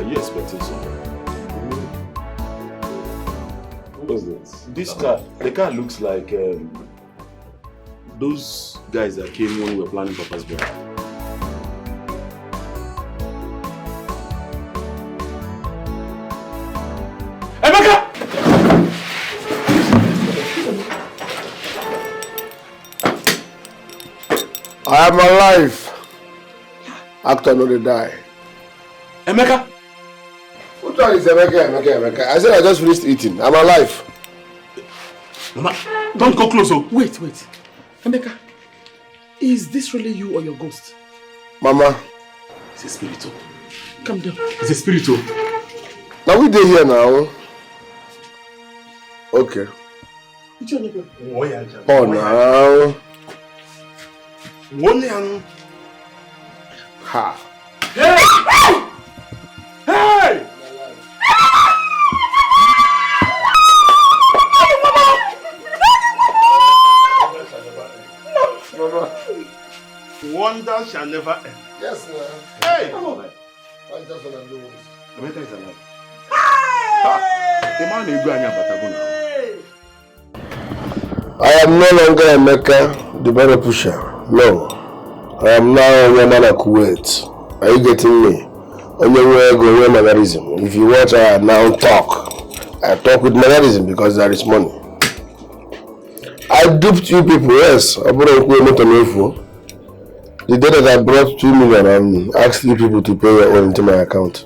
you expecting something? What's this? This car, the car looks like those guys that came when we were planning Papa's birthday. Emeka! I am alive. Actor no dey die. Emeka! What one is Emeka? I said I just finished eating. I'm alive. Mama, don't go close. Oh. Wait. Emeka, is this really you or your ghost? Mama. It's a spiritual. Calm down. It's a spiritual. Now we dey here now. Okay. Oh, now. Ha. Hey! Hey! Mama. Wonder shall never end. Yes, ma'am. Hey! I just want to do this. Emeka is alive. The man is going to now. I am no longer Emeka, the better pusher. No. I am now a woman at Kuwait. Are you getting me? On your way, go mannerism. If you watch, I now talk. I talk with mannerism because there is money. I duped you people, yes. I brought the day that I brought 2 million and asked you people to pay your own into my account.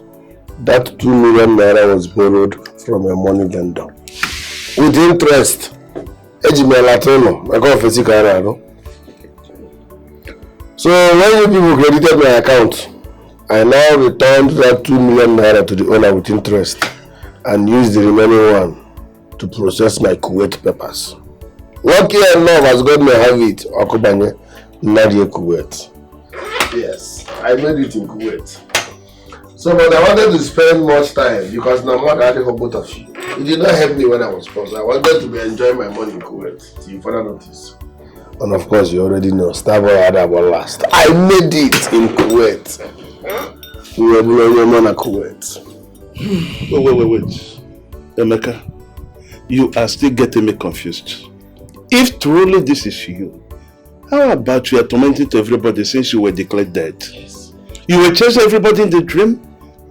That 2 million naira was borrowed from a money vendor. With interest. So when you people credited my account, I now returned that 2 million naira to the owner with interest and used the remaining one to process my Kuwait papers. Lucky enough, as God may have it, Okubanye, Nadia Kuwait. Yes, I made it in Kuwait. So, but I wanted to spend much time because now I'm not for both of you. It did not help me when I was poor. I wanted to be enjoying my money in Kuwait. Till you further notice. And of course, you already know, Starboy had about last. I made it in Kuwait. We were blowing your man at Kuwait. Wait. Emeka, you are still getting me confused. If truly this is you, how about you are tormenting to everybody since you were declared dead? Yes. You were chasing everybody in the dream,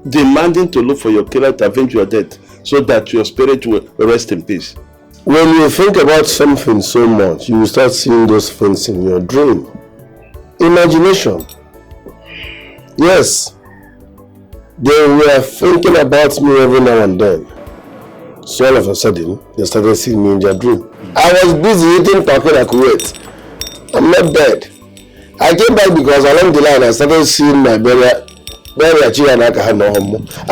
demanding to look for your killer to avenge your death so that your spirit will rest in peace. When you think about something so much, you will start seeing those things in your dream. Imagination. Yes. They were thinking about me every now and then. So all of a sudden, they started seeing me in their dream. I was busy eating talking at Kuwait. I'm not dead. I came back because along the line I started seeing my burial. I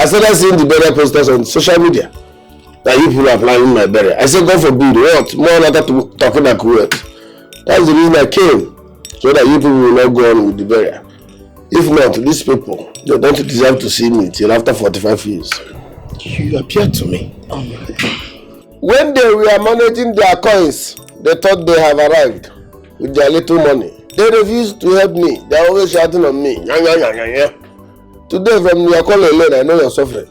started seeing the burial posters on social media. That you people are planning my burial. I said, God forbid, what? More than that talking at Kuwait. That's the reason I came. So that you people will not go on with the burial. If not, these people, they don't deserve to see me till after 45 years. You appear to me. When they were managing their coins, they thought they have arrived with their little money. They refused to help me. They are always shouting on me. Today, from your call alone, I know you're suffering.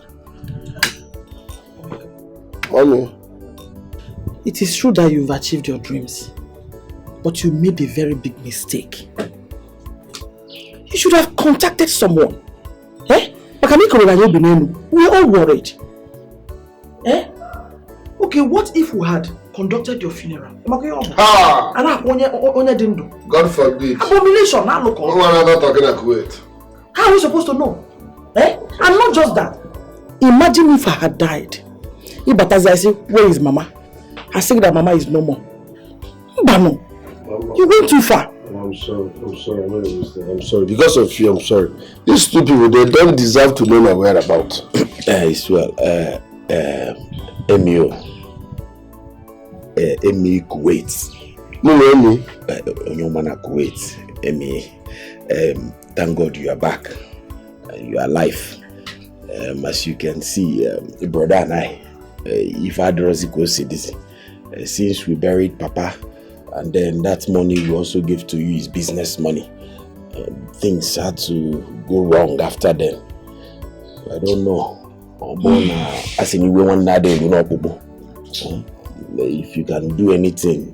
Mommy. It is true that you've achieved your dreams, but you made a very big mistake. You should have contacted someone. We're all worried. Okay, what if we had conducted your funeral? God forbid. Abomination, now look. No one not talking at Kuwait. How are we supposed to know? And not just that. Imagine if I had died. If I say, where is Mama? I say that Mama is no more. Mbano, you went too far. I'm sorry. I'm sorry. Because of you, I'm sorry. These two people, they don't deserve to know my whereabouts. It's well, Emio. Emi Kuwait. No, Emi. Onyomana Kuwait. Emi. Thank God you are back. You are alive. As you can see, brother and I, if I had Wazico see this, since we buried Papa, and then that money we also give to you is business money. Things had to go wrong after then. I don't know. As in we want that day, if you can do anything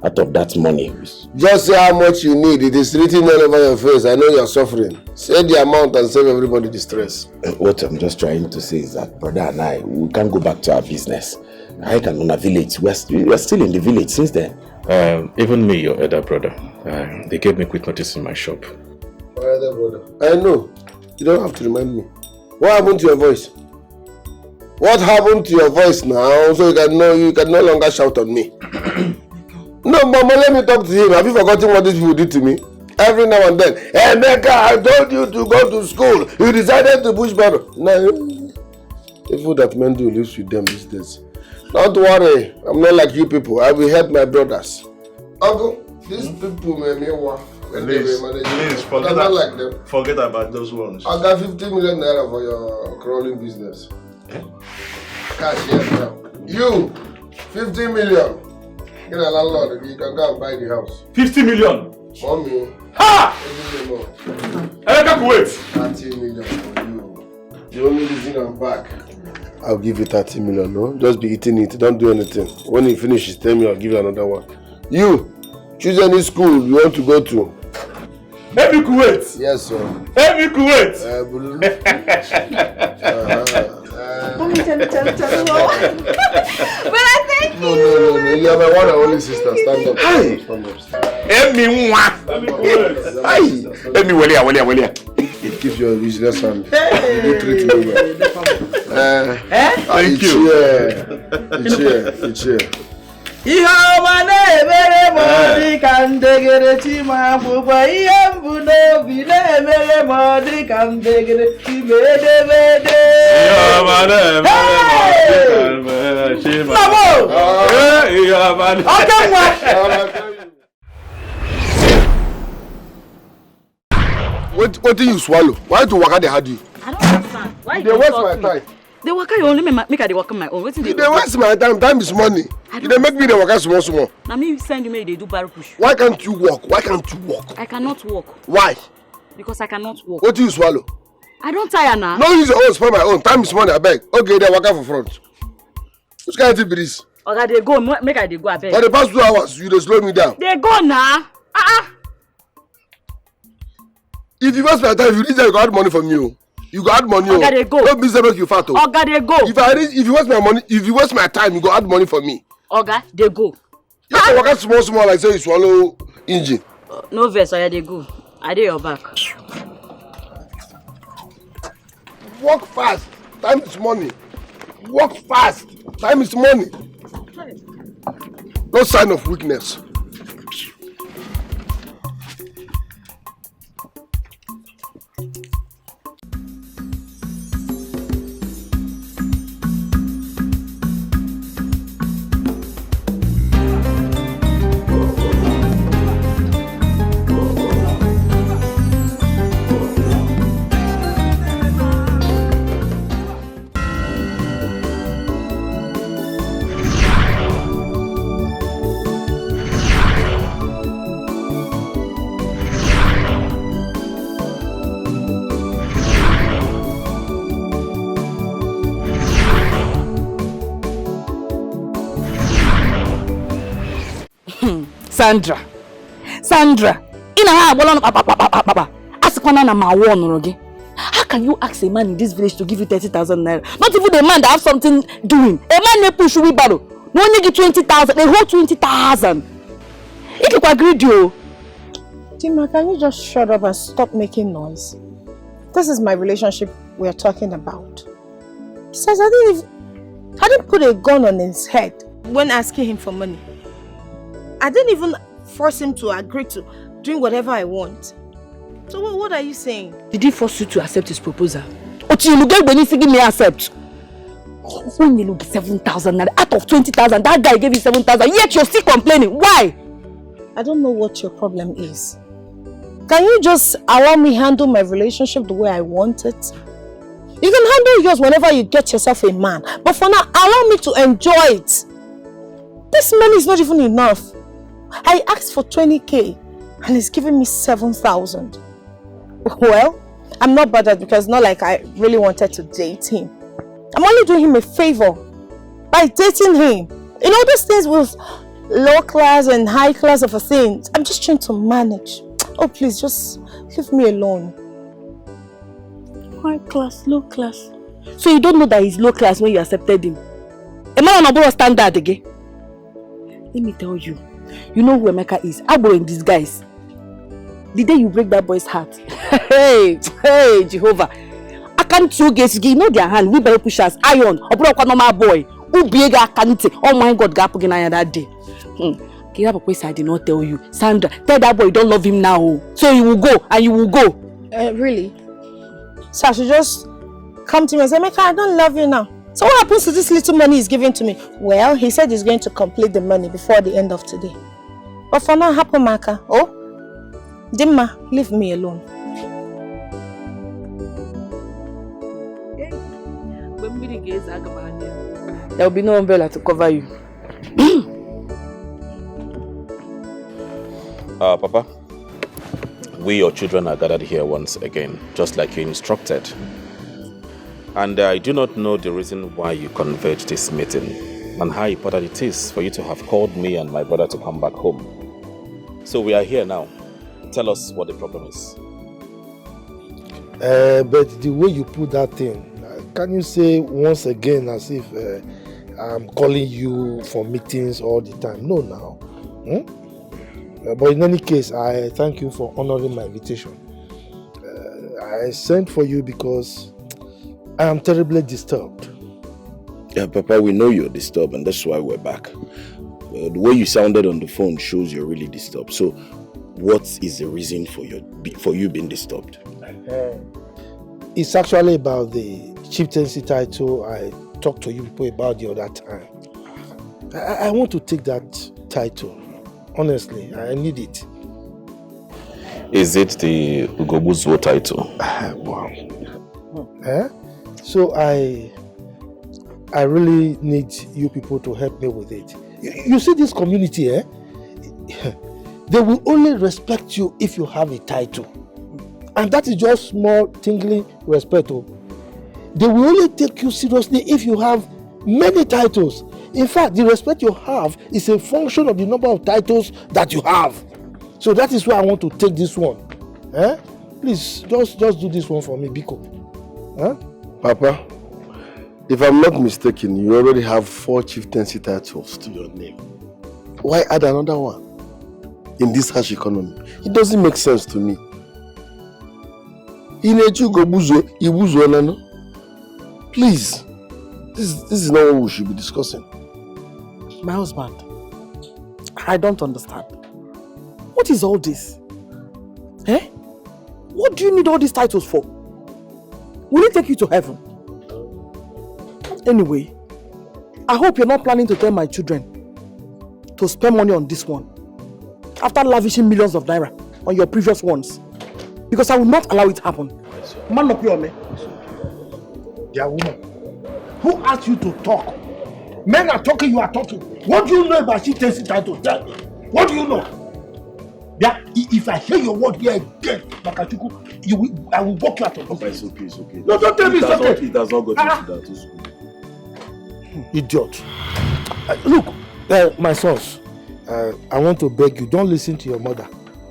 out of that money. Just say how much you need. It is written all over your face. I know you're suffering. Say the amount and save everybody the stress. What I'm just trying to say is that brother and I, we can't go back to our business. I can own a village. We are still in the village since then. Even me, your elder brother, they gave me quick notice in my shop. My elder brother. I know. You don't have to remind me. What happened to your voice? What happened to your voice now? So you can no longer shout on me. No, Mama, let me talk to him. Have you forgotten what these people did to me? Every now and then. Hey, Mecca, I told you to go to school. You decided to push back. No, the food that men do lives with them these days. Don't worry. I'm not like you people. I will help my brothers. Uncle, these people made me work. Please, forget about those ones. I got 50 million naira for your crawling business. Cash here now. You, 50 million. Get a landlord, you can go and buy the house. 50 million? Mommy. Ha! I can't wait. 30 million for you. The only reason I'm back. I'll give you 30 million, no? Just be eating it, don't do anything. When you finish, tell me I'll give you another one. You, choose any school you want to go to. Every Kuwait? Yes, sir. Every Kuwait? But I thank you. No. You are my one and only sister. Stand up. Hi. It keeps your business and you treat me well. Thank you. It's here. Ihe ọma na-emere m dị ka ndegere Chimamanda, ihe mbụ n'obi na-emere m dị ka ndegere Chimedemede. Ihe ọma na-emere m dị ka What do you swallow? Why do waka they had you? I don't understand. Why They waste my time. They work your own, make I work on my own. They waste my time. Time is money. They make me the work small. Now me send you me they do barrel push. Why can't you walk? I cannot walk. Why? Because I cannot walk. What do you swallow? I don't tire now. No use your own, spoil my own. Time is money, I beg. Okay, they work for front. Which kind of be this? Okay, they go, make I they go, I beg. For the past 2 hours, you just slow me down. They go now. If you waste my time, if you reach there, you got money from you. You got money. Okay, they go. Don't be make you fat. Okay, they go. If you waste my money, if you waste my time, you go add money for me. Okay, they go. You have to work small like say you swallow engine. No verse, okay, they go. I did your back. Work fast. Time is money. Work fast. Time is money. No sign of weakness. Sandra, how can you ask a man in this village to give you 30,000 naira? Not even a man that have something doing. A man may push you battle. No one give 20,000. They hold 20,000. If you agree, you. Tima, can you just shut up and stop making noise? This is my relationship we are talking about. Besides, I didn't put a gun on his head when asking him for money. I didn't even force him to agree to doing whatever I want. So what are you saying? Did he force you to accept his proposal? Or you look when he give me accept? When you look 7,000 out of 20,000, that guy gave you 7,000. Yet you're still complaining. Why? I don't know what your problem is. Can you just allow me handle my relationship the way I want it? You can handle yours whenever you get yourself a man. But for now, allow me to enjoy it. This money is not even enough. I asked for 20k and he's giving me 7,000. Well, I'm not bothered because it's not like I really wanted to date him. I'm only doing him a favor by dating him. You know, those things with low class and high class of a thing. I'm just trying to manage. Oh, please, just leave me alone. High class, low class. So you don't know that he's low class when you accepted him? A man on a standard again. Let me tell you, you know who Emeka is. Abo in disguise. The day you break that boy's heart, hey, Jehovah. I can't two gates, you know their hand, we better push us, iron, or broke on my boy. Ubiega can't, oh my God, gap again that day. Get up a place I did not tell you. Sandra, tell that boy you don't love him now. So you will go, and you will go. Really? So I should just come to me and say, Emeka, I don't love you now. So what happens to this little money he's giving to me? Well, he said he's going to complete the money before the end of today. But for now, happen, Maka. Oh? Dimma, leave me alone. There will be no umbrella to cover you. Papa, we, your children, are gathered here once again, just like you instructed. And I do not know the reason why you convened this meeting and how important it is for you to have called me and my brother to come back home. So we are here now. Tell us what the problem is. But the way you put that thing, can you say once again as if I'm calling you for meetings all the time? No, now. But in any case, I thank you for honoring my invitation. I sent for you because I am terribly disturbed. Yeah, Papa, we know you're disturbed and that's why we're back. The way you sounded on the phone shows you're really disturbed. So, what is the reason for you being disturbed? It's actually about the chieftaincy title I talked to you people about the other time. I want to take that title. Honestly, I need it. Is it the Ugobuzuo title? Wow. So I really need you people to help me with it. You see this community, they will only respect you if you have a title. And that is just small tingling respect. They will only take you seriously if you have many titles. In fact, the respect you have is a function of the number of titles that you have. So that is why I want to take this one. Please, just do this one for me, Biko. Papa, if I'm not mistaken, you already have 4 chieftaincy titles to your name. Why add another one in this harsh economy? It doesn't make sense to me. Please, this is not what we should be discussing. My husband, I don't understand. What is all this? What do you need all these titles for? Will it take you to heaven? Anyway, I hope you're not planning to tell my children to spend money on this one after lavishing millions of naira on your previous ones. Because I will not allow it to happen. Man up your man. Dear woman, who asked you to talk? Men are talking, you are talking. What do you know about chieftaincy title? Tell me. What do you know? Yeah, if I hear your word here again, Makachuku, I will walk you out of Papa, it's okay, it's okay. No, don't tell me it's okay. It does not go into that. It's good. Idiot. Look, my sons, I want to beg you, don't listen to your mother,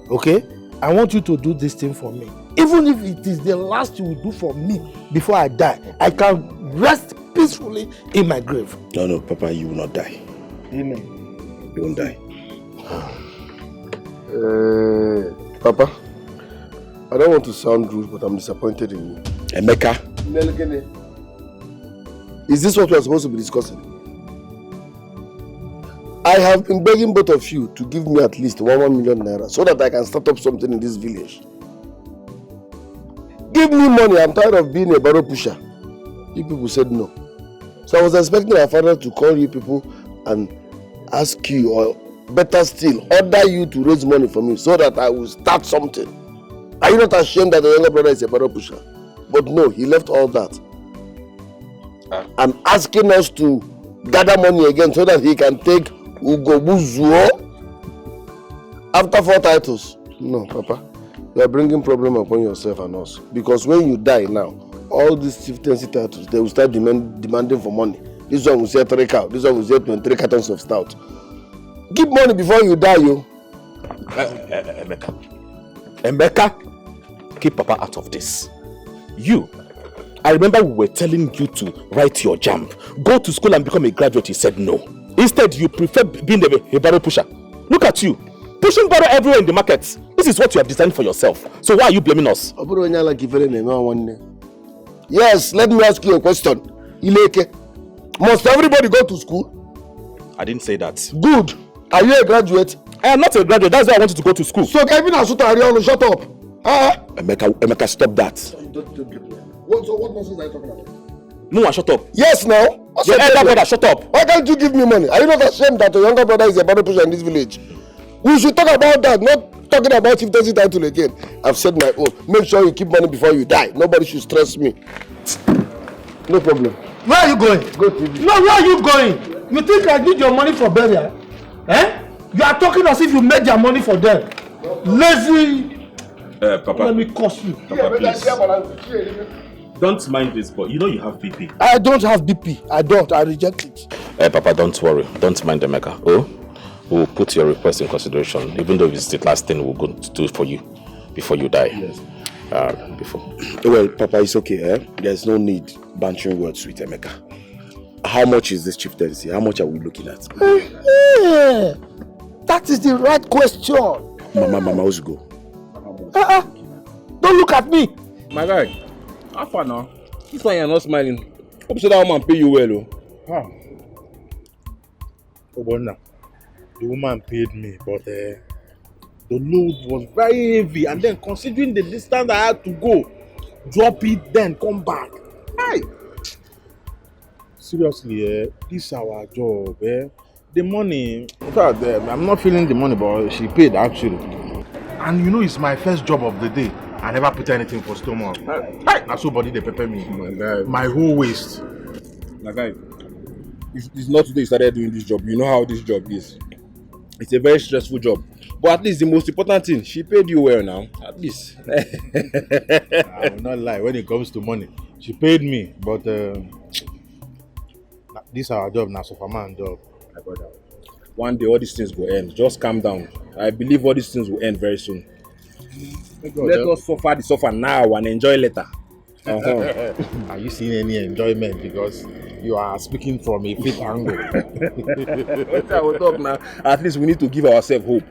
okay? I want you to do this thing for me. Even if it is the last you will do for me before I die, I can rest peacefully in my grave. No, Papa, you will not die. Amen. You won't die. Papa, I don't want to sound rude, but I'm disappointed in you. Emeka. Is this what we are supposed to be discussing? I have been begging both of you to give me at least 1 million naira so that I can start up something in this village. Give me money, I'm tired of being a barrow pusher. You people said no. So I was expecting my father to call you people and ask you, or better still, order you to raise money for me so that I will start something. Are you not ashamed that the younger brother is a barrow pusher? But no, he left all that. And asking us to gather money again so that he can take Ugobuzuo after 4 titles. No, Papa. You are bringing problem upon yourself and us. Because when you die now, all these chieftaincy titles, they will start demanding for money. This one will say 3 cows. This one will say 23 cartons of stout. Give money before you die, you. Emeka, keep Papa out of this. You, I remember we were telling you to write your JAMB, go to school and become a graduate. You said no. Instead, you prefer being a barrow pusher. Look at you, pushing barrow everywhere in the market. This is what you have designed for yourself. So why are you blaming us? Yes, let me ask you a question. Ileke, must everybody go to school? I didn't say that. Good. Are you a graduate? I am not a graduate. That's why I wanted to go to school. So Kevin Asuta Ariolo, shut up. Emeka, stop that. What nonsense are you talking about? No, shut up. Yes, now. Your elder brother, shut up. Why can't you give me money? Are you not ashamed that your younger brother is a barrow pusher in this village? We should talk about that, not talking about chieftaincy title again. I've said my own. Make sure you keep money before you die. Nobody should stress me. No problem. Where are you going? Go TV. No, where are you going? You think I need your money for burial? Eh? You are talking as if you made your money for them. Lazy. Papa. Let me curse you. Papa, please. Don't mind this, but you know you have BP. I don't have BP. I don't. I reject it. Papa, don't worry. Don't mind Emeka. Oh, we'll put your request in consideration, even though it's the last thing we're going to do for you before you die. Yes. Well, Papa, it's okay. There's no need bantering words with Emeka. How much is this chieftaincy? How much are we looking at? That is the right question. Mama, let's go. Don't look at me. My guy, how far now? This one you're not smiling. Hope so that woman pay you well. Oh, but now, the woman paid me, but the load was very heavy, and then considering the distance I had to go, drop it, then come back. Hey, seriously, this is our job. The money, I'm not feeling the money, but she paid actually. And you know, it's my first job of the day. I never put anything for stomach. Hey, now somebody they pepper me. My whole waist. My guy, it's not today you started doing this job. You know how this job is. It's a very stressful job. But at least the most important thing, she paid you well now. At least. I will not lie. When it comes to money, she paid me. But this is our job now, Superman job. My brother. One day all these things will end. Just calm down. I believe all these things will end very soon. Let us suffer now and enjoy later. Are you seeing any enjoyment? Because you are speaking from a fit angle. I will talk now. At least we need to give ourselves hope.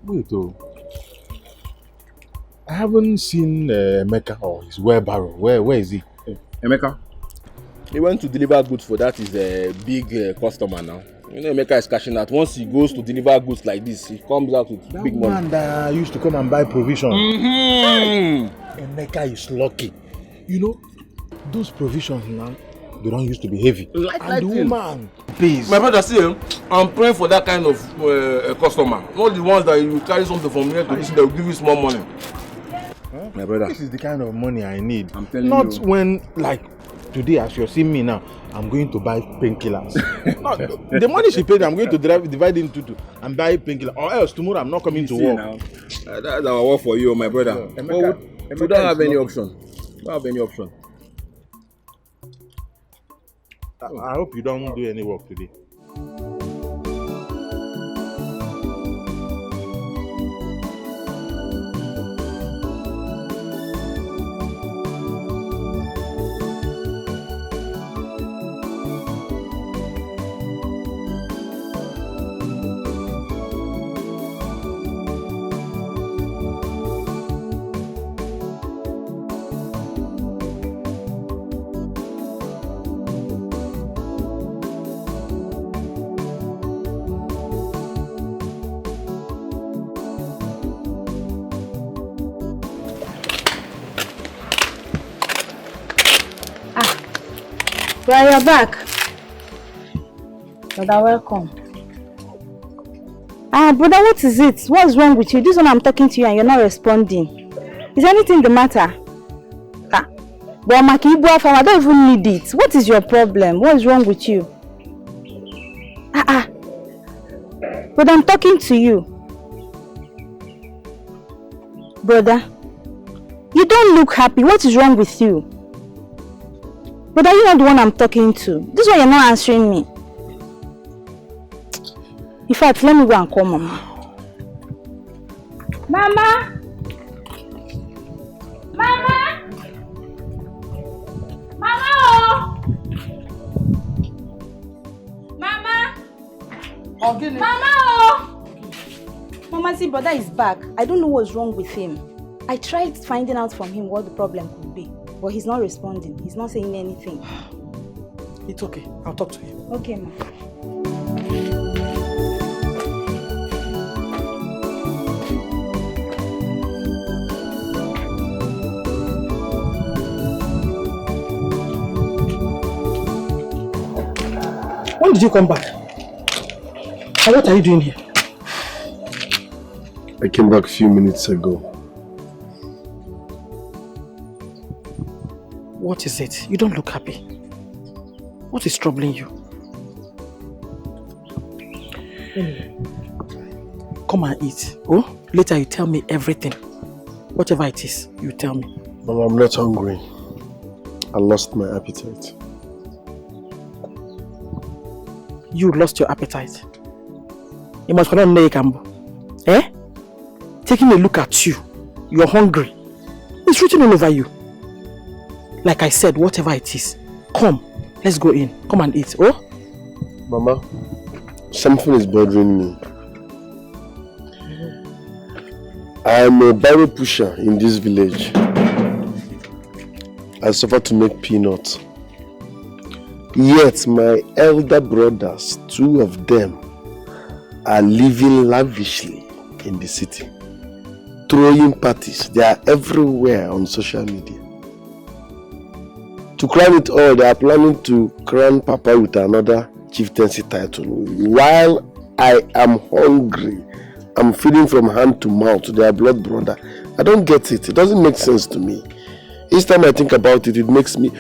Wait, I haven't seen Emeka or his wheelbarrow. Where is he? Emeka? He went to deliver goods for that. Is a big customer now. You know, Emeka is cashing out. Once he goes to deliver goods like this, he comes out with big money. That man that used to come and buy provisions. Emeka is lucky. You know, those provisions now, they don't used to be heavy. And the woman pays. My brother, see, I'm praying for that kind of customer. Not the ones that you carry something from here to this, they will give you small money. Huh? My brother. This is the kind of money I need. I'm telling you. Not when, like, today, as you're seeing me now, I'm going to buy painkillers. The money she paid, I'm going to divide into two and buy painkillers. Or else tomorrow I'm not coming to work. Now. That's our work for you, my brother. We don't have any option. We don't have any option. I hope you don't do any work today. Well, you're back. Brother, welcome. Brother, what is it? What's wrong with you? This one I'm talking to you and you're not responding. Is anything the matter? But Makibu, I don't even need it. What is your problem? What is wrong with you? But I'm talking to you. Brother, you don't look happy. What is wrong with you? Brother, you're not the one I'm talking to. This is why you're not answering me. In fact, let me go and call Mama. Mama! Mama! Mama! Mama! Mama! Mama, see, brother is back. I don't know what's wrong with him. I tried finding out from him what the problem could be, but he's not responding. He's not saying anything. It's okay. I'll talk to him. Okay, ma. When did you come back? And what are you doing here? I came back a few minutes ago. What is it? You don't look happy. What is troubling you? Anyway, come and eat. Oh, later you tell me everything. Whatever it is, you tell me. Mama, I'm not hungry. I lost my appetite. You lost your appetite. You must not know Kambo. Eh? Taking a look at you, you're hungry. It's written all over you. Like I said, whatever it is, come, let's go in. Come and eat, oh? Mama, something is bothering me. I'm a barrel pusher in this village. I suffer to make peanuts. Yet my elder brothers, 2 of them, are living lavishly in the city. Throwing parties, they are everywhere on social media. To crown it all, they are planning to crown Papa with another chieftaincy title. While I am hungry, I'm feeding from hand to mouth to their blood brother. I don't get it. It doesn't make sense to me. Each time I think about it, it makes me,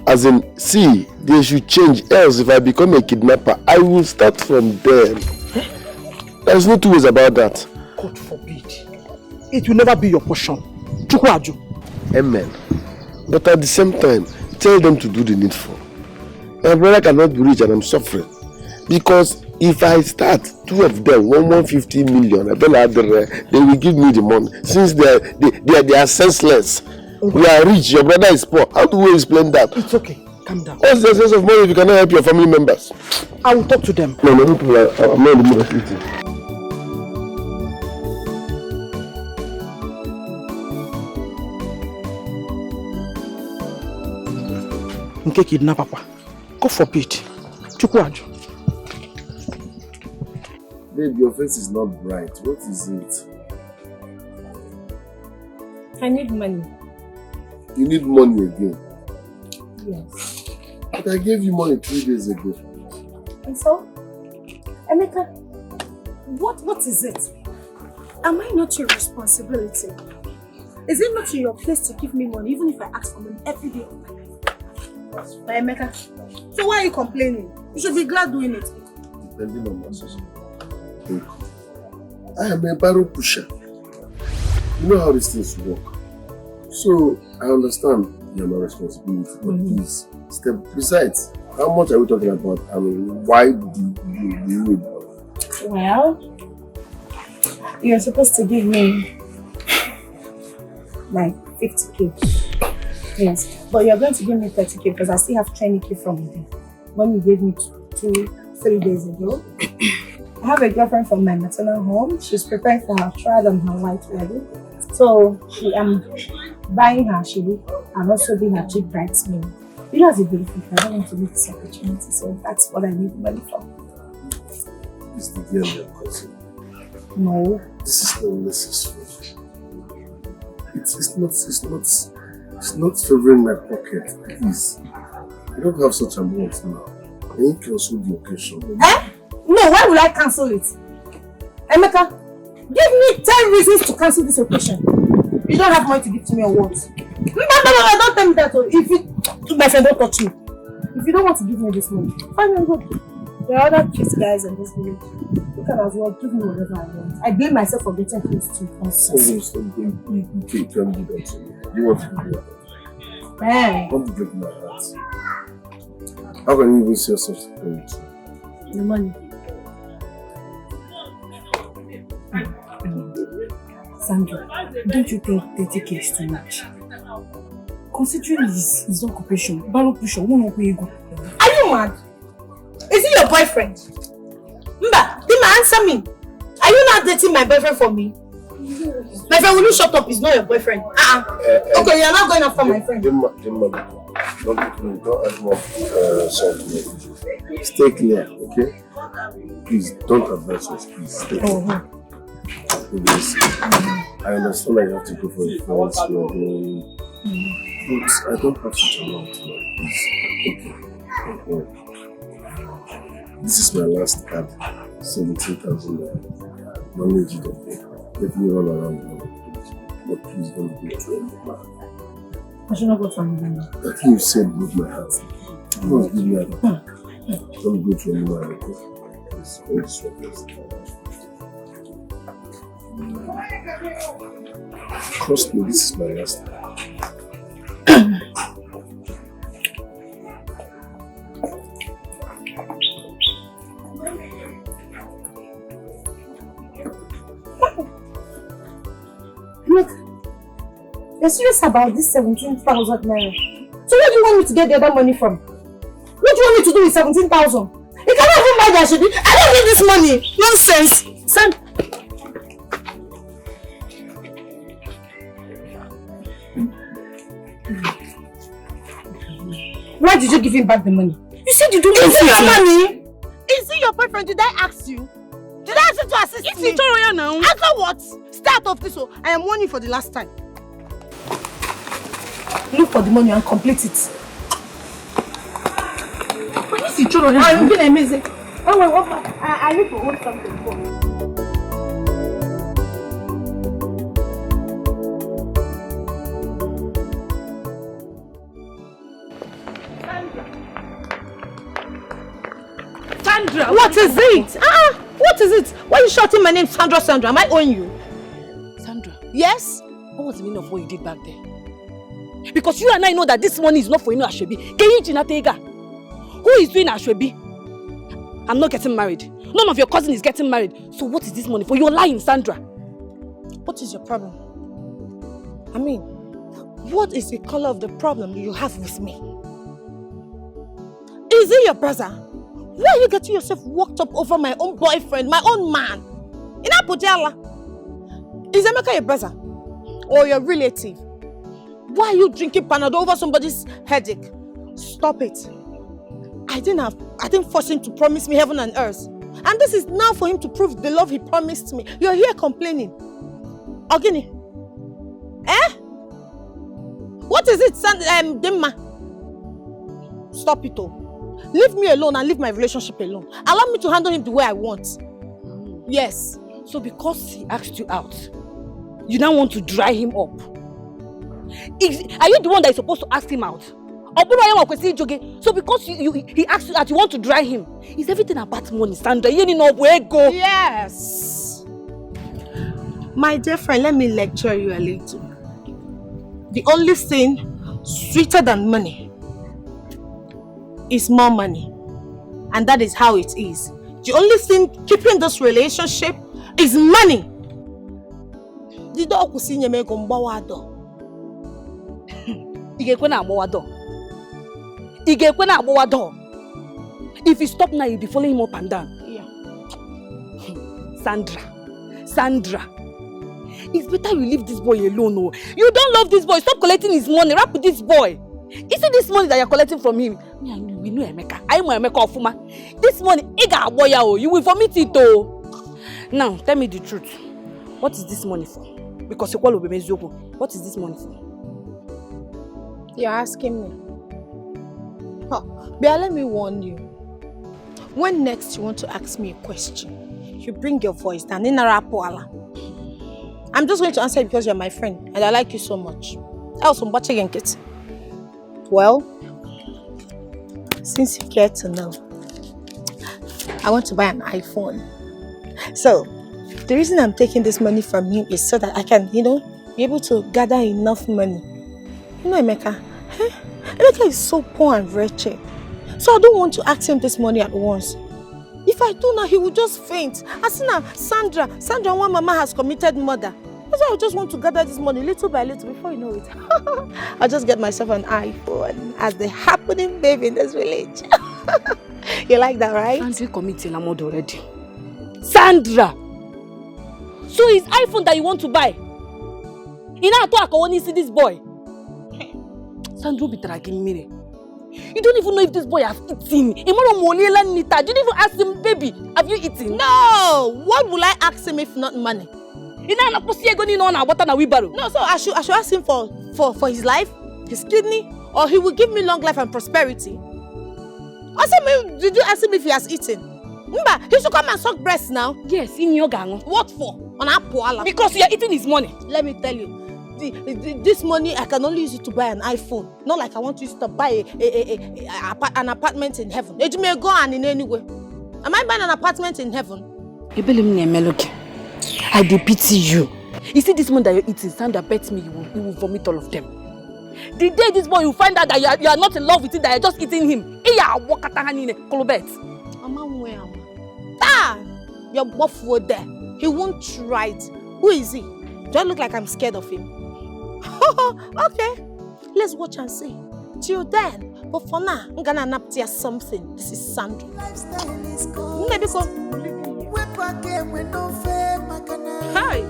as in, see, they should change. Else, if I become a kidnapper, I will start from them. There's no two ways about that. God forbid. It will never be your portion. Chukwaju. Amen. But at the same time, tell them to do the needful. My brother cannot be rich and I'm suffering. Because if I start, 2 of them, 150 million, I don't have the rest, they will give me the money. Since they are senseless. Okay. We are rich, your brother is poor. How do we explain that? It's okay. Calm down. What's the sense of money if you cannot help your family members? I will talk to them. No, I'm not in the mood of eating. Nke kidnap Papa. God forbid. Chukwaju. Babe, your face is not bright. What is it? I need money. You need money again? Yes. But I gave you money 3 days ago. And so? Emeka, what is it? Am I not your responsibility? Is it not your place to give me money even if I ask for money every day of my life? But Emeka, so why are you complaining? You should be glad doing it. Depending on my social. I am a barrel pusher. You know how these things work. So I understand you're my responsibility, but please step. Besides, how much are we talking about? I mean, why do you need money? Well, you're supposed to give me like 50k. Yes, but you're going to give me 30k because I still have 20k from you when you gave me 3 days ago. I have a girlfriend from my maternal home. She's preparing for her trial and her white wedding. So I'm buying her shoe and also being her chief bridesmaid. You know, as a beautiful girl, I don't want to miss this opportunity, so that's what I need money for. Is the girl your cousin? No. This is not necessary. It's not favoring my pocket, please. I don't have such amount now. Can you cancel the occasion? Eh? No, why would I cancel it? Emeka, give me 10 reasons to cancel this occasion. You don't have money to give to me or what? No, don't tell me that. If you, my friend, don't touch me. If you don't want to give me this money, fine and good. There are other cute guys in this village. You can as well give me whatever I want. I blame myself for getting close to you. You can't do that to me. You want to do that? Hey. Don't break my heart. How can you even say such a thing? The money. Sandra, don't you think 30K is too much? Considering his occupation, barrel pusher, won't go. Are you mad? Is he your boyfriend? Mba, Dima, answer me. Are you not dating my boyfriend for me? My friend, will you shut up? He's not your boyfriend. Okay, you're not going after my friend. Don't add more salt to me. Stay clear, okay? Please, don't advise us. Please, stay clear. Please. I understand I have to go for the friends we are doing. But I don't have such a lot. Please, okay. This is my last card. 17,000 naira. Manage it, okay? Let me run around the world, please. But please don't go to anyone. I should not go to anyone. I think you said broke my heart. Don't give me a don't go to anyone, okay? Please, don't sweat this. Trust me, this is my last time. Look, you're serious about this 17,000 naira. So where do you want me to get the other money from? What do you want me to do with 17,000? You cannot even buy that shit. I don't need this money. Nonsense. Son. Why did you give him back the money? You said you don't want his money. Is he your boyfriend? Did I ask you? Did I ask you to assist me? It's Victoria now. Answer what? Start off this one. I am warning you for the last time. Look for the money and complete it. But it's Victoria. I'm being amazing. Oh wait, what? I need to hold something for you. Sandra, What is it? What is it? Why are you shouting my name, Sandra? Sandra, am I owing you? Sandra, Yes? what was the meaning of what you did back there? Because you and I know that this money is not for Ashwebi. Who is doing Ashwebi? I'm not getting married. None of your cousin is getting married. So what is this money for? You're lying, Sandra. What is your problem? I mean, what is the color of the problem you have with me? Is he your brother? Why are you getting yourself worked up over my own boyfriend, my own man? Is Emeka your brother? Or your relative? Why are you drinking Panadol over somebody's headache? Stop it. I didn't force him to promise me heaven and earth. And this is now for him to prove the love he promised me. You're here complaining. Ogini. Eh? What is it, Dimma? Stop it all. Leave me alone and leave my relationship alone. Allow me to handle him the way I want. Yes. So because he asked you out, you now want to dry him up? Are you the one that is supposed to ask him out? So because he asked you out, you want to dry him? Is everything about money, Sandra? Yes. My dear friend, let me lecture you a little. The only thing sweeter than money is more money. And that is how it is. The only thing keeping this relationship is money. If you stop now, you'll be following him up and down. Yeah. Sandra. It's better you leave this boy alone. Oh. You don't love this boy. Stop collecting his money. Rap with this boy. Is it this money that you're collecting from him? We know Emeka. I know Emeka Ofuma. This money, you will vomit it. Oh. Now, tell me the truth. What is this money for? Because you call Obemezioku. What is this money for? You're asking me. But let me warn you. When next you want to ask me a question, you bring your voice down. I'm just going to answer because you're my friend and I like you so much. Well, since you care to know, I want to buy an iPhone. So, the reason I'm taking this money from him is so that I can, be able to gather enough money. You know, Emeka, Emeka is so poor and wretched. So I don't want to ask him this money at once. If I do now, he will just faint. As soon as Sandra and one mama has committed murder. That's why I just want to gather this money little by little before you know it. I'll just get myself an iPhone as the happening baby in this village. You like that, right? Sandra committed a murder already. Sandra! So it's iPhone that you want to buy? You know I want to see this boy. Sandra be dragging me. You don't even know if this boy has eaten. You didn't even ask him, baby, have you eaten? No! What will I ask him if not money? You know No, so I should ask him for his life, his kidney, or he will give me long life and prosperity. Did you ask him if he has eaten? He should come and suck breast now. Yes, in your gang. What for? On Apple. Because you are eating his money. Let me tell you, this money I can only use it to buy an iPhone. Not like I want to use it to buy an apartment in heaven. It may go on in any way. Am I buying an apartment in heaven? You believe me, Melody? I pity you. You see this money that you're eating, Sandra bets me you will vomit all of them. The day this boy will find out that you are not in love with him, that you're just eating him. Your buff was there. He won't try it. Who is he? Do I look like I'm scared of him? Okay, let's watch and see. Till then, but for now, I'm gonna nap tear something. This is Sandra. Maybe go. Hi.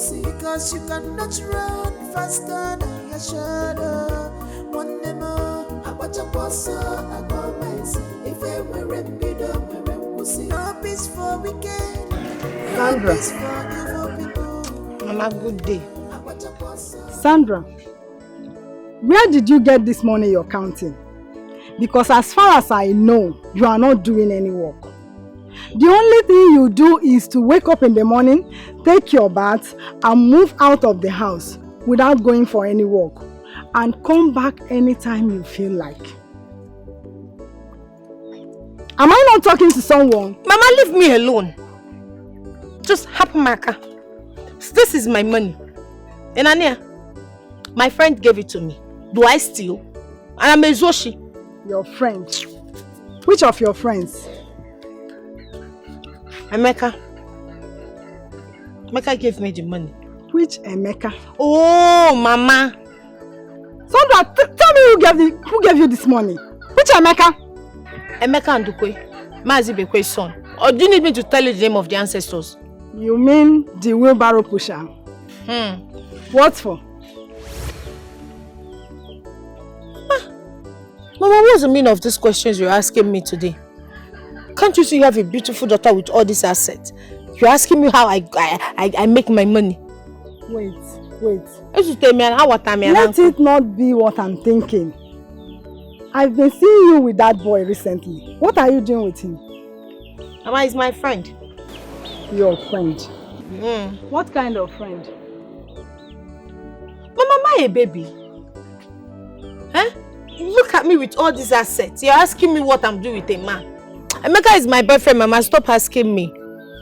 Because you cannot run faster than your shadow. One day more, I watch a boss, I go mice. If I were in middle, no peace for weekend. Sandra. Mama, good day. Sandra, where did you get this money you're counting? Because as far as I know, you are not doing any work. The only thing you do is to wake up in the morning, take your bath, and move out of the house without going for any work, and come back anytime you feel like. Am I not talking to someone? Mama, leave me alone. Just happen my car. This is my money. And Ania, my friend gave it to me. Do I steal? And I'm a Zoshi. Your friend? Which of your friends? Emeka. Emeka gave me the money. Which Emeka? Oh, Mama. Sandra, tell me who gave you this money. Which Emeka? Emeka Ndukwe, Mazi Bekwe's son. Or do you need me to tell you the name of the ancestors? You mean the wheelbarrow pusher? What for? Mama, what's the meaning of these questions you're asking me today? Can't you see you have a beautiful daughter with all these assets? You're asking me how I make my money. Wait. Let it not be what I'm thinking. I've been seeing you with that boy recently. What are you doing with him? Mama is my friend. Your friend? What kind of friend? Mama, am I a baby? Huh? Look at me with all these assets. You're asking me what I'm doing with a man. Emeka is my boyfriend, Mama. Stop asking me.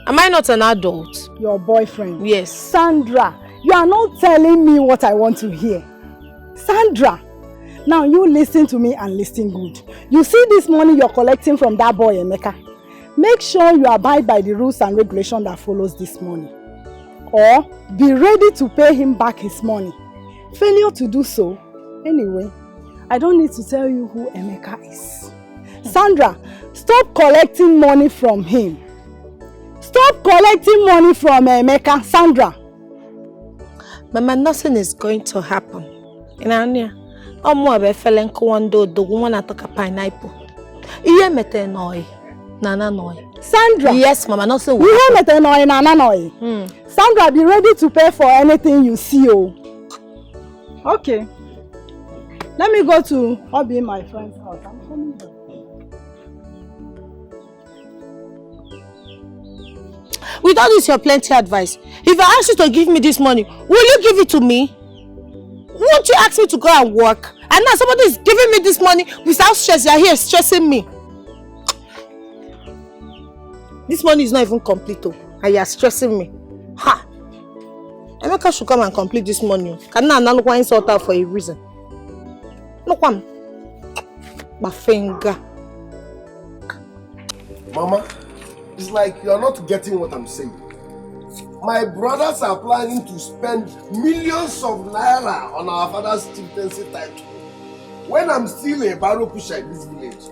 Am I not an adult? Your boyfriend? Yes. Sandra, you are not telling me what I want to hear. Sandra, now you listen to me and listen good. You see this money you're collecting from that boy, Emeka? Make sure you abide by the rules and regulations that follows this money. Or be ready to pay him back his money. Failure to do so, anyway, I don't need to tell you who Emeka is. Sandra, stop collecting money from him. Stop collecting money from Emeka, Sandra. Mama, nothing is going to happen. Inania, omo abe fele nkwando dogu wana toka pineapple. Iye mete noi, nana noi. Sandra. Yes, Mama, nothing will happen. Iye mete noi, nana noi. Sandra, be ready to pay for anything you see, oh. Okay. Let me go to Obi, my friend's house. I'm coming back. with all this your plenty advice, if I ask you to give me this money, will you give it to me? Won't you ask me to go and work? And now somebody is giving me this money without stress. You are here stressing me. This money is not even complete, and you are stressing me. Ha! Emeka should come and complete this money. Can I look one insult out for a reason? Look one. My finger. Mama, it's like you are not getting what I'm saying. My brothers are planning to spend millions of naira on our father's chieftaincy title when I'm still a barrow pusher in this village.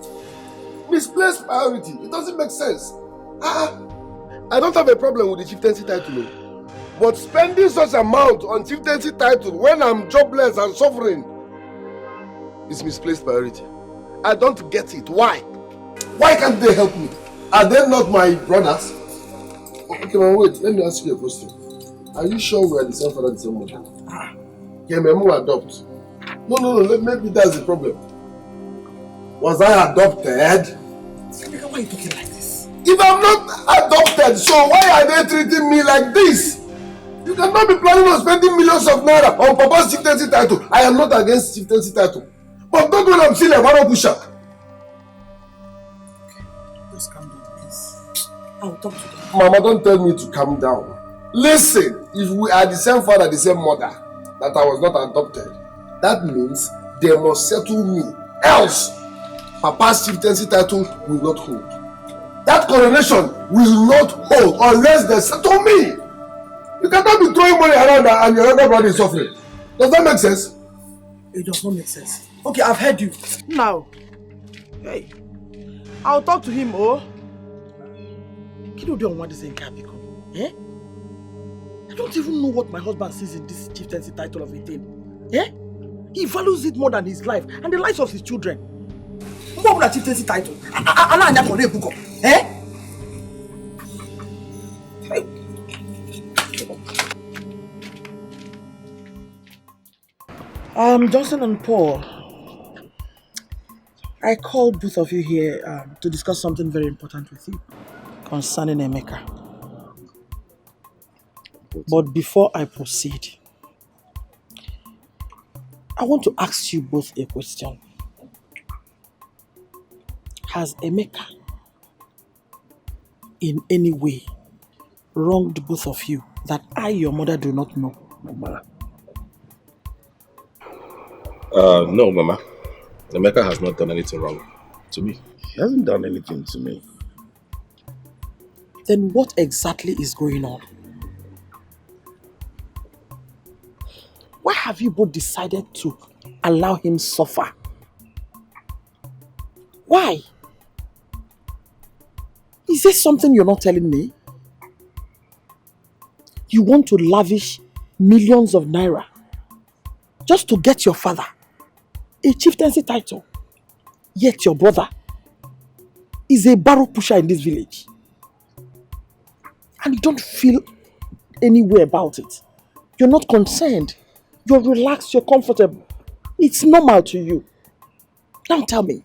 Misplaced priority. It doesn't make sense. I don't have a problem with the chieftaincy title, but spending such amount on chieftaincy title when I'm jobless and suffering is misplaced priority. I don't get it. Why? Why can't they help me? Are they not my brothers? Okay, man, wait. Let me ask you a question. Are you sure we are the same father, the same mother? Can my mom adopt? No. Maybe that's the problem. Was I adopted? Why are you talking like this? If I'm not adopted, so why are they treating me like this? You cannot be planning on spending millions of naira on Papa's chieftaincy title. I am not against chieftaincy title. But not when I'm still a barrow pusher. Just calm down, please. I will talk to them. Mama, don't tell me to calm down. Listen, if we are the same father, the same mother, that I was not adopted, that means they must settle me. Else, Papa's chieftaincy title will not hold. That coronation will not hold unless they settle me. You cannot be throwing money around and your younger brother is suffering. Does that make sense? It does not make sense. Okay, I've heard you. Now, hey, I'll talk to him, Kí ló dé on this Nkabiko? Eh? I don't even know what my husband sees in this chieftaincy title of a thing. Eh? He values it more than his life and the lives of his children. What would a chieftaincy title? Eh? Johnson and Paul, I called both of you here to discuss something very important with you concerning Emeka. But before I proceed, I want to ask you both a question. Has Emeka in any way wronged both of you that I, your mother, do not know? No, Mama. Emeka has not done anything wrong to me. He hasn't done anything to me. Then what exactly is going on? Why have you both decided to allow him suffer? Why? Is there something you're not telling me? You want to lavish millions of naira just to get your father a chieftaincy title, yet your brother is a barrow pusher in this village. And you don't feel any way about it. You're not concerned. You're relaxed, you're comfortable. It's normal to you. Now tell me,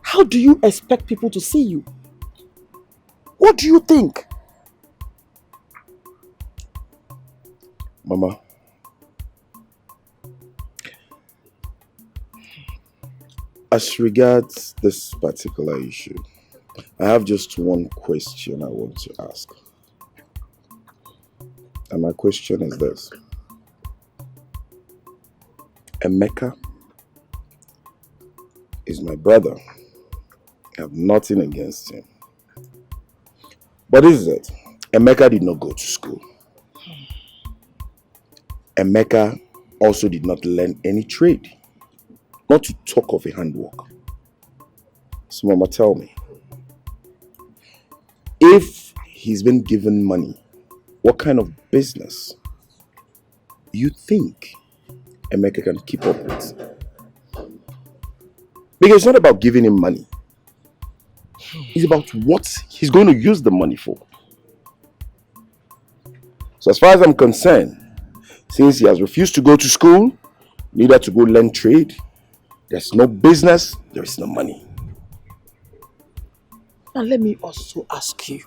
how do you expect people to see you? What do you think? Mama, as regards this particular issue, I have just one question I want to ask. And my question is this. Emeka is my brother. I have nothing against him. But is it? Emeka did not go to school. Emeka also did not learn any trade. Not to talk of a handwork. So Mama, tell me, if he's been given money, what kind of business you think Emeka can keep up with? Because it's not about giving him money. It's about what he's going to use the money for. So as far as I'm concerned, since he has refused to go to school, neither to go learn trade, there's no business, there is no money. Now let me also ask you,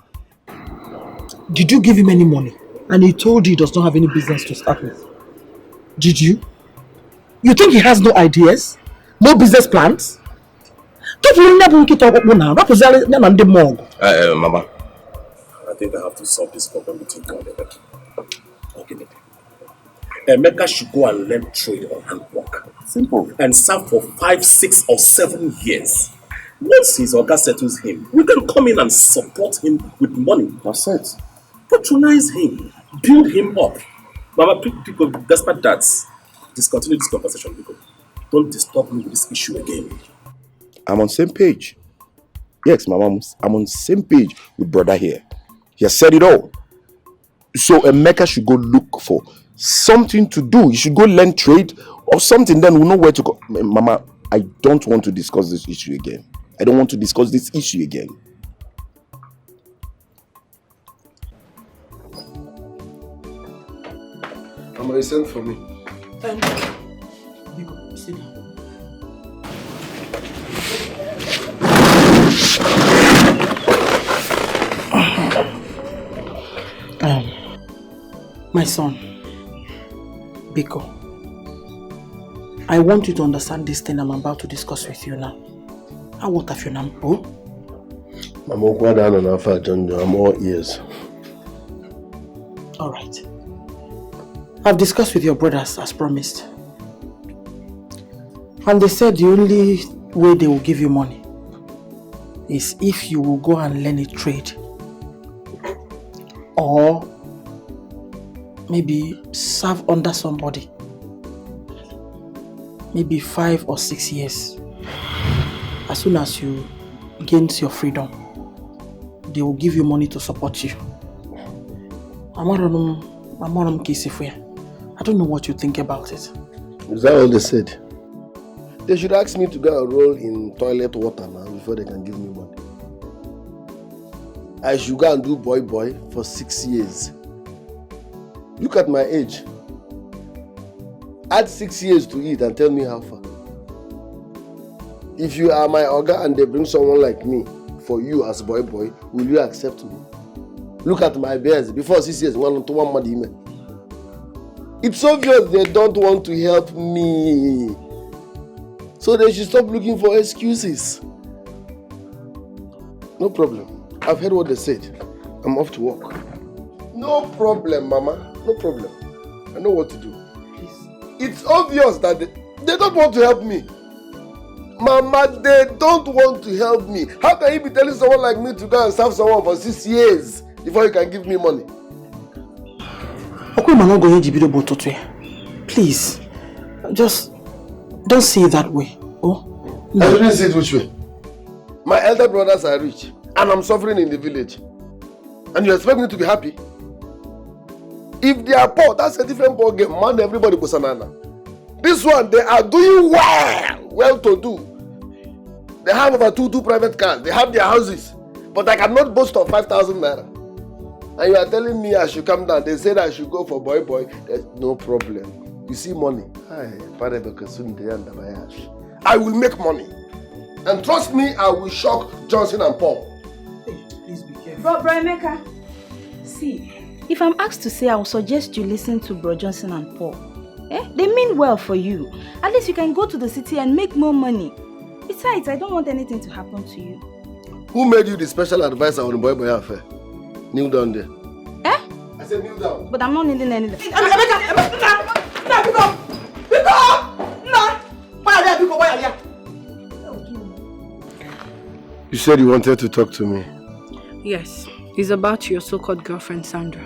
Did you give him any money? And he told you he does not have any business to start with. Did you? You think he has no ideas? No business plans? Mama, I think I have to solve this problem between God and Emeka. Okay, Emeka should go and learn trade or handwork. Simple. And serve for 5, 6, or 7 years. Once his Oga settles him, we can come in and support him with money. That's it. Patronize him. Build him up. Mama, people, despite that, discontinue this conversation, people. Don't disturb me with this issue again. I'm on the same page. Yes, Mama, I'm on the same page with brother here. He has said it all. So Emeka should go look for something to do. He should go learn trade or something, then we'll know where to go. Mama, I don't want to discuss this issue again. I don't want to discuss this issue again. Mama, you sent for me. Biko, sit down. My son, Biko, I want you to understand this thing I'm about to discuss with you now. I want to feel now. Oh? Mama, I'm all ears. Alright. I've discussed with your brothers as promised. And they said the only way they will give you money is if you will go and learn a trade. Or maybe serve under somebody. Maybe 5 or 6 years. As soon as you gain your freedom, they will give you money to support you. I don't know what you think about it. Is that all they said? They should ask me to go and roll in toilet water now before they can give me money. I should go and do boy for 6 years. Look at my age. Add 6 years to it and tell me how far. If you are my Oga and they bring someone like me for you as boy, will you accept me? Look at my bears. Before 6 years, one to one money. It's obvious they don't want to help me. So they should stop looking for excuses. No problem. I've heard what they said. I'm off to work. No problem, Mama. No problem. I know what to do. It's obvious that they don't want to help me. Mama, they don't want to help me. How can you be telling someone like me to go and serve someone for 6 years before you can give me money? Please, just don't say it that way. Oh, no. I didn't say it which way. My elder brothers are rich and I'm suffering in the village. And you expect me to be happy? If they are poor, that's a different ball game. Man, everybody goes banana. This one, they are doing well to do. They have over two private cars. They have their houses. But I cannot boast of 5,000 naira. And you are telling me I should come down. They said I should go for boy. There's no problem. You see money. I will make money. And trust me, I will shock Johnson and Paul. Hey, please be careful. Bro Emeka, see, if I'm asked to say, I will suggest you listen to Bro Johnson and Paul. They mean well for you. At least you can go to the city and make more money. Besides, I don't want anything to happen to you. Who made you the special advisor on the boy affair? Kneel down there. I said kneel down. But I'm not kneeling anything. You said you wanted to talk to me. Yes, it's about your so-called girlfriend, Sandra.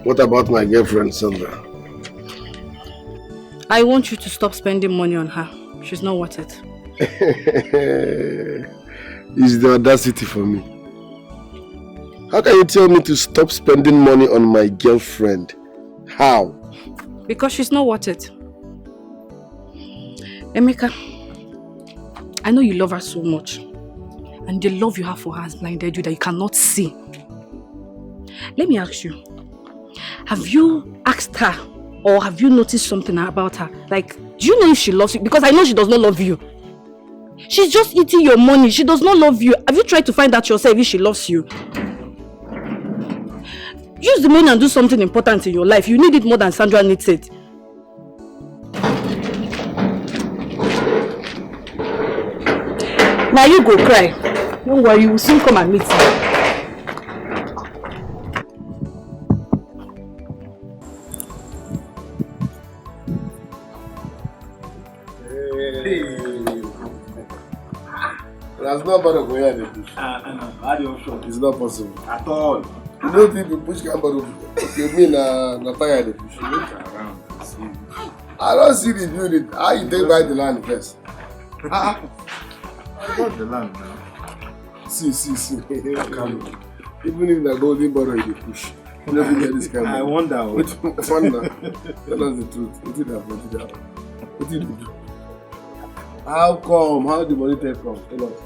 What about my girlfriend, Sandra? I want you to stop spending money on her. She's not worth it. It's the audacity for me. How can you tell me to stop spending money on my girlfriend? How? Because she's not worth it. Emeka, I know you love her so much. And the love you have for her has blinded you that you cannot see. Let me ask you. Have you asked her or have you noticed something about her? Like, do you know if she loves you? Because I know she does not love you. She's just eating your money. She does not love you. Have you tried to find out yourself if she loves you? Use the money and do something important in your life. You need it more than Sandra needs it. Now you go cry. Don't worry, you will soon come and meet me. That's not bad of going at the bush. It's not possible. At all. You don't think the bush can borrow. You mean Nataya the bush? Look around. See. I don't see the building. How you take by the land first? I got the land now. See. Even if the golden borrow the push. You don't get this kind of. I wonder. Wonder. Tell us the truth. What did you do? How come? How the money take from? Tell us.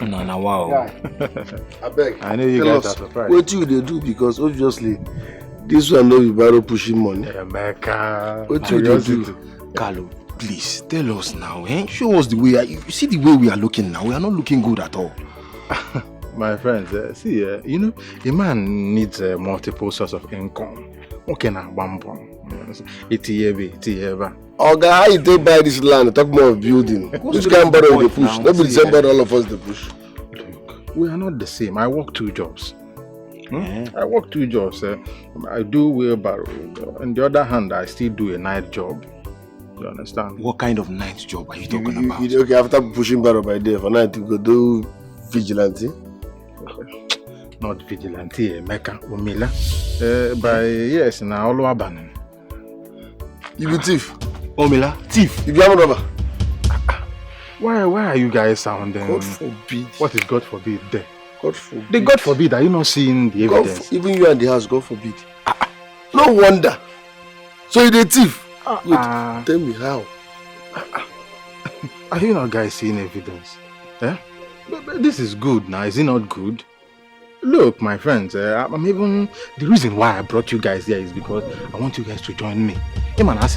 No, wow. I beg. I know you guys are surprised. What you they do because obviously this one know you borrow pushing money. Emeka. What you they do? Carlo, please tell us now. Show us the way. You see the way we are looking now. We are not looking good at all. My friends, see, you know, a man needs multiple sources of income. Okay, now, bamboo. Oga, how you take buy this land? Talk more of building. Which can't borrow the push? Not be the same, but all of us the push. Look, we are not the same. I work 2 jobs. I work 2 jobs. I do wheelbarrow. On the other hand, I still do a night job. You understand? What kind of night job are you talking about? Okay, after pushing barrow by day, for night you go do vigilante. Not vigilante, Emeka, Umila. By yes, now all abandoning. You be thief. Omila, thief. You be armed robber. Why are you guys sounding? God forbid. What is God forbid there? God forbid. The God forbid, are you not seeing the evidence? Even you and the house, God forbid. No wonder. So you the thief. Tell me how. Are you not guys seeing evidence? But this is good now, is it not good? Look, my friends, I'm even the reason why I brought you guys here is because I want you guys to join me. I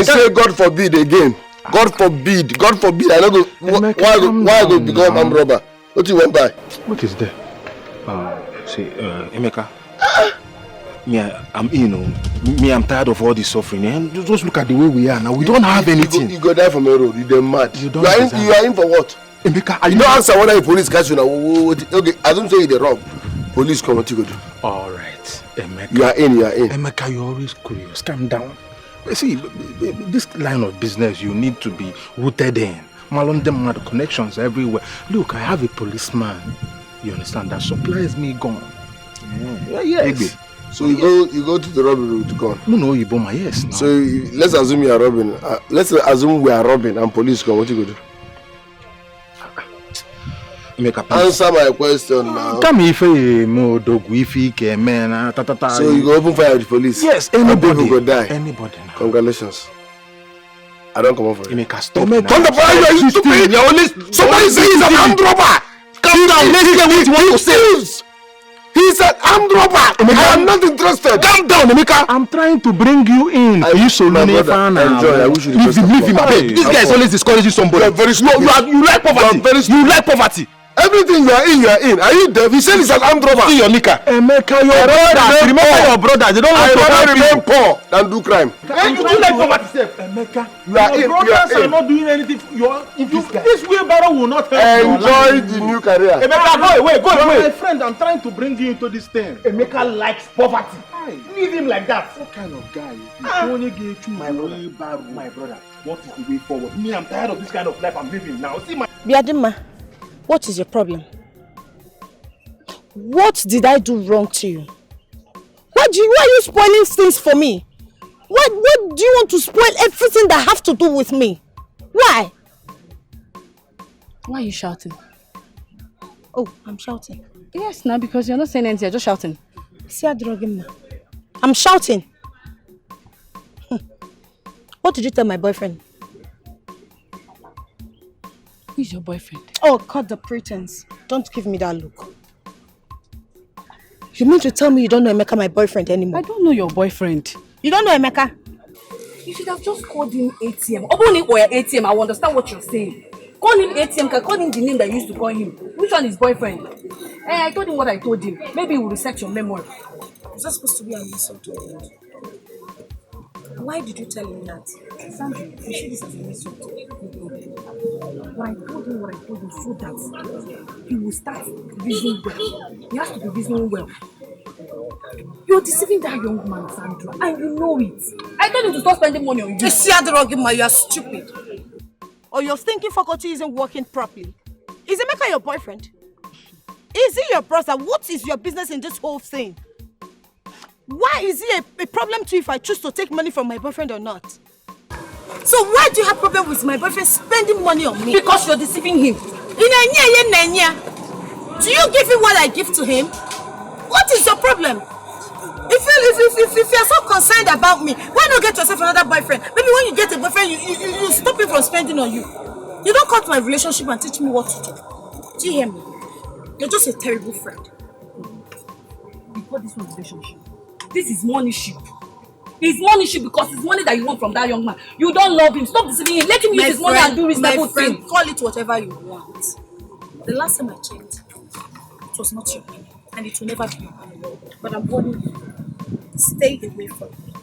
say God forbid again. God forbid. God forbid. I don't go. Why go become armed robber? What do you want by? What is there? See, Emeka. I'm tired of all this suffering. And just look at the way we are now. We don't have anything. You go die from a road. You're mad. You are in for what? Emeka, you don't answer whether the police catch you now. Okay, I don't say you wrong. Police come, what you go do? All right, Emeka. You are in. Emeka, you're always curious. Calm down. See, this line of business you need to be rooted in. Malondem had connections everywhere. Look, I have a policeman. You understand? That supplies me gun. Yes. So you go to the robbery with gun? No, you bomb my yes. No. So let's assume you are robbing. Let's assume we are robbing and police come. What you go do? Answer my question now. Tell me if you So you go open fire with the police? Yes, anybody. And people go die? Anybody. Congratulations. I don't come on for you. Stop now. Turn the fire, are you stupid? You're only... Somebody says he's an armed robber! Calm down, let's hear what you want to say. He's an armed robber! I am not interested! Calm down, Emeka! I'm trying to bring you in. Enjoy, I wish you the best. Leave him abeg. This guy is always discouraging somebody. You're very stupid. You like poverty. You like poverty. Everything you are in. Are you deaf? He said he's an armed robber. See your nika. Emeka, your brothers. Remember your brothers. They don't want to rather remain poor than do crime. You do like poverty, sef. Emeka, your brothers are not doing anything. This wheelbarrow will not help you. Enjoy the new career. Emeka, go away. My friend, I'm trying to bring you into this thing. Emeka likes poverty. Leave him like that. What kind of guy is this? I only gave you my brother. What is the way forward? Me, I'm tired of this kind of life I'm living now. See my... Biadima, What is your problem? What did I do wrong to you? Why are you spoiling things for me? Why do you want to spoil everything that have to do with me? Why? Why are you shouting? Oh, I'm shouting. Yes, now because you're not saying anything, you're just shouting. I'm shouting. What did you tell my boyfriend? Who's your boyfriend? Oh, cut the pretense. Don't give me that look. You mean to tell me you don't know Emeka, my boyfriend, anymore? I don't know your boyfriend. You don't know Emeka? You should have just called him ATM. Open it or ATM, I will understand what you're saying. Call him ATM, call him the name that you used to call him. Which one is boyfriend? I told him what I told him. Maybe he will reset your memory. Is that supposed to be an insult to him? Why did you tell him that? Sandra, you see this as an insult. But I told him so that he will start reasoning well. He has to be reasoning well. You're deceiving that young man, Sandra, and you know it. I told him to stop spending money on you. You are stupid. Or your thinking faculty isn't working properly. Is Emeka your boyfriend? Is he your brother? What is your business in this whole thing? Why is it a problem to you if I choose to take money from my boyfriend or not? So why do you have problem with my boyfriend spending money on me? Because you're deceiving him. Do you give him what I give to him? What is your problem? If you're so concerned about me, why not get yourself another boyfriend? Maybe when you get a boyfriend, you stop him from spending on you. You don't cut my relationship and teach me what to do. Do you hear me? You're just a terrible friend. You call this one relationship? This is money ship. It's money ship because it's money that you want from that young man. You don't love him. Stop deceiving him. Let him use his money and do reasonable things. Call it whatever you want. The last time I checked, it was not your money. And it will never be your money. But I'm warning you. Stay away from me.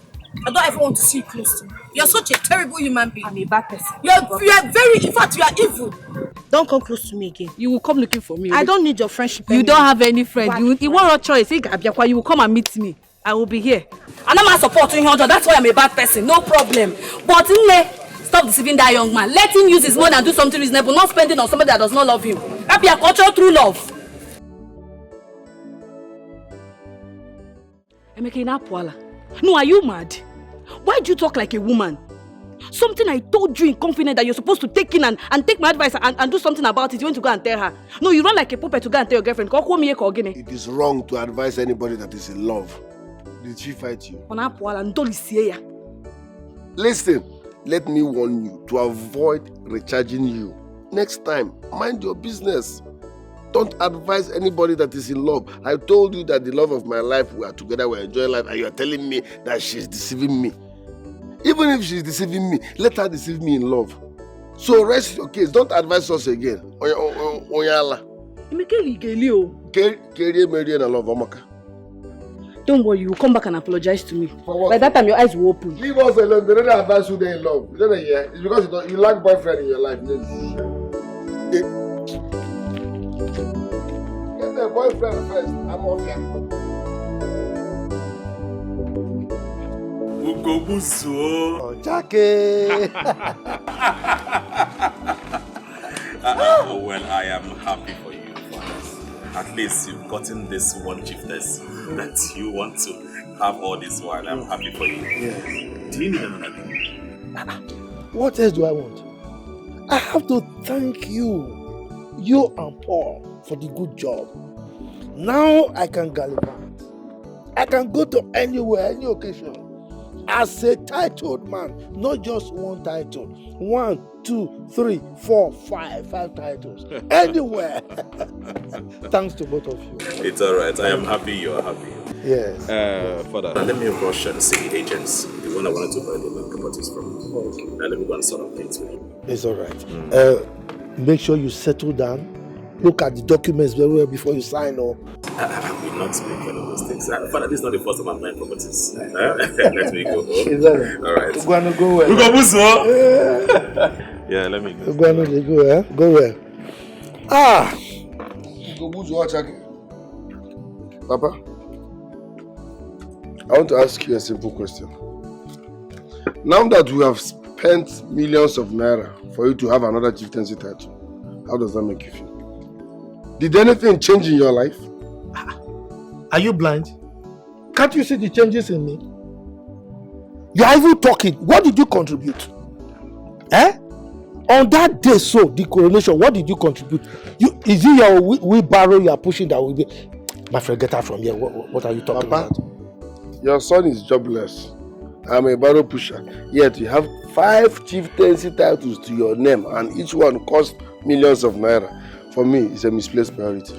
I don't ever want to see you close to me. You're such a terrible human being. I'm a bad person. You are very, in fact, you are evil. Don't come close to me again. You will come looking for me. I don't need your friendship You don't have any friend. You want a choice. You will come and meet me. I will be here. And I'm not supporting him. That's why I'm a bad person. No problem. But stop deceiving that young man. Let him use his money and do something reasonable. Not spending on somebody that does not love him. That be a cultural true love. No, are you mad? Why do you talk like a woman? Something I told you in confidence that you're supposed to take in and take my advice and do something about it. You want to go and tell her. No, you run like a puppet to go and tell your girlfriend. It is wrong to advise anybody that is in love. Did she fight you? Listen, let me warn you to avoid recharging you. Next time, mind your business. Don't advise anybody that is in love. I told you that the love of my life, we are together, we are enjoying life, and you are telling me that she's deceiving me. Even if she's deceiving me, let her deceive me in love. So rest your case. Don't advise us again. Don't worry, you will come back and apologize to me. By that time, your eyes will open. Leave us alone. They don't advise you they're in love. You don't hear? It's because you lack boyfriend in your life. Get the boyfriend first. I'm off here. Ugobuzo. Jackie. Well, I am happy for you, fathers. At least you've gotten this one chiefess that you want to have all this while. I'm happy for you. Yes. Do you need another thing? What else do I want? I have to thank you and Paul, for the good job. Now I can gallivant. I can go to anywhere, any occasion. As a titled man, not just one title. 1, 2, 3, 4, 5 titles. Anywhere. Thanks to both of you. It's alright. I am happy you are happy. Yes. Father, let me rush and see the agents. The one I wanted to buy the properties from. Okay. Let me go and sort of things with you. It's alright. Make sure you settle down. Look at the documents very well before you sign off. I will not make any mistakes. Father, this is not the first time I'm buying properties. Let me go. Alright. We're going to go well. Yeah, let me go. We're going to go well. Go well. Papa, I want to ask you a simple question. Now that we have spent millions of naira for you to have another chieftaincy title, how does that make you feel? Did anything change in your life? Are you blind? Can't you see the changes in me? You are even talking. What did you contribute? On that day, so the coronation, what did you contribute? Is it your wheelbarrow you are pushing that will be? My friend, get out from here. What are you talking about? Your son is jobless. I'm a barrow pusher. Yet you have 5 chieftaincy titles to your name, and each one costs millions of naira. For me, it's a misplaced priority.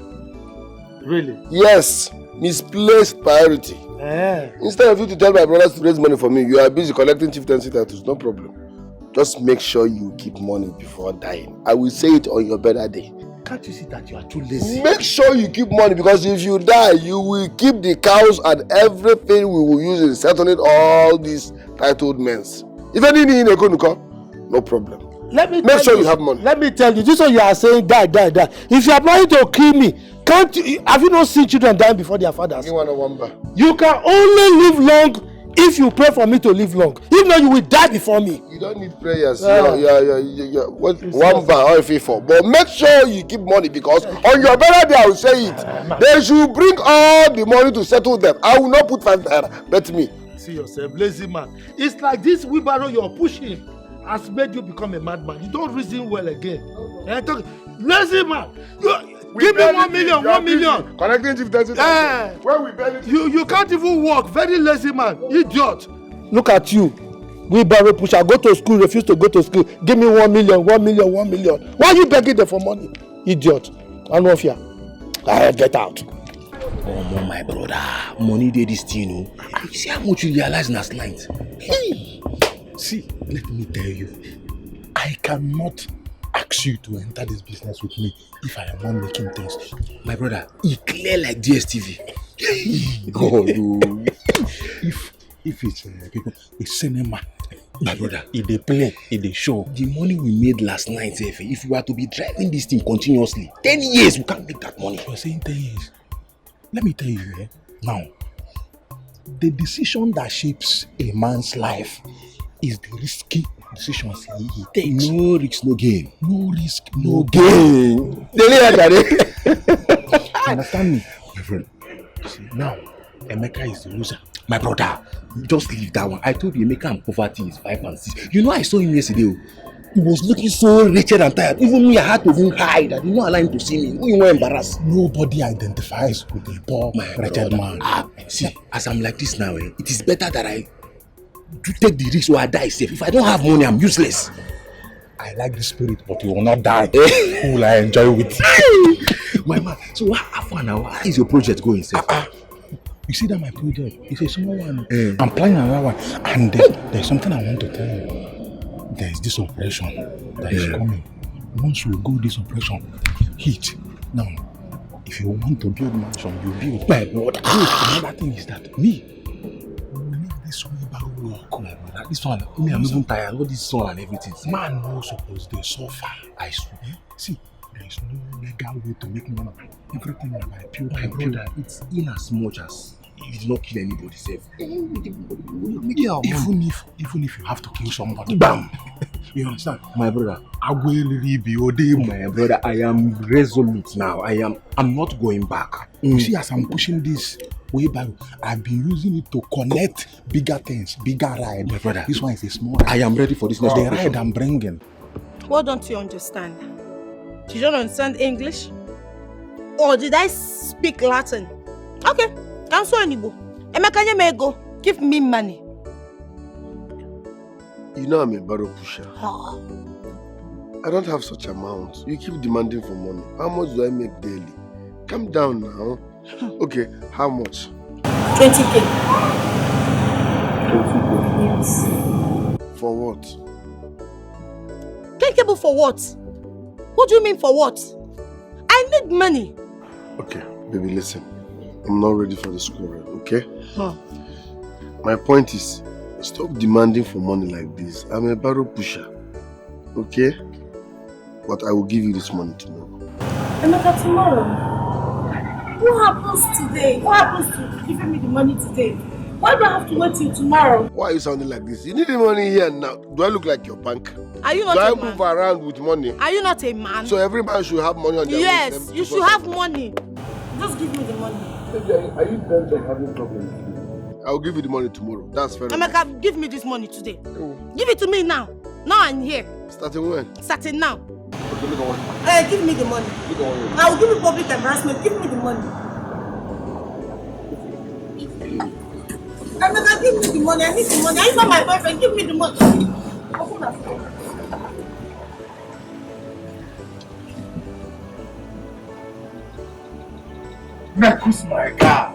Really? Yes, misplaced priority. Instead of you to tell my brothers to raise money for me, you are busy collecting chieftaincy titles. No problem. Just make sure you keep money before dying. I will say it on your better day. Can't you see that you are too lazy? Make sure you keep money, because if you die, you will keep the cows and everything we will use in settling all these titled men. If anything in Ekonuko, no problem. Make sure you have money. Let me tell you, this is what you are saying, die. If you are planning to kill me, have you not seen children dying before their fathers? You can only live long if you pray for me to live long. If not, you will die before me. You don't need prayers. One bar or for. But make sure you keep money, because on your better day I will say it. They should bring all the money to settle them. I will not put 5 naira. Bet me. See yourself, lazy man. It's like this wheelbarrow you're pushing has made you become a madman. You don't reason well again. Lazy man. Give me 1 million, 1 million. Connecting chieftaincy. Where we benefit. You can't even walk. Very lazy man. Idiot. Look at you. Wheelbarrow pusher. Go to school, refuse to go to school. Give me 1 million, 1 million, 1 million. Why are you begging them for money? Idiot. I know fear. Get out. Oh, my brother. Money did this thing, you know. You see how much you realize last night? Hey. See, let me tell you. I cannot ask you to enter this business with me if I am not making things. My brother, he clear like DSTV. Oh, no. If it's a cinema, my brother, if they play, if they show, the money we made last night, if we were to be driving this thing continuously, 10 years, we can't make that money. You're saying 10 years? Let me tell you, now, the decision that shapes a man's life is the risky decisions he takes. No risk, no gain. No risk, no gain. Understand me, my friend? See, now, Emeka is the loser. My brother, just leave that one. I told you Emeka and poverty is 5 and 6. You know, I saw him yesterday. He was looking so wretched and tired. Even me, I had to even hide. I did not allow him to see me. You were embarrassed. Nobody identifies with a poor, wretched man. See, as I'm like this now, it is better that I do take the risk or I die safe. If I don't have money, I'm useless. I like the spirit, but you will not die. Who will I enjoy with? My man, so how is your project going, sir? You see that my project? It's a small one. I'm planning another one. And there's something I want to tell you. There's this operation that is coming. Once we go this operation, hit. Now, if you want to build mansion, you build. My brother. Another thing is that me, this wheelbarrow work, my brother. This one, me, I'm even tired. All this sun and everything. Man, no suppose they suffer. I swear. See, there is no legal way to make money. Everything is by pure. My brother, it's in as much as you did not kill anybody, safe. Even if you have to kill somebody, bam! You understand? My brother, I will be my brother. I am resolute now. I'm not going back. You see, as I'm pushing this way back, I've been using it to connect bigger things, bigger ride. My brother, this one is a small ride. I am ready for this next the ride I'm bringing. What don't you understand? You don't understand English? Or did I speak Latin? Okay, I'm so Igbo. Emeka may go. Give me money. You know I'm a barrow pusher. I don't have such amounts. You keep demanding for money. How much do I make daily? Calm down now. Okay, how much? 20K. 20K? Yes. For what? 10K for what? What do you mean for what? I need money. Okay, baby, listen. I'm not ready for this quarrel, okay? My point is, stop demanding for money like this. I'm a barrow pusher, okay? But I will give you this money tomorrow. Emeka, tomorrow? What happens today? What happens to giving me the money today? Why do I have to wait till tomorrow? Why are you sounding like this? You need the money here now. Do I look like your bank? Are you not Do a I man? move around with money? Are you not a man? So every man should have money on their Yes, you should have money. Just give me the money. Are you bent on having problems? I'll give you the money tomorrow. That's fair enough. Emeka, give me this money today. Give it to me now. Now I'm here. Starting when? Starting now. Okay, look at what. Give me the money. Look at what. I will give you public embarrassment. Give me the money. Emeka, give me the money. I need the money. Are you not my boyfriend? Give me the money. Open up. Marcus, my God.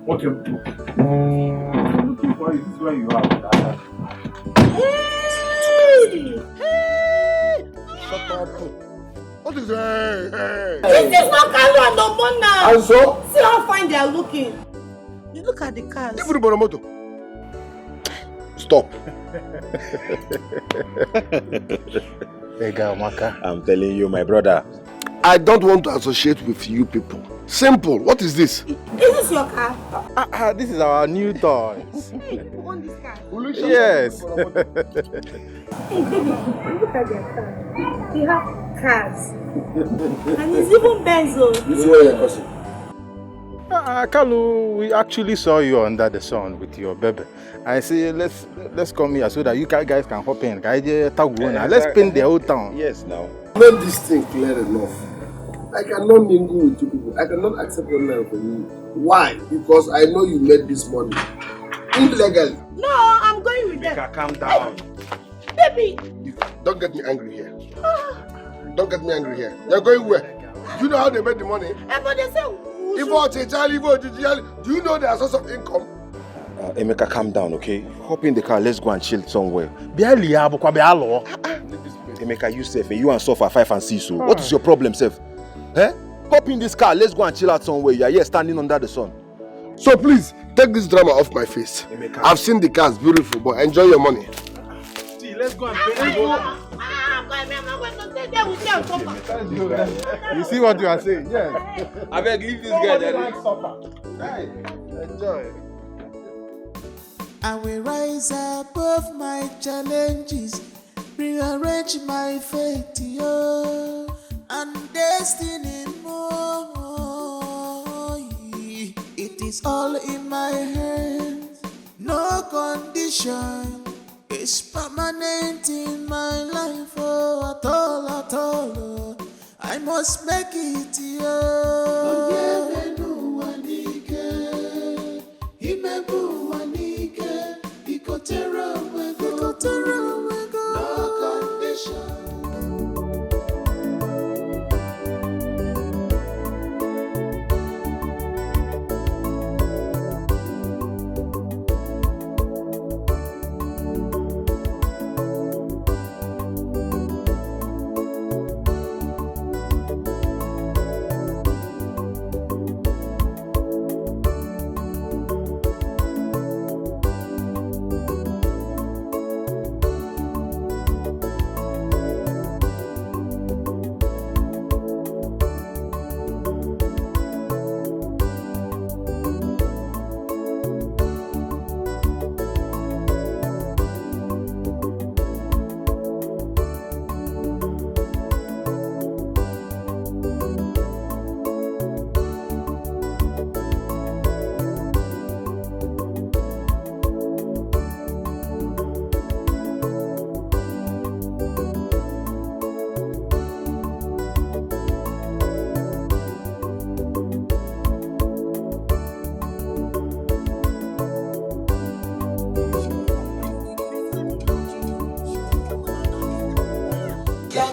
What you do? I'm looking for you. This is where you are. Hey! Shut up. What is that? This is not Carlo and Omona. And so? See how fine they are looking. You look at the cars. Give me the motor. Stop. I'm telling you, my brother. I don't want to associate with you people. Simple. What is this? Is this your car? This is our new toy. You own this car? Yes. Hey, baby, look at their car. They have cars. And it's even Benzo. This is where you're crossing. Kalu, we actually saw you under the sun with your baby. I say, let's come here so that you guys can hop in. Let's paint the whole town. Yes, now. Make this thing clear enough. I cannot mingle with you people. I cannot accept your money from you. Why? Because I know you made this money illegally. No, I'm going with them. Calm down. Baby. Don't get me angry here. Don't get me angry here. You're going where? Do you know how they made the money? But they say, do you know their source of income? Emeka, calm down, okay? Hop in the car, let's go and chill somewhere. Emeka, you safe, you and Sofa 5 and 6. So what is your problem, Seth? Eh? Hop in this car, let's go and chill out somewhere. You are here standing under the sun. So please, take this drama off my face. Emeka. I've seen the cars, beautiful, but enjoy your money. See, let's go and pay. You see what you are saying? Yes. I beg, leave this guy there. Enjoy. I will rise above my challenges, rearrange my fate, yo, and destiny more. It is all in my hands, no condition is permanent in my life, oh, at all, oh. I must make it, yo. No condition.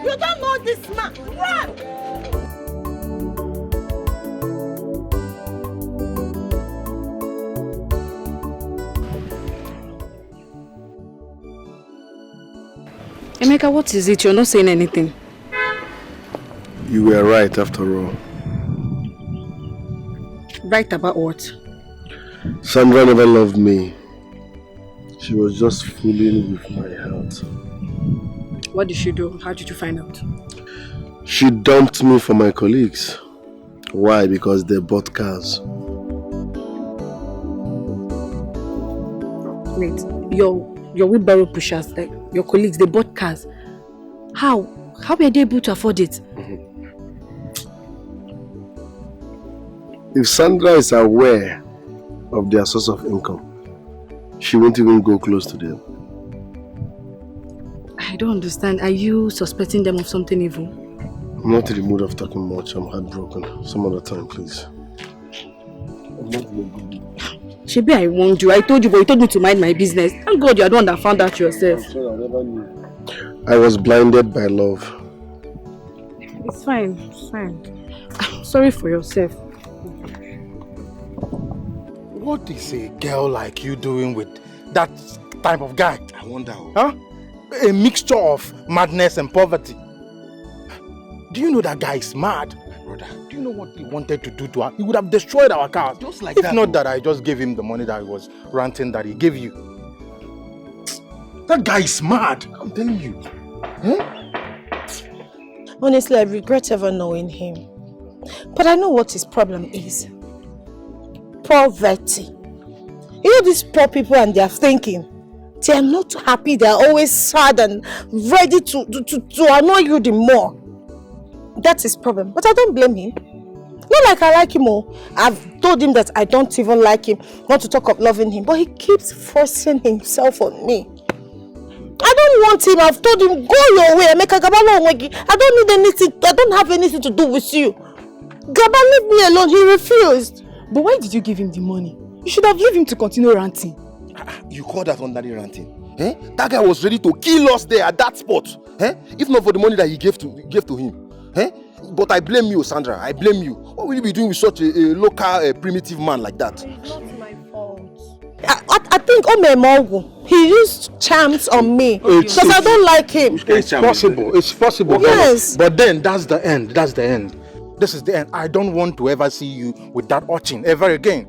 You don't know this man. Run! Emeka, what is it? You're not saying anything. You were right after all. Right about what? Sandra never loved me. She was just fooling with my heart. What did she do? How did you find out? She dumped me for my colleagues. Why? Because they bought cars. Wait, your wheelbarrow pushers, like your colleagues, they bought cars. How were they able to afford it? If Sandra is aware of their source of income, she won't even go close to them. I don't understand. Are you suspecting them of something evil? I'm not in the mood of talking much. I'm heartbroken. Some other time, please. Shebi, I warned you. I told you, but you told me to mind my business. Thank God you're the one that found out yourself. I'm sorry, I never knew. I was blinded by love. It's fine. It's fine. I'm sorry for yourself. What is a girl like you doing with that type of guy? I wonder. Huh? A mixture of madness and poverty. Do you know that guy is mad? My brother. Do you know what he wanted to do to her? He would have destroyed our cars. Just like if that. If not that I just gave him the money that he was ranting that he gave you. That guy is mad. I'm telling you. Honestly, I regret ever knowing him. But I know what his problem is. Poverty. You know these poor people and their thinking. They are not happy. They are always sad and ready to annoy you the more. That's his problem. But I don't blame him. Not like I like him. I've told him that I don't even like him. Not to talk of loving him. But he keeps forcing himself on me. I don't want him. I've told him, go your way. I don't need anything. I don't have anything to do with you. Gaba, leave me alone. He refused. But why did you give him the money? You should have left him to continue ranting. You call that ordinary ranting? Eh? That guy was ready to kill us there at that spot. Eh? If not for the money that he gave to him. Eh? But I blame you, Sandra. I blame you. What will you be doing with such a local primitive man like that? It's not my fault. I think he used charms on me because I don't like him. It's possible. It's possible. Yes. But then that's the end. That's the end. This is the end. I don't want to ever see you with that urchin ever again.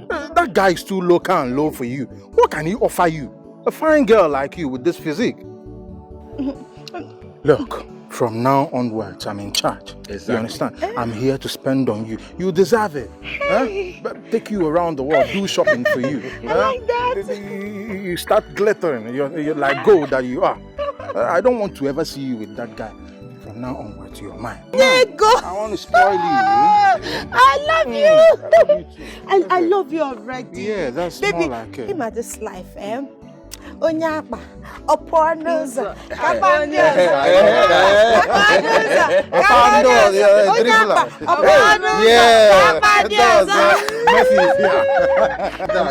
That guy is too local and low for you. What can he offer you? A fine girl like you with this physique. Look, from now onwards, I'm in charge. Exactly. You understand? I'm here to spend on you. You deserve it. Hey. Huh? Take you around the world, do shopping for you. I like that. You start glittering. You're like gold that you are. I don't want to ever see you with that guy. From now onwards, you're mine. Go. I want to spoil you. I love you. And I love you already. Yeah, that's baby, more like it. Him at this life, Onyapa, Oponoza,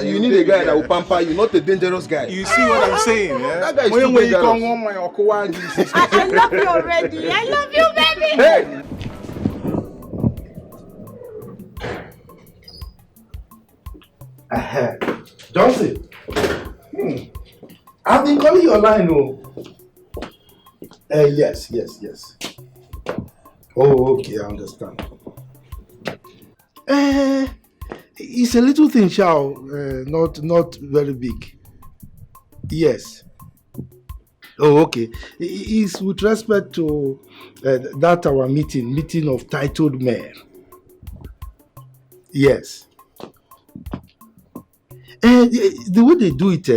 You need a guy that will pamper you, not a dangerous guy. You see what I'm saying? Yeah? That guy is when too you come home, I love you already. I love you, baby. Hey. Johnson. I've been calling your line, yes. Oh, okay, I understand. It's a little thing, not very big. Yes. Oh, okay. It's with respect to that our meeting of titled men. Yes. The way they do it,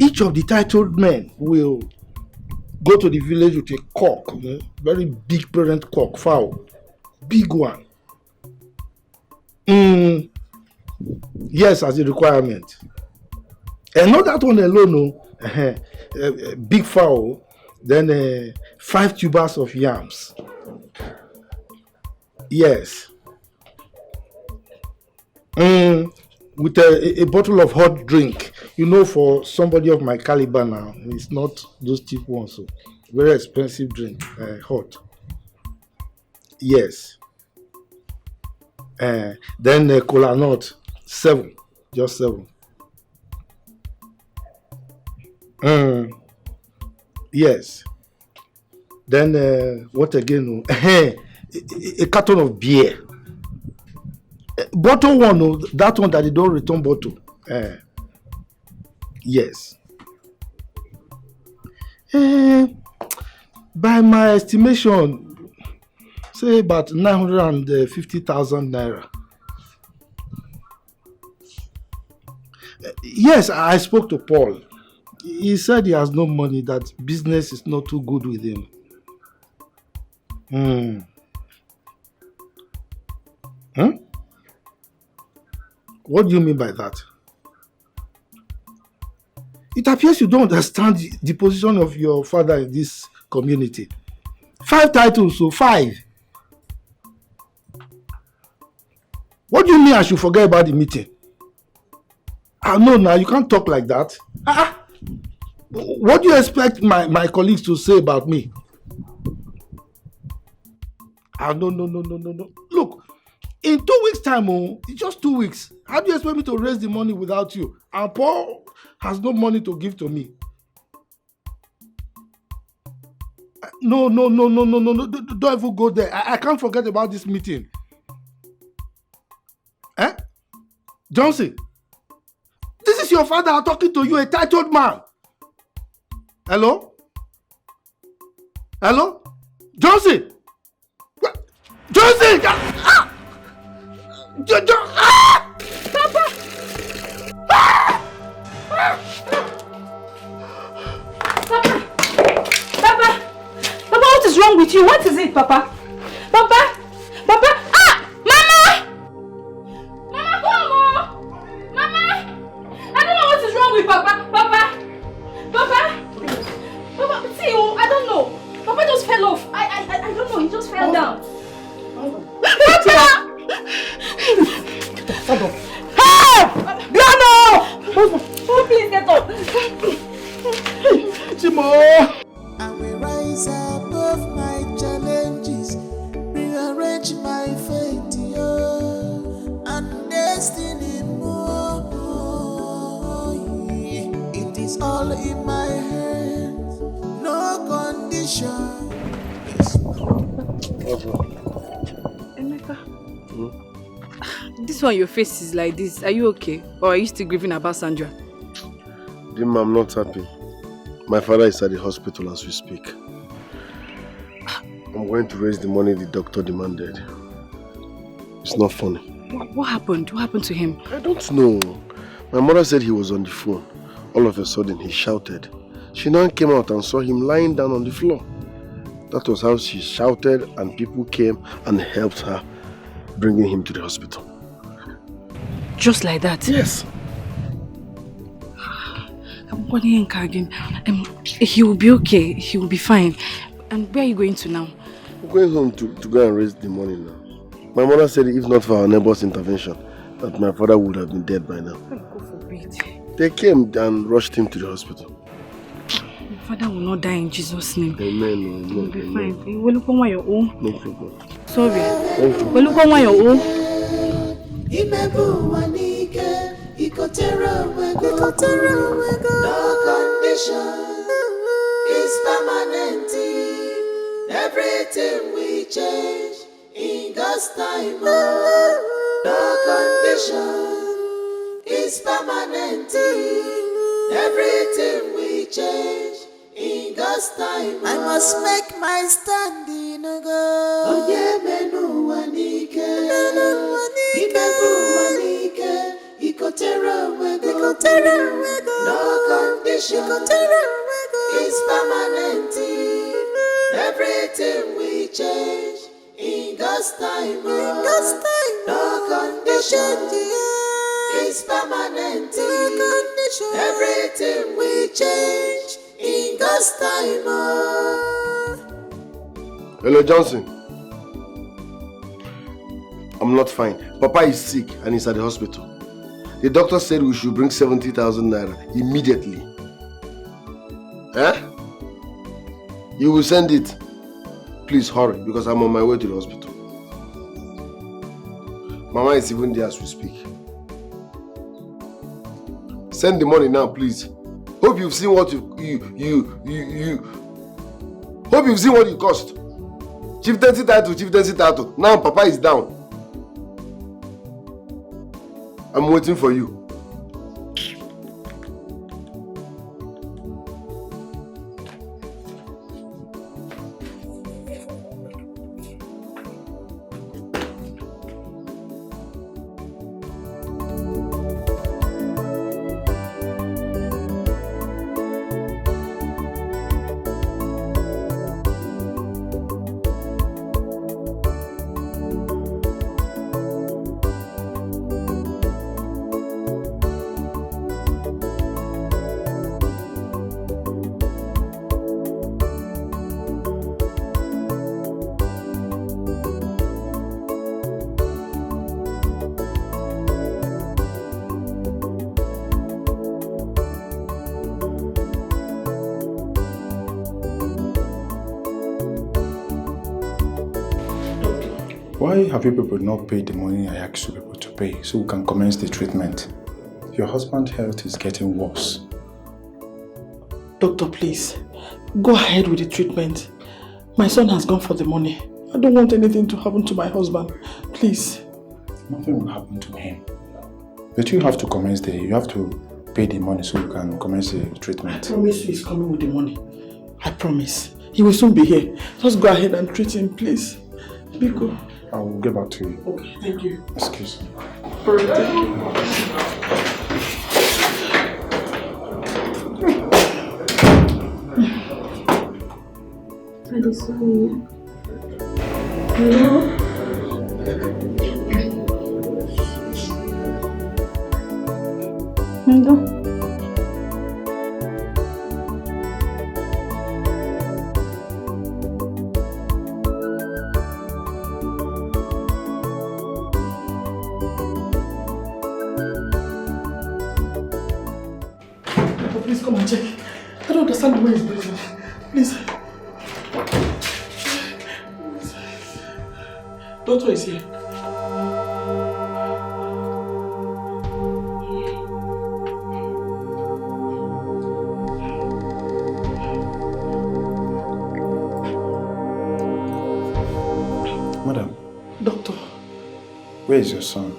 each of the titled men will go to the village with a cock, very big parent cock, fowl, big one. Yes, as a requirement. And not that one alone, big fowl, then 5 tubers of yams. Yes. With a bottle of hot drink, for somebody of my caliber now, it's not those cheap ones, so very expensive drink, hot. Yes. Then cola nut, 7, just 7. Yes. Then what again? A carton of beer. Bottle one, that one that they don't return bottle. Yes. By my estimation, say about 950,000 naira. Yes, I spoke to Paul. He said he has no money, that business is not too good with him. What do you mean by that? It appears you don't understand the position of your father in this community. 5 titles, so 5. What do you mean I should forget about the meeting? No, now you can't talk like that. What do you expect my colleagues to say about me? No. Look, in 2 weeks' time, it's just 2 weeks. How do you expect me to raise the money without you? And Paul has no money to give to me. No. Don't even go there. I can't forget about this meeting. Johnson, this is your father talking to you, a titled man. Hello? Johnson! Johnson! Papa! Papa, what is wrong with you? What is it, Papa? Papa! Mama! Mama, come on! Mama! I don't know what is wrong with Papa. Papa, see, I don't know. Papa just fell off. I don't know, he just fell down. Papa! Hey! Piano! Oh, please get up. Chimo! I will rise above my challenges, rearrange my fate, and destiny more. It is all in my hands, no condition. Emeka, this one your face is like this. Are you okay? Or are you still grieving about Sandra? Dim, I'm not happy. My father is at the hospital as we speak. I'm going to raise the money the doctor demanded. It's not funny. What happened? What happened to him? I don't know. My mother said he was on the phone. All of a sudden he shouted. She now came out and saw him lying down on the floor. That was how she shouted, and people came and helped her, bringing him to the hospital. Just like that? Yes. He will be okay. He will be fine. And where are you going to now? I'm going home to go and raise the money now. My mother said if not for our neighbor's intervention, that my father would have been dead by now. God forbid. They came and rushed him to the hospital. My father will not die in Jesus' name. Amen. He will be fine. You will look on your own. No problem. Sorry. Thank you. Will look on your own. No condition is permanent. Everything we change in God's time. No condition is permanent. Everything we change in God's time. I must make my stand in a God. Oh yeah, menu wanike. No condition is permanent. Everything we change in God's time. No condition is permanent. Everything we change in God's time. Hello, Johnson. I'm not fine. Papa is sick and he's at the hospital. The doctor said we should bring 70,000 naira immediately. You will send it. Please hurry, because I'm on my way to the hospital. Mama is even there as we speak. Send the money now, please. Hope you've seen what hope you've seen what it cost. Chieftaincy title. Now Papa is down. I'm waiting for you. Why have you people not paid the money I asked you people to pay so we can commence the treatment? Your husband's health is getting worse. Doctor, please, go ahead with the treatment. My son has gone for the money. I don't want anything to happen to my husband. Please. Nothing will happen to him. But you have to pay the money so you can commence the treatment. I promise you he's coming with the money. I promise. He will soon be here. Just go ahead and treat him, please. Biko. I will get back to you. Okay, thank you. Excuse me. Thank you. Hello? Hello? Please come and check. I don't understand the way he's breathing. Please. Doctor is here. Madam. Doctor. Where is your son?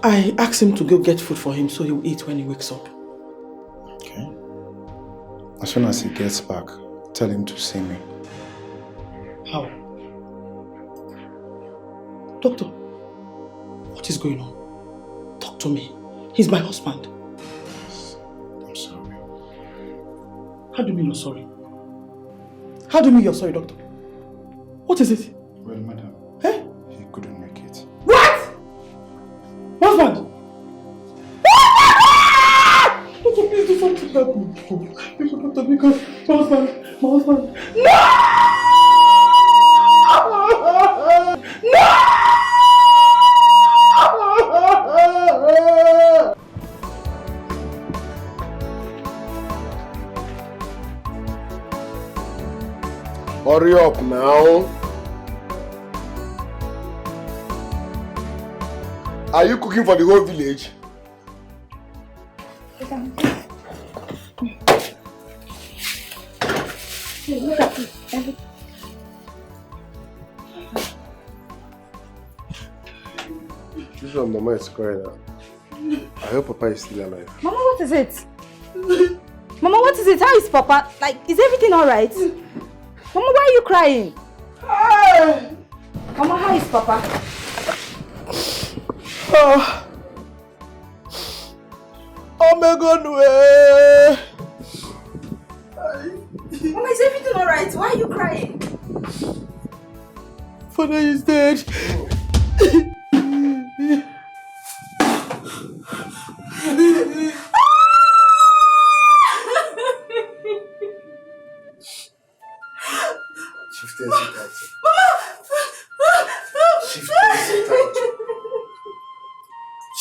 I asked him to go get food for him so he will eat when he wakes up. Okay. As soon as he gets back, tell him to see me. How? Doctor, what is going on? Talk to me. He's my husband. I'm sorry. How do you mean you're sorry? How do you mean you're sorry, doctor? What is it? Well, madam, he couldn't make it. What? Husband? Doctor, please do something. Help me. Doctor, because my husband. No! No! Hurry up now. Are you cooking for the whole village? Look at it. This one, Mama is crying now. I hope Papa is still alive. Mama, what is it? Mama, what is it? How is Papa? Like, is everything alright? Mama, why are you crying? Mama, how is Papa? Oh my God, where? Mama, is everything alright? Why are you crying? Father is dead.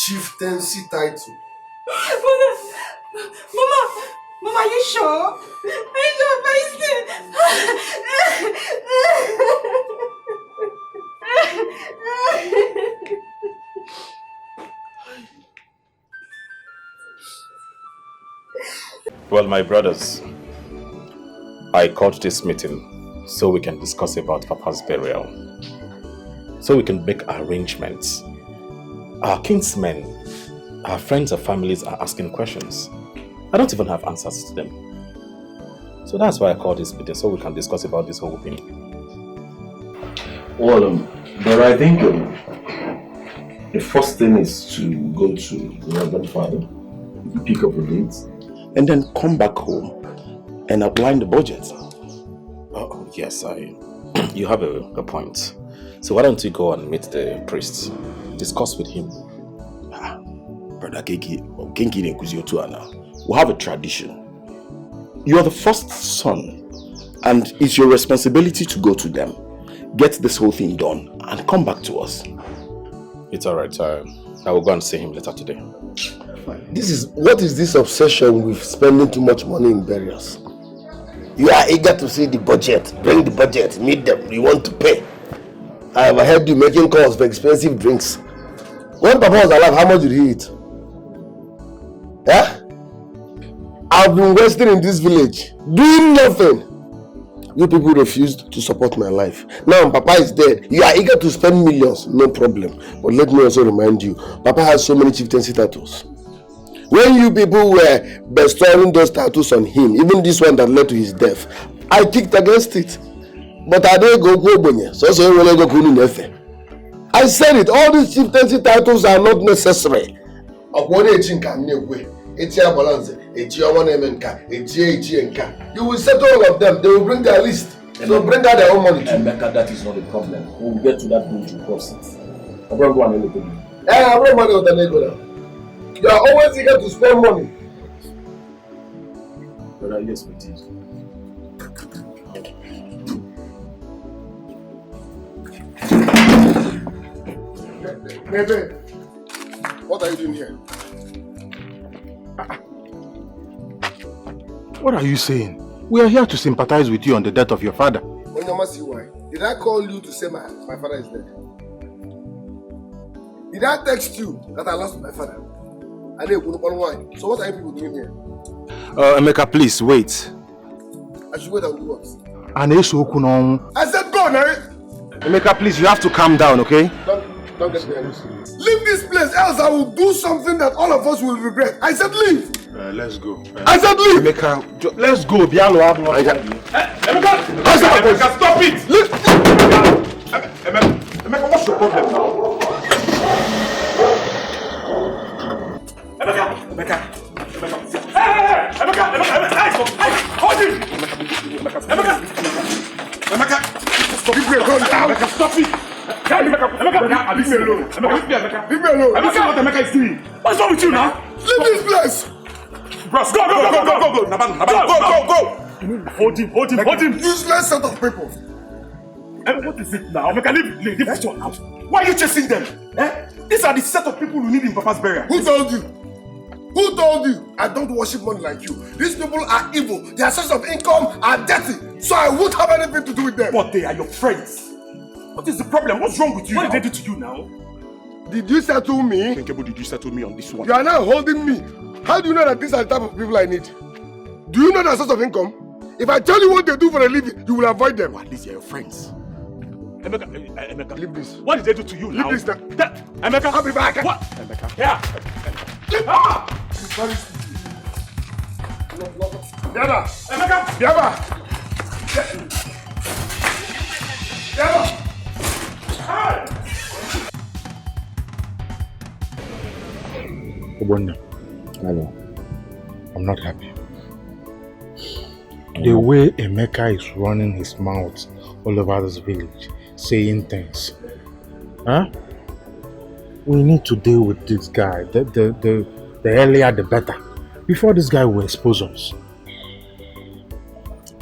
Chieftaincy title. Mama, are you sure? Are you sure Papa is dead? Well, my brothers, I called this meeting so we can discuss about Papa's burial. So we can make arrangements. Our kinsmen, our friends and families are asking questions. I don't even have answers to them. So that's why I called this meeting, so we can discuss about this whole thing. Well, but I think the first thing is to go to the Reverend Father, pick up a date, and then come back home and outline the budget. Oh, yes, you have a point. So why don't you go and meet the priest, discuss with him. Brother Genki we have a tradition. You are the first son, and it's your responsibility to go to them, get this whole thing done, and come back to us. It's alright. I will go and see him later today. What is this obsession with spending too much money in burials? You are eager to see the budget, bring the budget, meet them, you want to pay. I have heard you making calls for expensive drinks. When Papa was alive, how much did he eat? Yeah? I've been wasting in this village, doing nothing. You people refused to support my life. Now Papa is dead. You are eager to spend millions, no problem. But let me also remind you, Papa has so many chieftaincy titles. When you people were bestowing those titles on him, even this one that led to his death, I kicked against it. But I didn't go Bonye. I said it, all these chieftaincy titles are not necessary. You will settle all of them, they will bring their list. So bring out their own money too. Emeka, that is not a problem. We will get to that bridge to cross it. You are always eager to spend money. But yes, we did. Baby, what are you doing here? What are you saying? We are here to sympathize with you on the death of your father. Why? Did I call you to say my father is dead? Did I text you that I lost my father? So what are you people doing here? Emeka, please wait. I should wait and do what? I said go, Nari! Emeka, please, you have to calm down, okay? Don't get me angry. Leave this place, else I will do something that all of us will regret. I said leave! Let's go. I said leave! Emeka, let's go. Emeka, stop it! Leave! Emeka, what's your problem now? Emeka, hold him! Emeka, stop it! Emeka, leave me alone. Leave me alone. Have you seen what Emeka is doing? What's wrong with you now? Leave this place! Bros, go! Go! Hold him! Useless set of people. What is it now? Emeka, leave this one out. Why are you chasing them? These are the set of people we need in Papa's burial. Who told you? Who told you? I don't worship money like you. These people are evil. Their source of income are dirty. So I won't have anything to do with them. But they are your friends. What is the problem? What's wrong with you? What did they do to you now? Did you settle me? Thinkable, did you settle me on this one? You are now holding me. How do you know that these are the type of people I need? Do you know their source of income? If I tell you what they do for a living, you will avoid them. Well, at least they are your friends. Emeka, leave this. What did they do to you now? Leave this now. Emeka, I'll be back. What? Emeka, here. Biaba! Emeka! Biaba! Biaba! Obonna. Hello. I'm not happy. The way Emeka is running his mouth all over this village, saying things. We need to deal with this guy. The earlier the better. Before this guy will expose us.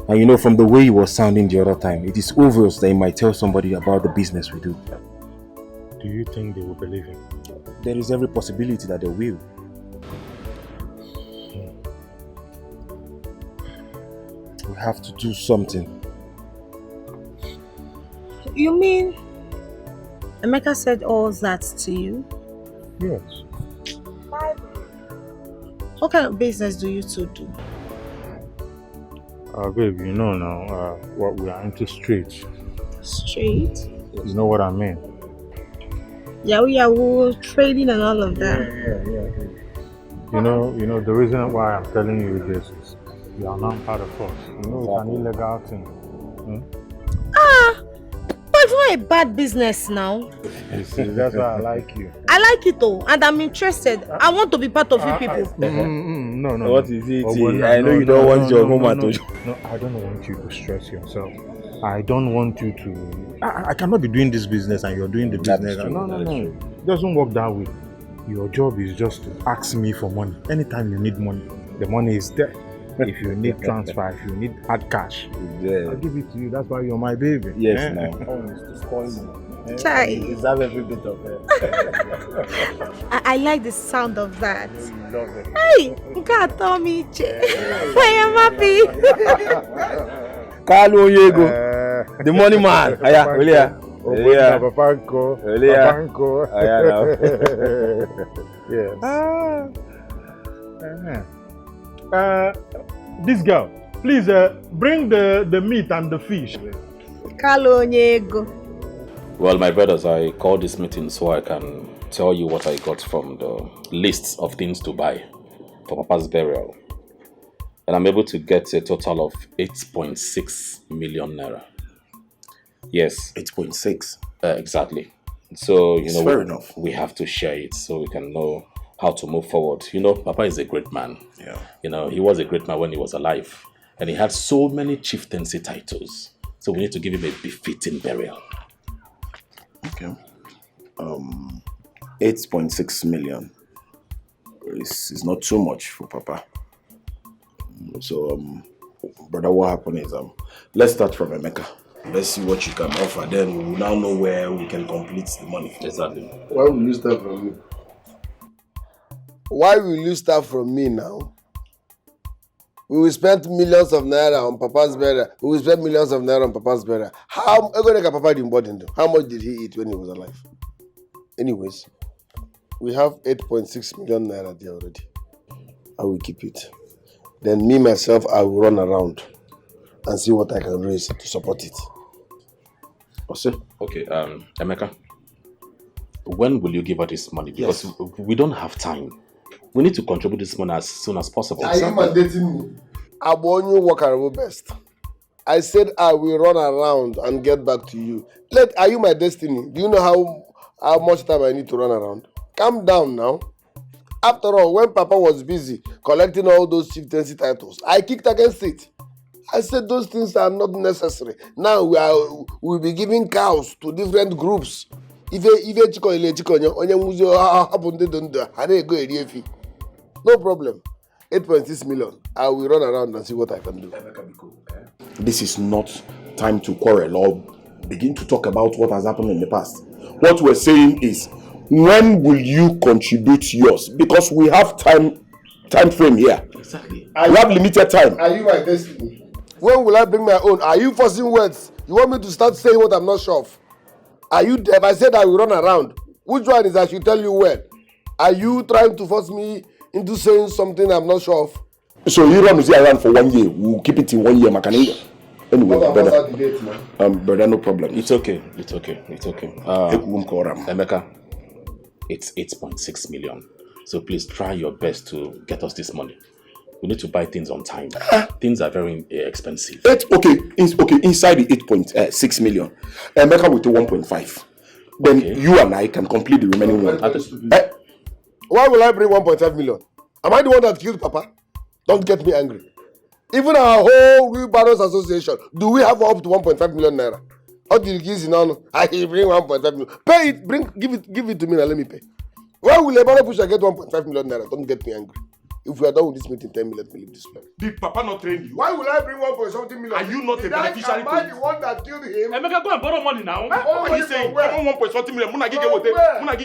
And you know, from the way he was sounding the other time, it is obvious that he might tell somebody about the business we do. Do you think they will believe him? There is every possibility that they will. We have to do something. You mean Emeka said all that to you? Yes. What kind of business do you two do? Babe, you know now what we are into street. Street? You know what I mean? Yahoo, trading and all of that. Yeah. You know the reason why I'm telling you this is you are not part of us. You know it's an illegal thing. But it's not a bad business now. You see, that's why I like you. I like it though, and I'm interested. I want to be part of you people. No. What is it? I know you don't want your woman to. No, I don't want you to stress yourself. I don't want you to. I cannot be doing this business and you're doing the business. No. It doesn't work that way. Your job is just to ask me for money. Anytime you need money, the money is there. If you need transfer, if you need hard cash, I'll give it to you. That's why you're my baby. Yes, now. Chai. You deserve every bit of it. I like the sound of that. You love it. Hey, God told me, I am happy. Carlo Yego, the money man. Yeah. Papanko. Yeah. Papanko. Yeah. This girl, please bring the meat and the fish. Well, my brothers, I called this meeting so I can tell you what I got from the lists of things to buy for Papa's burial. And I'm able to get a total of 8.6 million naira. Yes. 8.6. Exactly. So, It's fair enough. We have to share it so we can know how to move forward. Papa is a great man. Yeah. He was a great man when he was alive. And he had so many chieftaincy titles. So we need to give him a befitting burial. Okay. 8.6 million. It's not too much for Papa. So, brother, what happened is, let's start from Emeka. Let's see what you can offer. Then we will now know where we can complete the money. Exactly. Why will you start from me? Why will you start from me now? We will spend millions of naira on Papa's burial. We will spend millions of naira on Papa's burial. How Papa didn't How much did he eat when he was alive? Anyways, we have 8.6 million naira there already. I will keep it. Then me, myself, I will run around and see what I can raise to support it. Okay, Emeka, when will you give her this money? Because we don't have time. We need to contribute this money as soon as possible. Are you mandating me? I want you work around best. I said I will run around and get back to you. Are you my destiny? Do you know how much time I need to run around? Calm down now. After all, when Papa was busy collecting all those chieftaincy titles, I kicked against it. I said those things are not necessary. Now we'll be giving cows to different groups. No problem. 8.6 million. I will run around and see what I can do. This is not time to quarrel or begin to talk about what has happened in the past. What we're saying is, when will you contribute yours? Because we have time frame here. Exactly. We have limited time. Are you my destiny? When will I bring my own? Are you forcing words? You want me to start saying what I'm not sure of? Are you deaf? I said I will run around. Which one is I should tell you when? Are you trying to force me into saying something I'm not sure of? So you run to say around for 1 year. We'll keep it in 1 year, Makani. Anyway, brother, no problem. It's okay. Emeka, it's 8.6 million. So please try your best to get us this money. We need to buy things on time. Things are very expensive. Inside the 8.6 million, Emeka will take 1.5. Then you and I can complete the remaining one. Why will I bring 1.5 million? Am I the one that killed Papa? Don't get me angry. Even our whole Wheelbarrows Association, do we have up to 1.5 million naira? How did you give it now? I bring 1.5 million. Pay it, give it to me and let me pay. Why will a barrow pusher get 1.5 million naira? Don't get me angry. If we are done with this meeting, tell me, let me leave this place. Did Papa not train you? Why will I bring 1.something million? Are you not a beneficiary? Am I the one that killed him? Emeka, go and borrow money now. What are you saying? Where? 1.something million. Muna gige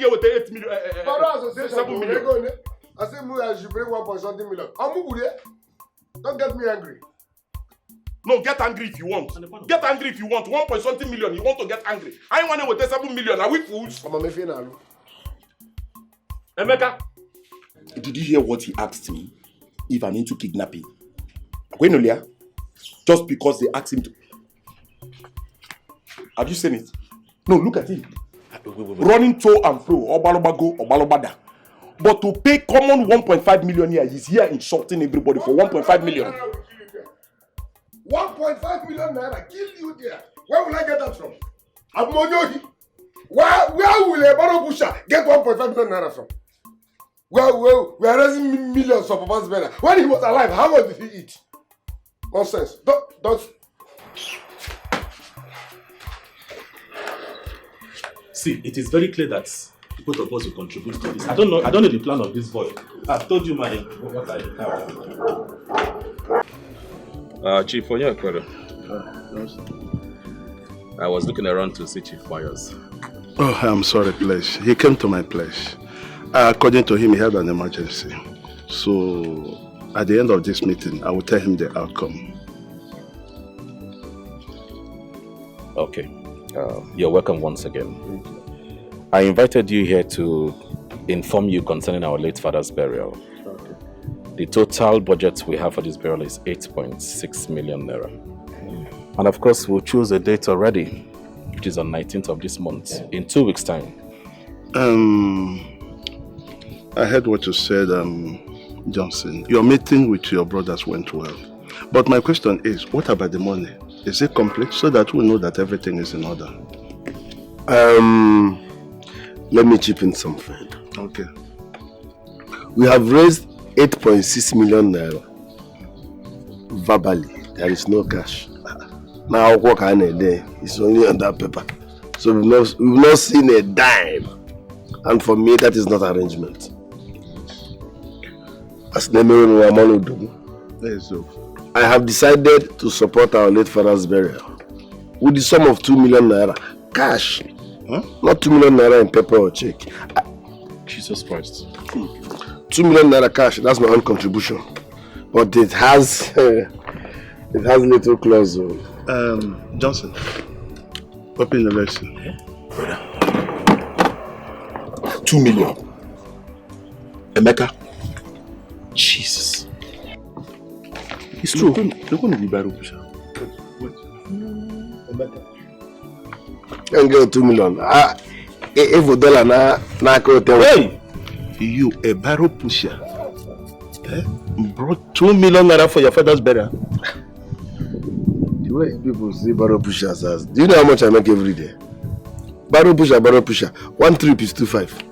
with 8 million. Barrow Association. 7 million. I said I should bring 1.something million. Don't get me angry. No, get angry if you want. Get angry if you want. 1.something million. You want to get angry. I want to with 7 million. Are we fools? I'm a mefina. Emeka. Did you hear what he asked me? If I'm into kidnapping. Gwenolia? Just because they asked him to. Have you seen it? No, look at him. Running to and fro. Obalobago, Obalobada. But to pay common 1.5 million here, he's here insulting everybody for 1.5 million. 1.5 million naira, kill you there. Where will I get that from? Amonyohi. Where will a barrow pusher get 1.5 million naira from? Well, we are raising millions of Papa's burial. When he was alive, how much did he eat? Nonsense. Don't. See, it is very clear that both of us will contribute to this. I don't know the plan of this boy. I've told you what I have. Chief, for your query. I was looking around to see Chief Wires. Oh, I'm sorry, please. He came to my place. According to him, he had an emergency. So, at the end of this meeting, I will tell him the outcome. Okay. You're welcome once again. I invited you here to inform you concerning our late father's burial. Okay. The total budget we have for this burial is 8.6 million naira. And of course, we'll choose a date already, which is on 19th of this month, in 2 weeks' time. I heard what you said, Johnson. Your meeting with your brothers went well. But my question is, what about the money? Is it complete so that we know that everything is in order? Let me chip in something. Okay. We have raised 8.6 million naira. Verbally, there is no cash. Now what can I do? It's only on that paper. So we've not seen a dime. And for me, that is not arrangement. As I have decided to support our late father's burial with the sum of 2 million naira cash. Huh? Not 2 million naira in paper or check. Jesus Christ. 2 million naira cash, that's my own contribution. But it has little clause. Johnson, open the lesson. Yeah. Brother. 2 million. Emeka. Jesus. It's true. You're going to be barrel pusher. Wait. Emeka. Can't get 2 million. If a dollar na hey! You a barrel pusher? Brought 2 million naira for your father's burial? The way people see barrel pushers as, do you know how much I make every day? Barrel pusher. 1 trip is 2.5.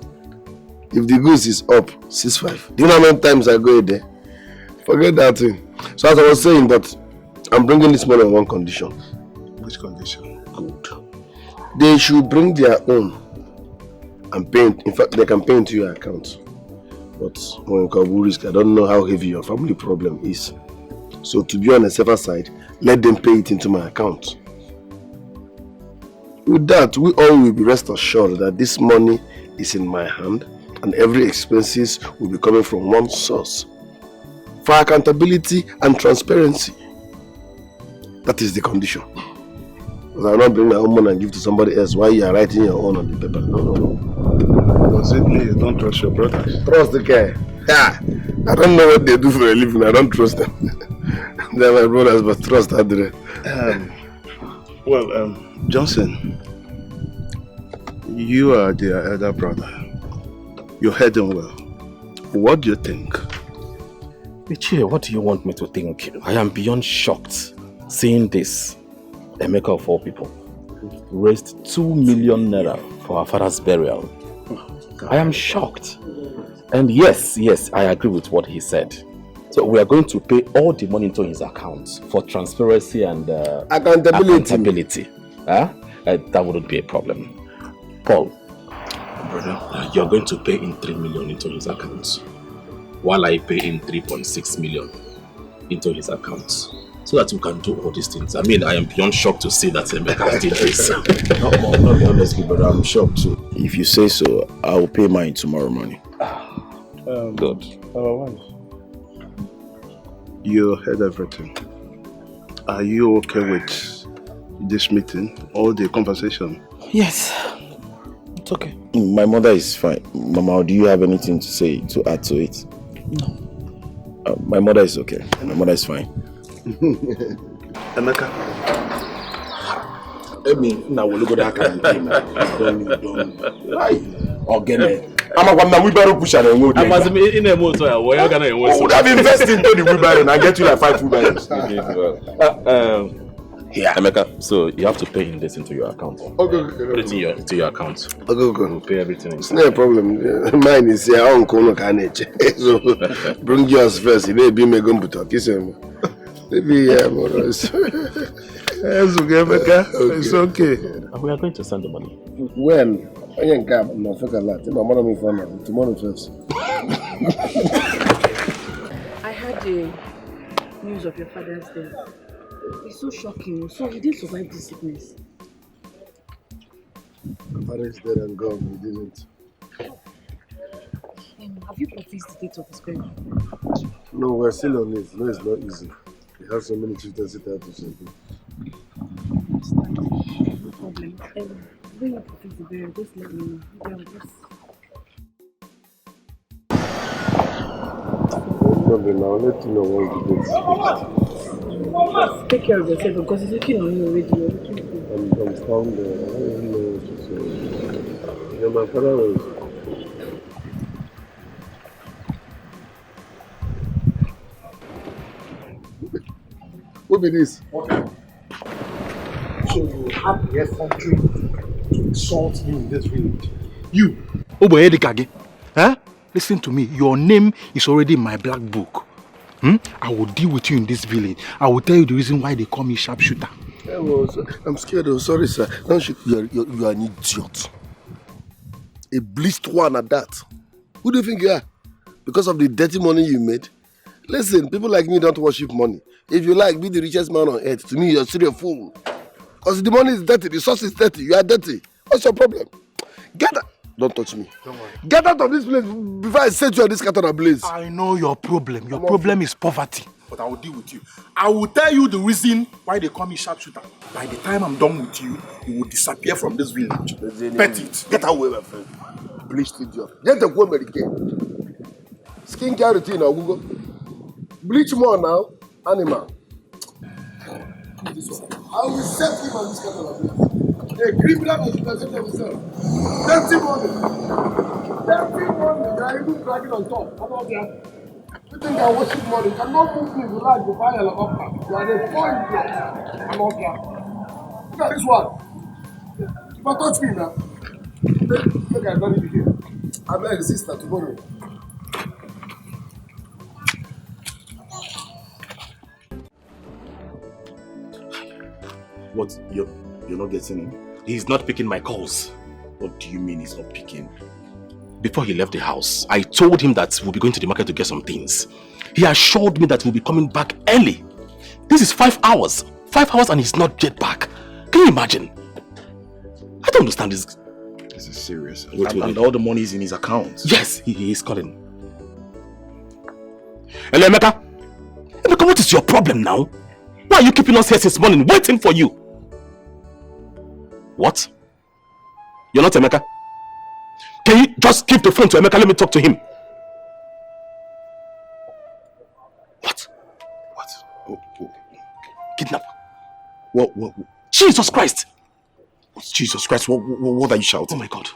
If the goose is up, 6.5. Do you know how many times I go a day? Forget that thing. So as I was saying, but I'm bringing this money on one condition. Which condition? Good. They should bring their own and pay. In fact, they can pay into your account. But when Kabu risk, I don't know how heavy your family problem is. So to be on the safer side, let them pay it into my account. With that, we all will be rest assured that this money is in my hand and every expenses will be coming from one source. For accountability and transparency. That is the condition. Because I will not bring my own money and give to somebody else while you are writing your own on the paper. No. Does it mean you don't trust your brothers? Trust the guy. Yeah. I don't know what they do for a living. I don't trust them. They're my brothers, but trust Adre. Johnson, you are their elder brother. You heard them well. What do you think? Ichie, what do you want me to think? I am beyond shocked seeing this. Emeka of all people raised 2 million naira for our father's burial. I am shocked. And yes, I agree with what he said. So we are going to pay all the money into his account for transparency and accountability. That wouldn't be a problem. Paul, brother, you're going to pay in 3 million into his account, while I pay in 3.6 million into his account, so that we can do all these things. I mean, I am beyond shocked to see that Emeka did this. Not honestly, but I'm shocked too. If you say so, I will pay mine tomorrow morning. Good. Our wife, you heard everything. Are you okay with this meeting, all the conversation? Yes, it's okay. My mother is fine. Mama, do you have anything to say to add to it? No. My mother is okay. My mother is fine. Emeka. Now we'll go back and I'm a wheelbarrow pusher. I must be in a motor. Where are you going to would have invested into the wheelbarrow and I get you like 5 wheelbarrows. Yeah, Emeka, so you have to pay in this into your account. Okay. Put it into your account. Okay. We'll pay everything. It's not a problem. Mine is here. So bring yours first. It may be me going to talk. Maybe It's okay. We are going to send the money. When? I ain't got no fucking lot. My mother me for now. Tomorrow first. I heard the news of your father's death. It's so shocking. So he didn't survive this sickness. My father is dead and gone. He didn't. Have you practiced the date of his burial? No, we're still on it. No, it's not easy. We have so many children sit out to something. problem. Bring up the burial, just let me know. I'll let you know once the date is fixed. Take care of yourself because it's looking on you already. You're looking good. I'm found there. I don't even know what to say. You know, my father was. What be this? Okay. So you have the effrontery to insult me in this village. You, Oboyedikage, huh? Listen to me. Your name is already in my black book. I will deal with you in this village. I will tell you the reason why they call me sharpshooter. I'm scared. Oh, sorry, sir. You are an idiot. A bleached one at that. Who do you think you are? Because of the dirty money you made? Listen, people like me don't worship money. If you like, be the richest man on earth. To me, you're still a fool. Because the money is dirty, the source is dirty. You are dirty. What's your problem? Get out. Don't touch me. Don't worry. Get out of this place before I set you on this cat on a blaze. I know your problem. Your problem is poverty. But I will deal with you. I will tell you the reason why they call me sharpshooter. By the time I'm done with you, you will disappear from this village. Bet it. Get away, my friend. Bleached idiot. Get the woman again. Skincare routine now, Google. Bleach more now, animal. This one. I will set him on this cat on a blaze. A criminal has presented himself. Dirty money. Dirty money. They are even dragging on top. How about that? You think I worship money? You cannot move me if you like to buy a helicopter. You are the point here. How about that? Look at this one. If I touch me now, look at that here. I'm a sister tomorrow. What? You're not getting him? He's not picking my calls. What do you mean he's not picking? Before he left the house, I told him that we'll be going to the market to get some things. He assured me that we'll be coming back early. This is 5 hours. 5 hours and he's not yet back. Can you imagine? I don't understand this. This is serious. Wait. And all the money is in his account. Yes, he is calling. Hello, Emeka. Emeka, what is your problem now? Why are you keeping us here since morning, waiting for you? What? You're not Emeka? Can you just give the phone to Emeka? Let me talk to him. What? Kidnap? What? Jesus Christ! What's Jesus Christ? What are you shouting? Oh my God.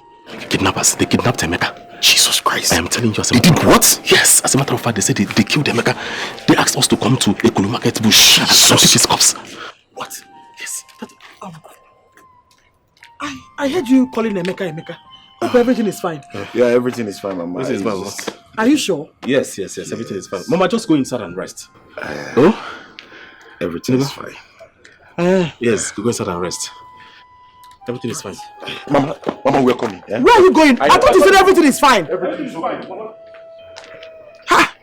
Kidnappers, they kidnapped Emeka. Jesus Christ. I am telling you as a matter of fact. What? Yes, as a matter of fact, they said they killed Emeka. They asked us to come to Ekulu Market Bush and complete his corpse. What? Yes. I heard you calling Emeka. Hope everything is fine. Yeah, everything is fine, Mama. Everything is fine. Are you sure? Yes, everything is fine. Mama, just go inside and rest. Everything is fine. Yes, go inside and rest. Everything is fine. Mama, we're coming. Yeah? Where are you going? I thought you said everything is fine. Everything is fine, Mama. Ha!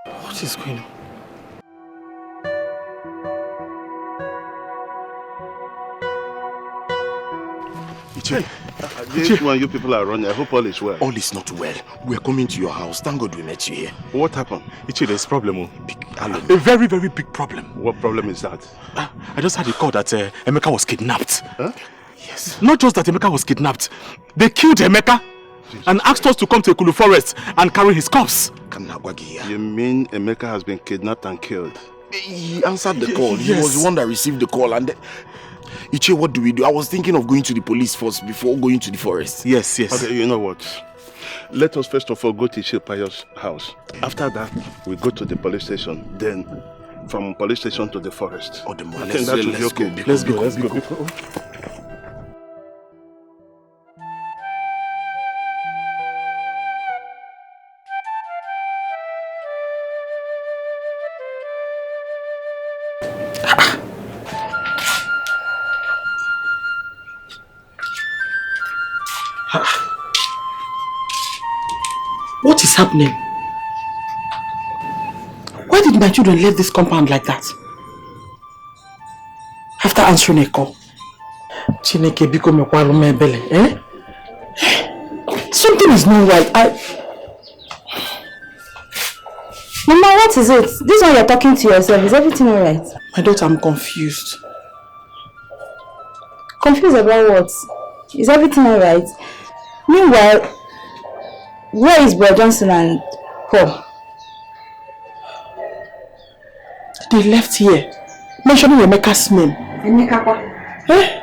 What is going on? This one you people are running. I hope all is well. All is not well. We're coming to your house. Thank God we met you here. What happened? Ichi, there's a problem. A very, very big problem. What problem is that? I just had a call that Emeka was kidnapped. Huh? Yes. Not just that Emeka was kidnapped. They killed Emeka and asked us to come to Ekulu Forest and carry his corpse. You mean Emeka has been kidnapped and killed? He answered the call. He was the one that received the call. And Ichi, what do we do? I was thinking of going to the police first before going to the forest. Yes. Okay, you know what? Let us first of all go to Ichipayo's house. After that, we go to the police station. Then, from police station to the forest. Oh, the I think that will be okay. Let's go. What is happening? Why did my children leave this compound like that? After answering a call. Chineke biko mekwaru m ebele, eh? Something is not right. Mama, what is it? This one you're talking to yourself. Is everything alright? My daughter, I'm confused. Confused about what? Is everything alright? Meanwhile, where is Bro Johnson and Paul? They left here, mentioning Emeka's name. Emeka kwa? Eh?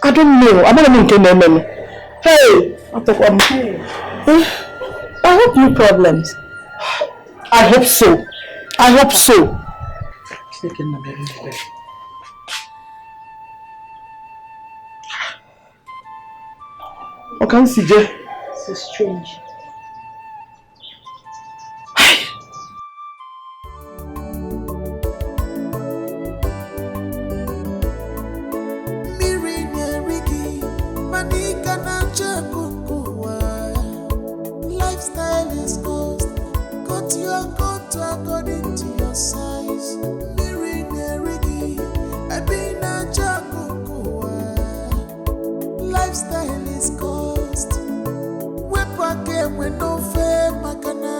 I don't know. I'm not even telling. Hey! I hope no problems. I hope so. I hope so. Okay, CJ. So strange. Lifestyle is cost. Cut your coat according to your size. Lifestyle is cost. Wepake when no fair makana.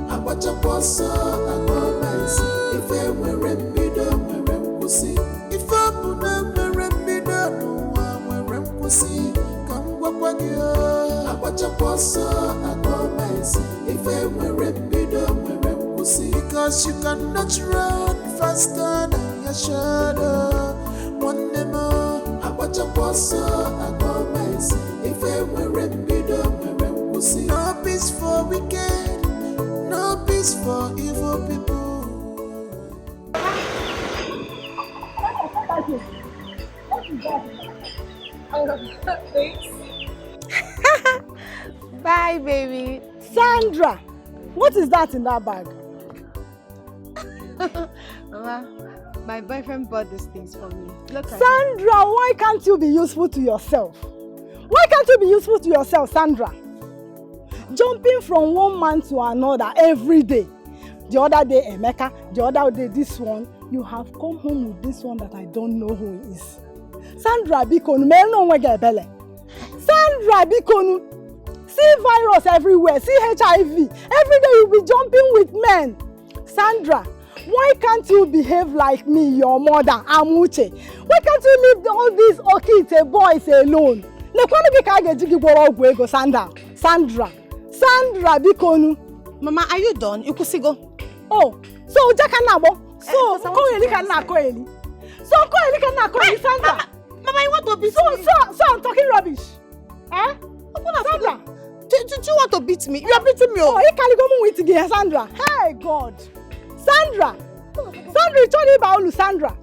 Abacha posa agomasi. If I were rembido, merempusi. If I put a merembido, no one merempusi. Come wapagyo. Abacha posa agomasi. If I were rembido, merempusi. Because you cannot run faster than your shadow. One more. Abacha posa agomasi. If I were rembido, merempusi. No peace for wicked. No peace for evil people. Bye, baby. Sandra, what is that in that bag? Mama, my boyfriend bought these things for me. Look at Sandra, why can't you be useful to yourself? Why can't you be useful to yourself, Sandra? Jumping from one man to another every day. The other day, Emeka. The other day, this one. You have come home with this one that I don't know who he is. Sandra, bikonu, me no wege bele. Sandra, bikonu, see virus everywhere, see HIV. Every day you be jumping with men. Sandra, why can't you behave like me, your mother, Amuche? Why can't you leave all these Okite boys alone? Sandra, bikonu. Mama, are you done? You could go. Oh, so Jakanabo. So Koeli cannot Koeli. So Koeli cannot Koeli, Sandra. Mama, you want to beat me? So I'm talking rubbish. Eh? Sandra. Do you want to beat me? You are beating me. Oh, you can't go with again, Sandra. Hey God. Sandra. Sandra, you told me about Sandra.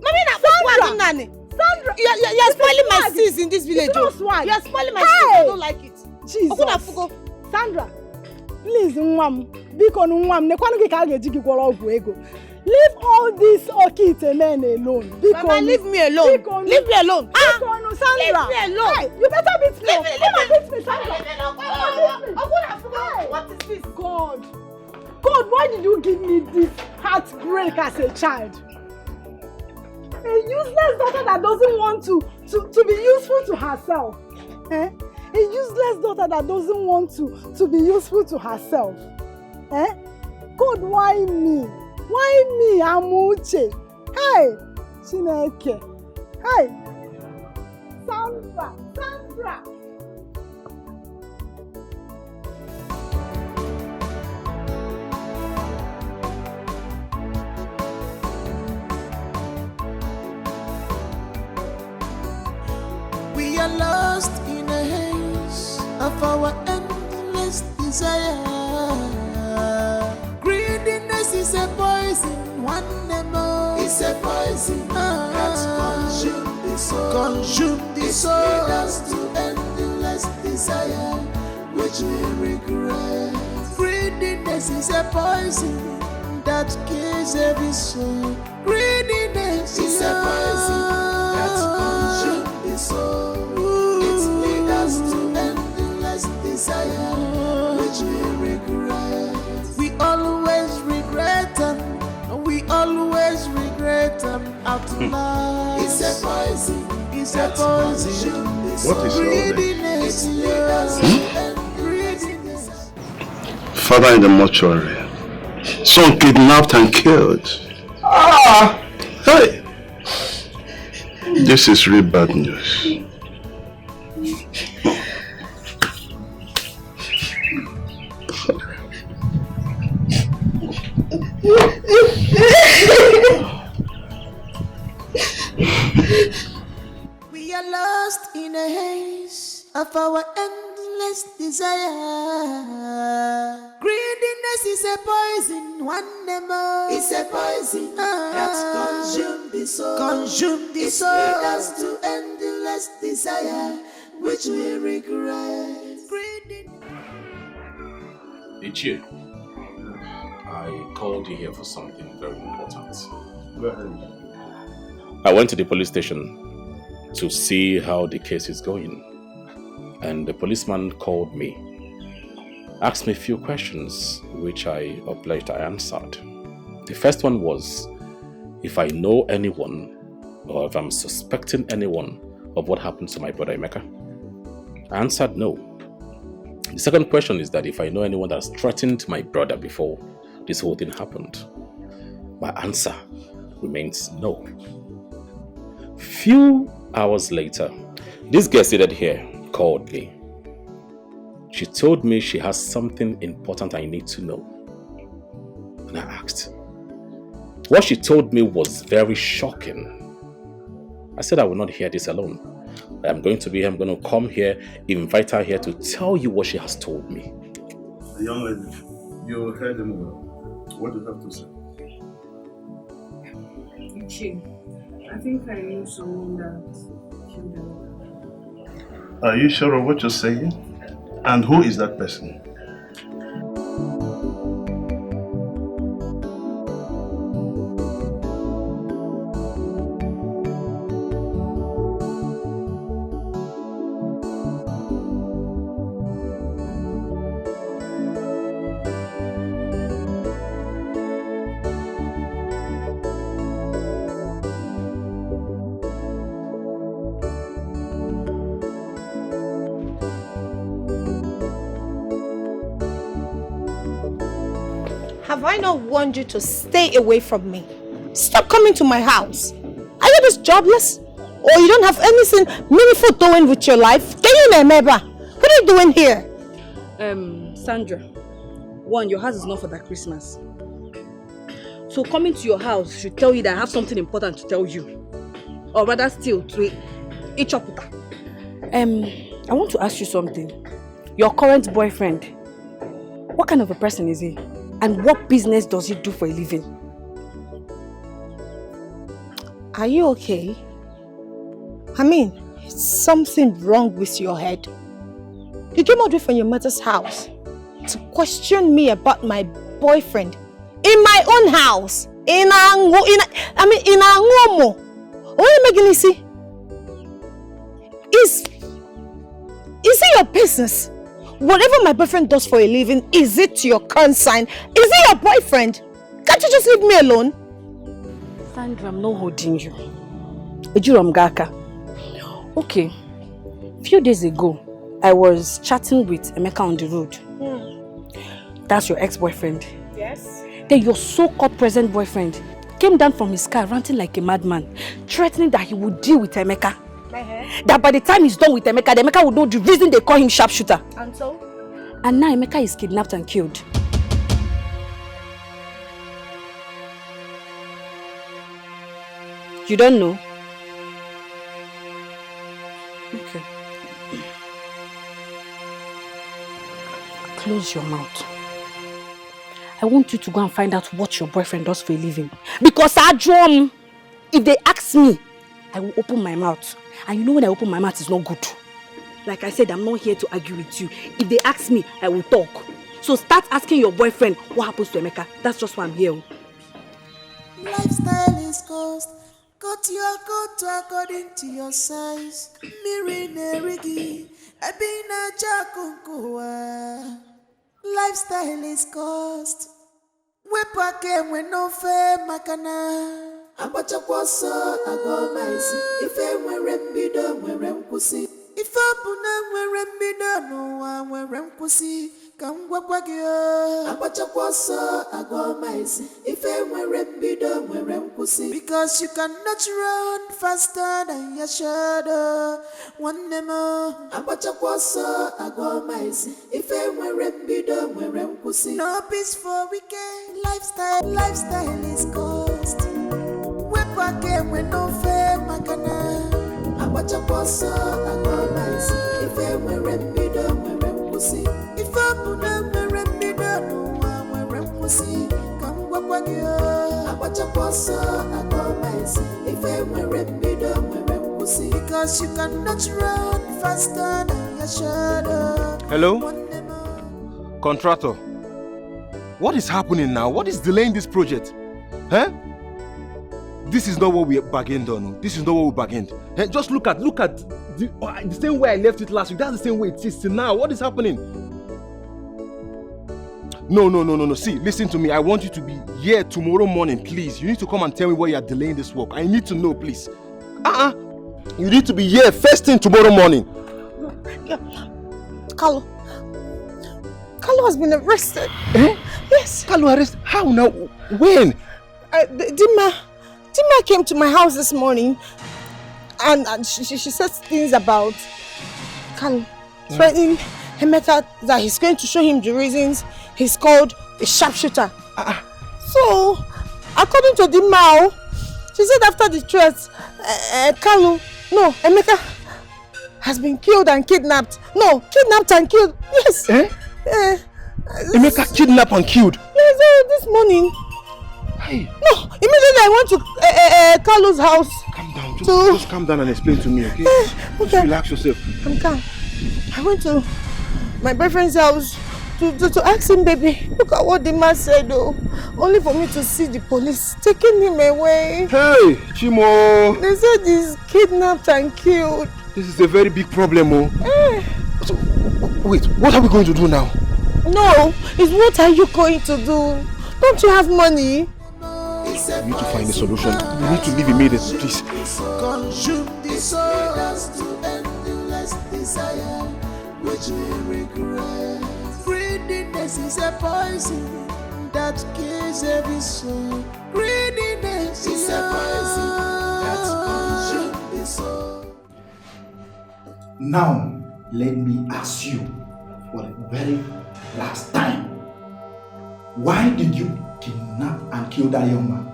Mommy, Sandra. Sandra, you are spoiling my sis in this village. You are spoiling my sis. I don't like it. Jesus. Sandra, please, Mwam. Leave all these Okite men alone. Mama, leave me alone. Leave me alone. Sandra. Leave me alone. Hey, you better beat me. Come on, beat me, Sandra. What is this? God, why did you give me this heartbreak as a child? A useless daughter that doesn't want to be useful to herself. Eh? A useless daughter that doesn't want to be useful to herself. Eh? God, why me? Why me, Amuche? Hey, Chineke. Hey, Sandra. We are lost in a haze of our endless desire. Greediness is a poison, one more. It's a poison that consumes the soul. Consume the soul. It leads us to endless desire, which we regret. Greediness is a poison that kills every soul. Greediness is a poison that consumes the soul. It leads us to endless desire, which we regret. We always regret them. We always regret them out loud. It's a poison. It's a poison. What is Greediness leads us to greediness. Father in the mortuary. Son kidnapped and killed. Hey! This is really bad news. We are lost in a haze of our endless desire. Greediness is a poison, one more. It's a poison that consumes the soul. Consume the soul. It leads us to endless desire, which we regret. Ichie, I called you here for something very important. Go ahead. I went to the police station to see how the case is going. And the policeman called me, asked me a few questions, which I obliged I answered. The first one was if I know anyone or if I'm suspecting anyone of what happened to my brother Emeka. I answered no. The second question is that if I know anyone that's threatened my brother before this whole thing happened. My answer remains no. Few hours later, this girl seated here called me. She told me she has something important I need to know. And I asked. What she told me was very shocking. I said I will not hear this alone. I'm going to come here, invite her here to tell you what she has told me. Young lady, you heard him well. What do you have to say? Ichie, I think I knew someone that killed them. Are you sure of what you're saying? And who is that person? Have I not warned you to stay away from me? Stop coming to my house. Are you just jobless? Or you don't have anything meaningful doing with your life? Can you remember? What are you doing here? Sandra, one, your house is not for that Christmas. So coming to your house should tell you that I have something important to tell you. Or rather still, to each up. I want to ask you something. Your current boyfriend, what kind of a person is he? And what business does he do for a living? Are you okay? I mean, is something wrong with your head? You came all the way from your mother's house to question me about my boyfriend in my own house. In Angomo. What are you making me see? Is it your business? Whatever my boyfriend does for a living, is it your concern? Is it your boyfriend? Can't you just leave me alone? Sandra, I'm not holding you. Ejuromgaka. Okay. A few days ago, I was chatting with Emeka on the road. That's your ex-boyfriend. Yes. Then your so-called present boyfriend came down from his car ranting like a madman, threatening that he would deal with Emeka. That by the time he's done with Emeka, the Emeka would know the reason they call him sharpshooter. And so? And now Emeka is kidnapped and killed. You don't know? Okay. Close your mouth. I want you to go and find out what your boyfriend does for a living. Because if they ask me, I will open my mouth. And you know when I open my mouth, it's not good. Like I said, I'm not here to argue with you. If they ask me, I will talk. So start asking your boyfriend what happens to Emeka. That's just why I'm here. Lifestyle is cost. Cut your coat according to your size. Mirinerigi. Abina chakunkuwa. Lifestyle is cost. Wepake no fe makana. Abacha kwaso agomaisi. Ife mwere mbido mwere mkusi. Ife abuna mwere mbido no wa mwere mkusi. Because you cannot run faster than your shadow. One more. No peace for weekend. Lifestyle is cost. We back again with no fair makana. If because you cannot run faster than your shadow. Hello? Contractor. What is happening now? What is delaying this project? Huh? This is not what we bargained on. This is not what we bargained. Hey, just look at the same way I left it last week. That's the same way it is till now. What is happening? No. See, listen to me. I want you to be here tomorrow morning, please. You need to come and tell me why you are delaying this work. I need to know, please. You need to be here first thing tomorrow morning. Carlo has been arrested. Eh? Yes. Carlo arrested? How now? When? Dima came to my house this morning and she said things about Carlo threatening Emeka that he's going to show him the reasons he's called a sharpshooter. So, according to Dima, she said after the threats, Emeka has been killed and kidnapped. No, kidnapped and killed. Yes. Emeka kidnapped and killed? Yes, this morning. Hey. No, immediately I went to Carlo's house. Calm down. Just calm down and explain to me, okay? Okay. Just relax yourself. I'm calm. I went to my boyfriend's house to ask him, baby, look at what the man said, though. Only for me to see the police taking him away. Hey, Chimo. They said he's kidnapped and killed. This is a very big problem, So, wait, what are we going to do now? No, it's what are you going to do? Don't you have money? We need to find a solution. We need to leave immediately, please. Consume the souls to endless desire, which we regret. Greediness is a poison that kills every soul. Greediness is a poison that consumes the soul. Now, let me ask you for the very last time. Why did you kidnap and kill that young man?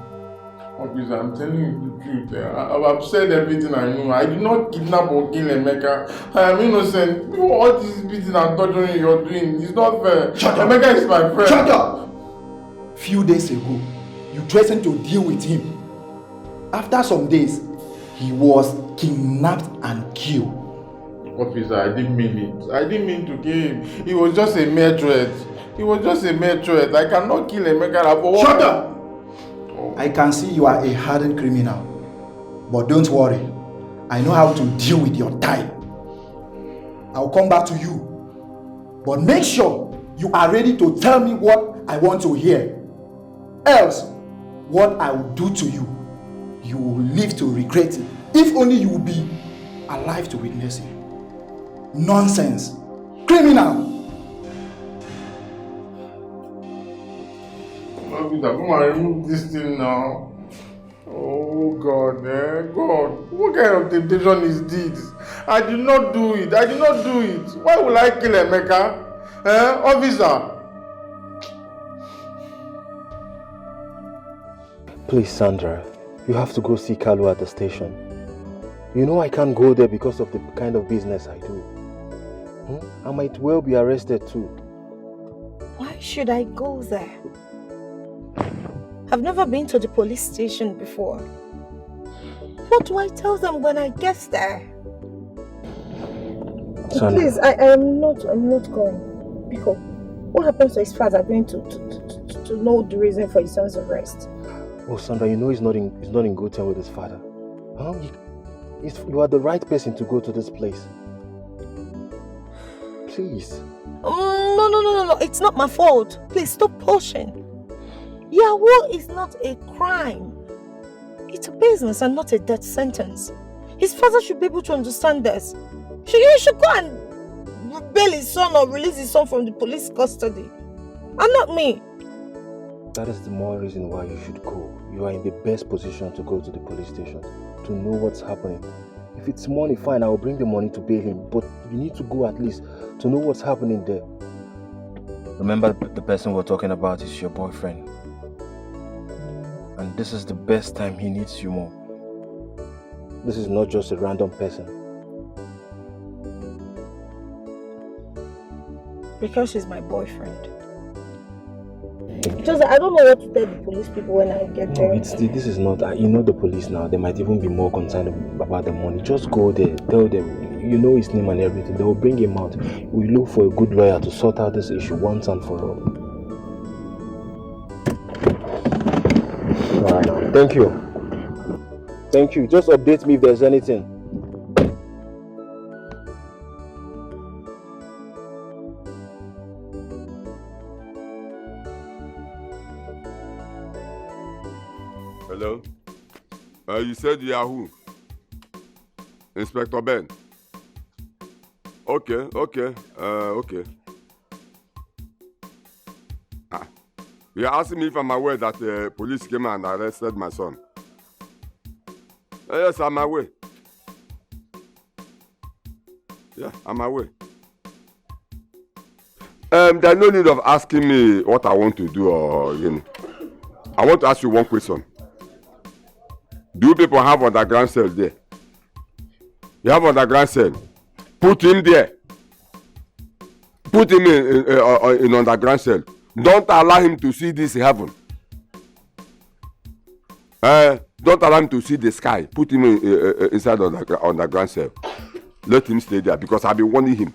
Officer, I'm telling you the truth. I've said everything I know. I did not kidnap or kill Emeka. I am innocent. All this beating and torturing you're doing is not fair. Shut up. Emeka is my friend. Shut up! Few days ago, you threatened to deal with him. After some days, he was kidnapped and killed. Officer, I didn't mean it. I didn't mean to kill him. It was just a mere threat. I cannot kill Emeka. Shut up! I can see you are a hardened criminal. But don't worry. I know how to deal with your type. I'll come back to you. But make sure you are ready to tell me what I want to hear. Else, what I will do to you, you will live to regret it. If only you will be alive to witness it. Nonsense. Criminal. Come and remove this thing now. Oh God, God. What kind of temptation is this? I did not do it. Why will I kill Emeka? Officer. Please, Sandra, you have to go see Carlo at the station. You know I can't go there because of the kind of business I do. I might well be arrested too. Why should I go there? I've never been to the police station before. What do I tell them when I get there? Sandra. Please, I'm not going. Because what happens to his father going to know the reason for his son's arrest? Oh, Sandra, you know he's not in good terms with his father. You are the right person to go to this place. Please. No. It's not my fault. Please stop pushing. Yahoo is not a crime. It's a business and not a death sentence. His father should be able to understand this. You should go and bail his son or release his son from the police custody. And not me. That is the more reason why you should go. You are in the best position to go to the police station, to know what's happening. If it's money, fine, I will bring the money to bail him. But you need to go at least to know what's happening there. Remember, the person we're talking about is your boyfriend. And this is the best time he needs you more. This is not just a random person. Because he's my boyfriend. Just I don't know what to tell the police people when I get there. No, this is not, you know the police now, they might even be more concerned about the money. Just go there, tell them, you know his name and everything, they will bring him out. We look for a good lawyer to sort out this issue once and for all. Alright now, thank you. Thank you, just update me if there's anything. Hello? You said Yahoo. Inspector Ben. Okay. Okay. You're asking me if I'm aware that the police came and arrested my son. Yes, I'm aware. Yeah, I'm aware. There's no need of asking me what I want to do or, I want to ask you one question. Do people have underground cell there? You have underground cell. Put him there. Put him in underground cell. Don't allow him to see this heaven. Don't allow him to see the sky. Put him inside underground cell. Let him stay there because I've been warning him.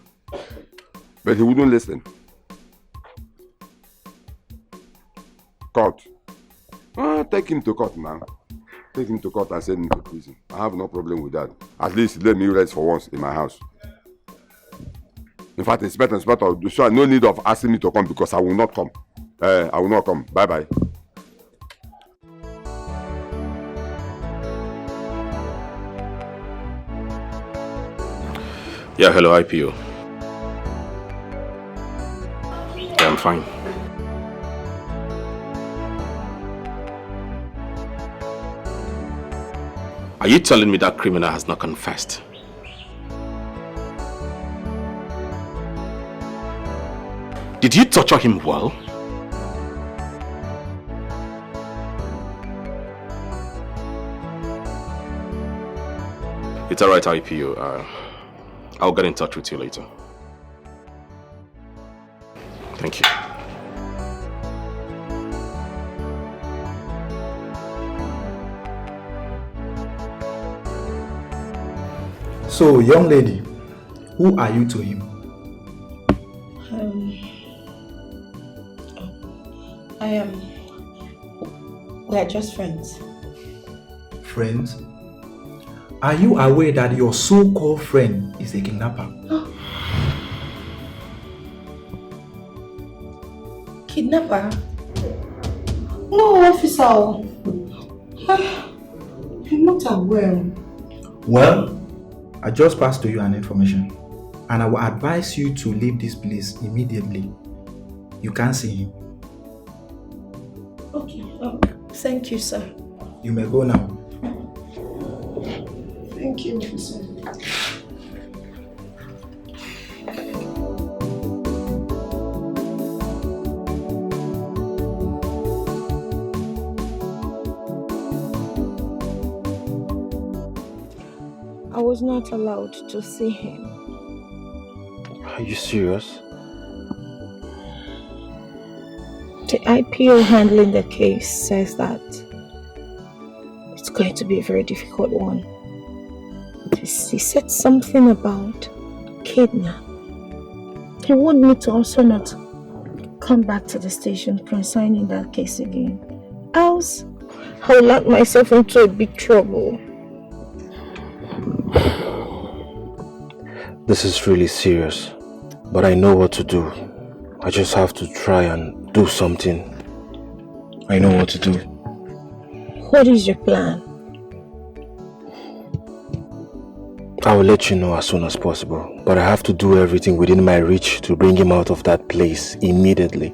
But he wouldn't listen. Court. Take him to court now. Take him to court and send him to prison. I have no problem with that. At least let me rest for once in my house. In fact, Inspector, so no need of asking me to come because I will not come. I will not come. Bye-bye. Yeah, hello, IPO. Yeah, I'm fine. Are you telling me that criminal has not confessed? Did you torture him well? It's alright, IPO. I'll get in touch with you later. Thank you. So, young lady, who are you to him? We are just friends. Friends? Are you aware that your so-called friend is a kidnapper? Kidnapper? No, officer. I'm not aware. Well, I just passed to you an information and I will advise you to leave this place immediately. You can't see him. Okay. Thank you, sir. You may go now. Thank you, officer. I was not allowed to see him. Are you serious? The IPO handling the case says that it's going to be a very difficult one. He said something about kidnap. He wanted me to also not come back to the station concerning that case again. Else, I will land myself into a big trouble. This is really serious, but I know what to do. I just have to try and do something. I know what to do. What is your plan? I will let you know as soon as possible, but I have to do everything within my reach to bring him out of that place immediately.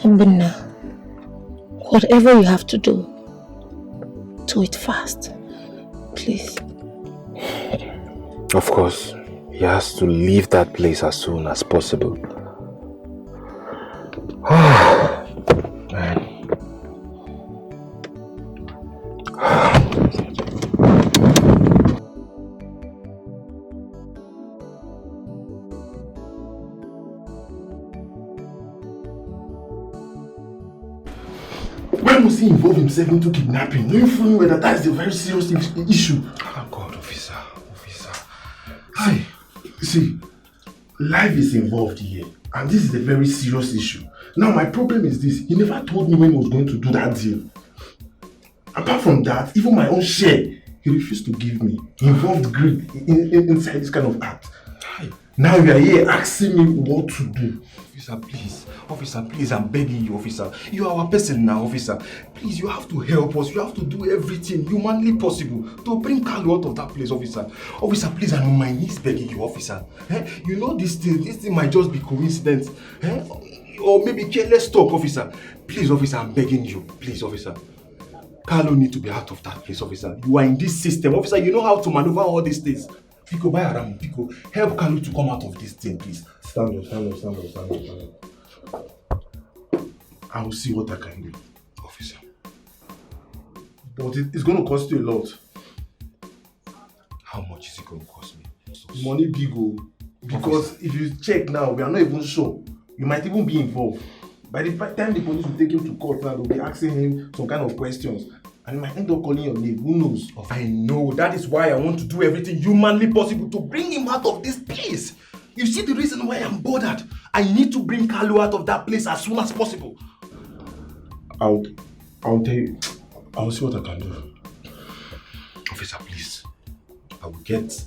Mbina, whatever you have to do it fast, please. Of course, he has to leave that place as soon as possible. Man. Why must he involve himself into kidnapping, knowing fully well that is a very serious issue? Oh God, officer. Hi. See, life is involved here, and this is a very serious issue. Now, my problem is this: he never told me when he was going to do that deal. Apart from that, even my own share, he refused to give me. He involved greed inside this kind of act. Hi. Now you are here asking me what to do. Officer, please, I'm begging you, officer. You are our person now, officer. Please, you have to help us. You have to do everything humanly possible to bring Carlo out of that place, officer. Officer, please, I'm on my knees begging you, officer. You know this thing might just be coincidence. Or maybe careless talk, officer. Please, officer, I'm begging you. Please, officer. Carlo needs to be out of that place, officer. You are in this system, officer. You know how to maneuver all these things. Pico, buy around. Pico, help Carlo to come out of this thing, please. Stand up. I will see what I can do, officer. But it's going to cost you a lot. How much is it going to cost me? Money big, because if you check now, we are not even sure. You might even be involved. By the time the police will take him to court now, they'll be asking him some kind of questions. And he might end up calling your name. Who knows? I know. That is why I want to do everything humanly possible to bring him out of this place. You see the reason why I'm bothered. I need to bring Carlo out of that place as soon as possible. I'll tell you. I'll see what I can do. Officer, please. I will get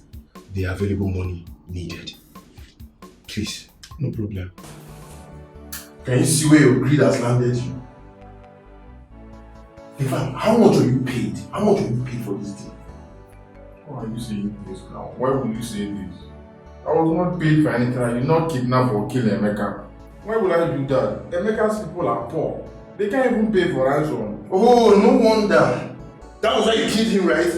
the available money needed. Please. No problem. Can you see where your greed has landed you? In fact, how much are you paid? How much are you paid for this deal? Why are you saying this now? Why would you say this? I was not paid for anything. I did not kidnap or kill Emeka. Why would I do that? Emeka's people are poor. They can't even pay for ransom. Oh, no wonder. That was why you killed him, right?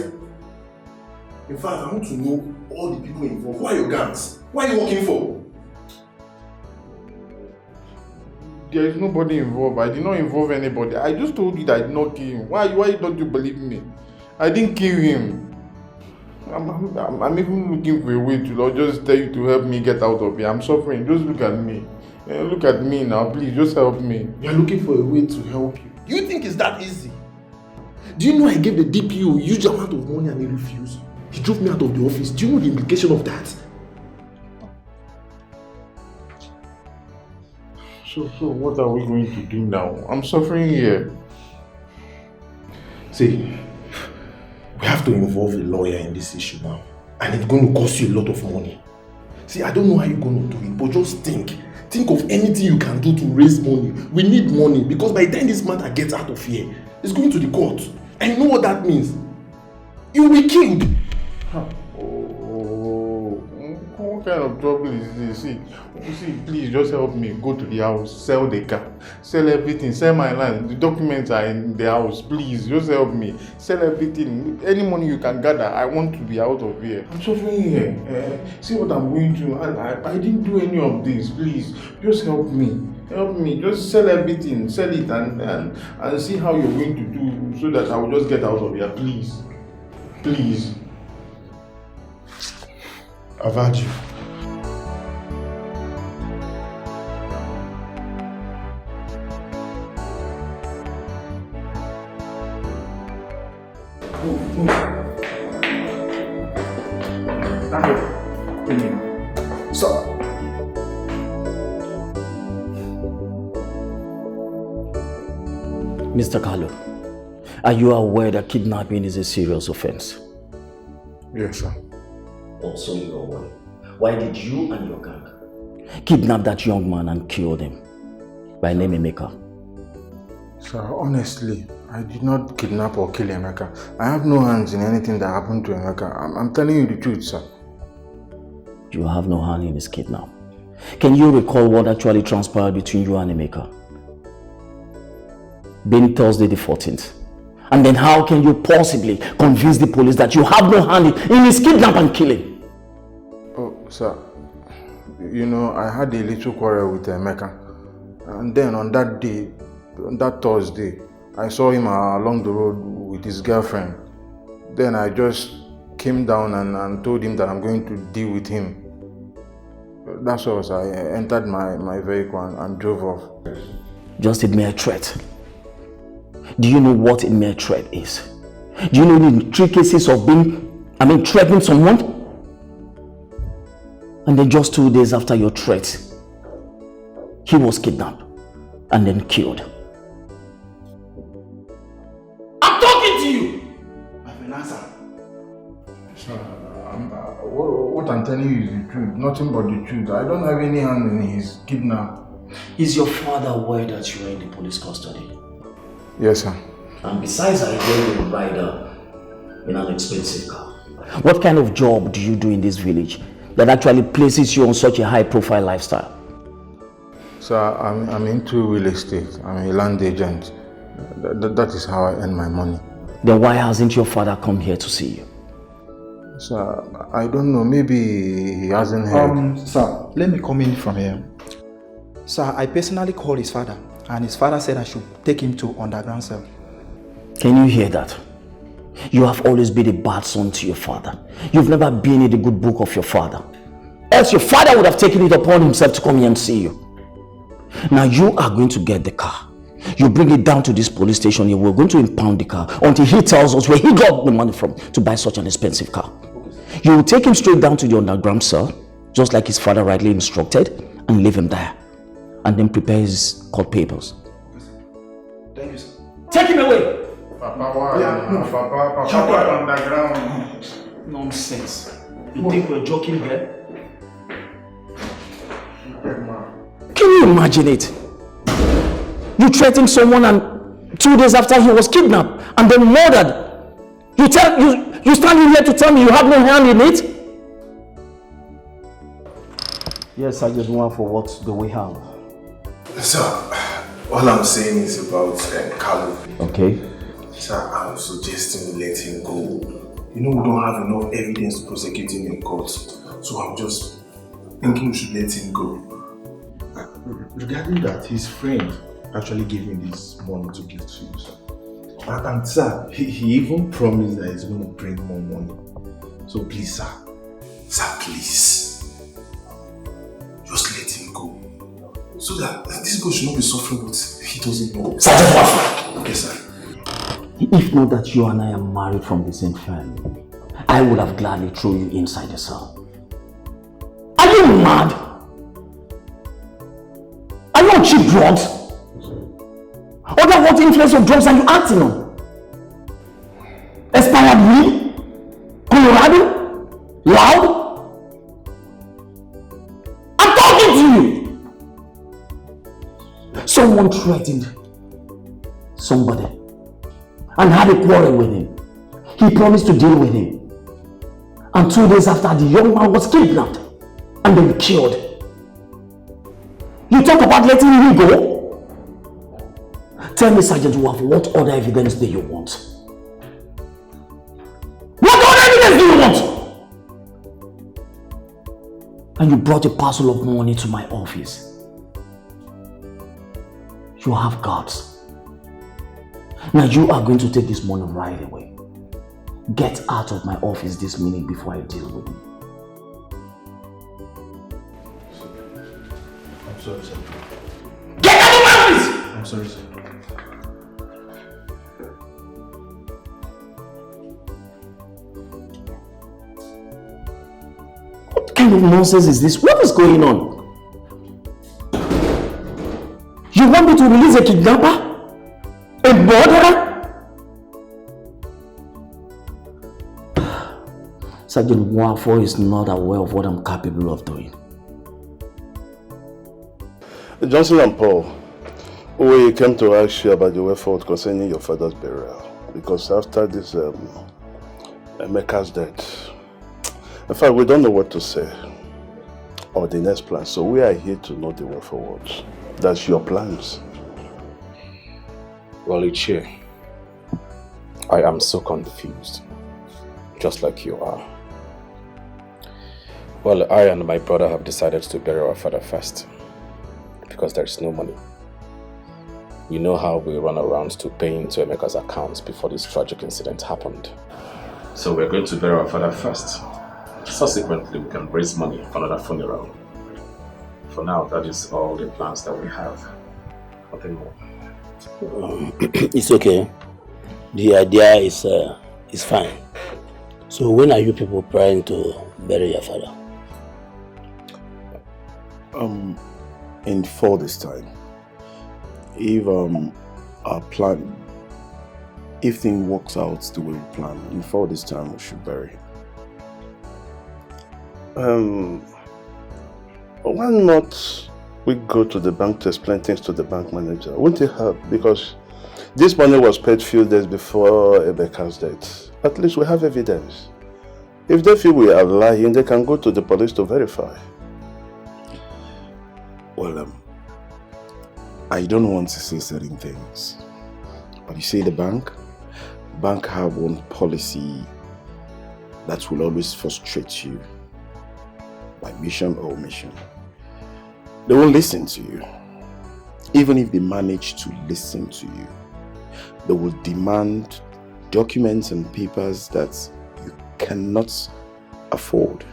In fact, I want to know all the people involved. Who are your gangs? What are you working for? There is nobody involved. I did not involve anybody. I just told you that I did not kill him. Why don't you believe me? I didn't kill him. I'm even looking for a way to just tell you to help me get out of here. I'm suffering. Just look at me. Look at me now. Please, just help me. You're looking for a way to help you. Do you think it's that easy? Do you know I gave the DPO a huge amount of money and he refused? He drove me out of the office. Do you know the implication of that? So what are we going to do now? I'm suffering here. See, we have to involve a lawyer in this issue now. And it's going to cost you a lot of money. See, I don't know how you're going to do it, but just think. Think of anything you can do to raise money. We need money because by the time this matter gets out of here, it's going to the court. And you know what that means? You'll be killed. What kind of trouble is this? See, please just help me. Go to the house, sell the car, sell everything, sell my land. The documents are in the house. Please, just help me. Sell everything. Any money you can gather, I want to be out of here. I'm suffering here. See what I'm going through. I didn't do any of this. Please, just help me. Help me. Just sell everything. Sell it and see how you're going to do so that I will just get out of here. Please. Please. I've had you. Sir. Mr. Carlo, are you aware that kidnapping is a serious offense? Yes, sir. Also, you're aware. Why did you and your gang kidnap that young man and kill him by name Emeka? Sir, honestly, I did not kidnap or kill Emeka. I have no hands in anything that happened to Emeka. I'm telling you the truth, sir. You have no hand in his kidnap. Can you recall what actually transpired between you and Emeka? Being Thursday the 14th. And then how can you possibly convince the police that you have no hand in his kidnap and killing? Oh, sir. You know, I had a little quarrel with Emeka. And then on that day, on that Thursday, I saw him along the road with his girlfriend. Then I just came down and told him that I'm going to deal with him. That's all. I entered my vehicle and drove off. Just a mere threat. Do you know what a mere threat is? Do you know the 3 cases of threatening someone? And then just 2 days after your threat, he was kidnapped and then killed. I'm talking to you! I have an answer. Sir, what I'm telling you is the truth, nothing but the truth. I don't have any hand in his kidnap. Is your father aware that you are in the police custody? Yes, sir. And besides, I hear you ride in an expensive car. What kind of job do you do in this village that actually places you on such a high-profile lifestyle? Sir, I'm into real estate. I'm a land agent. That is how I earn my money. Then why hasn't your father come here to see you? Sir, I don't know. Maybe he hasn't heard. Sir, let me come in from here. Sir, I personally called his father, and his father said I should take him to underground cell. Can you hear that? You have always been a bad son to your father. You've never been in the good book of your father. Else your father would have taken it upon himself to come here and see you. Now you are going to get the car. You bring it down to this police station here. We're going to impound the car until he tells us where he got the money from to buy such an expensive car. You will take him straight down to the underground cell, just like his father rightly instructed, and leave him there. And then prepare his court papers. Thank you, sir. Take him away! Papa, Papa, underground. Nonsense. You think we're joking here? Can you imagine it? You threatened someone and 2 days after he was kidnapped and then murdered. You stand here to tell me you have no hand in it? Yes, I just want for what do we have? Sir, all I'm saying is about Carlo. Okay. Sir, I'm suggesting we let him go. You know we don't have enough evidence to prosecute him in court. So I'm just thinking we should let him go. Regarding that, his friend actually gave me this money to give to you, sir. And sir, he even promised that he's going to bring more money. So please, sir. Sir, please. Just let him go. So that this boy should not be suffering what he doesn't know. Sergeant Wafa! Okay, sir. If not that you and I are married from the same family, I would have gladly thrown you inside the cell. Are you mad? Are you on cheap drugs? Or what influence of drugs are you acting on? Expired weed? Colorado? Loud? I'm talking to you! Someone threatened somebody and had a quarrel with him. He promised to deal with him. And 2 days after, the young man was kidnapped and then killed. You talk about letting him go? Tell me, Sergeant Wafa, what other evidence do you want? What other evidence do you want? And you brought a parcel of money to my office. You have guts. Now you are going to take this money right away. Get out of my office this minute before I deal with you. I'm sorry, sir. Get out of my office! I'm sorry, sir. What kind of nonsense is this? What is going on? You want me to release a kidnapper? A murderer? Sergeant Wafa is not aware of what I'm capable of doing. Johnson and Paul, We came to ask you about the way forward concerning your father's burial. Because after this Emeka's death, in fact, we don't know what to say or the next plan. So we are here to know the way forward. That's your plans. Well, Ichie, I am so confused, just like you are. Well, I and my brother have decided to bury our father first because there is no money. You know how we run around to pay into Emeka's accounts before this tragic incident happened. So we're going to bury our father first. Subsequently, we can raise money for another funeral. For now, that is all the plans that we have. Nothing more. It's okay. The idea is fine. So when are you people planning to bury your father? In 4 days time. If our plan, if things works out the way we plan, in 4 days time we should bury him. Why not we go to the bank to explain things to the bank manager? Wouldn't it help? Because this money was paid few days before Emeka's death. At least we have evidence. If they feel we are lying, they can go to the police to verify. Well, I don't want to say certain things, but you see the bank have one policy that will always frustrate you by mission or omission. They won't listen to you. Even if they manage to listen to you, they will demand documents and papers that you cannot afford.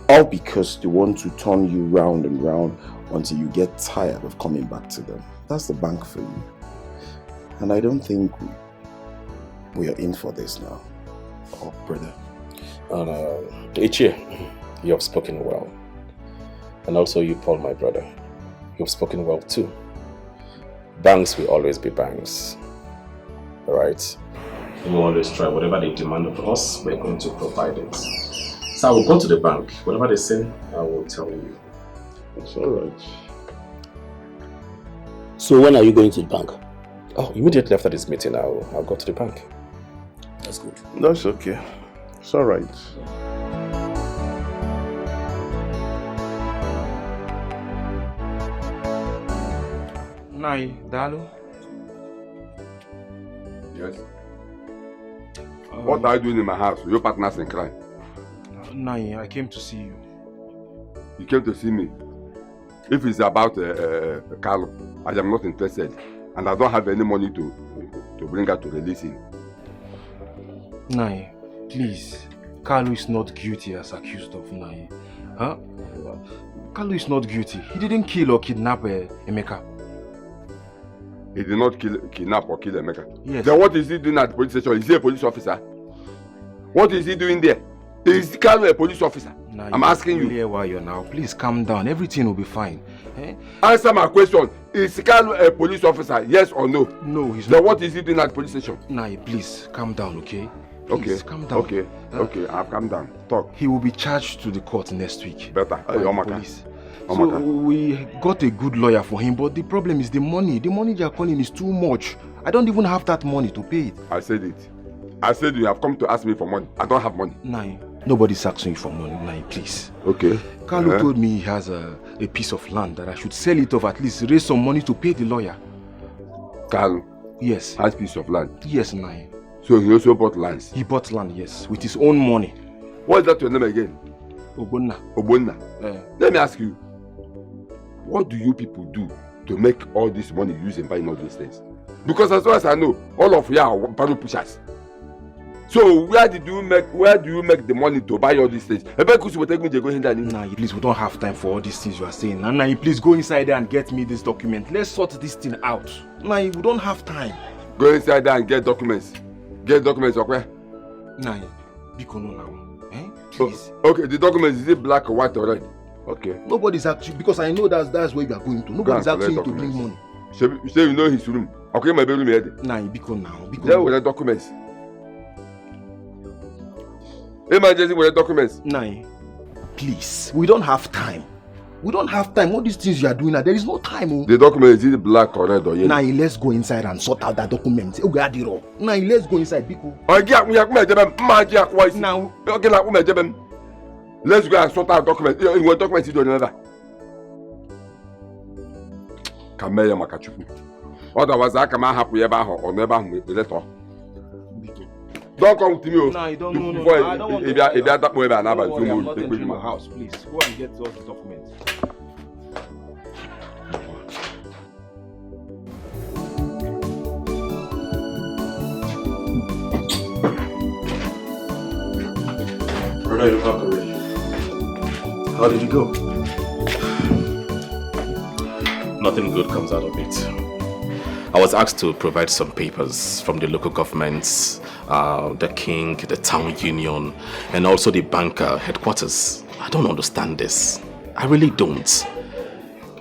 All because they want to turn you round and round until you get tired of coming back to them. That's the bank for you. And I don't think we are in for this now. Oh, brother. Ichie, you have spoken well. And also you, Paul, my brother. You have spoken well too. Banks will always be banks. Alright? We will always try. Whatever they demand of us, we're going to provide it. So I will go to the bank. Whatever they say, I will tell you. It's alright. So when are you going to the bank? Oh, immediately after this meeting, I'll go to the bank. That's good. That's okay. It's alright. Nai, Dalu. Yes. What are you doing in my house? Your partners in crime. Nai, I came to see you. You came to see me. If it's about Carlo, I am not interested, and I don't have any money to bring her to release him. Nai, please. Carlo is not guilty as accused of, Nai. Huh? Carlo is not guilty. He didn't kill or kidnap Emeka. He did not kidnap or kill Emeka? Yes. Then what is he doing at the police station? Is he a police officer? What is he doing there? Is Carlo a police officer? Nah, I'm asking you. Really why you're now. Please calm down. Everything will be fine. Eh? Answer my question. Is Carlo a police officer? Yes or no? No, he's then not. What is he doing at the police station? Nah, please calm down, okay? Please, okay. Calm down. Okay. Okay. I've calmed down. Talk. He will be charged to the court next week. Better. By police. So we got a good lawyer for him, but the problem is the money. The money they are calling is too much. I don't even have that money to pay it. I said it. I said you have come to ask me for money. I don't have money. Nah, nobody's asking you for money. Nah, please. Okay. Carlo told me he has a piece of land that I should sell it off, at least raise some money to pay the lawyer. Carlo? Yes. Has a piece of land? Yes, Nah. So he also bought lands? He bought land, yes, with his own money. What is that your name again? Ogbonna. Ogbonna. Let me ask you, what do you people do to make all this money used in buying all these things? Because as far as I know, all of you are barrel pushers. So where do you make the money to buy all these things? Nah, please, we don't have time for all these things you are saying. Nah, please go inside there and get me this document. Let's sort this thing out. Nah, we don't have time. Go inside there and get documents. Get documents, okay? Nah, biko no now. Eh? Please. Okay, the documents, is it black or white or red? Okay. Nobody's actually, because I know that's where you are going to. Nobody's asking you to bring money. You say you know his room. Okay, my bedroom here. Nah, biko now. Biko. There with the documents. Emergency with the documents. Nah, please. We don't have time. We don't have time. All these things you are doing now, there is no time. Oh. The document, is it black or red or yellow? Now let's go inside and sort out that document. Now let's go inside, people. Now, let's go and sort out document. What document is doing another? Kamaya Makachuku. Otherwise, I come happy about her or never letter. Don't come to me. No, I don't know. I don't want to. If that way, I'm not entering my house, please. Go and get all the documents. Brother, you're back already. How did you go? Nothing good comes out of it. I was asked to provide some papers from the local governments, the king, the town union, and also the banker headquarters. I don't understand this. I really don't.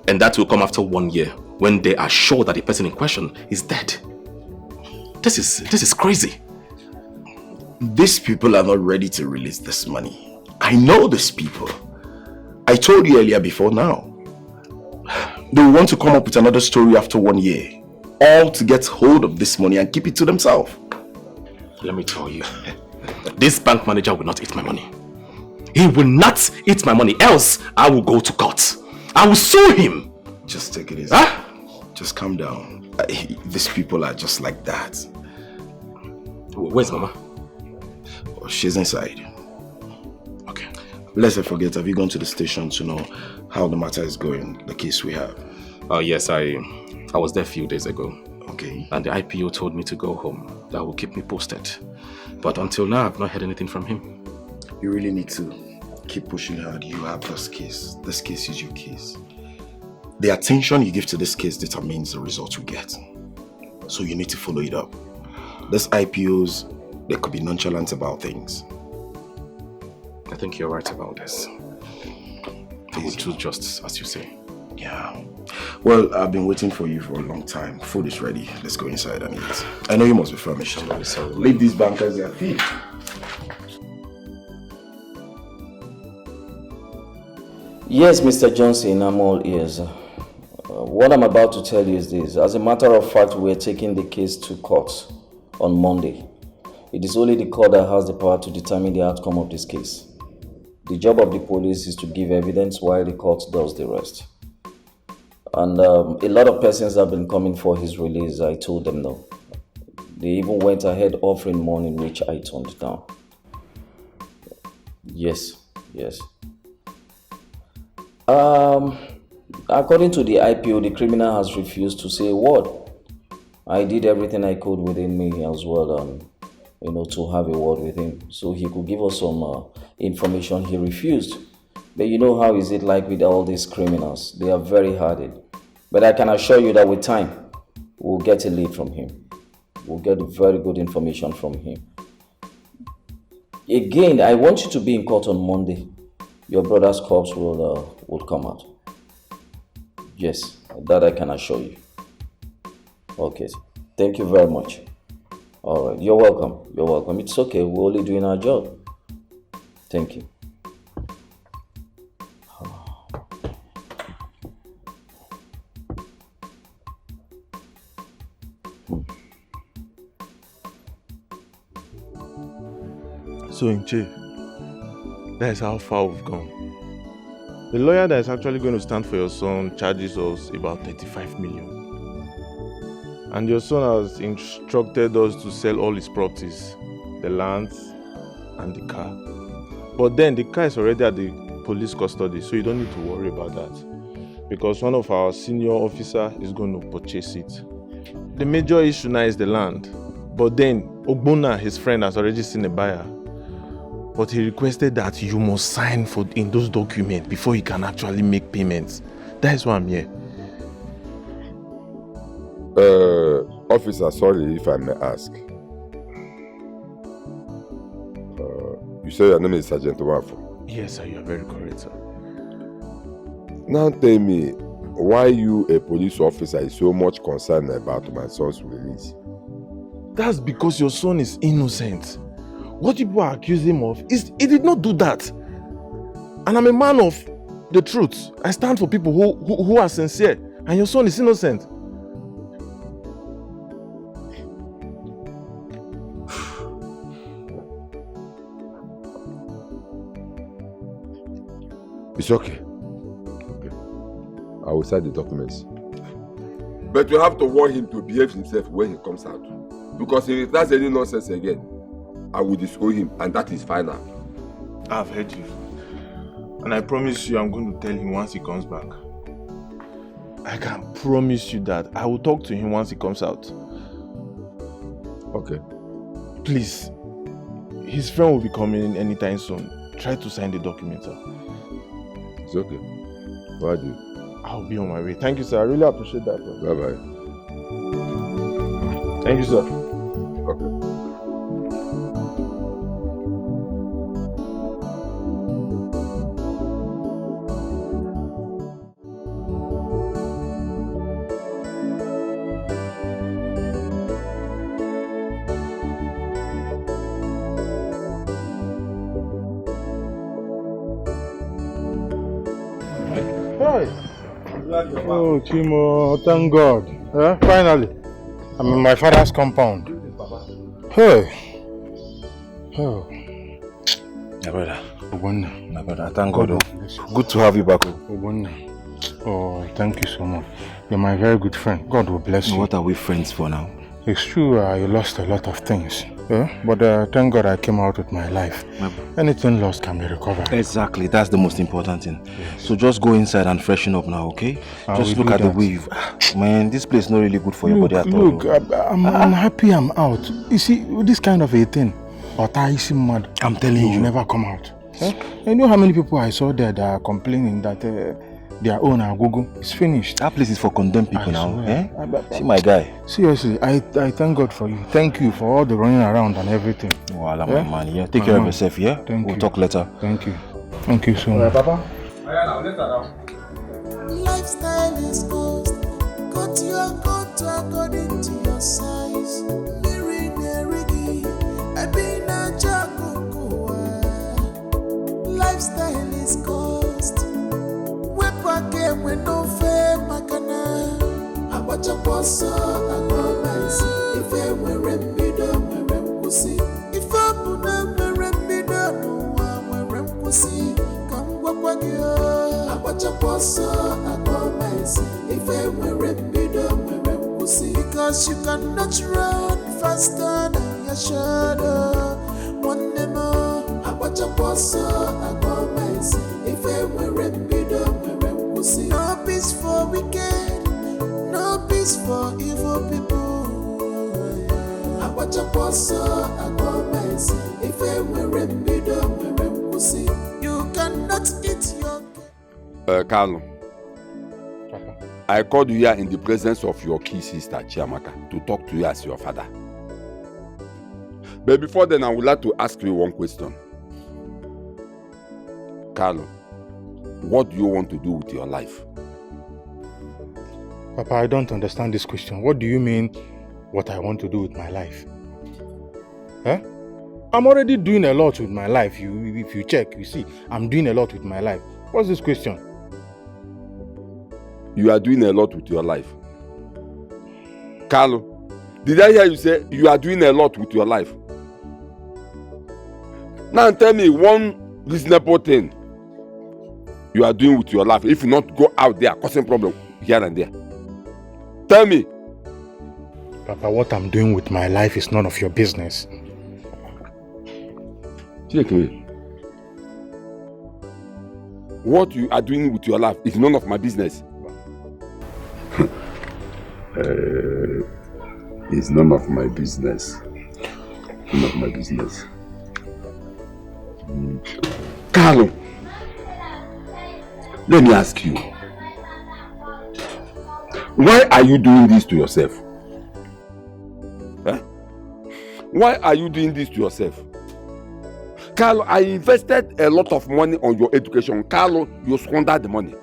And that will come after 1 year when they are sure that the person in question is dead. This is crazy. These people are not ready to release this money. I know these people. I told you earlier before now. They want to come up with another story after 1 year. All to get hold of this money and keep it to themselves. Let me tell you, this bank manager will not eat my money. He will not eat my money, else I will go to court. I will sue him. Just take it easy. Huh? Just calm down. These people are just like that. Where's Mama? Oh, she's inside. Okay. Let's not forget, have you gone to the station to know how the matter is going, the case we have? Yes, I was there a few days ago. Okay. And the IPO told me to go home. That will keep me posted. But until now, I've not heard anything from him. You really need to keep pushing hard. You have this case. This case is your case. The attention you give to this case determines the result you get. So you need to follow it up. These IPOs, they could be nonchalant about things. I think you're right about this. I will do just as you say. Yeah. Well, I've been waiting for you for a long time. Food is ready. Let's go inside and eat. I know you must be famished. I'm really sorry. Leave these bankers their feet. Yes, Mr. Johnson, I'm all ears. What I'm about to tell you is this. As a matter of fact, we're taking the case to court on Monday. It is only the court that has the power to determine the outcome of this case. The job of the police is to give evidence while the court does the rest. And a lot of persons have been coming for his release. I told them no. They even went ahead offering money, which I turned down. Yes. According to the IPO, the criminal has refused to say a word. I did everything I could within me as well, to have a word with him, so he could give us some information. He refused. But you know how is it like with all these criminals? They are very hardened. But I can assure you that with time, we'll get a lead from him. We'll get very good information from him. Again, I want you to be in court on Monday. Your brother's corpse will come out. Yes, that I can assure you. Okay, thank you very much. All right, you're welcome. It's okay, we're only doing our job. Thank you. So Nche, that is how far we've gone. The lawyer that is actually going to stand for your son charges us about 35 million. And your son has instructed us to sell all his properties, the lands and the car. But then the car is already at the police custody, so you don't need to worry about that. Because one of our senior officers is going to purchase it. The major issue now is the land. But then Ogbonna, his friend, has already seen a buyer. But he requested that you must sign in those documents before he can actually make payments. That is why I'm here. Officer, sorry if I may ask. You say your name is Sergeant Wafo? Yes, sir, you are very correct, sir. Now tell me, why you, a police officer, is so much concerned about my son's release? That's because your son is innocent. What people are accusing him of is he did not do that. And I'm a man of the truth. I stand for people who are sincere. And your son is innocent. It's okay. I will sign the documents. But you have to warn him to behave himself when he comes out. Because if he does any nonsense again, I will disown him, and that is final. I've heard you. And I promise you I'm going to tell him once he comes back. I can promise you that I will talk to him once he comes out. Okay. Please. His friend will be coming anytime soon. Try to sign the document, sir. It's okay. Why do you? I'll be on my way. Thank you, sir. I really appreciate that. Bye-bye. Thank you, sir. Okay. Oh, Chimo, thank God. Finally, I'm in my father's compound. Hey. Oh. My brother. Obonna. My brother, thank God. Good to have you back. Obonna. Oh, thank you so much. You're my very good friend. God will bless you. What are we friends for now? It's true, you lost a lot of things. But thank God I came out with my life. Anything lost can be recovered. Exactly, that's the most important thing. Yes. So just go inside and freshen up now, okay? Just look at the wave. Man, this place is not really good for your body at all. Look, I'm happy I'm out. You see, this kind of a thing, mad. I'm telling you. Will never come out. You know how many people I saw there that are complaining that their own Agogo is finished. That place is for condemned people now. See my guy. Seriously, I thank God for you. Thank you for all the running around and everything. Voila, my man. Yeah, take care of yourself, yeah? We'll talk later. Thank you. Thank you so much. Papa. Lifestyle is cost. Cut your coat according to your size. Lifestyle is cost. We no fair makana. Abacha poso agomasi. If we rembido we rempusi. If abuna we rembido no we rempusi. Kangwa kwagyo. Abacha poso agomasi. If we rembido we rempusi. Because you cannot run faster than your shadow. One more. Abacha poso agomasi. If we rembido we rempusi. No peace for wicked, no peace for evil people. Abacha poso agomesi. If we rembido we rempusi. You cannot eat your Carlo. I called you here in the presence of your key sister, Chiamaka, to talk to you as your father. But before then, I would like to ask you one question. Carlo, what do you want to do with your life? Papa, I don't understand this question. What do you mean, what I want to do with my life? I'm already doing a lot with my life. If you check, you see, I'm doing a lot with my life. What's this question? You are doing a lot with your life. Carlo, did I hear you say you are doing a lot with your life? Now tell me one reasonable thing you are doing with your life. If you not go out there causing problem here and there. Tell me. Papa, what I'm doing with my life is none of your business. Take me. What you are doing with your life is none of my business. It's none of my business. None of my business. Carlo, let me ask you. Why are you doing this to yourself? Why are you doing this to yourself? Carlo, I invested a lot of money on your education. Carlo, you squandered the money.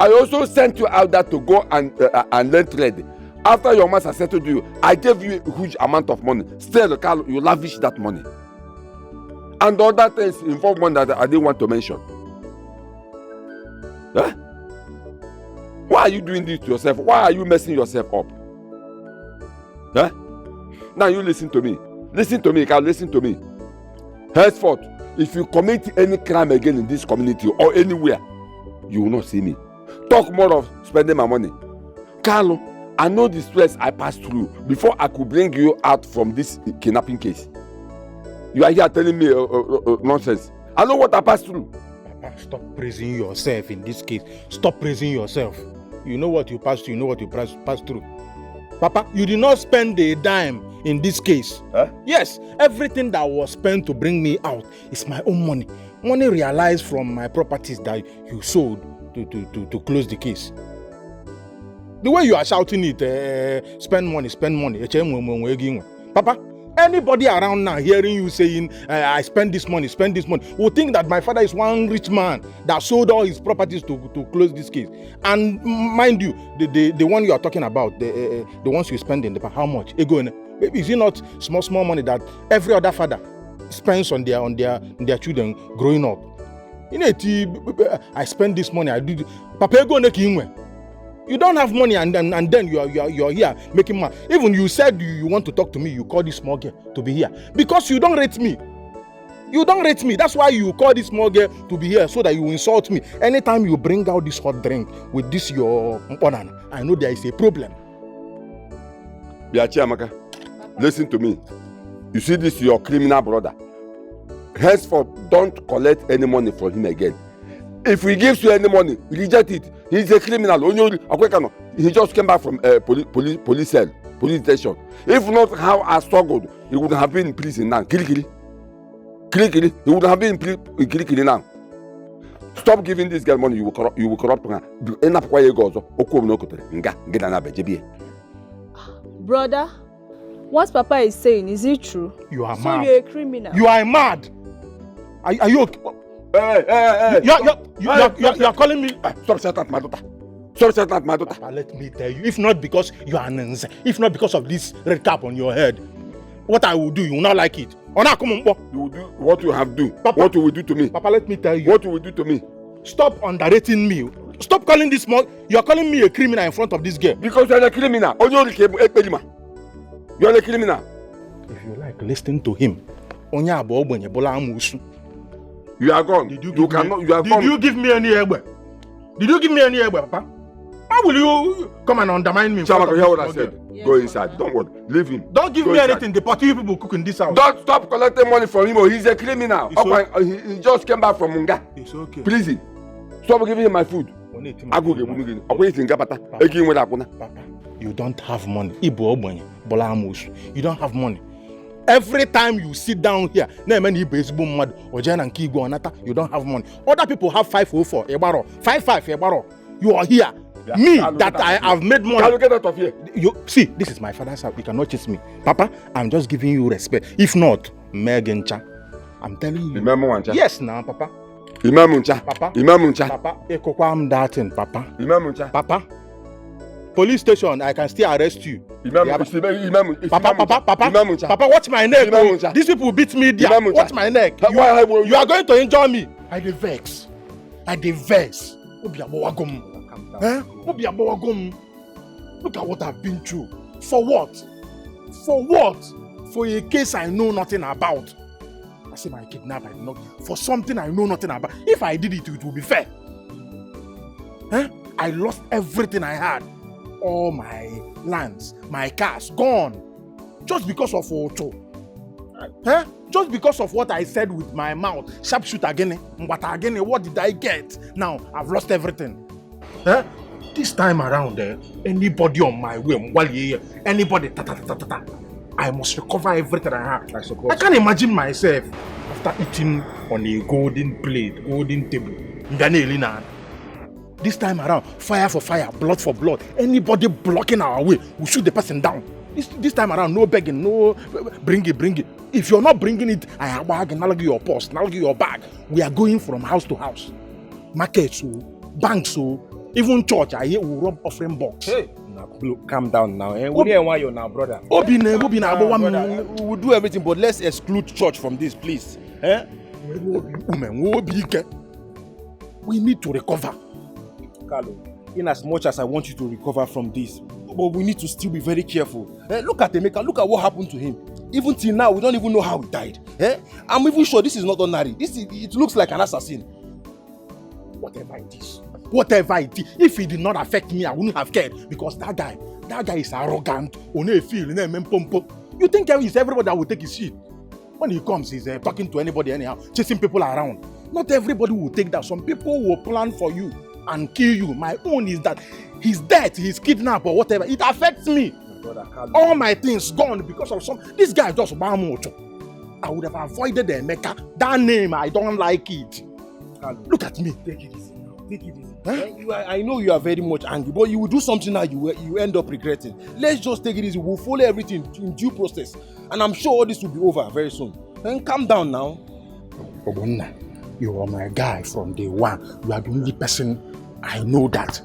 I also sent you out there to go and learn trade. After your master settled you, I gave you a huge amount of money. Still, Carlo, you lavished that money. And other things involve money that I didn't want to mention. Huh? Why are you doing this to yourself? Why are you messing yourself up? Huh? Now you listen to me. Listen to me, Carl. Listen to me. Henceforth, if you commit any crime again in this community or anywhere, you will not see me. Talk more of spending my money. Carlo, I know the stress I passed through before I could bring you out from this kidnapping case. You are here telling me nonsense. I know what I passed through. Papa, stop praising yourself in this case. Stop praising yourself. You know what you passed through. You know what you passed through. Papa, you did not spend a dime in this case. Huh? Yes, everything that was spent to bring me out is my own money. Money realized from my properties that you sold to close the case. The way you are shouting it, spend money. Papa, anybody around now hearing you saying, I spend this money, will think that my father is one rich man that sold all his properties to close this case. And mind you, the one you are talking about, the ones you spend in the past, how much? Maybe is it not small money that every other father spends on their children growing up? You know, I spend this money, I do this. Papa, you don't have money and then you are here making money. Even you said you want to talk to me, you call this small girl to be here. Because you don't rate me. You don't rate me. That's why you call this small girl to be here, so that you insult me. Anytime you bring out this hot drink with this your banana, I know there is a problem. Biachiamaka, listen to me. You see this your criminal brother. Henceforth, don't collect any money from him again. If he gives you any money, reject it. He's a criminal. He just came back from police station. If not how I struggled, he would have been in prison now. Kili. He would have been in Kili now. Stop giving this girl money. You will corrupt her. Brother, what Papa is saying, is it true? You are mad. So you're a criminal. You are mad. Are you okay? Hey. You're calling me. Stop shouting at my daughter. Stop shouting at my daughter. Papa, let me tell you, if not because you are an if not because of this red cap on your head, what I will do, you will not like it. You will do what you have to do. Papa, what you will do to me. Papa, let me tell you. What you will do to me. Stop underrating me. Stop calling this small. You are calling me a criminal in front of this girl. Because you are a criminal. You are a criminal. If you like listening to him, you are gone. Did you give me any egbe? Did you give me any egbe, Papa? How will you come and undermine me? Chamaka, hear what I said. Yes. Go inside. Don't worry. Leave him. Don't give me anything. The party people cook in this house. Don't stop collecting money from him. He's a criminal. Okay. He just came back from Munga. It's okay. Please. Stop giving him my food. Papa, you don't have money. You don't have money. Every time you sit down here, you don't have money. Other people have 504, 55. You are here. Me, that I have made money. Can you get out of here? You see, this is my father's house. You cannot chase me. Papa, I'm just giving you respect. If not, Megan Cha. I'm telling you. Yes, now, Papa. Papa, I'm that thing, Papa. Papa, police station, I can still arrest you. Papa, watch my neck. These people beat me there. Watch my neck. You are going to enjoy me. I dey vex. Look at what I've been through. For what? For a case I know nothing about. I say my kidnapper, for something I know nothing about. If I did it, it would be fair. I lost everything I had. All my lands, my cars, gone. Just because of Ocho. Just because of what I said with my mouth. Sharpshoot again. What did I get? Now, I've lost everything. This time around, anybody on my way, anybody, I must recover everything I have. I suppose. I can't imagine myself after eating on a golden plate, golden table. This time around, fire for fire, blood for blood. Anybody blocking our way, we shoot the person down. This time around, no begging, no bring it. If you're not bringing it, I have bag, your purse, your bag. We are going from house to house. Markets, banks, even church. I hear we rob offering box. Hey, calm down now. We didn't want you now, brother. We will do everything, but let's exclude church from this, please. We need to recover. Carlo, in as much as I want you to recover from this, but we need to still be very careful. Look at Emeka, look at what happened to him. Even till now, we don't even know how he died. I'm even sure this is not ordinary. It looks like an assassin. Whatever it is, if it did not affect me, I wouldn't have cared, because that guy is arrogant. You think it's everybody that will take his shit? When he comes, he's talking to anybody anyhow, chasing people around. Not everybody will take that. Some people will plan for you and kill you. My own is that he's dead, he's kidnapped or whatever. It affects me. All my things gone because of some. This guy just bamucho. I would have avoided the Emeka. That name, I don't like it. Look at me. Take it easy now. Take it easy. I know you are very much angry, but you will do something now you end up regretting. Let's just take it easy. We'll follow everything in due process. And I'm sure all this will be over very soon. Then calm down now. Obonna, you are my guy from day one. You are the only person I know that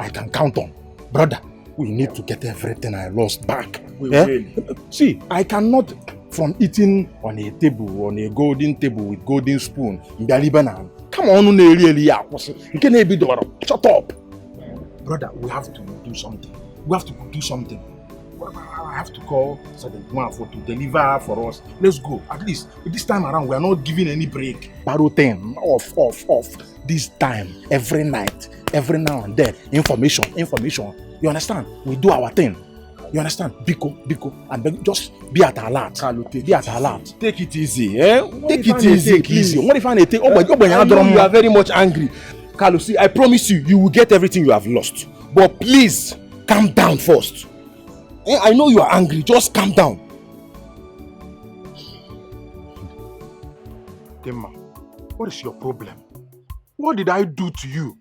I can count on. Brother, we need to get everything I lost back. We will. See, I cannot, from eating on a table, on a golden table with golden spoon, come on, you can't be the shut up. Brother, we have to do something. We have to do something. I have to call Sadekuma to deliver for us. Let's go. At least this time around, we are not giving any break. Baro 10, off. This time, every night, every now and then, information. You understand? We do our thing. You understand? Biko, and just be at alert. Be at alert. Take it easy, Take it easy. What if I take? You are very much angry. Carlo, see, I promise you will get everything you have lost. But please, calm down first. I know you are angry. Just calm down. Tema, what is your problem? What did I do to you?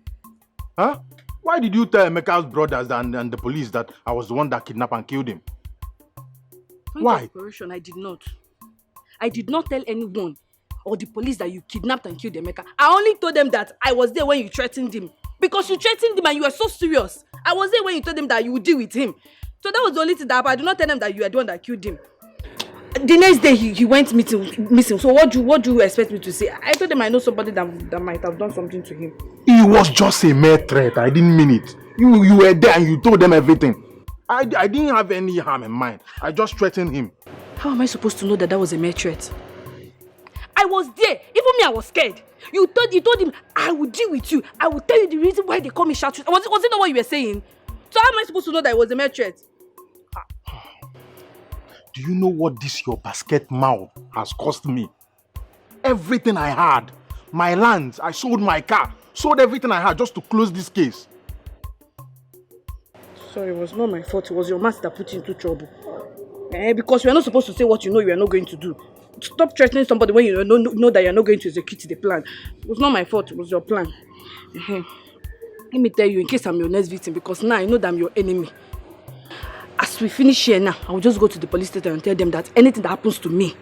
Huh? Why did you tell Emeka's brothers and the police that I was the one that kidnapped and killed him? Why? I did not. I did not tell anyone or the police that you kidnapped and killed Emeka. I only told them that I was there when you threatened him. Because you threatened him and you were so serious. I was there when you told them that you would deal with him. So that was the only thing that happened. I did not tell them that you were the one that killed him. The next day he went missing. So what do you expect me to say? I told them I know somebody that might have done something to him. It was just a mere threat. I didn't mean it. You were there and you told them everything. I didn't have any harm in mind. I just threatened him. How am I supposed to know that was a mere threat? I was there. Even me, I was scared. You told him, I will deal with you. I will tell you the reason why they call me shout. Was it not what you were saying? So how am I supposed to know that it was a mere threat? Do you know what this your basket mouth has cost me? Everything I had. My lands, I sold my car. Sold everything I had just to close this case. Sorry, it was not my fault. It was your master that put you into trouble. Because you are not supposed to say what you know you are not going to do. Stop threatening somebody when you know that you are not going to execute the plan. It was not my fault. It was your plan. Let me tell you, in case I'm your next victim, because now I know that I'm your enemy. As we finish here now, I will just go to the police station and tell them that anything that happens to me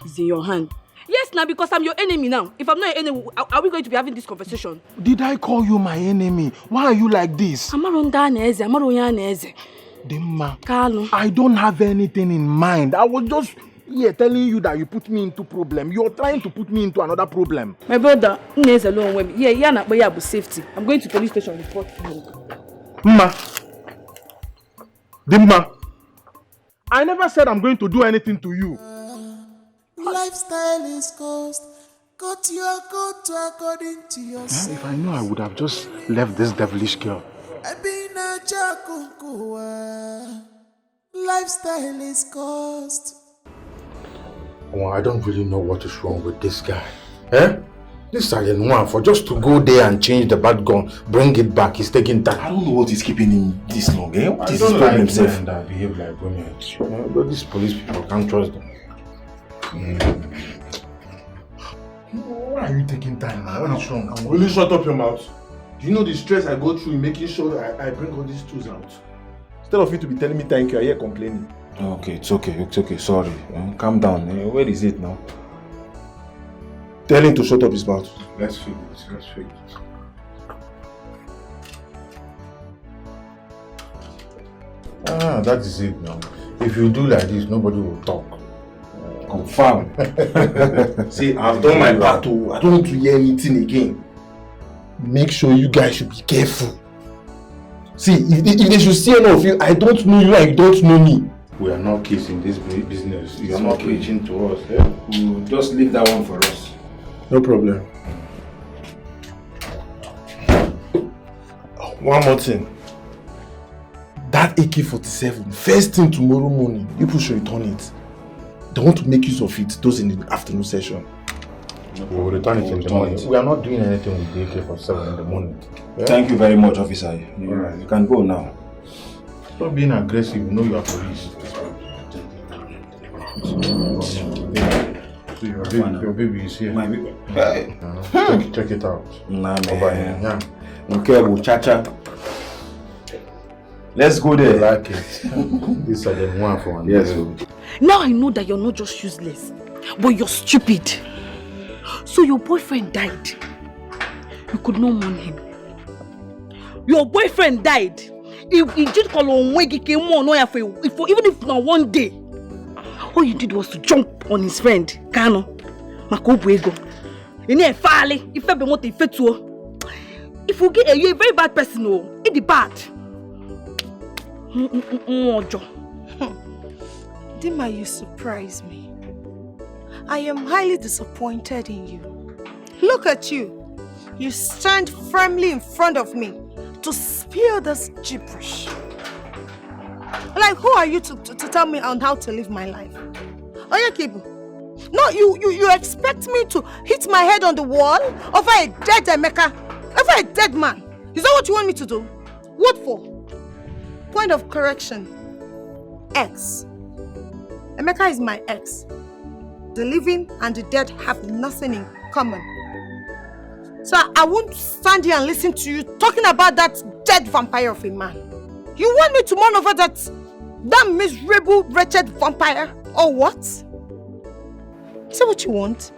is in your hand. Yes, now, because I'm your enemy now. If I'm not your enemy, are we going to be having this conversation? Did I call you my enemy? Why are you like this? Dimma, I don't have anything in mind. I was just here telling you that you put me into problem. You're trying to put me into another problem. My brother, yeah, safety. I'm going to police station to report you. Dimma, I never said I'm going to do anything to you. Lifestyle is cost. Cut your coat according to your If I knew, I would have just left this devilish girl. Lifestyle is cost. Well, I don't really know what is wrong with this guy. This silent one, for just to go there and change the bad gun, bring it back, he's taking time. I don't know what is keeping him this long, What is his problem himself? That behave like women. But these police people, can't trust them. Why are you taking time now? What is wrong? Will you shut up your mouth? Do you know the stress I go through in making sure that I bring all these tools out? Instead of you to be telling me thank you, I hear complaining. Okay, it's okay, sorry. Calm down. Where is it now? Tell him to shut up his mouth. Let's fix it. That is it now. If you do like this, nobody will talk. Confirm. See, I've done my part too. I don't want to hear anything again. make sure you guys should be careful. See, if they should see any of you, I don't know you and you don't know me. We are not kids in this business. You are not preaching to us. Eh? We'll just leave that one for us. No problem. One more thing. That AK-47, first thing tomorrow morning, you people should return it. They want to make use of it, those in the afternoon session. We'll return it in the morning. We are not doing anything with the AK-47 in the morning. Yeah? Thank you very much, officer. You can go now. Stop being aggressive. You know you are police. So your baby is here. My baby. Check it out. Nah, man. Yeah. Okay, we'll cha-cha. Let's go there. I like it. This is the one for one. Yes. Now I know that you're not just useless, but you're stupid. So your boyfriend died. You could not mourn him. Your boyfriend died. If he did call on Wegi came on for even if not one day, all you did was to jump on his friend Kano Makobuego. You need a file. If ever want to if you get you're a very bad person, oh, it's bad. Dima, you surprise me. I am highly disappointed in you. Look at you. You stand firmly in front of me to spill this gibberish. Like, who are you to tell me on how to live my life? Oh, yeah, Kibu. No, you expect me to hit my head on the wall over a dead Emeka, over a dead man. Is that what you want me to do? What for? Point of correction. Ex. Emeka is my ex. The living and the dead have nothing in common. So I won't stand here and listen to you talking about that dead vampire of a man. You want me to mourn over that miserable, wretched vampire? Or what? Is that what you want?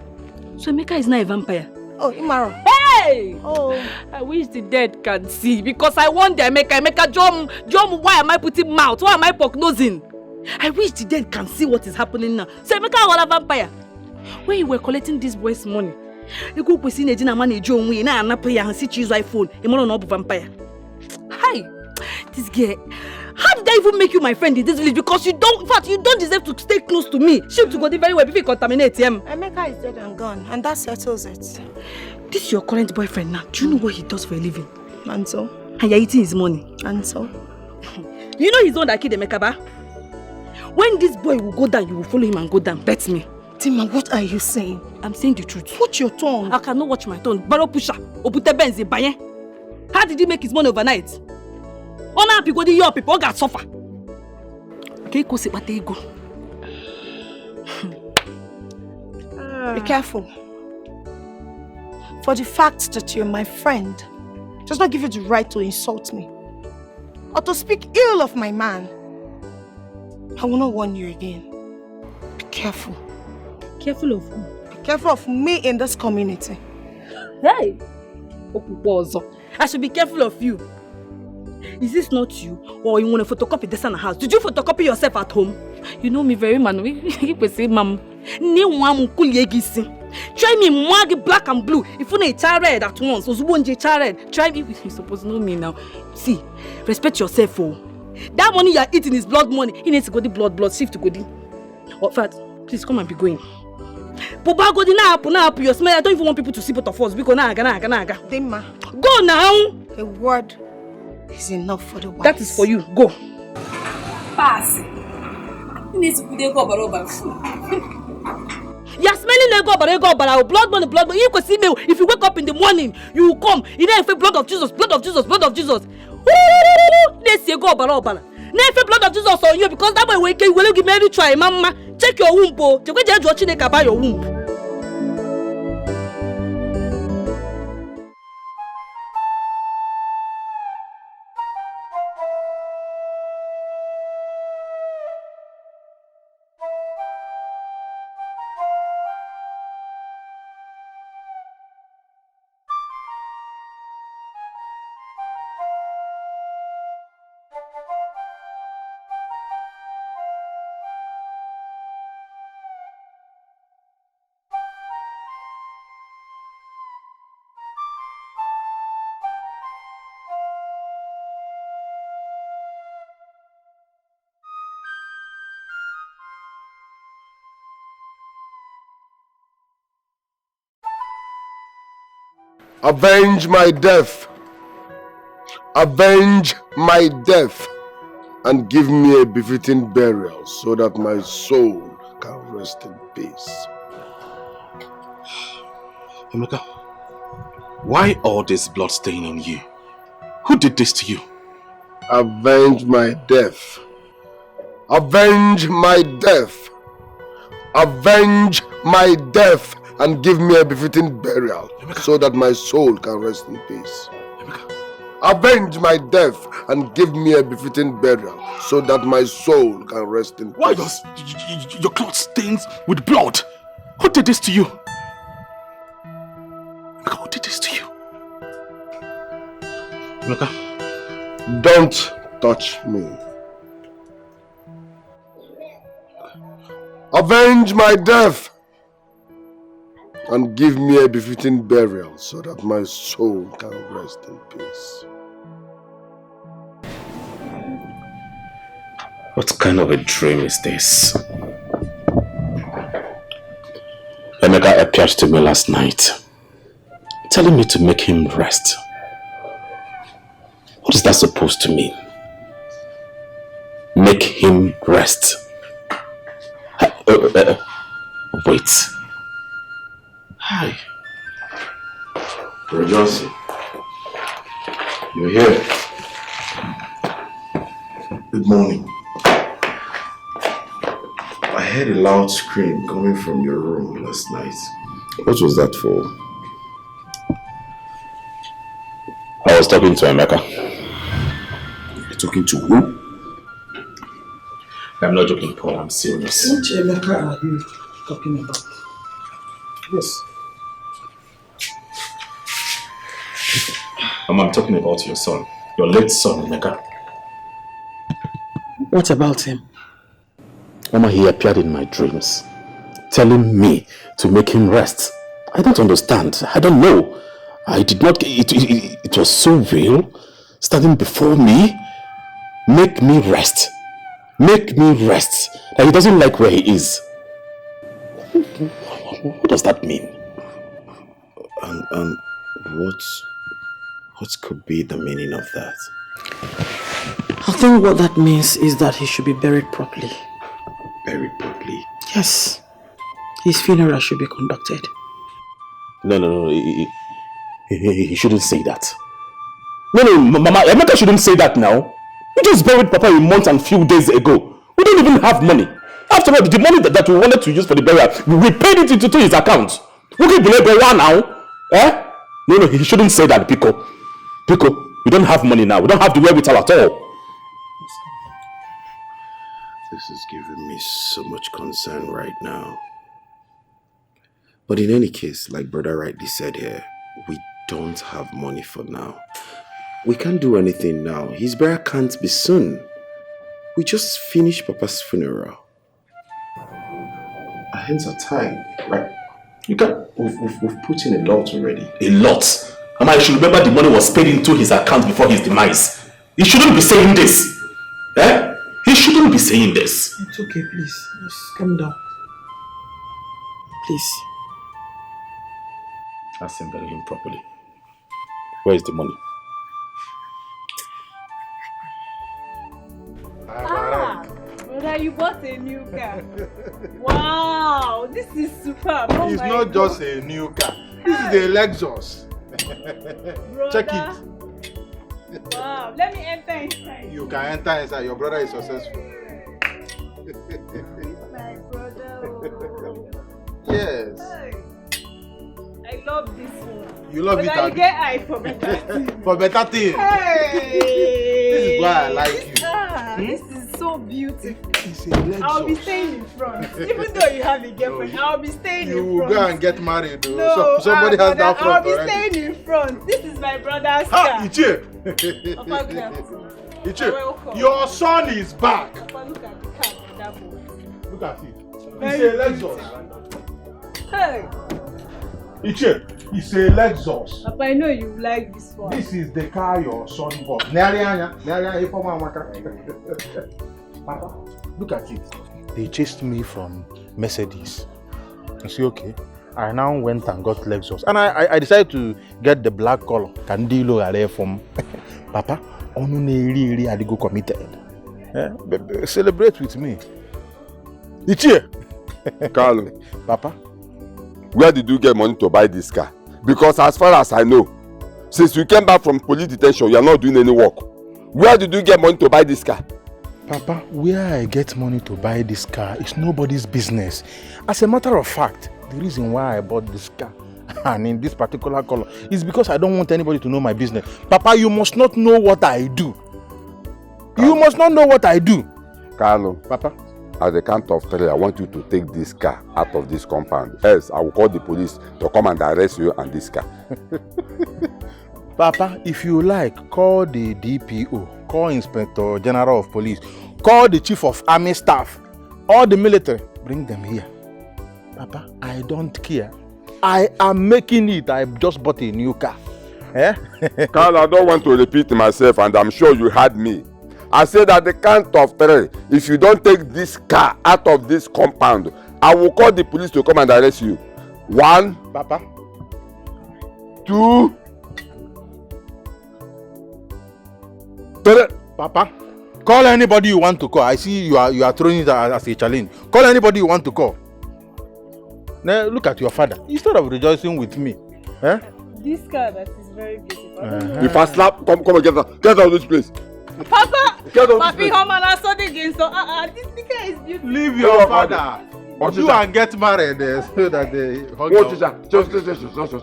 So Emeka is not a vampire? Oh, Imaro. Hey! Oh, I wish the dead can see because I want the Emeka, Jom, why am I putting mouth? Why am I prognosing? I wish the dead can see what is happening now. So Emeka was a vampire. When you were collecting this boy's money, you go to see Nejina man John we na anapay and see choose iPhone. You want to vampire. Hi, this girl. How did I even make you my friend in this village? Because you don't, in fact, you don't deserve to stay close to me. Ship to go very well if you contaminate him. Emeka is dead and gone, and that settles it. This is your current boyfriend now. Do you know what he does for a living? And so? And you're eating his money. And so? You know he's the one that killed Emeka, ba? When this boy will go down, you will follow him and go down. Bet me. Tima, what are you saying? I'm saying the truth. Watch your tongue. I cannot watch my tongue. Barrow pusher. Obute benzi baye. How did he make his money overnight? On happy go your people got suffer. Okay, go sit bate go. Be careful. For the fact that you're my friend does not give you the right to insult me or to speak ill of my man. I will not warn you again. Be careful. Careful of who? Be careful of me in this community. Hey! I should be careful of you. Is this not you? Or you want to photocopy this in the house? Did you photocopy yourself at home? You know me very man. You say, Mom, try me mwagi black and blue. If you need red at once, try me. You supposed to know me now. See, respect yourself. Oh. That money you are eating is blood money. He needs to go the blood shift to go the. Oh, Fat, please come and be going. Papa go now, your smell. I don't even want people to see both of us. Because Dima. Go now. A word is enough for the wise. That is for you. Go. Pass. You need to put a go over. You're smelling ego, blood money. You can see me. If you wake up in the morning, you will come. You know, blood of Jesus. Let's say go over. Never blood of Jesus on you because that way we will give me try, Mama. Check your womb, oh. You go watch your womb. Avenge my death. Avenge my death and give me a befitting burial so that my soul can rest in peace. Emeka, why all this blood stain on you? Who did this to you? Avenge my death. Avenge my death. Avenge my death and give me a befitting burial so that my soul can rest in peace. Avenge my death and give me a befitting burial so that my soul can rest in peace. Why your clothes stains with blood? Who did this to you? Who did this to you? Don't touch me. Avenge my death and give me a befitting burial so that my soul can rest in peace. What kind of a dream is this? Emeka appeared to me last night, telling me to make him rest. What is that supposed to mean? Make him rest. Wait. Hi. Bro Johnson, you're here. Good morning. I heard a loud scream coming from your room last night. What was that for? I was talking to Emeka. You're talking to who? I'm not joking, Paul. I'm serious. Which Emeka are you talking about? Yes. I'm talking about your son. Your late son, Emeka. What about him? Mama, he appeared in my dreams, telling me to make him rest. I don't understand. I don't know. I did not... It was so real. Standing before me. Make me rest. Make me rest. That he doesn't like where he is. What does that mean? And what could be the meaning of that? I think what that means is that he should be buried properly. Buried properly? Yes. His funeral should be conducted. No. He shouldn't say that. No, Mama, Emeka shouldn't say that now. We just buried Papa a month and few days ago. We don't even have money. After all, the money that we wanted to use for the burial, we paid it into his account. We can believe now. Eh? No, he shouldn't say that, Pico. Pico, we don't have money now. We don't have the wherewithal at all. This is giving me so much concern right now. But in any case, like brother rightly said here, we don't have money for now. We can't do anything now. His burial can't be soon. We just finished Papa's funeral. Our hands are tied, right? We've put in a lot already. A lot? Mama, you should remember the money was paid into his account before his demise. He shouldn't be saying this. Eh? He shouldn't be saying this. It's okay, please. Just calm down. Please. Ask him, bury him properly. Where is the money? Brother, you bought a new car. Wow, this is superb. Oh it's not God. just a new car. This is a Lexus. Check it. Wow, let me enter inside. You can enter inside. Your brother is successful. My brother. Yes. I love this one. You love but it, I Abby? get eye for better things. For better things. Hey. This is why I like you. This is so beautiful. It's a Lexus. I'll be staying in front. Even though you have a girlfriend, I'll be staying in You will front. go and get married, though. No, Somebody has that front I'll be already. staying in front. This is my brother's car. Ichie. Papa, good afternoon. You're Ichie, welcome. your son is back. Papa, look at the car in that boat. Look at it. Very It's a Lexus. Hey, Ichie, it's a Lexus. Papa, I know you like this one. This is the car your son bought. Papa, look at it. They chased me from Mercedes. I say, okay. I now went and got Lexus. And I decided to get the black color. Candilo are from Papa, only I go committed. Celebrate with me. It's here. Carlo. Papa. Where did you get money to buy this car? Because as far as I know, since you came back from police detention, you are not doing any work. Where did you get money to buy this car? Papa, where I get money to buy this car is nobody's business. As a matter of fact, the reason why I bought this car and in this particular color is because I don't want anybody to know my business. Papa, you must not know what I do. You must not know what I do. Carlo. Papa. At the count of 3, I want you to take this car out of this compound. Else, I will call the police to come and arrest you and this car. Papa, if you like, call the DPO, call Inspector General of Police, call the Chief of Army Staff, all the military, bring them here. Papa, I don't care. I am making it. I just bought a new car. Carl, I don't want to repeat myself, and I'm sure you heard me. I said at the count of 3, if you don't take this car out of this compound, I will call the police to come and arrest you. 1, Papa. 2, 3. Papa, call anybody you want to call. I see you are throwing it as a challenge. Call anybody you want to call. Now look at your father. Instead of rejoicing with me, This car that is very beautiful. If I slap, come and get out of this place. Papa, Get out of Papi, this place. come on, I saw the game. So, this car is beautiful. Leave your father. You and get married so that the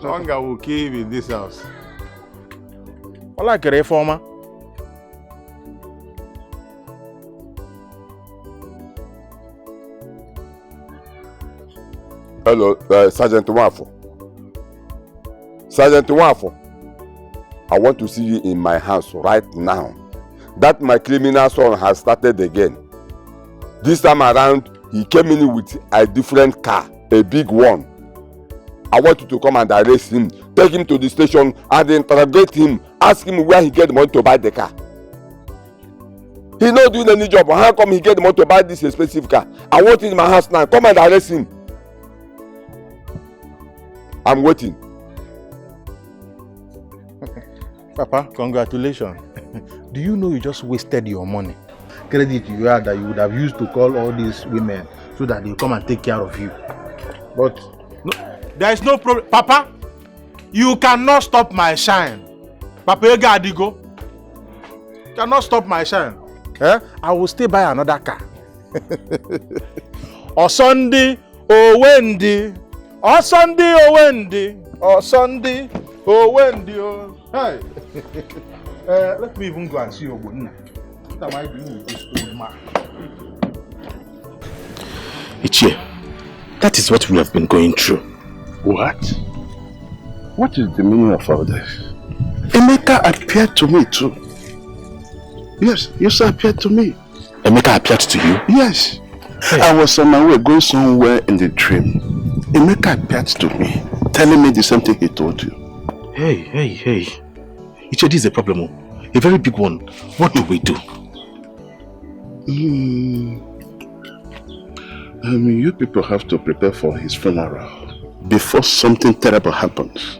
hunger will kill him in this house. I like a reformer. Hello, Sergeant Wafo. Sergeant Wafo, I want to see you in my house right now. That my criminal son has started again. This time around, he came in with a different car, a big one. I want you to come and arrest him, take him to the station and interrogate him, ask him where he get the money to buy the car. He's not doing any job. How come he get the money to buy this expensive car? I want him in my house now. Come and arrest him. I'm waiting. Papa, congratulations. Do you know you just wasted your money? Credit you had that you would have used to call all these women so that they come and take care of you. But no, there is no problem. Papa, you cannot stop my shine. Papa, you got to go. Cannot stop my shine. I will stay by another car. Or Sunday, or Wendy. Or Sunday, or Wendy. Or Sunday, or Wendy. Oh. Hey. Let me even go and see your good. What am I doing with this old man? Ichie, that is what we have been going through. What? What is the meaning of all this? Emeka appeared to me too. Yes, you also appeared to me. Emeka appeared to you? Yes. Hey. I was on my way going somewhere in the dream. Emeka appeared to me, telling me the same thing he told you. Hey. Ichie, this is a problem. A very big one. What do we do? You people have to prepare for his funeral before something terrible happens.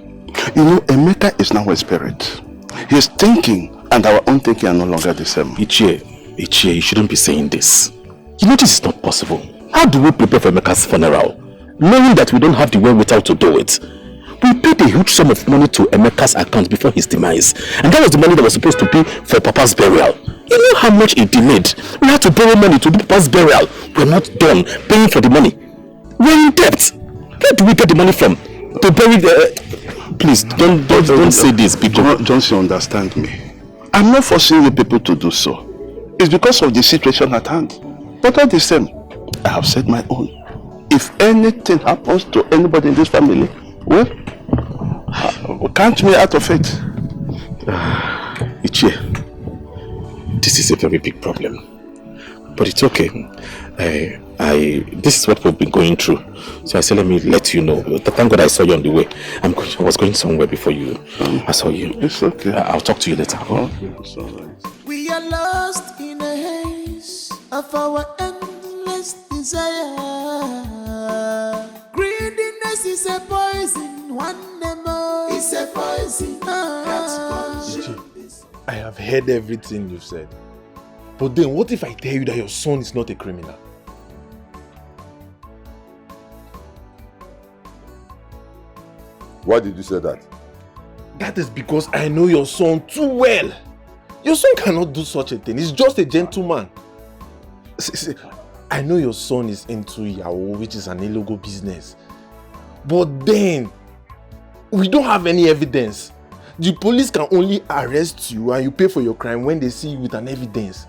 You know, Emeka is now a spirit. His thinking and our own thinking are no longer the same. Ichie, you shouldn't be saying this. You know this is not possible. How do we prepare for Emeka's funeral, knowing that we don't have the wherewithal to do it? We paid a huge sum of money to Emeka's account before his demise, and that was the money that was supposed to be for Papa's burial. You know how much it delayed? We had to borrow money to do Papa's burial. We're not done paying for the money. We're in debt. Where do we get the money from to bury the... Please, don't say this, people. Don't you understand me? I'm not forcing you people to do so. It's because of the situation at hand. But all the same, I have said my own. If anything happens to anybody in this family, well, count me out of it. Ichie, this is a very big problem. But it's okay. This is what we've been going through. So I said, let me let you know. Thank God I saw you on the way. I was going somewhere before you. I saw you. It's okay. I'll talk to you later. Okay, it's all right. We are lost in a haze of our endless desire. Greediness is It's a poison, one more. It's a poison. I have heard everything you've said. But then what if I tell you that your son is not a criminal? Why did you say that? That is because I know your son too well. Your son cannot do such a thing. He's just a gentleman. See, I know your son is into Yahoo, which is an illegal business. But then, we don't have any evidence. The police can only arrest you and you pay for your crime when they see you with an evidence.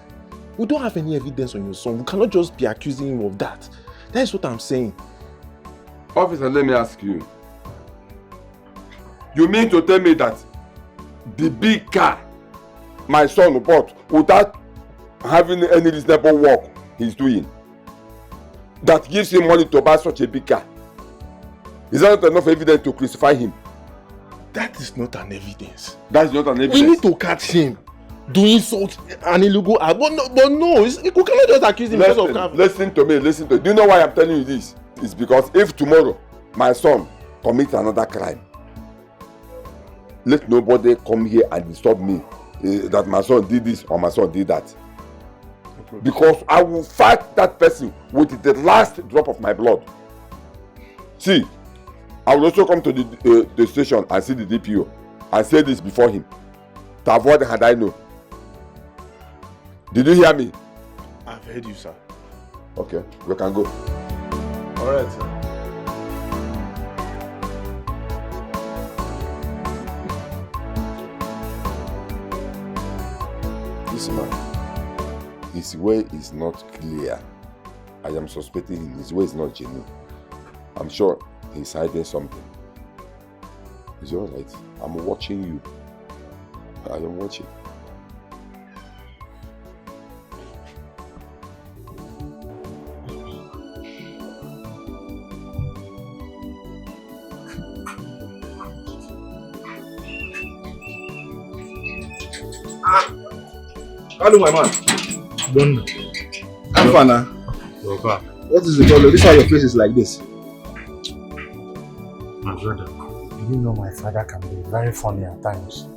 We don't have any evidence on your son. We cannot just be accusing him of that. That is what I'm saying. Officer, let me ask you. You mean to tell me that the big car my son bought without having any reasonable work he's doing, that gives him money to buy such a big car, is that not enough evidence to crucify him? That is not an evidence. That's not an evidence. We need to catch him doing such an illegal act. But no, we cannot just accuse him because of crime. Listen to me. Do you know why I'm telling you this? It's because if tomorrow my son commits another crime, let nobody come here and disturb me that my son did this or my son did that. Because I will fight that person with the last drop of my blood. See, I will also come to the station and see the DPO and say this before him to avoid had I know. Did you hear me? I've heard you, sir. Okay, we can go. All right, sir. This man, his way is not clear. I am suspecting him. His way is not genuine. I'm sure he's hiding something. It's all right. I'm watching you. I am watching. Hello, my man. Don't know. I'm fine now. What is the problem? This is why your face is like this. My brother, you know my father can be very funny at times.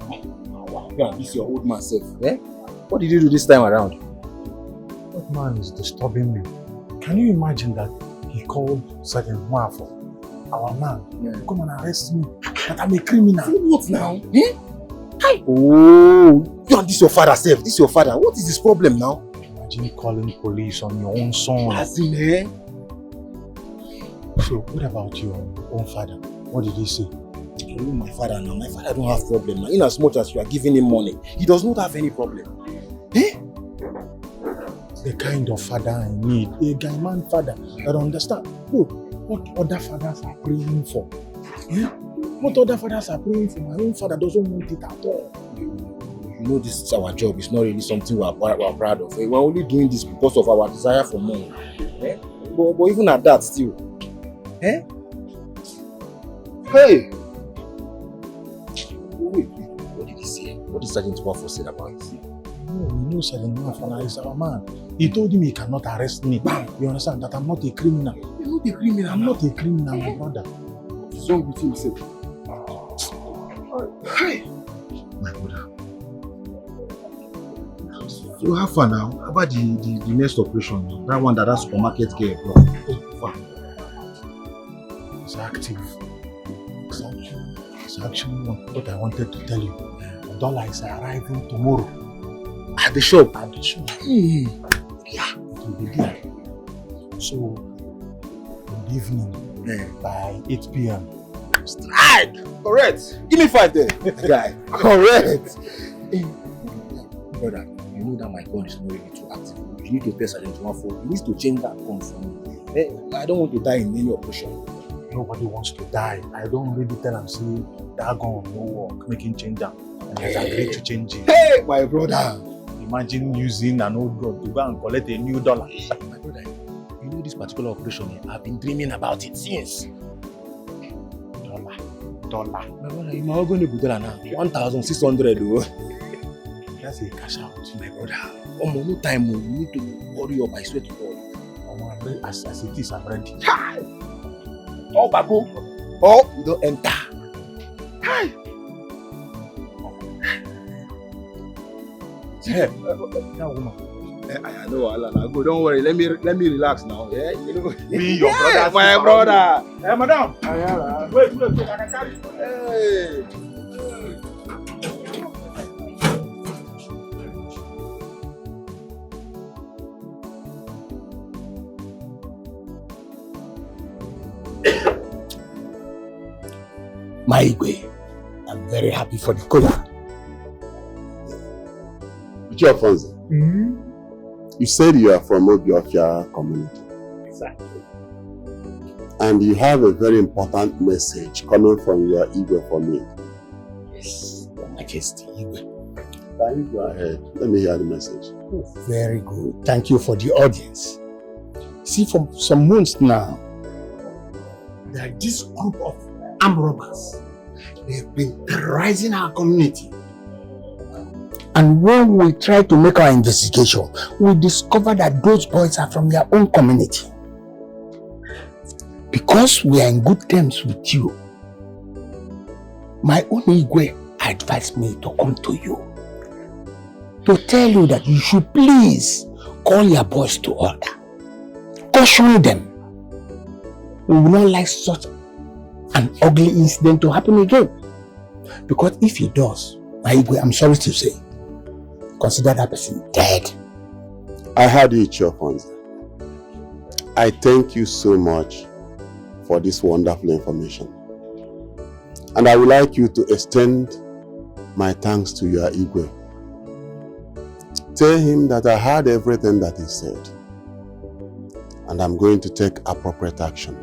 Yeah, this is your old man self. Eh? What did you do this time around? That man is disturbing me. Can you imagine that he called Sergeant Mwafo, our man, to come and arrest me, that I'm a criminal? What now? Eh? Hi. Oh, you and this your father self. This is your father. What is this problem now? Imagine calling police on your own son. As in, eh? So, what about your own father? What did he say? You know my father now. My father don't have problem now. In as much as you are giving him money, he does not have any problem. Eh? The kind of father I need. A guy man father that understand. Look, what other fathers are praying for. Eh? What other fathers are praying for? My own father doesn't want it at all. You know this is our job. It's not really something we are proud of. We're only doing this because of our desire for money. Eh? But even at that still. Eh? Hey! Wait, what did he say? What did Sergeant Mwafo say about it? No, you know Sergeant Mwafo is our man. He told him he cannot arrest me. You understand that I'm not a criminal. You're not a criminal. I'm not a criminal, my brother. What's wrong with him, sir? Hey! My brother. So how far now? How about the next operation? That one that supermarket girl bro. How far? It's active. It's actually what I wanted to tell you. The dollar is arriving tomorrow. At the shop? At the shop. Yeah. It will be there. So, in the evening, by 8 p.m. Strike! Correct! Give me 5 there. Guy. Correct! Brother, you know that my gun is not really too active. You need to test Sergeant Mwafo. You need to change that gun for me. I don't want to die in any operation. Nobody wants to die. I don't really tell him, say, that gun will no work, making change that. And he has agreed to change it. Hey, my brother! Imagine using an old gun to go and collect a new dollar. My brother, you know this particular operation, I've been dreaming about it since. Dollar. My brother, you are going to be dollar now. 1,600 though. That's a cash out. My brother, no time, you need to hurry up, I swear to God. As it is, I'm ready. Oh, Babu. or you don't enter. Hey. Hey, that woman. I know, Alan. Go, don't worry. Let me relax now. Yeah, you know. Me, your brother. My brother. Hey, madam. Wait. I can carry it. Hey. My Igwe, I'm very happy for the color. Alfonso, you said you are from Obiofia community. Exactly. And you have a very important message coming from your Igwe for me. Yes, Your Majesty, Igwe. Can you go ahead? Let me hear the message. Oh, very good. Thank you for the audience. See, for some months now, there are this group of armed robbers. They've been terrorizing our community. And when we try to make our investigation, we discover that those boys are from their own community. Because we are in good terms with you, my own Igwe advised me to come to you to tell you that you should please call your boys to order. Caution them. We will not like such an ugly incident to happen again. Because if it does, my Igwe, I'm sorry to say, consider that person dead. I heard you, Alfonso. I thank you so much for this wonderful information. And I would like you to extend my thanks to your Igwe. Tell him that I heard everything that he said. And I'm going to take appropriate action.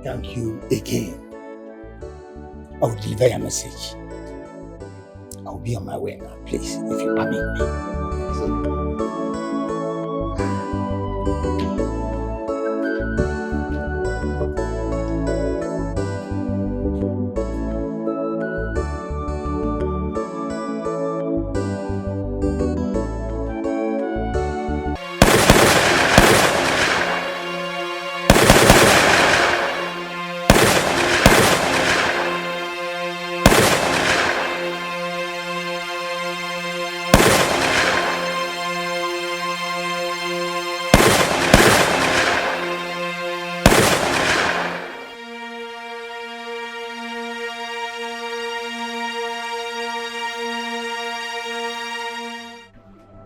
Thank you again. I will deliver your message. I'll be on my way now, please, if you permit me.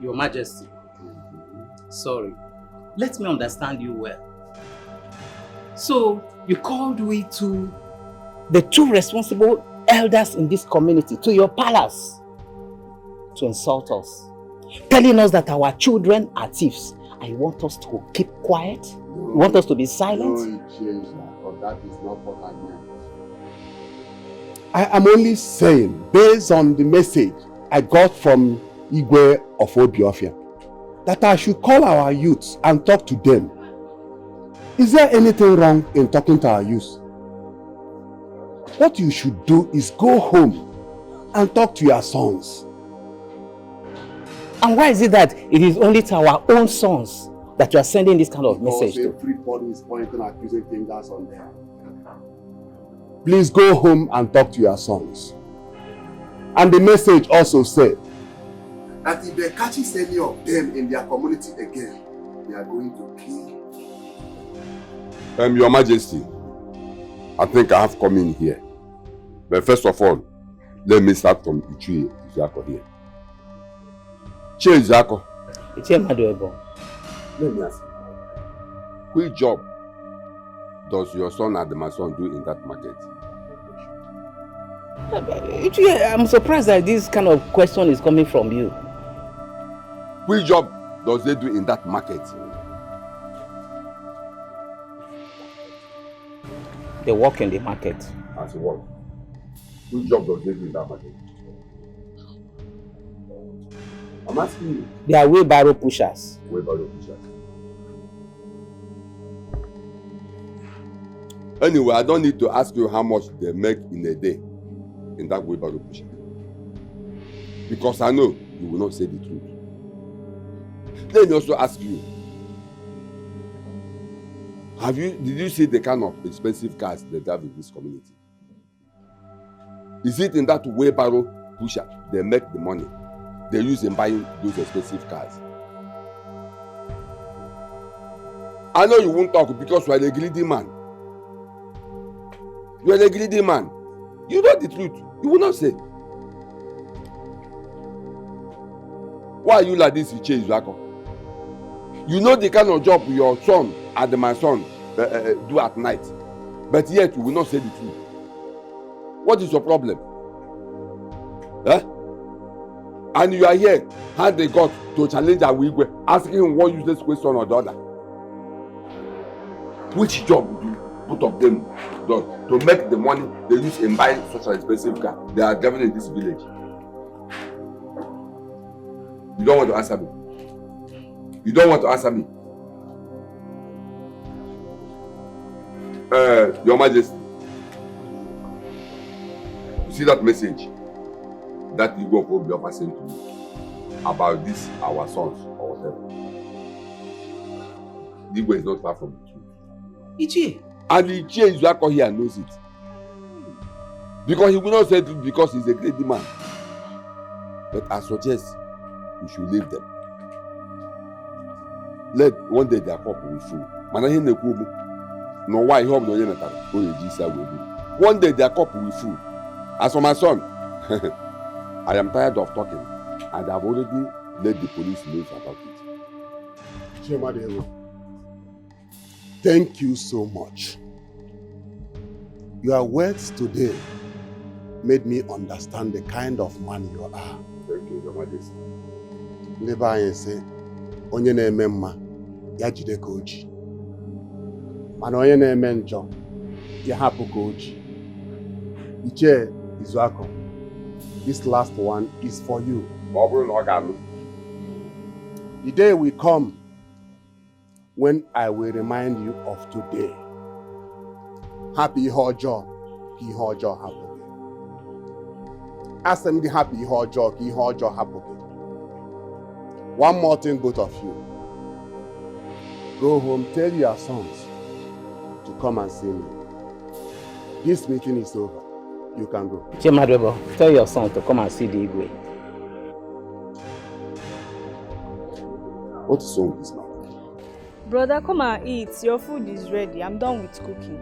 Your Majesty, sorry, let me understand you well. So, you called we to the two responsible elders in this community to your palace to insult us, telling us that our children are thieves, and you want us to keep quiet? You want us to be silent? No, change that, but that is not what I meant. I am only saying, based on the message I got from Igwe of Obiofia, that I should call our youths and talk to them. Is there anything wrong in talking to our youths? What you should do is go home and talk to your sons. And why is it that it is only to our own sons that you are sending this kind of message to? Everybody is pointing accusing fingers on them. Please go home and talk to your sons. And the message also said that if they catches any of them in their community again, they are going to kill. Your Majesty, I think I have come in here. But first of all, let me start from Ichie Izako here. Che Izako. Ichie Maduebo. Let me ask you. Which job does your son and my son do in that market? I'm surprised that this kind of question is coming from you. Which job does they do in that market? They work in the market. As what? Which job does they do in that market? I'm asking you. They are wheelbarrow pushers. Wheelbarrow pushers. Anyway, I don't need to ask you how much they make in a day in that wheelbarrow pusher. Because I know you will not say the truth. Let me also ask you, Did you see the kind of expensive cars they drive in this community? Is it in that wheelbarrow pusher they make the money they use in buying those expensive cars? I know you won't talk because you are a greedy man. You are a greedy man. You know the truth. You will not say. Why are you like this? You change, Wazico. You know the kind of job your son and my son do at night, but yet you will not say the truth. What is your problem? And you are here, had they got to challenge Awigwe, asking him one useless question or the other. Which job would you put of them done to make the money they use in buying such an expensive car they are driving in this village? You don't want to answer me. You don't want to answer me. Your Majesty, you see that message that you go for your person to me about this our sons or whatever. Igwe is not far from the truth. Ichie. And Ichie is Wazico here and knows it. Because he will not say it because he's a greedy man. But I suggest you should leave them. Let one day their cup will full. No why he hope no one day their cup will full. As for my son, I am tired of talking and I've already let the police know about it. Chimadero, thank you so much. Your words today made me understand the kind of man you are. Thank you, Your Majesty. Ndị anyị sị, onye na-eme mma, ya jide ka oji. Mana onye na-eme njọ, ya hapụ ka oji. Ichie Wazico, this last one is for you. The day will come when I will remind you of today. Happy Hojo, ki Hojo happy. Ask them the happy Hojo, ki Hojo happy. One more thing, both of you. Go home, tell your sons to come and see me. This meeting is over. You can go. Chimadwebo, tell your son to come and see the Igwe. What is wrong with this man? Brother, come and eat. Your food is ready. I'm done with cooking.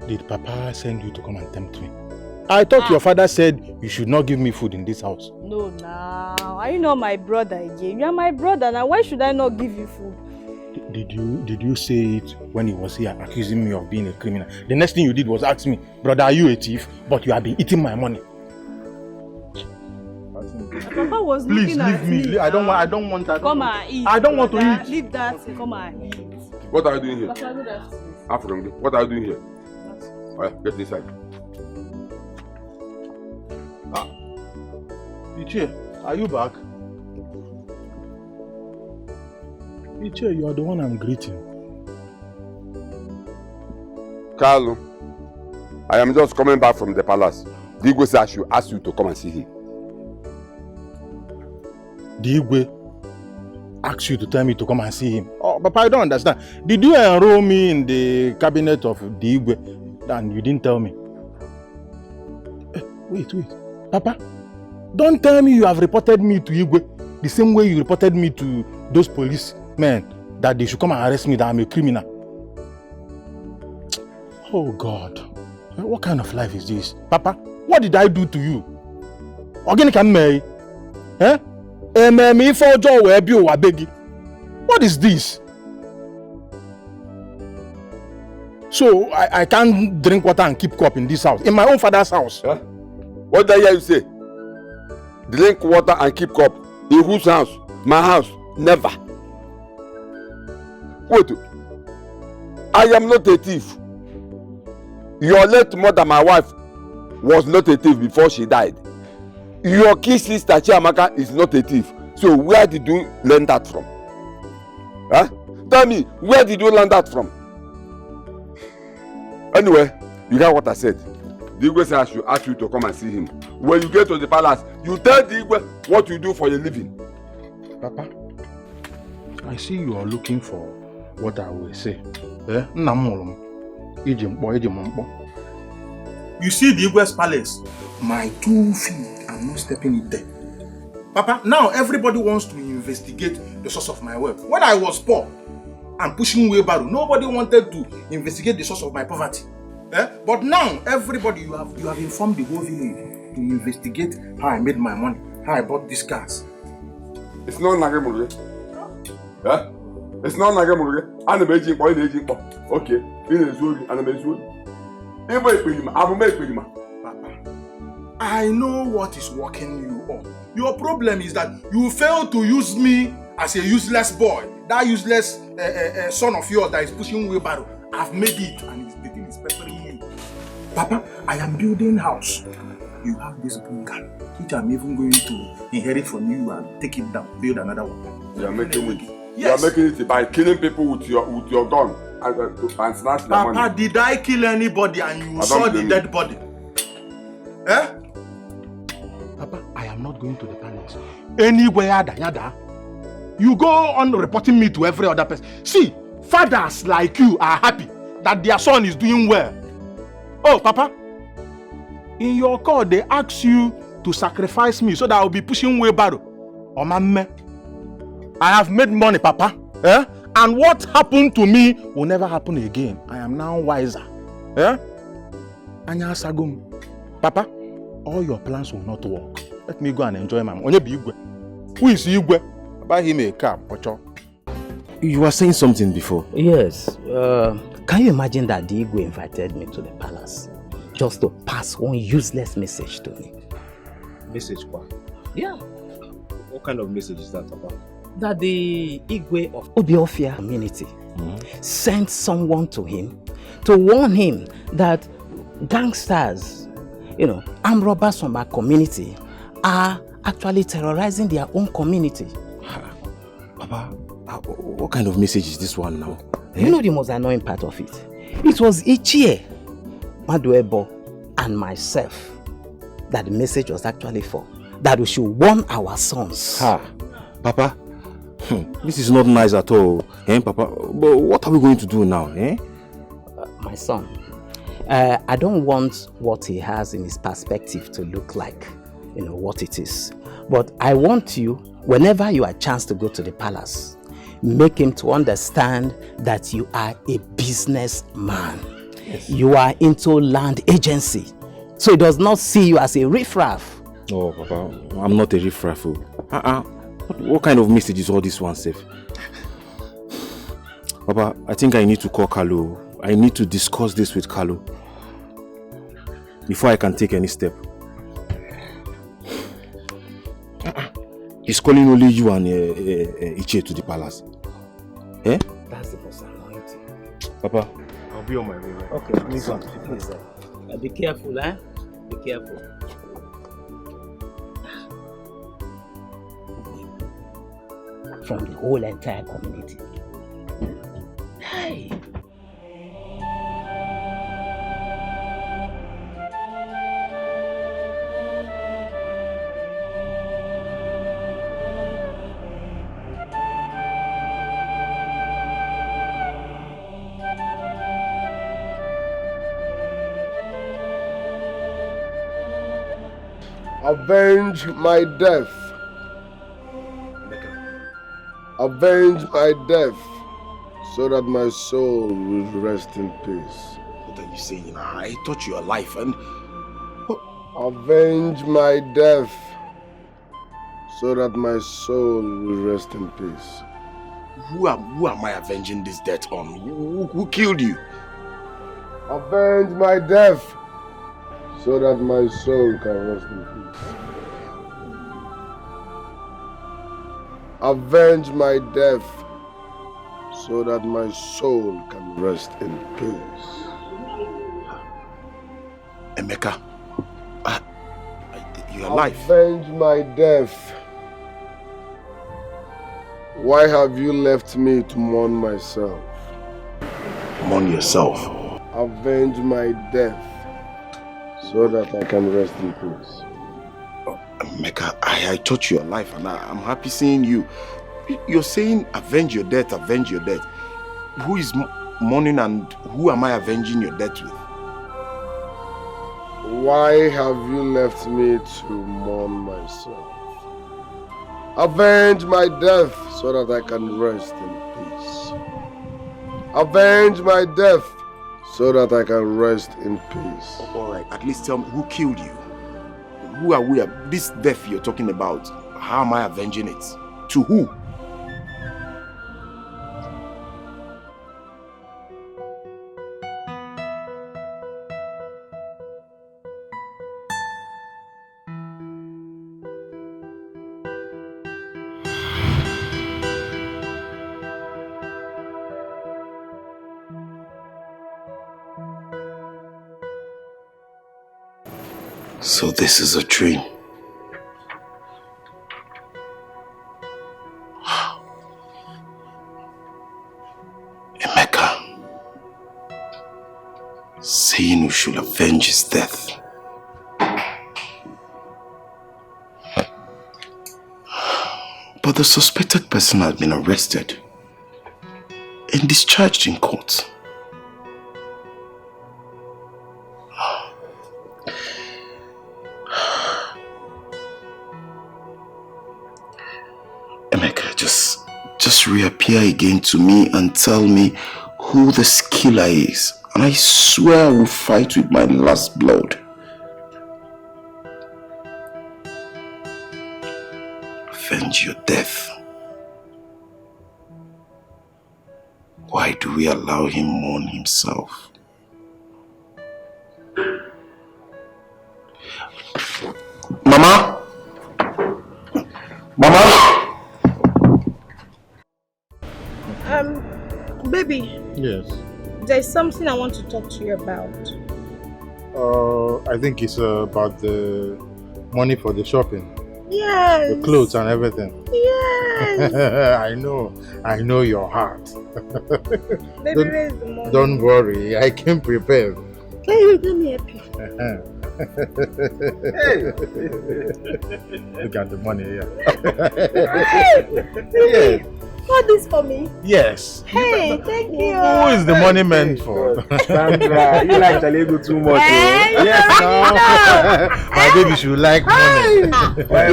Did Papa send you to come and tempt me? I thought your father said you should not give me food in this house. No, now. Are you not my brother again? You are my brother. Now, why should I not give you food? Did you say it when he was here accusing me of being a criminal? The next thing you did was ask me, brother, are you a thief? But you have been eating my money. Papa was Please looking at leave me. I don't want that. Come and eat. I don't want to eat. Leave that. Come and eat. What are you doing here? Papa, good afternoon. Afternoon. What are you doing here? Alright, get inside. Ichie, are you back? Ichie, you are the one I'm greeting. Carlo, I am just coming back from the palace. The Igwe said I should ask you to come and see him. The Igwe asked you to tell me to come and see him. Oh, Papa, I don't understand. Did you enroll me in the cabinet of the Igwe and you didn't tell me? Wait. Papa, don't tell me you have reported me to Igwe the same way you reported me to those policemen that they should come and arrest me, that I'm a criminal. Oh God, what kind of life is this? Papa, what did I do to you? Organic and me? What is this? So I can't drink water and keep cup in this house, in my own father's house. Huh? What did I hear you say? Drink water and keep cup. In whose house? My house? Never. Wait. I am not a thief. Your late mother, my wife, was not a thief before she died. Your kid sister Chiamaka is not a thief. So where did you learn that from? Huh? Tell me, where did you learn that from? Anyway, you hear what I said. The Igwe said I should ask you to come and see him. When you get to the palace, you tell the Igwe what you do for a living. Papa, I see you are looking for what I will say. Nna m mụrụ m iji m mkpọ. You see the Igwe's palace? My 2 feet, I'm not stepping it there. Papa, now everybody wants to investigate the source of my wealth. When I was poor and pushing wheelbarrow, nobody wanted to investigate the source of my poverty. But now, everybody, you have informed the whole village to investigate how I made my money, how I bought these cars. It's not Nagamuri. It's not Nagamuri. I'm a aging boy, aging boy. Okay, in a zoo, and a zoo. Papa, I know what is working you up. Your problem is that you fail to use me as a useless boy. That useless son of yours that is pushing wheelbarrow. I've made it and the thing is peppering you. Papa, I am building house. You have this bunker, which I'm even going to inherit from you and take it down, build another one. You are making it. Yes. You are making it by killing people with your gun and snatch their money. Papa, did I kill anybody and you saw the dead body? Papa, I am not going to the palace. Anywhere, yada. You go on reporting me to every other person. See, fathers like you are happy that their son is doing well. Oh, Papa, in your call, they ask you to sacrifice me so that I will be pushing wheelbarrow. Oh, man, I have made money, Papa. And what happened to me will never happen again. I am now wiser. Anya Sagum. Papa, all your plans will not work. Let me go and enjoy my money. Who is Igwe? Buy him a car, Pocho. You were saying something before. Yes. Can you imagine that the Igwe invited me to the palace just to pass one useless message to me? Message what? Yeah. What kind of message is that about? That the Igwe of Obiofia community sent someone to him to warn him that gangsters, armed robbers from our community are actually terrorizing their own community. Papa, what kind of message is this one now? You know the most annoying part of it? It was Ichie, Maduebo, and myself that the message was actually for. That we should warn our sons. Papa, this is not nice at all. Papa, but what are we going to do now? My son, I don't want what he has in his perspective to look like, what it is. But I want you, whenever you have a chance to go to the palace, make him to understand that you are a businessman. Yes. You are into land agency. So he does not see you as a riffraff. Oh, Papa, I'm not a riffraff. What kind of message is all this one, Seth? Papa, I think I need to call Kalu. I need to discuss this with Kalu before I can take any step. He's calling only you and Ichie to the palace. That's the most annoying thing. Papa, I'll be on my way. Right? Okay, please. Be careful, Be careful. From the whole entire community. Hey. Avenge my death. Avenge my death, so that my soul will rest in peace. What are you saying? I thought you were alive and... Avenge my death, so that my soul will rest in peace. Who am I avenging this death on? Who killed you? Avenge my death, so that my soul can rest in peace. Avenge my death, so that my soul can rest in peace. Emeka, you're alive. Avenge my death. Why have you left me to mourn myself? Mourn yourself? Avenge my death, so that I can rest in peace. Emeka, I thought you were alive and I'm happy seeing you. You're saying avenge your death, avenge your death. Who is mourning and who am I avenging your death with? Why have you left me to mourn myself? Avenge my death so that I can rest in peace. Avenge my death so that I can rest in peace. Alright, at least tell me who killed you? Who are we? This death you're talking about, how am I avenging it? To who? So this is a dream. Emeka saying we should avenge his death. But the suspected person has been arrested and discharged in court. Emeka, just reappear again to me and tell me who this killer is, and I swear I will fight with my last blood. Avenge your death. Why do we allow him mourn himself? Mama? Mama? Baby. Yes. There's something I want to talk to you about. I think it's about the money for the shopping. Yes. The clothes and everything. Yes. I know your heart. Baby, where's the money? Don't worry, I came prepared. Can you give me a pic? Look at the money here. Yes. Got this for me? Yes. Hey, thank you. Who is the money meant for? Sandra, you like Chalego too much. Yes, no. My baby should like money.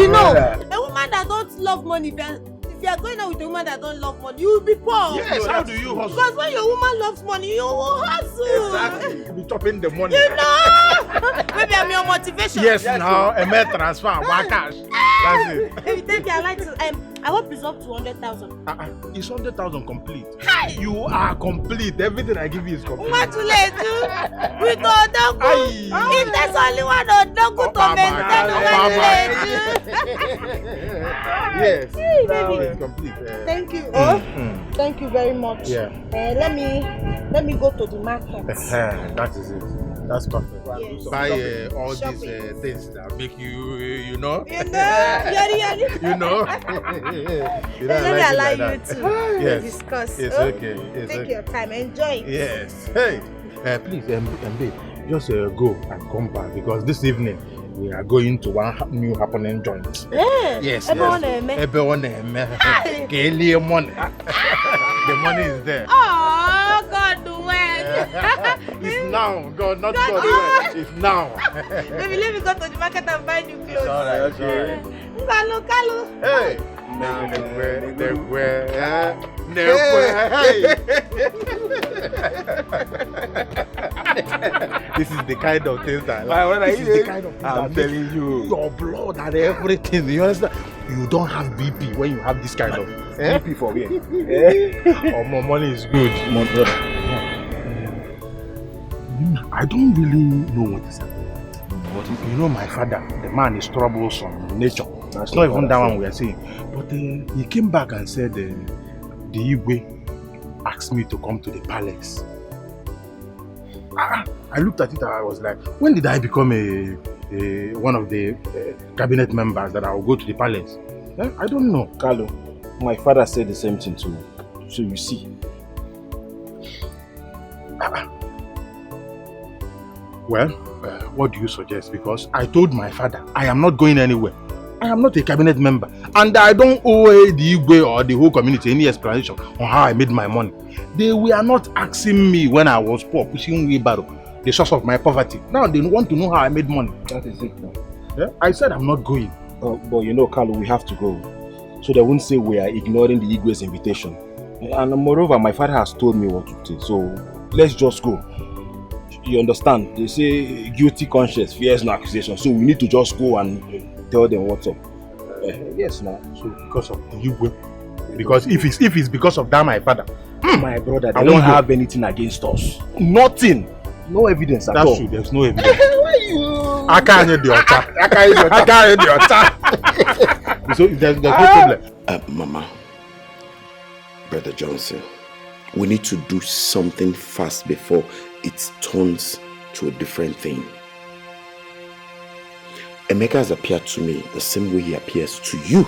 You know, a woman that don't love money, if you are going out with a woman that don't love money, you will be poor. Yes, how do you hustle? Because when your woman loves money, you will hustle. Exactly. You be chopping the money. You know. Maybe I'm your motivation. Yes, now a mere transfer, one cash. That's it. Baby, thank you. I want preserve 200,000. It's 100,000 complete. Hi. You are complete. Everything I give you is complete. What too late? We go down. If there's only one, don't go to maintain. Yes. Hey, Now baby. it's complete. Thank you. Thank you very much. Yeah. Let me go to the market. That is it. That's perfect. Yes. Buy all these things that make you, you know. You know. You Let me allow you to Yes. discuss. It's okay. It's Take okay. your time. Enjoy it. Yes. Hey, please, babe, just go and come back because this evening we are going to one new happening joint. Yeah. Yes. Everyone money. The money is there. Oh, God, when? It's now. God, not God. It's now. Baby, let me go to the market and buy new clothes. All right. Okay. Kalu. Hey. This is the kind of things that this is the kind of things I'm telling you. Your blood and everything. You understand? You don't have BP when you have this kind of BP for me. Oh, my money is good. I don't really know what is happening. But you know, my father, the man is troublesome in nature. It's not even that one we are saying. But he came back and said the Igwe asked me to come to the palace. I looked at it and I was like, when did I become one of the cabinet members that I will go to the palace? I don't know. Carlo, my father said the same thing to me. So you see. Well, what do you suggest? Because I told my father I am not going anywhere. I am not a cabinet member, and I don't owe the Igwe or the whole community any explanation on how I made my money. They were not asking me when I was poor, pushing wheelbarrow, the source of my poverty. Now they want to know how I made money. That is it now. Yeah? I said I'm not going. But you know, Carlo, we have to go. So they won't say we are ignoring the Igwe's invitation. And moreover, my father has told me what to do. So let's just go. You understand? They say guilty conscience fears no accusation. So we need to just go and tell them what's up. Yes, now. So because of the Igwe? Because if it's because of that, my father. My brother, they don't have anything against us. Nothing. No evidence at all. That's true. There's no evidence. Why you? I can't hear the otta. So there's no problem. Mama, Brother Johnson, we need to do something fast before it turns to a different thing. Emeka has appeared to me the same way he appears to you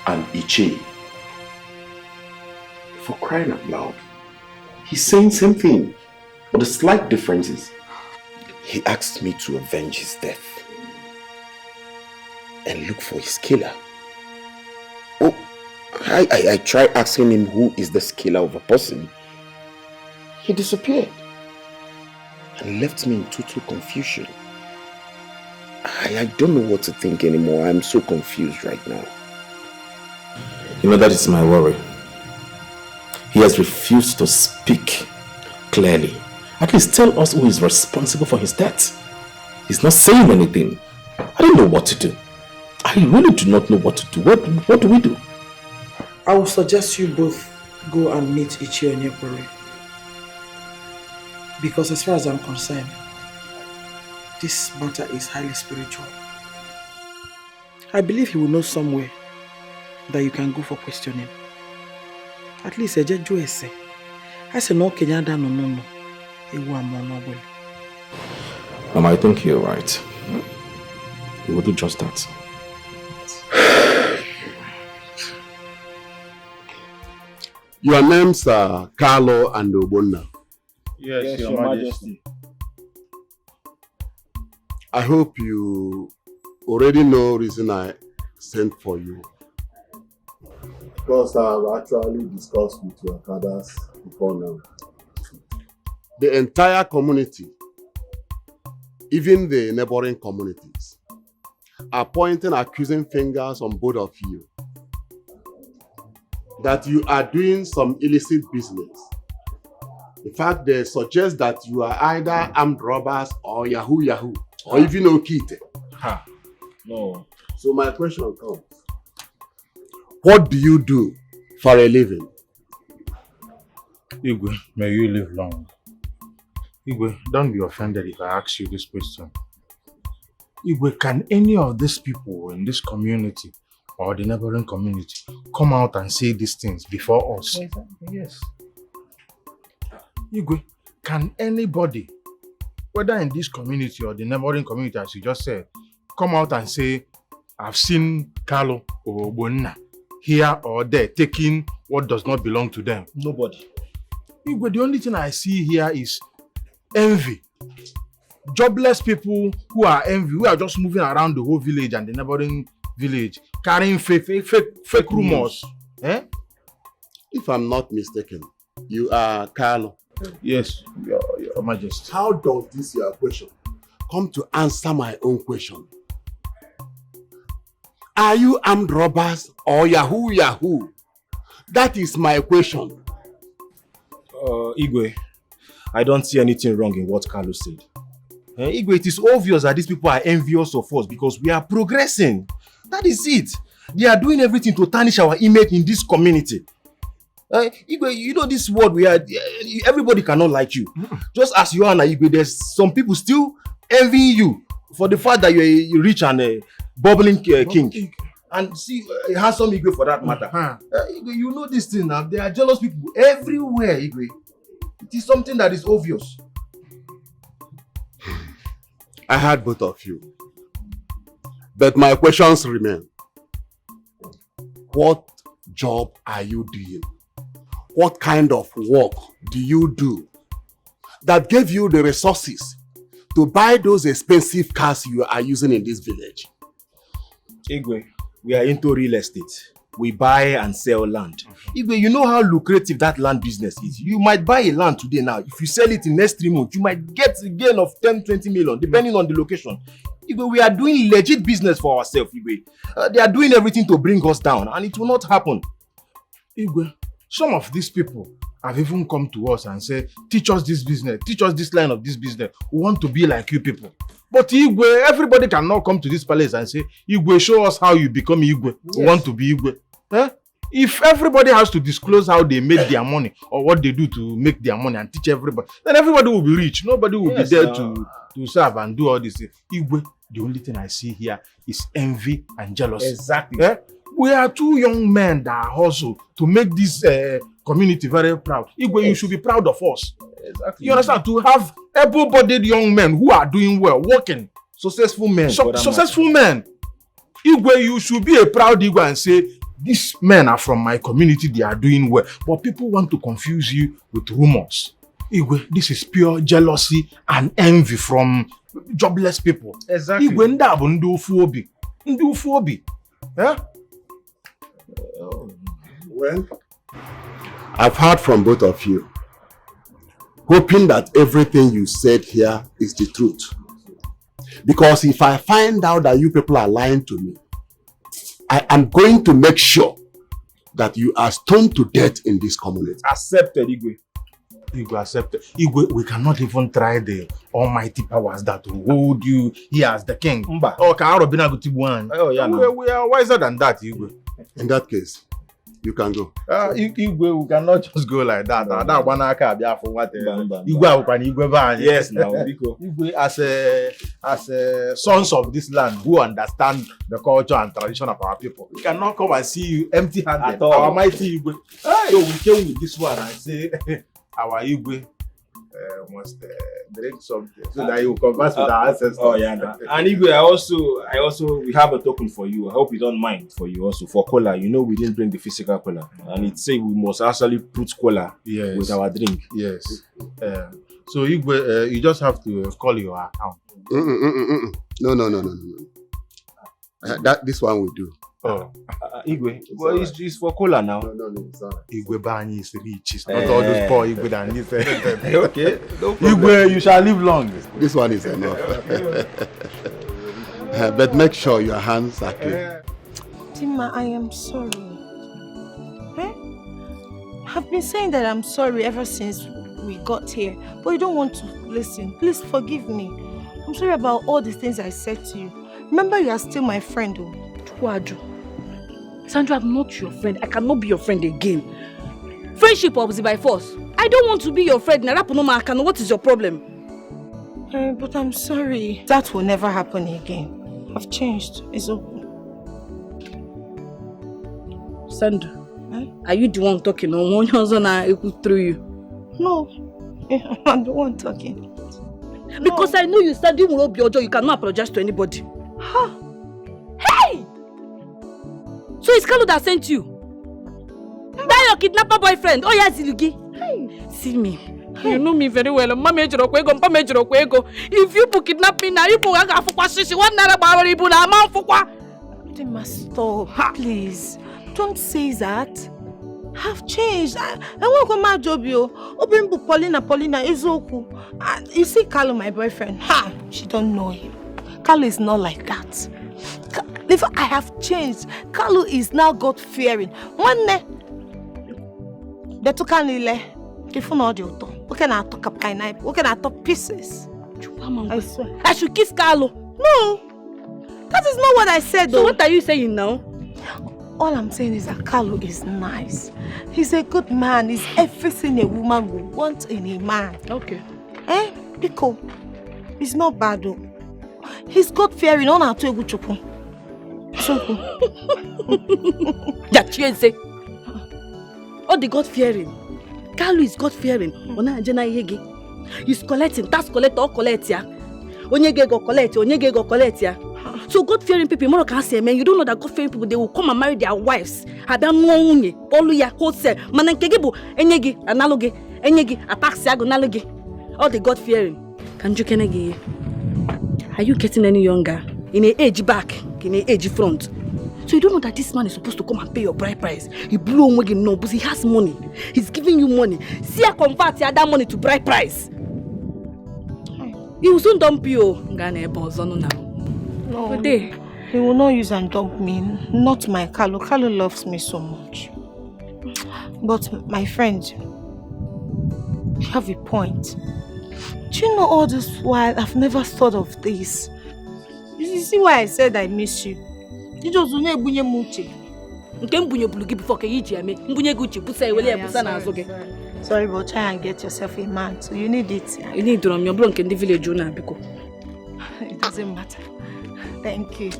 and Ichi. For crying out loud, he's saying same thing, but the slight difference is he asked me to avenge his death and look for his killer. Oh, I tried asking him who is the killer of a person. He disappeared and left me in total confusion. I don't know what to think anymore. I'm so confused right now. You know, that is my worry. He has refused to speak clearly. At least tell us who is responsible for his death. He's not saying anything. I don't know what to do. I really do not know what to do. What do we do? I would suggest you both go and meet Ichi Onyekore. Because as far as I'm concerned, this matter is highly spiritual. I believe he will know somewhere that you can go for questioning. At least I just do ese. I say no Kenyada no. Mama, I think you're right. We will do just that. Your names are Carlo and Obonna. Yes, Your Majesty. I hope you already know the reason I sent for you. Because I've actually discussed with your fathers before now. The entire community, even the neighboring communities, are pointing accusing fingers on both of you. That you are doing some illicit business. In fact, they suggest that you are either armed robbers or Yahoo, or even Okite. Ha. No. So my question comes. What do you do for a living? Igwe, may you live long. Igwe, don't be offended if I ask you this question. Igwe, can any of these people in this community or the neighboring community come out and say these things before us? Yes. Igwe, can anybody, whether in this community or the neighboring community, as you just said, come out and say, I've seen Carlo or Obonna here or there taking what does not belong to them? Nobody. Igwe, the only thing I see here is envy. Jobless people who are envy, who are just moving around the whole village and the neighboring village, carrying fake rumors. Eh? If I'm not mistaken, you are Carlo. Yes, Your Majesty. How does this your question come to answer my own question? Are you armed robbers or Yahoo? That is my question. Igwe, I don't see anything wrong in what Carlos said. Igwe, it is obvious that these people are envious of us because we are progressing. That is it. They are doing everything to tarnish our image in this community. Igwe, you know this world we are, everybody cannot like you. Just as you are now, Igwe, there's some people still envying you for the fact that you're a rich and bubbling king. And see, handsome Igwe for that matter. Igwe, you know this thing now. There are jealous people everywhere, Igwe. It is something that is obvious. I heard both of you. But my questions remain. What job are you doing? What kind of work do you do that gave you the resources to buy those expensive cars you are using in this village? Igwe, we are into real estate. We buy and sell land. Igwe, you know how lucrative that land business is. You might buy a land today now. If you sell it in next 3 months, you might get a gain of 10-20 million, depending on the location. Igwe, we are doing legit business for ourselves, Igwe. They are doing everything to bring us down, and it will not happen. Igwe, some of these people have even come to us and said, teach us this business, teach us this line of this business. We want to be like you people. But Igwe, everybody cannot come to this palace and say, Igwe, show us how you become Igwe. Yes. We want to be Igwe. If everybody has to disclose how they make their money or what they do to make their money and teach everybody, then everybody will be rich. Nobody will be there to serve and do all this. Igwe, the only thing I see here is envy and jealousy. Exactly. We are 2 young men that hustle to make this community very proud. Igwe, you should be proud of us. Exactly. You understand? To have able-bodied young men who are doing well, working, successful men. Successful men. Igwe, you should be a proud Igwe and say, these men are from my community, they are doing well. But people want to confuse you with rumors. Igwe, this is pure jealousy and envy from jobless people. Exactly. Igwe, nda bu ndi ofu obi. Ndi ofu obi. Well, I've heard from both of you, hoping that everything you said here is the truth. Because if I find out that you people are lying to me, I am going to make sure that you are stoned to death in this community. Accepted, Igwe. Igwe, accepted. Igwe, we cannot even try the almighty powers that will hold you here as the king. Oh, we are wiser than that, Igwe. In that case, you can go. Igwe, we cannot just go like that. That one I can't be for what. Igwe, yes, now Igwe, as a sons of this land who understand the culture and tradition of our people, we cannot come and see you empty-handed. Our mighty Igwe. So we came with this one and say, our Igwe must drink something so that you converse with our ancestors. Oh yeah, nah. And Igwe, I also we have a token for you. I hope you don't mind for you also for cola. You know we didn't bring the physical cola, and it say we must actually put cola with our drink. Yes. So Igwe, you just have to call your account. No. This one we do. Oh, Igwe, well, it's for cola now. No, sorry. Igwe Bani is rich. It's not all those poor Igwe that need it. Okay, no Igwe, you shall live long. This one is enough. But make sure your hands are clean. Tima, I am sorry. I've been saying that I'm sorry ever since we got here, but you don't want to listen. Please forgive me. I'm sorry about all the things I said to you. Remember, you are still my friend. Sandra, I'm not your friend. I cannot be your friend again. Friendship obviously by force. I don't want to be your friend. What is your problem? But I'm sorry. That will never happen again. I've changed. It's okay. Sandra, are you the one talking or one person through you? No, I'm the one talking. Because I know you said you will be your job. You cannot apologize to anybody. Huh? Hey! So it's Carlo that sent you? That your kidnapper boyfriend? Oh yes, Zilugi. Hey. See me. Hey. You know me very well. If you kidnap me now, you They must stop. Please. Don't say that. I've changed. I want to go my job, yo. Paulina is okay. You see Carlo, my boyfriend. She don't know him. Carlo is not like that. I have changed. Carlo is now God-fearing. One day, they took a lily. They found audio. We can talk a pineapple. We can talk pieces. I swear. I should kiss Carlo. No, that is not what I said. So what are you saying now? All I'm saying is that Carlo is nice. He's a good man. He's everything a woman would want in a man. Okay. Pico. He's not bad though. He's God-fearing. On our two good. Oh, the God-fearing. Carlo is God-fearing. He's collecting. Tax collector, collect ya. Onyege go collect ya. So God-fearing people, more can say, man, you don't know that God-fearing people, they will come and marry their wives. Oluya, Kose, Manankegebo, Enyegi, Analogy, Enyegi, Ataxiago, Analogy. All the God-fearing. Can you Are you getting any younger? In an age back, in an age front. So you don't know that this man is supposed to come and pay your bride price. He blew on again, no, but he has money. He's giving you money. See, I convert that money to bride price. He will soon dump you. No, he will not use and dump me. Not my Carlo. Carlo loves me so much. But my friend, you have a point. Do you know all this while I've never thought of this? You see why I said I miss you? You just don't bunye muche. Sorry, but try and get yourself a man. So you need it. Yeah? You need to run your bronk in the village, It doesn't matter. Thank you.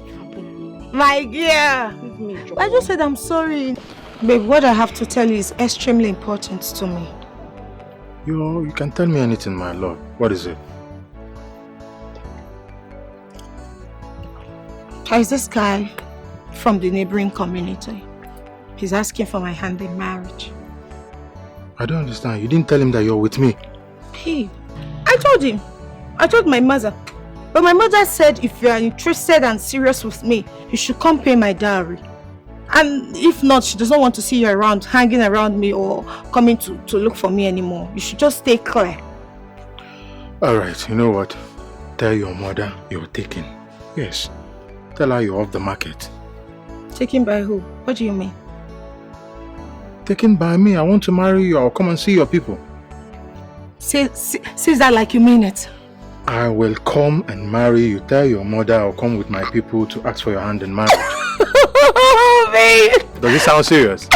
My dear. I just said I'm sorry. Babe, what I have to tell you is extremely important to me. You can tell me anything, my lord. What is it? There is this guy from the neighboring community. He's asking for my hand in marriage. I don't understand. You didn't tell him that you're with me. Hey, I told him. I told my mother. But my mother said if you are interested and serious with me, you should come pay my dowry. And if not, she doesn't want to see you around, hanging around me or coming to look for me anymore. You should just stay clear. Alright, you know what? Tell your mother you're taken. Yes. Tell her you're off the market. Taken by who? What do you mean? Taken by me. I want to marry you. I'll come and see your people. Say that like you mean it. I will come and marry you. Tell your mother I'll come with my people to ask for your hand in marriage. Oh, babe. Does it sound serious?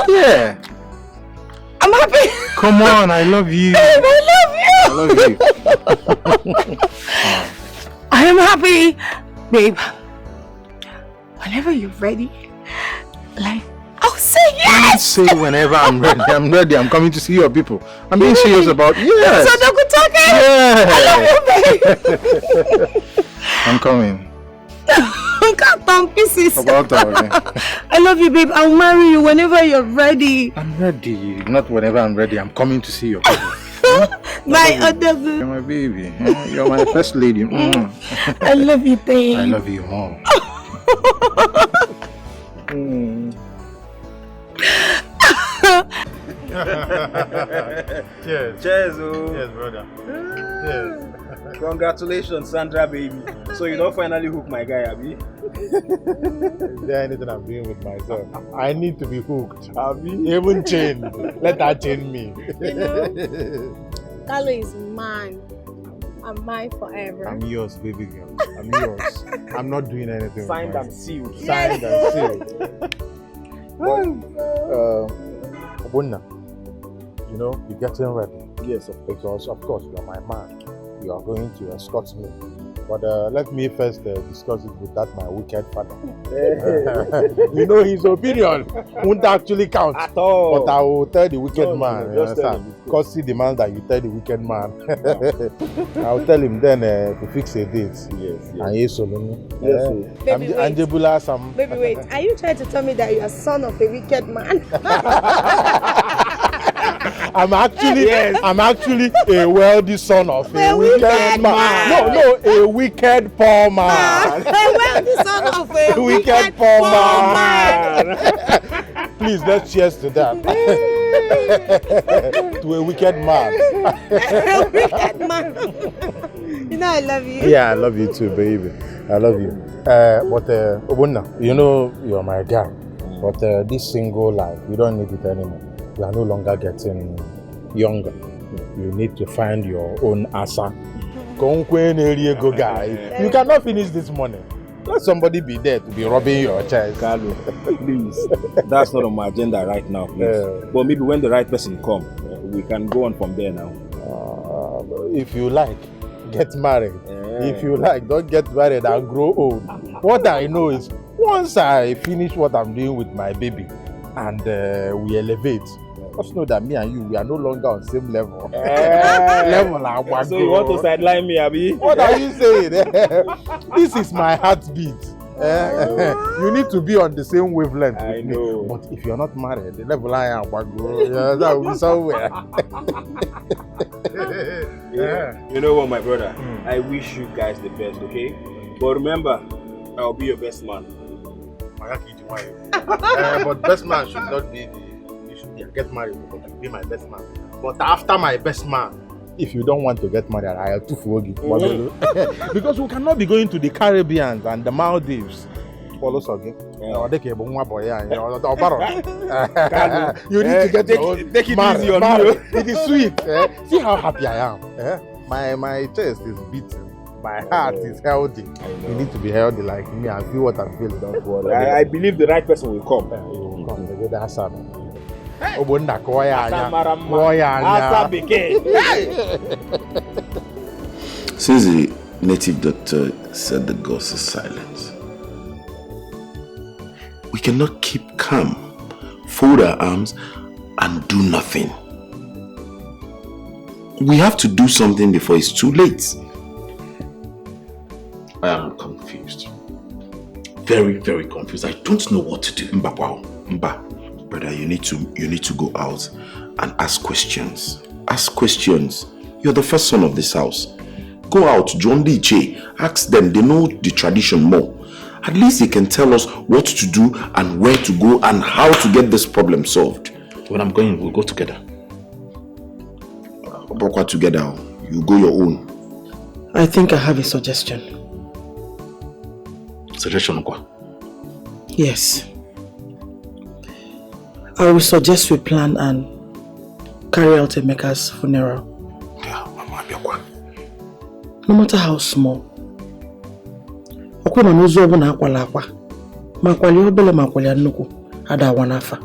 Yeah. I'm happy. Come on, I love you. Babe, I love you. I am happy. Babe, whenever you're ready, like, I'll say yes. Don't say whenever I'm ready. I'm ready. I'm coming to see your people. I'm being serious about yes. So don't go talking. Yeah. I love you, babe. I'm coming. Cut down pieces. About that, okay. I love you, babe. I'll marry you whenever you're ready. I'm ready. Not whenever I'm ready. I'm coming to see your people. My other babe. You're my baby. You're my first lady. I love you, babe. I love you more. Cheers. Cheers, Cheers, brother. Cheers. Congratulations, Sandra, baby. So you don't finally hook my guy, Abby? Is there anything I'm doing with myself? I need to be hooked. Abby? Even chained. Let her chain me. You know, Carlo is mine. I'm mine forever. I'm yours, baby girl. I'm yours. I'm not doing anything. Signed and sealed. Signed and sealed. But, Obunna, you know, you're getting ready. Yes, because of course you're my man. You are going to escort me. But let me first discuss it with that my wicked father. You know his opinion won't actually count at all. But I will tell the wicked man. You understand? Because he demands that you tell the wicked man. I'll tell him then to fix a date. Yes. And yes, Baby, Angela, some. Baby, wait. Are you trying to tell me that you are son of a wicked man? I'm actually a wealthy son of a wicked man. No, a wicked poor man. A wealthy son of a wicked poor man. Please, let's cheers to that. To a wicked man. A wicked man. You know I love you. Yeah, I love you too, baby. I love you. But Obunna, you know you're my guy. But this single life, you don't need it anymore. You are no longer getting younger. You need to find your own asa. You cannot finish this morning. Let somebody be there to be rubbing your chest. Carlo, please. That's not on my agenda right now, please. But maybe when the right person comes, we can go on from there now. If you like, get married. If you like, don't get married and grow old. What I know is, once I finish what I'm doing with my baby and we elevate, just know that me and you, we are no longer on the same level. So you want to sideline me, Abi? What are you saying? This is my heartbeat. You need to be on the same wavelength. I know. But if you're not married, the level I am, that will be somewhere. You know what, my brother? I wish you guys the best, okay? But remember, I'll be your best man. But best man should not be you should get married because you be my best man. But after my best man, if you don't want to get married, I have to forgive you. Because we cannot be going to the Caribbean and the Maldives. You need to get take it married, easy on married. you. It is sweet. See how happy I am. My chest is beating. My heart is healthy. You need to be healthy like me and feel what I'm feeling. Don't worry. I believe the right person will come. He will come. The good answer. Since the native doctor said the ghost is silent, we cannot keep calm, fold our arms, and do nothing. We have to do something before it's too late. I am confused. Very, very confused. I don't know what to do. Mba, brother, you need to go out and ask questions. Ask questions. You're the first son of this house. Go out, John DJ. Ask them. They know the tradition more. At least they can tell us what to do and where to go and how to get this problem solved. When I'm going, we'll go together. Brokwa together. You go your own. I think I have a suggestion. Suggestion, quoi? Yes. I will suggest we plan and carry out Emeka's funeral. No matter how small. Okuna n'ụzọ ọbụla akwala akwa. Ma kwali obele ma kwali nnukwu ada awanafa.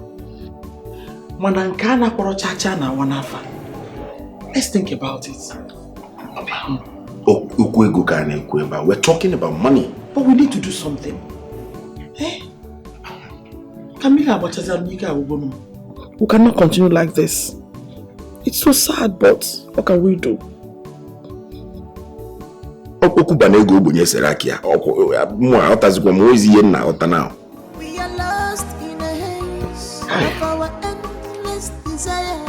Mana nke a na-akpọrọ chacha na awanafa. Let's think about it. We're talking about money. But we need to do something. We cannot continue like this. It's so sad, but what can we do? We are lost in a haze of our endless desire.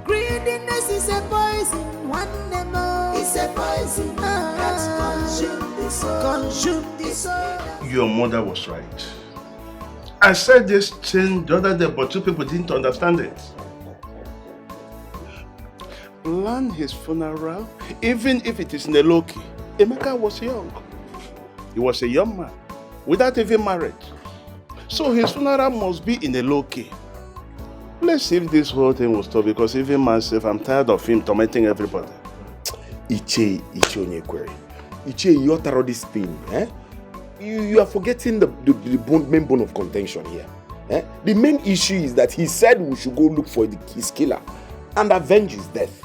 Greediness is a poison, one more is a poison that consume the soul. Your mother was right. I said this thing the other day, but two people didn't understand it. Plan his funeral, even if it is in a low-key. Emeka was young. He was a young man, without even marriage. So his funeral must be in a low-key. Let's see if this whole thing will stop, because even myself, I'm tired of him tormenting everybody. Iche Onyekwere. Iche, you utter all this thing, eh? You are forgetting the main bone of contention here. Eh? The main issue is that he said we should go look for his killer and avenge his death.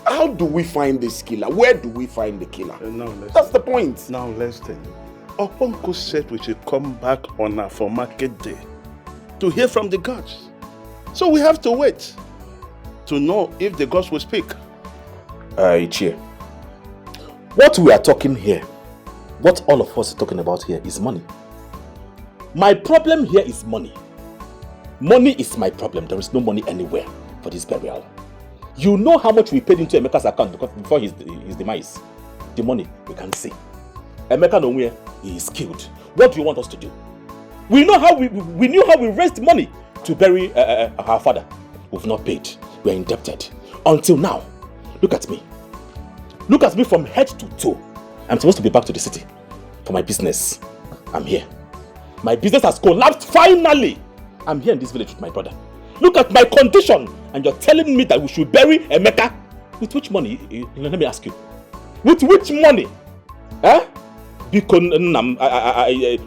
How do we find this killer? Where do we find the killer? That's the point. Now listen. Oponko said we should come back on our for market day to hear from the gods. So we have to wait to know if the gods will speak. Ichie, what we are talking here, what all of us are talking about here is money. My problem here is money. Money is my problem. There is no money anywhere for this burial. You know how much we paid into Emeka's account before his demise. The money we can't see. Emeka nowhere, he is killed. What do you want us to do? We know how we knew how we raised money to bury our father. We've not paid. We are indebted. Until now. Look at me. Look at me from head to toe. I'm supposed to be back to the city for my business. I'm here. My business has collapsed finally. I'm here in this village with my brother. Look at my condition, and you're telling me that we should bury Emeka. With which money? Let me ask you. With which money? Huh? Because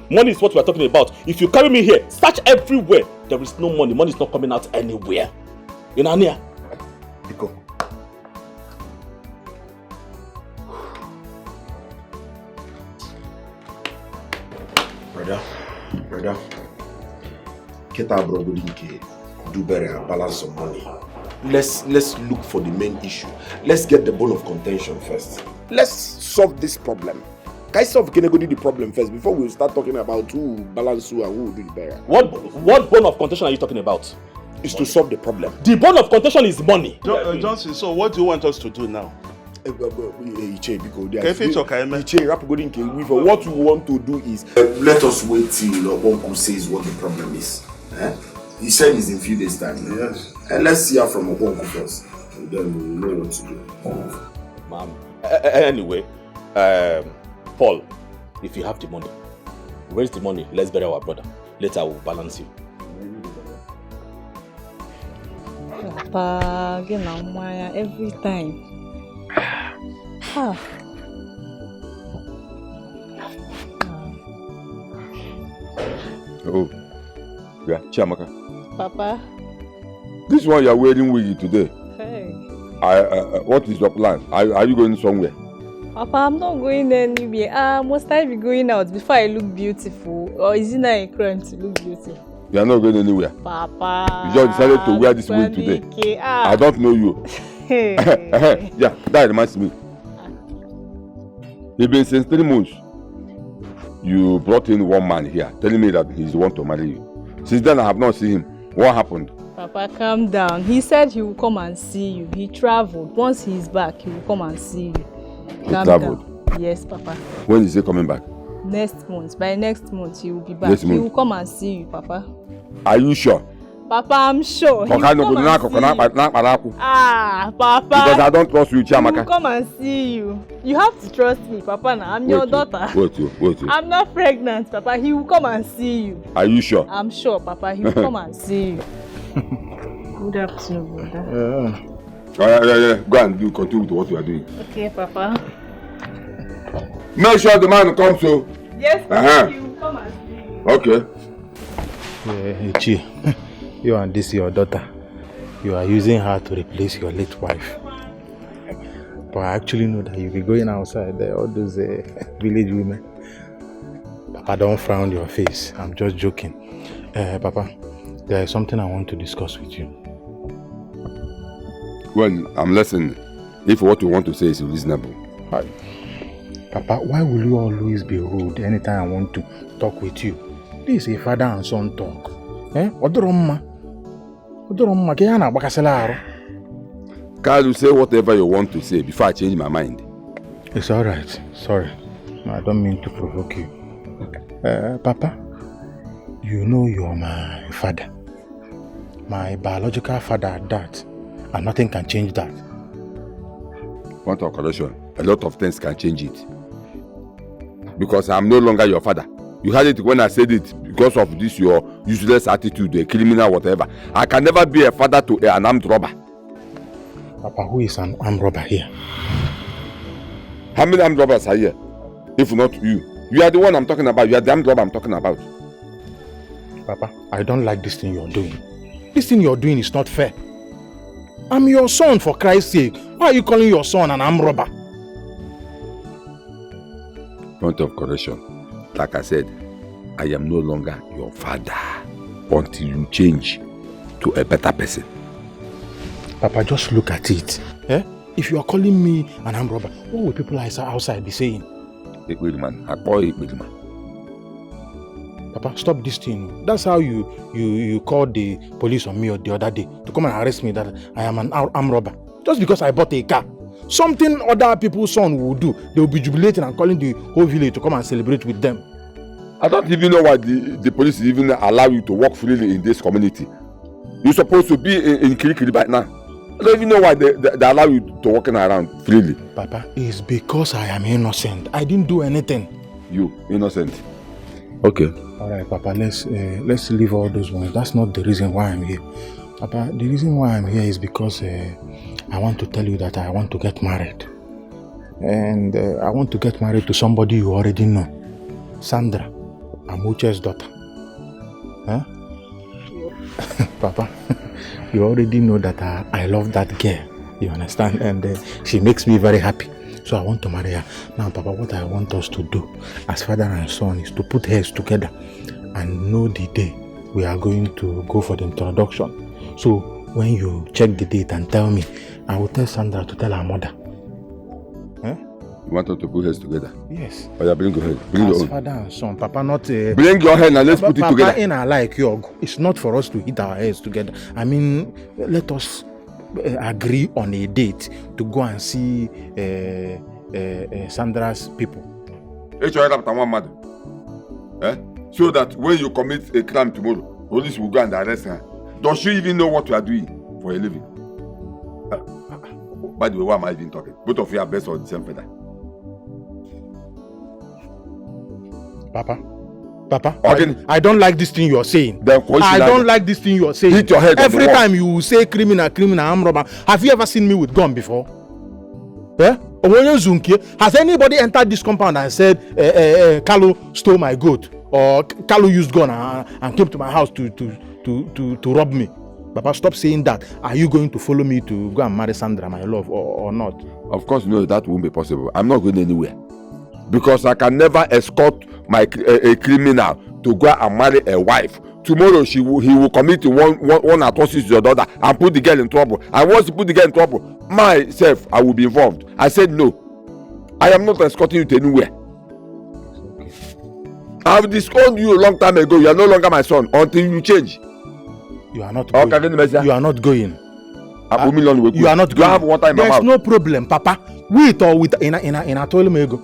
money is what we're talking about. If you carry me here, search everywhere. There is no money. Money is not coming out anywhere. You know, Ania? Because brother, get our brother do better and balance some money. Let's look for the main issue. Let's get the bone of contention first. Let's solve this problem. Can I solve the problem first before we start talking about who balance who and who will do it better? What bone of contention are you talking about? Is to solve the problem. The bone of contention is money. Johnson, so what do you want us to do now? What we want to do is let us wait till Uncle says what the problem is. He said it's in a few days' time. Yes. And let's hear from Uncle first. And then we know what to do. Ma'am. Anyway, Paul, if you have the money, where's the money? Let's bury our brother. Later we'll balance you. Papa, again, every time. Oh, yeah, Chiamaka. Papa. This one you are wearing with you today. Hey. What is your plan? Are you going somewhere? Papa, I'm not going anywhere. Must I be going out before I look beautiful? Or is it not a crime to look beautiful? You are not going anywhere. Papa. You just decided to wear this wig today. I don't know you. Yeah, that reminds me. It's been since 3 months. You brought in one man here, telling me that he's the one to marry you. Since then, I have not seen him. What happened? Papa, calm down. He said he will come and see you. He traveled. Once he's back, he will come and see you. Calm traveled? Down. Yes, Papa. When is he coming back? Next month. By next month, he will be back. Next month. He will come and see you, Papa. Are you sure? Papa, I'm sure. He will come and see you. Papa. Because I don't trust you, Chiamaka. He will come and see you. You have to trust me, Papa. Now I'm your daughter. Wait. I'm not pregnant, Papa. He will come and see you. Are you sure? I'm sure, Papa. He will come and see you. Good afternoon, brother. Yeah. Go and continue with what you are doing. Okay, Papa. Make sure the man comes so. Yes, Papa. He will come and see you. Okay. Chi, you and this your daughter, you are using her to replace your late wife. But I actually know that you'll be going outside there, all those village women. Papa, don't frown your face. I'm just joking. Papa, there is something I want to discuss with you. Well, I'm listening. If what you want to say is reasonable. Hi. Papa, why will you always be rude anytime I want to talk with you? This is a father and son talk. Can't you say whatever you want to say before I change my mind? It's alright. Sorry. I don't mean to provoke you. Papa, you know you're my father. My biological father at that. And nothing can change that. Point of correction. A lot of things can change it. Because I'm no longer your father. You had it when I said it because of this your useless attitude, a criminal, whatever. I can never be a father to an armed robber. Papa, who is an armed robber here? How many armed robbers are here? If not you. You are the one I'm talking about. You are the armed robber I'm talking about. Papa, I don't like this thing you're doing. This thing you're doing is not fair. I'm your son, for Christ's sake. Why are you calling your son an armed robber? Point of correction. Like I said, I am no longer your father until you change to a better person. Papa, just look at it. If you are calling me an armed robber, what will people outside be saying? Papa, stop this thing. That's how you called the police on me the other day to come and arrest me that I am an armed robber. Just because I bought a car. Something other people's son will do. They will be jubilating and calling the whole village to come and celebrate with them. I don't even know why the police even allow you to walk freely in this community. You're supposed to be in Kirikiri right now. I don't even know why they allow you to walk around freely. Papa, it's because I am innocent. I didn't do anything. You, innocent. Okay. Alright, Papa, let's leave all those ones. That's not the reason why I'm here. Papa, the reason why I'm here is because I want to tell you that I want to get married. And I want to get married to somebody you already know. Sandra, Amuche's daughter. Huh? Papa, you already know that I love that girl. You understand? And she makes me very happy. So I want to marry her. Now, Papa, what I want us to do as father and son is to put heads together and know the day we are going to go for the introduction. So when you check the date and tell me, I will tell Sandra to tell her mother. Huh? You want us to put heads together? Yes. Oh, yeah, bring your head. Bring your own. Father and son, Papa, not... bring your head and let's put it together. Papa, in our like you, it's not for us to hit our heads together. I mean, let us agree on a date to go and see Sandra's people. So that when you commit a crime tomorrow, police will go and arrest her. Does she even know what you are doing for a living? By the way, why am I even talking? Both of you are based on the same feather. Papa, I don't like this thing you're saying. I don't like this thing you're saying. Hit your head. Every time you say criminal, armed robber. Have you ever seen me with gun before? Yeah? Has anybody entered this compound and said, Kalu stole my goat? Or Kalu used gun and came to my house to rob me? Papa, stop saying that. Are you going to follow me to go and marry Sandra, my love, or not? Of course, no, that won't be possible. I'm not going anywhere. Because I can never escort a criminal to go and marry a wife. Tomorrow he will commit one atrocity to your daughter and put the girl in trouble. And once you put the girl in trouble, myself, I will be involved. I said no. I am not escorting you to anywhere. I have disowned you a long time ago. You are no longer my son until you change. You are not going. You are not going. You are not going. You have water in my mouth. There's no problem, Papa. With or with in a toilet.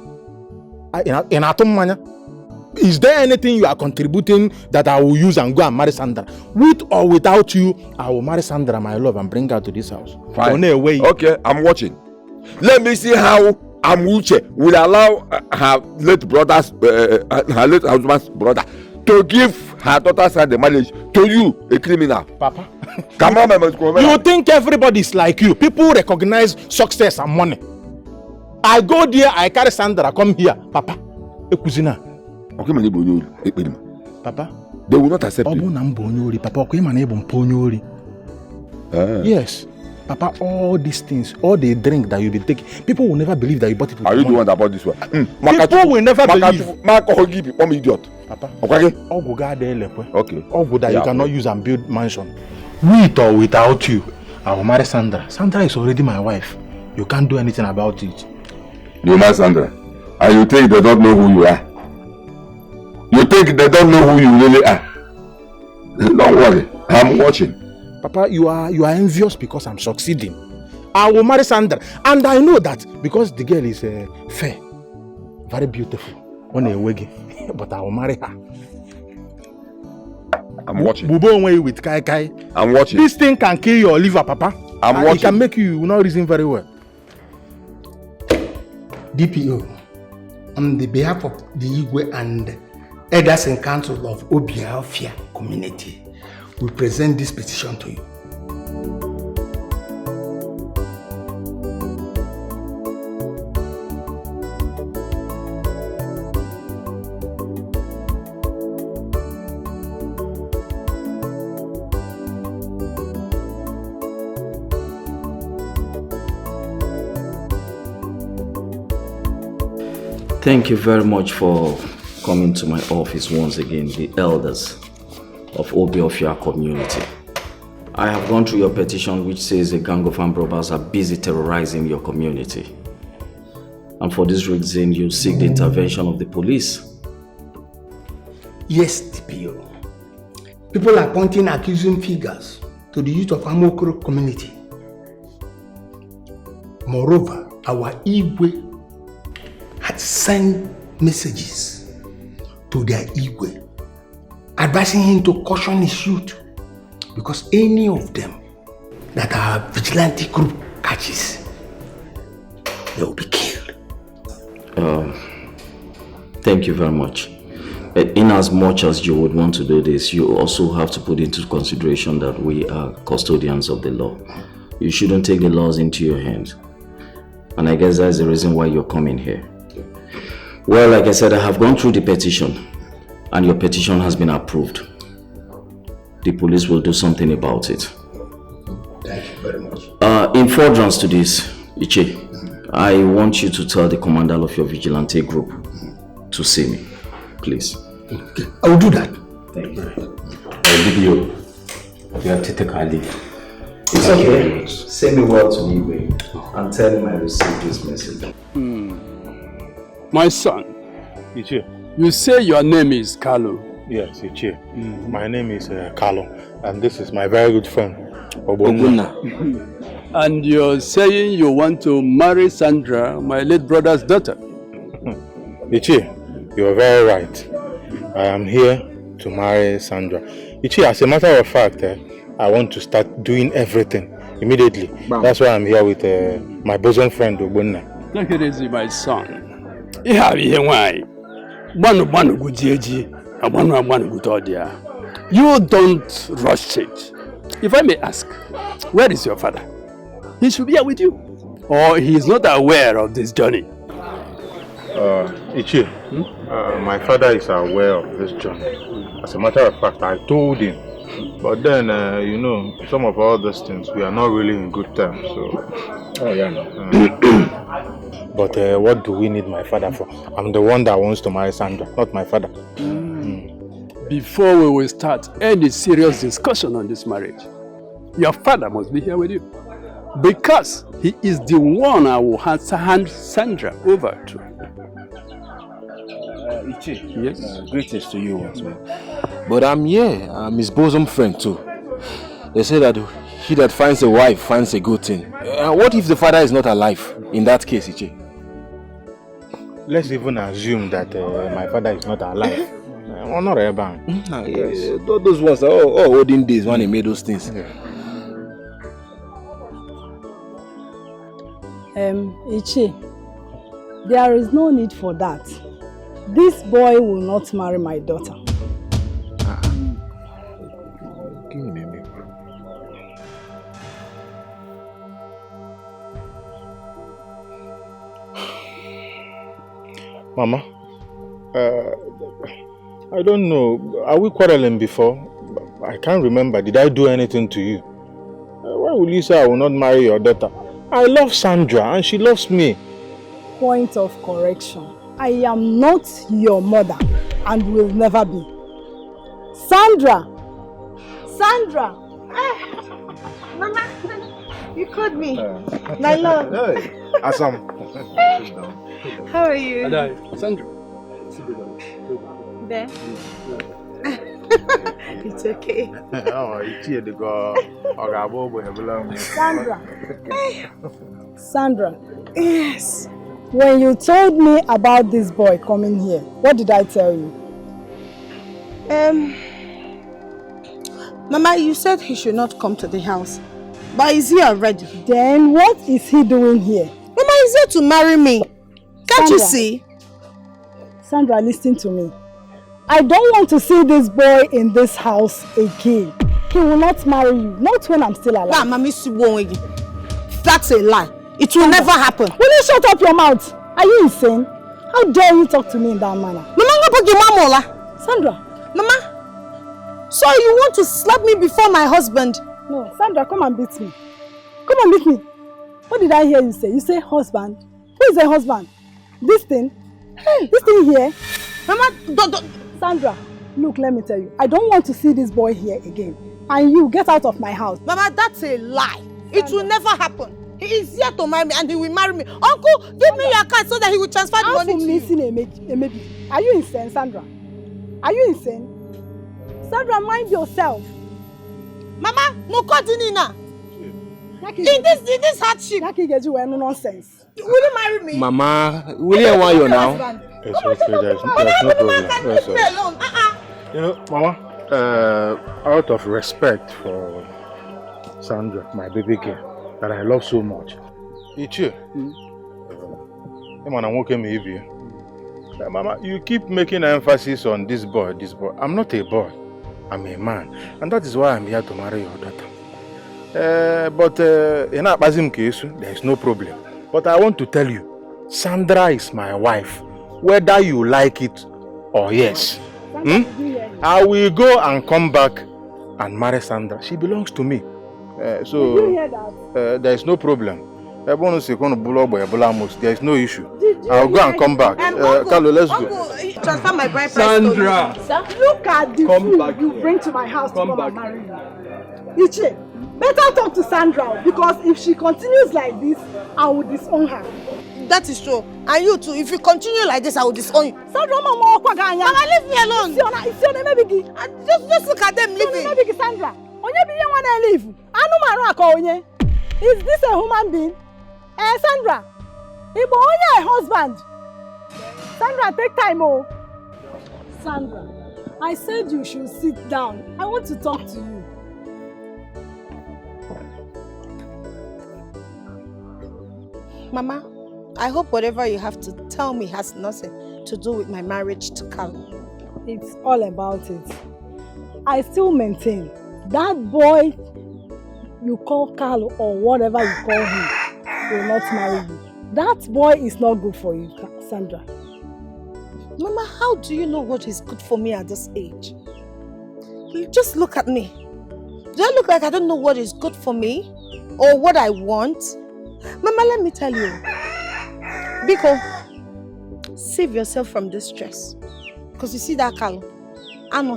Is there anything you are contributing that I will use and go and marry Sandra? With or without you, I will marry Sandra, my love, and bring her to this house. Fine. Okay, I'm watching. Let me see how Amuche will allow her late brother's, her late husband's brother to give her daughter's hand in marriage to you, a criminal. Papa. Come on, my You think everybody is like you? People recognize success and money. I go there, I carry Sandra, come here, Papa. Papa, they will not accept you. Papa, yes, Papa, all these things, all the drink that you be taking, people will never believe that you bought it with Are you the one that bought this one? People will never believe. I'm idiot. Papa, okay. That you cannot use and build mansion. With or without you, I will marry Sandra. Sandra is already my wife. You can't do anything about it. You marry Sandra, and you think they don't know who you are. You think they don't know who you really are. Don't worry, I'm watching. Papa, you are envious because I'm succeeding. I will marry Sandra, and I know that because the girl is fair, very beautiful, on a wig, but I will marry her. I'm watching. With Kai Kai. I'm watching. This thing can kill your liver, Papa. I'm watching. It can make you not reason very well. DPO, on the behalf of the Igwe and Elders and Council of Obiafia community, we present this petition to you. Thank you very much for coming to my office once again, the elders of Obiafia community. I have gone through your petition which says a gang of armed robbers are busy terrorizing your community. And for this reason, you seek the intervention of the police. Yes, DPO. People are pointing accusing fingers to the youth of Amokoro community. Moreover, our Igwe had sent messages to their Igwe advising him to caution his youth because any of them that our vigilante group catches, they will be killed. Thank you very much. In as much as you would want to do this, you also have to put into consideration that we are custodians of the law. You shouldn't take the laws into your hands. And I guess that's the reason why you're coming here. Well, like I said, I have gone through the petition and your petition has been approved. The police will do something about it. Thank you very much. In furtherance to this, Iche, I want you to tell the commander of your vigilante group to see me, please. Okay, I will do that. Thank you. I'll give you. You have to take our leave. It's okay. Send me word to me and tell him I received this message. My son, Ichie. You say your name is Carlo. Yes, Ichie. My name is Carlo, and this is my very good friend, Obunna. And you're saying you want to marry Sandra, my late brother's daughter? Ichi, you're very right. I am here to marry Sandra. Ichi, as a matter of fact, I want to start doing everything immediately. Bam. That's why I'm here with my bosom friend, Ogbonna. Take it easy, my son. You don't rush it. If I may ask, where is your father? He should be here with you. Or he is not aware of this journey? Ichi, my father is aware of this journey. As a matter of fact, I told him. But then, you know, some of all those things, we are not really in good terms. So, oh yeah, no. But what do we need my father for? I'm the one that wants to marry Sandra, not my father. Before we will start any serious discussion on this marriage, your father must be here with you. Because he is the one I will hand Sandra over to. Ichi, yes? Greetings to you once more. But I'm here. I'm his bosom friend too. They say that he that finds a wife finds a good thing. What if the father is not alive in that case, Ichi? Let's even assume that my father is not alive. Yes. Those ones are all olden days when he made those things. Ichi, there is no need for that. This boy will not marry my daughter. Give me a minute. Mama, I don't know. Are we quarreling before? I can't remember. Did I do anything to you? Why will you say I will not marry your daughter? I love Sandra and she loves me. Point of correction. I am not your mother and will never be. Sandra! Sandra! Mama, you called me. My love. Hey, Assam. How are you? Hello, Sandra. There. It's okay. Sandra. Sandra. Yes. When you told me about this boy coming here, what did I tell you? Mama, you said he should not come to the house. But is he already? Then what is he doing here? Mama, he's here to marry me. Can't you see? Sandra, listen to me. I don't want to see this boy in this house again. He will not marry you, not when I'm still alive. That's a lie. It will never happen. Will you shut up your mouth? Are you insane? How dare you talk to me in that manner? Mama, Sandra. Mama, so you want to slap me before my husband? No, Sandra, come and beat me. Come and beat me. What did I hear you say? You say husband. Who is a husband? This thing? This thing here? Mama, Sandra, look, let me tell you. I don't want to see this boy here again. And you, get out of my house. Mama, that's a lie. Sandra. It will never happen. He is here to marry me and he will marry me. Uncle, give me your card so that he will transfer the money to you. Are you insane, Sandra? Are you insane? Sandra, mind yourself. Mama, Mukodinina. In this hardship. Nonsense. Will you marry me? Mama, will you want you now? It's okay, there's no problem. You know, Mama, out of respect for Sandra, my baby girl, that I love so much. Ichi, Mama, you keep making emphasis on this boy. I'm not a boy, I'm a man. And that is why I'm here to marry your daughter. But in a Bazim case, there is no problem. But I want to tell you, Sandra is my wife, whether you like it or yes. I will go and come back and marry Sandra. She belongs to me. So did you hear that? There is no problem. There is no issue. I'll go and come back. Carlo, let's go. Transfer my bride price. Sandra! Look at the food you bring to my house to come and marry you. Ichi, better talk to Sandra because if she continues like this, I will disown her. That is true. And you too, if you continue like this, I will disown you. Sandra, Mama, leave me alone. Just look at them leaving. Sandra, onye bi yen wana leave. Anu maru aka onye. Is this a human being? Sandra, Ibo only a husband. Sandra, take time, oh. Sandra, I said you should sit down. I want to talk to you. Mama, I hope whatever you have to tell me has nothing to do with my marriage to Carlo. It's all about it. I still maintain that boy you call Carlo or whatever you call him will not marry you. That boy is not good for you, Sandra. Mama, how do you know what is good for me at this age? You just look at me. Do I look like I don't know what is good for me? Or what I want? Mama, let me tell you. Biko, save yourself from this stress. Because you see that Carlo? Carlo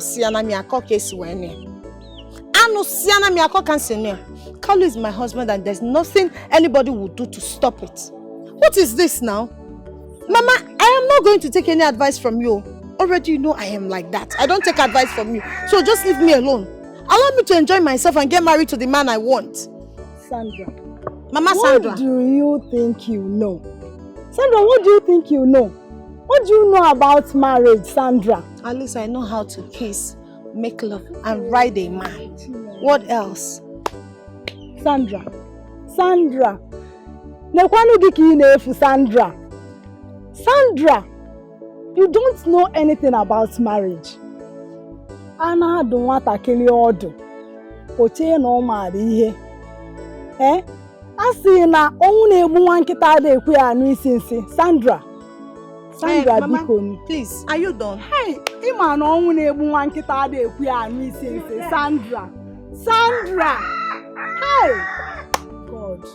is my husband and there's nothing anybody will do to stop it. What is this now? Mama, I am not going to take any advice from you. Already you know I am like that. I don't take advice from you. So just leave me alone. Allow me to enjoy myself and get married to the man I want. Sandra. Mama Sandra. What do you think you know? Sandra, what do you think you know? What do you know about marriage, Sandra? At least I know how to kiss, make love, and ride a man. What else? Sandra. Sandra. Sandra. Sandra. You don't know anything about marriage. Anna don't want to kill your order. Oche no marry. Eh? Asi na only one kita de kwe anu isinsi. Sandra. Sandra, Mama, biko. Please, are you done? Hey, ima na only one kita de kwe anu isinsi. Sandra. Sandra. Hey. God.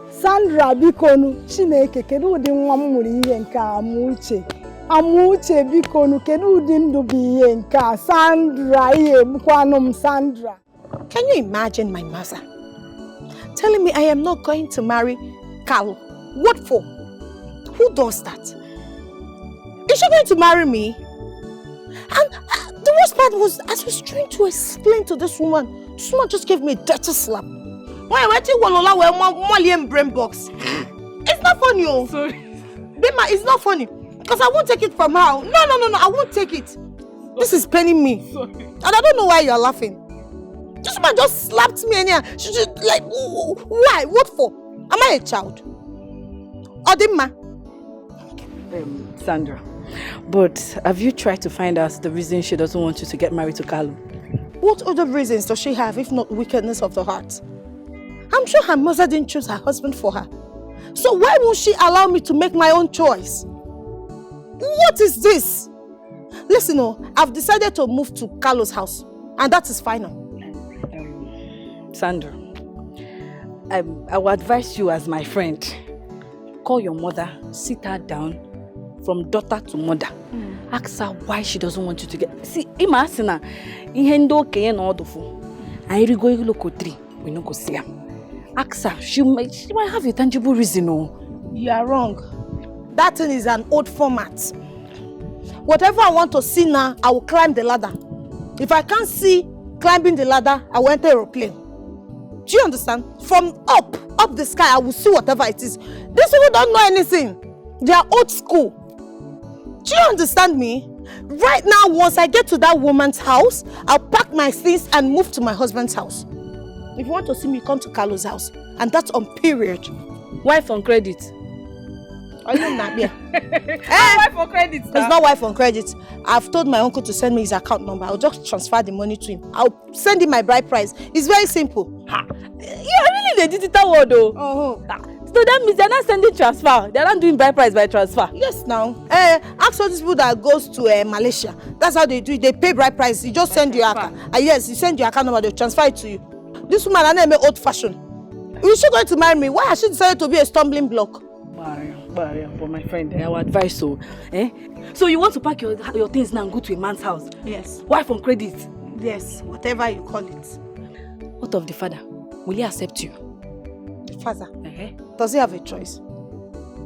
Sandra, biko nu. Chineke kedu udi nwa m muri ihe nke amuche. Amuche biko nu kedu udi ndu bi ihe nke Sandra ihe bukwanum Sandra. Can you imagine my mother telling me I am not going to marry Carlo? What for? Who does that? Is she going to marry me? And the worst part was, as I was trying to explain to this woman just gave me a dirty slap. Why? Brain box. It's not funny, oh. Sorry. Bima, it's not funny. Because I won't take it from her. No, I won't take it. Sorry. This is paining me. Sorry. And I don't know why you're laughing. This woman just slapped me and she just like, why? What for? Am I a child? Odimma? Sandra, but have you tried to find out the reason she doesn't want you to get married to Carlo? What other reasons does she have if not wickedness of the heart? I'm sure her mother didn't choose her husband for her. So why won't she allow me to make my own choice? What is this? Listen, I've decided to move to Carlo's house and that is final. Sandra, I will advise you as my friend. Call your mother, sit her down from daughter to mother. Ask her why she doesn't want you to get... See, Ima Asina, ihendo keye na odofo. I go loko 3, we no go see her. Ask her, she might have a tangible reason. You are wrong. That thing is an old format. Whatever I want to see now, I will climb the ladder. If I can't see climbing the ladder, I will enter aeroplane. Do you understand? From up the sky, I will see whatever it is. These people don't know anything. They are old school. Do you understand me? Right now, once I get to that woman's house, I'll pack my things and move to my husband's house. If you want to see me, come to Carlo's house. And that's on period. Wife on credit. Are you not here? Wife on credit. It's not wife on credit. I've told my uncle to send me his account number. I'll just transfer the money to him. I'll send him my bride price. It's very simple. You're really the digital world, though. So that means they're not sending transfer. They're not doing bride price by transfer. Yes, now. Ask all these people that goes to Malaysia. That's how they do it. They pay bride price. You just send your account. Yes, you send your account number. They'll transfer it to you. This woman, I name her old fashioned. Is she going to marry me? Why has she decided to be a stumbling block? Maria, but my friend, I will advise so. So you want to pack your things now and go to a man's house? Yes. Wife on credit? Yes, whatever you call it. What of the father? Will he accept you? The father? Does he have a choice?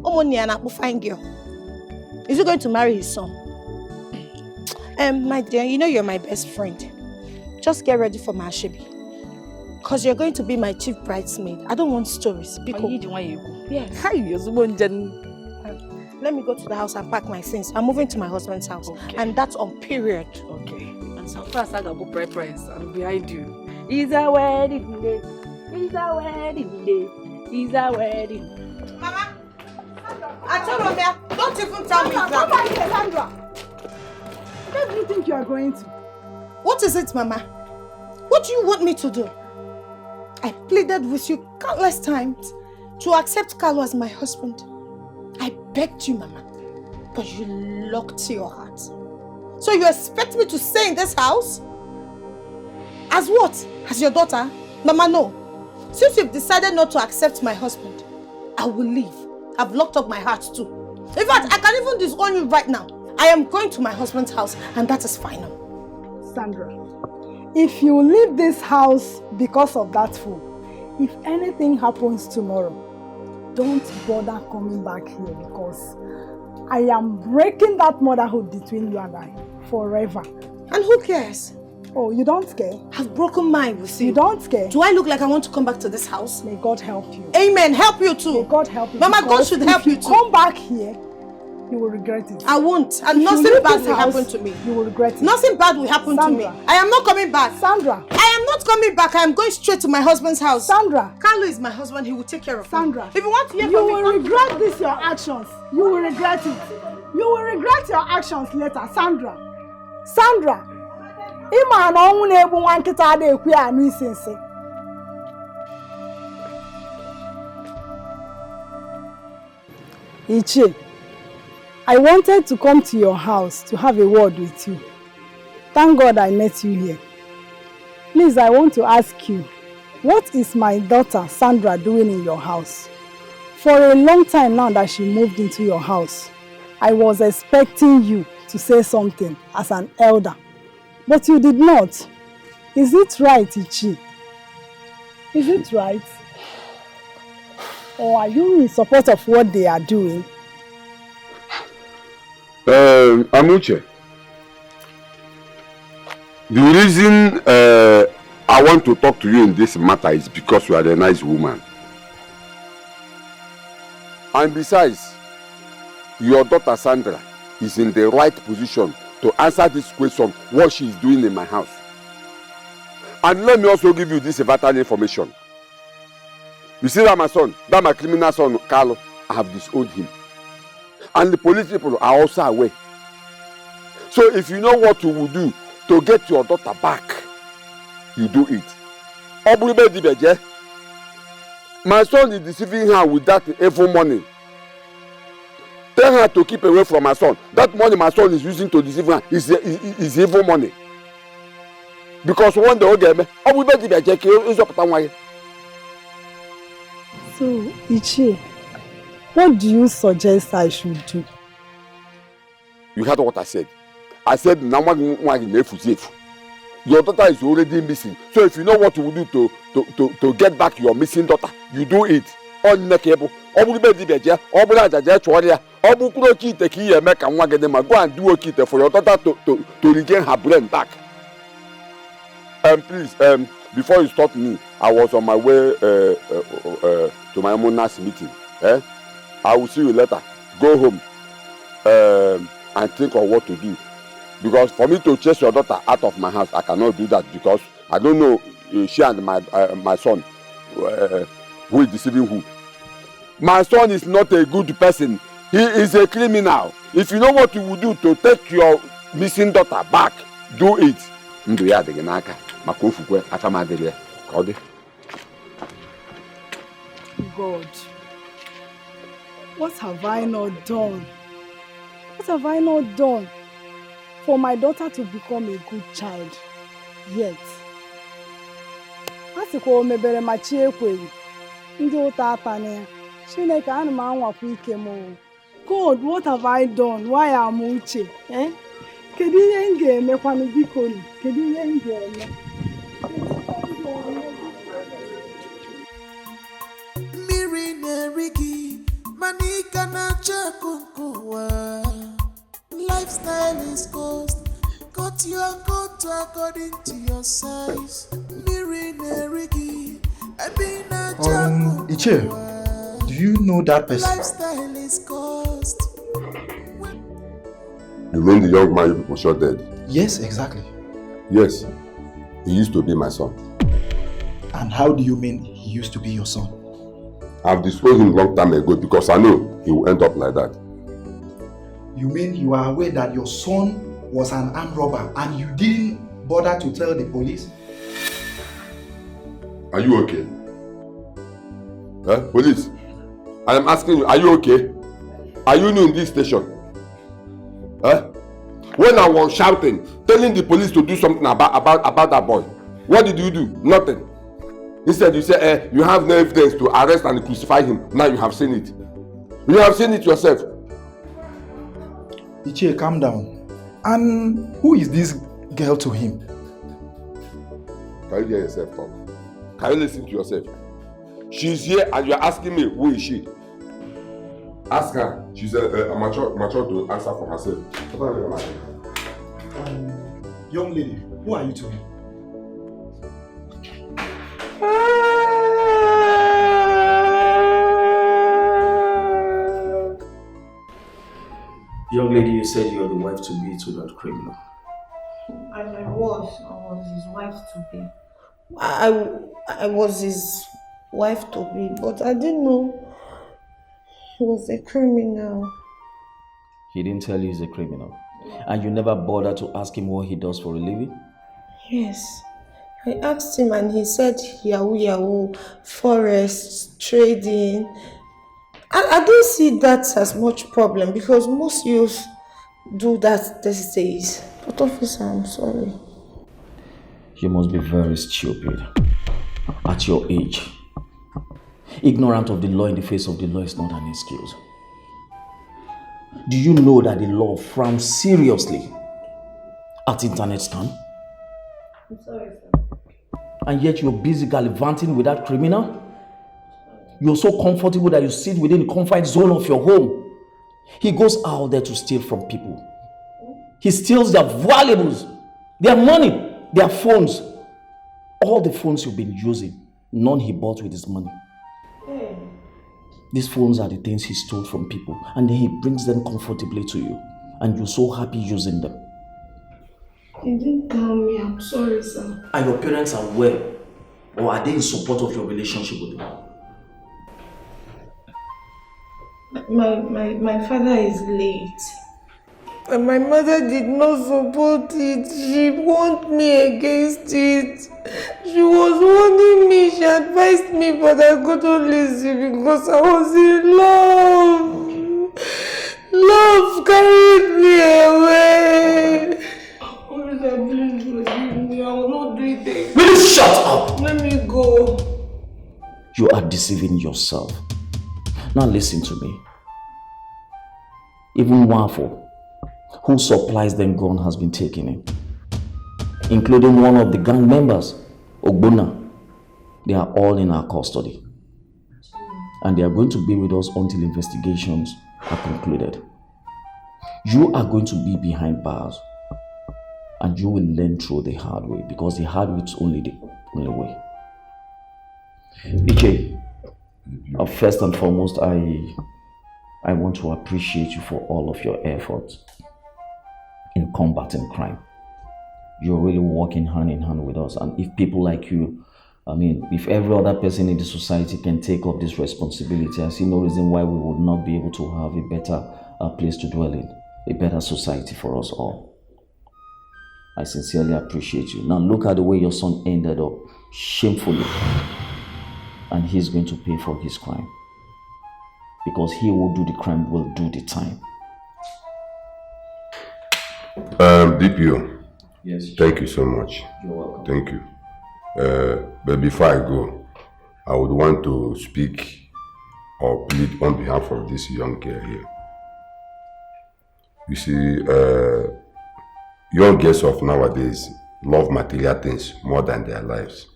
Fine girl. Is he going to marry his son? My dear, you know you're my best friend. Just get ready for my Ashebi. Because you're going to be my chief bridesmaid. I don't want stories. Because... Yes. Let me go to the house and pack my things. I'm moving to my husband's house. Okay. And that's on period. Okay. And so far as I got preference, I'm behind you. It's a wedding day. It's a wedding day. It's a wedding. Mama! I told Romeo, don't even tell me that. Come back here, Sandra. Where do you think you are going to? What is it, Mama? What do you want me to do? I pleaded with you countless times to accept Carlo as my husband. I begged you, Mama, but you locked your heart. So you expect me to stay in this house? As what? As your daughter? Mama, no. Since you've decided not to accept my husband, I will leave. I've locked up my heart too. In fact, I can even disown you right now. I am going to my husband's house and that is final. Sandra, if you leave this house because of that fool, if anything happens tomorrow, don't bother coming back here because I am breaking that motherhood between you and I forever. And who cares? Oh, you don't care? I've broken mine with you. You don't care? Do I look like I want to come back to this house? May God help you. Amen. Help you too. May God help you. Mama, God should help you too. Come back here, you will regret it. I won't. And nothing bad will happen to me. You will regret it. Nothing bad will happen to me. I am not coming back. Sandra. I am not coming back. I am going straight to my husband's house. Sandra. Carlo is my husband. He will take care of me. Sandra. If you want to hear you from me, will regret this, your actions. You will regret it. You will regret your actions later. Sandra. Sandra. Ima na onwu na egbu nwa nkịta ada ekwu ya anu isi nsi. Ichie, I wanted to come to your house to have a word with you. Thank God I met you here. Please, I want to ask you, what is my daughter Sandra doing in your house? For a long time now that she moved into your house, I was expecting you to say something as an elder. But you did not. Is it right, Ichi? Is it right? Or are you in support of what they are doing? Amuche, the reason I want to talk to you in this matter is because you are a nice woman. And besides, your daughter Sandra is in the right position to answer this question, what she is doing in my house. And let me also give you this vital information. You see that my son, that my criminal son, Carlo, I have disowned him. And the police people are also aware. So if you know what you will do to get your daughter back, you do it. My son is deceiving her with that evil money. Tell her to keep away from my son. That money my son is using to deceive her is evil money. Because one day, so, Ichi, what do you suggest I should do? You heard what I said. I said, your daughter is already missing. So if you know what to do to get back your missing daughter, you do it. On the cable. Go and do a kit for your daughter to regain her brain back. Please, before you stop me, I was on my way to my Mona's meeting. I will see you later. Go home and think of what to do. Because for me to chase your daughter out of my house, I cannot do that because I don't know she and my son who is deceiving who. My son is not a good person. He is a criminal. If you know what you will do to take your missing daughter back, do it. God, what have I not done? What have I not done for my daughter to become a good child? Yet, God, what have I done? Why am Uche? Lifestyle is cost. Cut your coat according to your size. Miri Nerigi. Iche, do you know that person? Lifestyle is cost. You mean the young man you people shot dead? Yes, exactly. Yes. He used to be my son. And how do you mean he used to be your son? I've disposed him long time ago because I know he will end up like that. You mean you are aware that your son was an armed robber and you didn't bother to tell the police? Are you okay? Police, I am asking you, are you okay? Are you new in this station? When I was shouting, telling the police to do something about that boy, what did you do? Nothing. Instead you say, you have no evidence to arrest and crucify him. Now you have seen it. You have seen it yourself. Ichie, calm down. And who is this girl to him? Can you hear yourself talk? Can you listen to yourself? She's here and you are asking me, who is she? Ask her. She's mature to answer for herself. Young lady, who are you to him? Young lady, you said you're the wife to be to that criminal. I was his wife to be. I was his wife to be, but I didn't know he was a criminal. He didn't tell you he's a criminal. And you never bothered to ask him what he does for a living? Yes. I asked him and he said yahoo, forests, trading. I don't see that as much problem because most youth do that these days. But officer, I'm sorry. You must be very stupid. At your age. Ignorant of the law in the face of the law is not an excuse. Do you know that the law frowns seriously at internet scam? I'm sorry, sir. And yet you're busy gallivanting with that criminal? You're so comfortable that you sit within the comfort zone of your home. He goes out there to steal from people. He steals their valuables, their money, their phones. All the phones you've been using, none he bought with his money. These phones are the things he stole from people, and then he brings them comfortably to you, and you're so happy using them. He didn't tell me. I'm sorry, sir. Are your parents aware, or are they in support of your relationship with them? My father is late. And my mother did not support it. She warned me against it. She was warning me. She advised me, but I couldn't listen because I was in love. Love carried me away. Officer, please forgive me. I will not do it again. Will you shut up? Let me go. You are deceiving yourself. Now listen to me. Even Wafo, who supplies them gun, has been taken in. Including one of the gang members, Ogbona. They are all in our custody. And they are going to be with us until investigations are concluded. You are going to be behind bars. And you will learn through the hard way, because the hard way is only the only way. Iche, first and foremost, I want to appreciate you for all of your efforts in combating crime. You're really working hand in hand with us, and if people like you, if every other person in the society can take up this responsibility, I see no reason why we would not be able to have a better place to dwell in, a better society for us all. I sincerely appreciate you. Now look at the way your son ended up, shamefully, and he's going to pay for his crime. Because he will do the crime, will do the time. DPO. Yes. Thank you so much. You're welcome. Thank you. But before I go, I would want to speak or plead on behalf of this young girl here. You see, young girls of nowadays love material things more than their lives.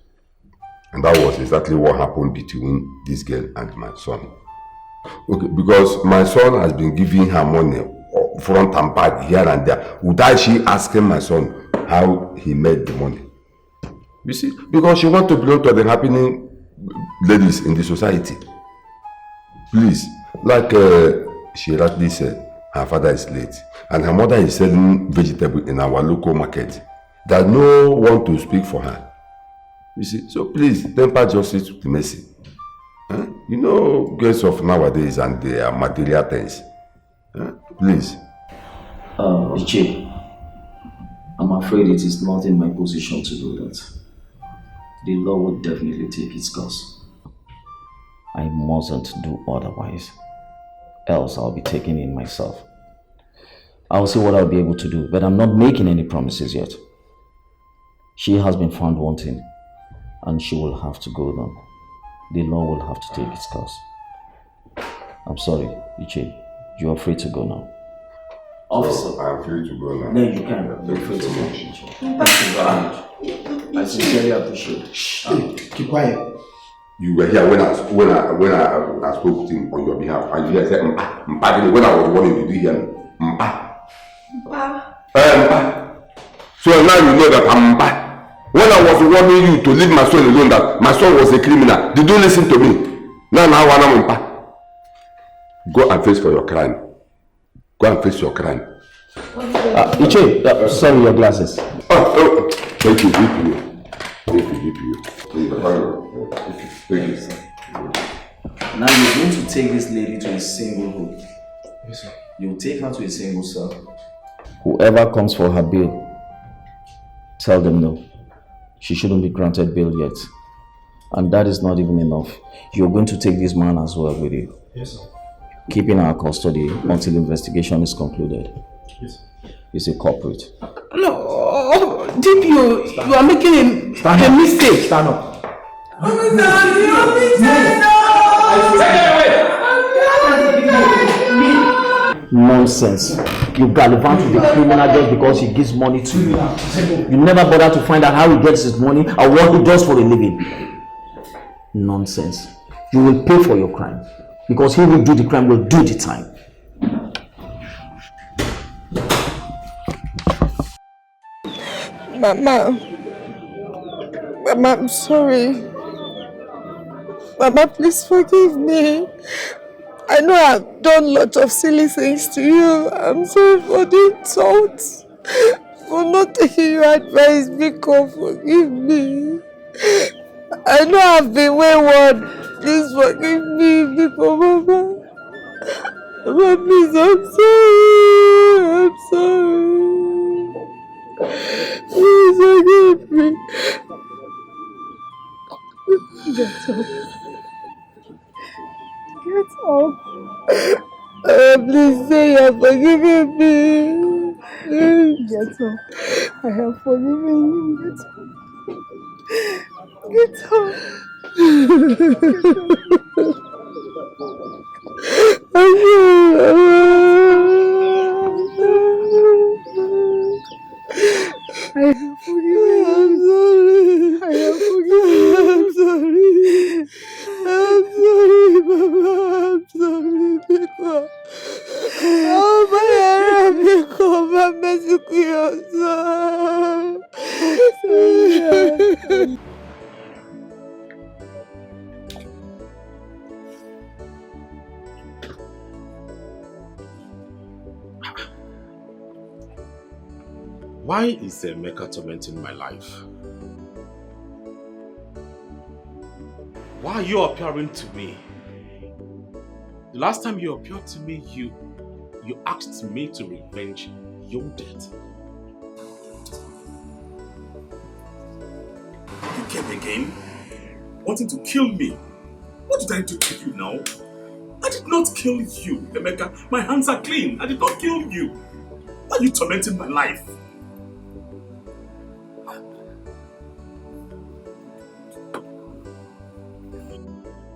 And that was exactly what happened between this girl and my son. Okay, because my son has been giving her money front and back, here and there, without she asking my son how he made the money. You see, because she wants to belong to the happening ladies in the society. Please, like she rightly said, her father is late and her mother is selling vegetable in our local market. There's no one to speak for her. You see, so please temper justice with mercy. Huh? You know, girls of nowadays and their material things. Huh? Please. Ichi, I'm afraid it is not in my position to do that. The law would definitely take its course. I mustn't do otherwise, else I'll be taking in myself. I'll see what I'll be able to do, but I'm not making any promises yet. She has been found wanting, and she will have to go down. The law will have to take its course. I'm sorry, Ichi, you are free to go now. Officer, I'm free to go now. No, you can. You're free to go. Thank you very much. I sincerely appreciate it. Shh, keep quiet. You were here when I spoke to him on your behalf, and you said, Mpa, when I was warning you, did you hear me? Mpa. Mpa. So now you know that I'm Mpa. When I was warning you to leave my son alone, that my son was a criminal, did you listen to me? Now I'm Mpa. Go and face for your crime. Go and face your crime. Ichi, sorry, your glasses. Oh, thank you, DPU. Thank you. Now you're going to take this lady to a single home. Yes, sir. You'll take her to a single cell. Whoever comes for her bail, tell them no. She shouldn't be granted bail yet. And that is not even enough. You're going to take this man as well with you. Yes, sir. Keep in our custody until investigation is concluded. Yes. He's a culprit. No, DPO, you are making a mistake. Stand up. Nonsense. You gallivant with the criminal just because he gives money to you. You never bother to find out how he gets his money or what he does for a living. Nonsense. You will pay for your crime. Because he will do the crime, will do the time. Mama, I'm sorry. Mama, please forgive me. I know I've done lots of silly things to you. I'm sorry for the insults, for not taking your advice. Because forgive me. I know I've been wayward. Please forgive me, Biko, Mama. Mama, please, I'm sorry. Please forgive me. Get up. Get up. Please say you have forgiven me. Get up. I have forgiven you. Get up. I have forgiven you. I have forgiven you. I'm sorry. I'm sorry, Mama. I'm sorry, Biko. Oh, my God, Biko. Mama, sorry. Why is Emeka tormenting my life? Why are you appearing to me? The last time you appeared to me, you asked me to revenge your death. You came again, wanting to kill me. What did I do to you now? I did not kill you, Emeka. My hands are clean. I did not kill you. Why are you tormenting my life?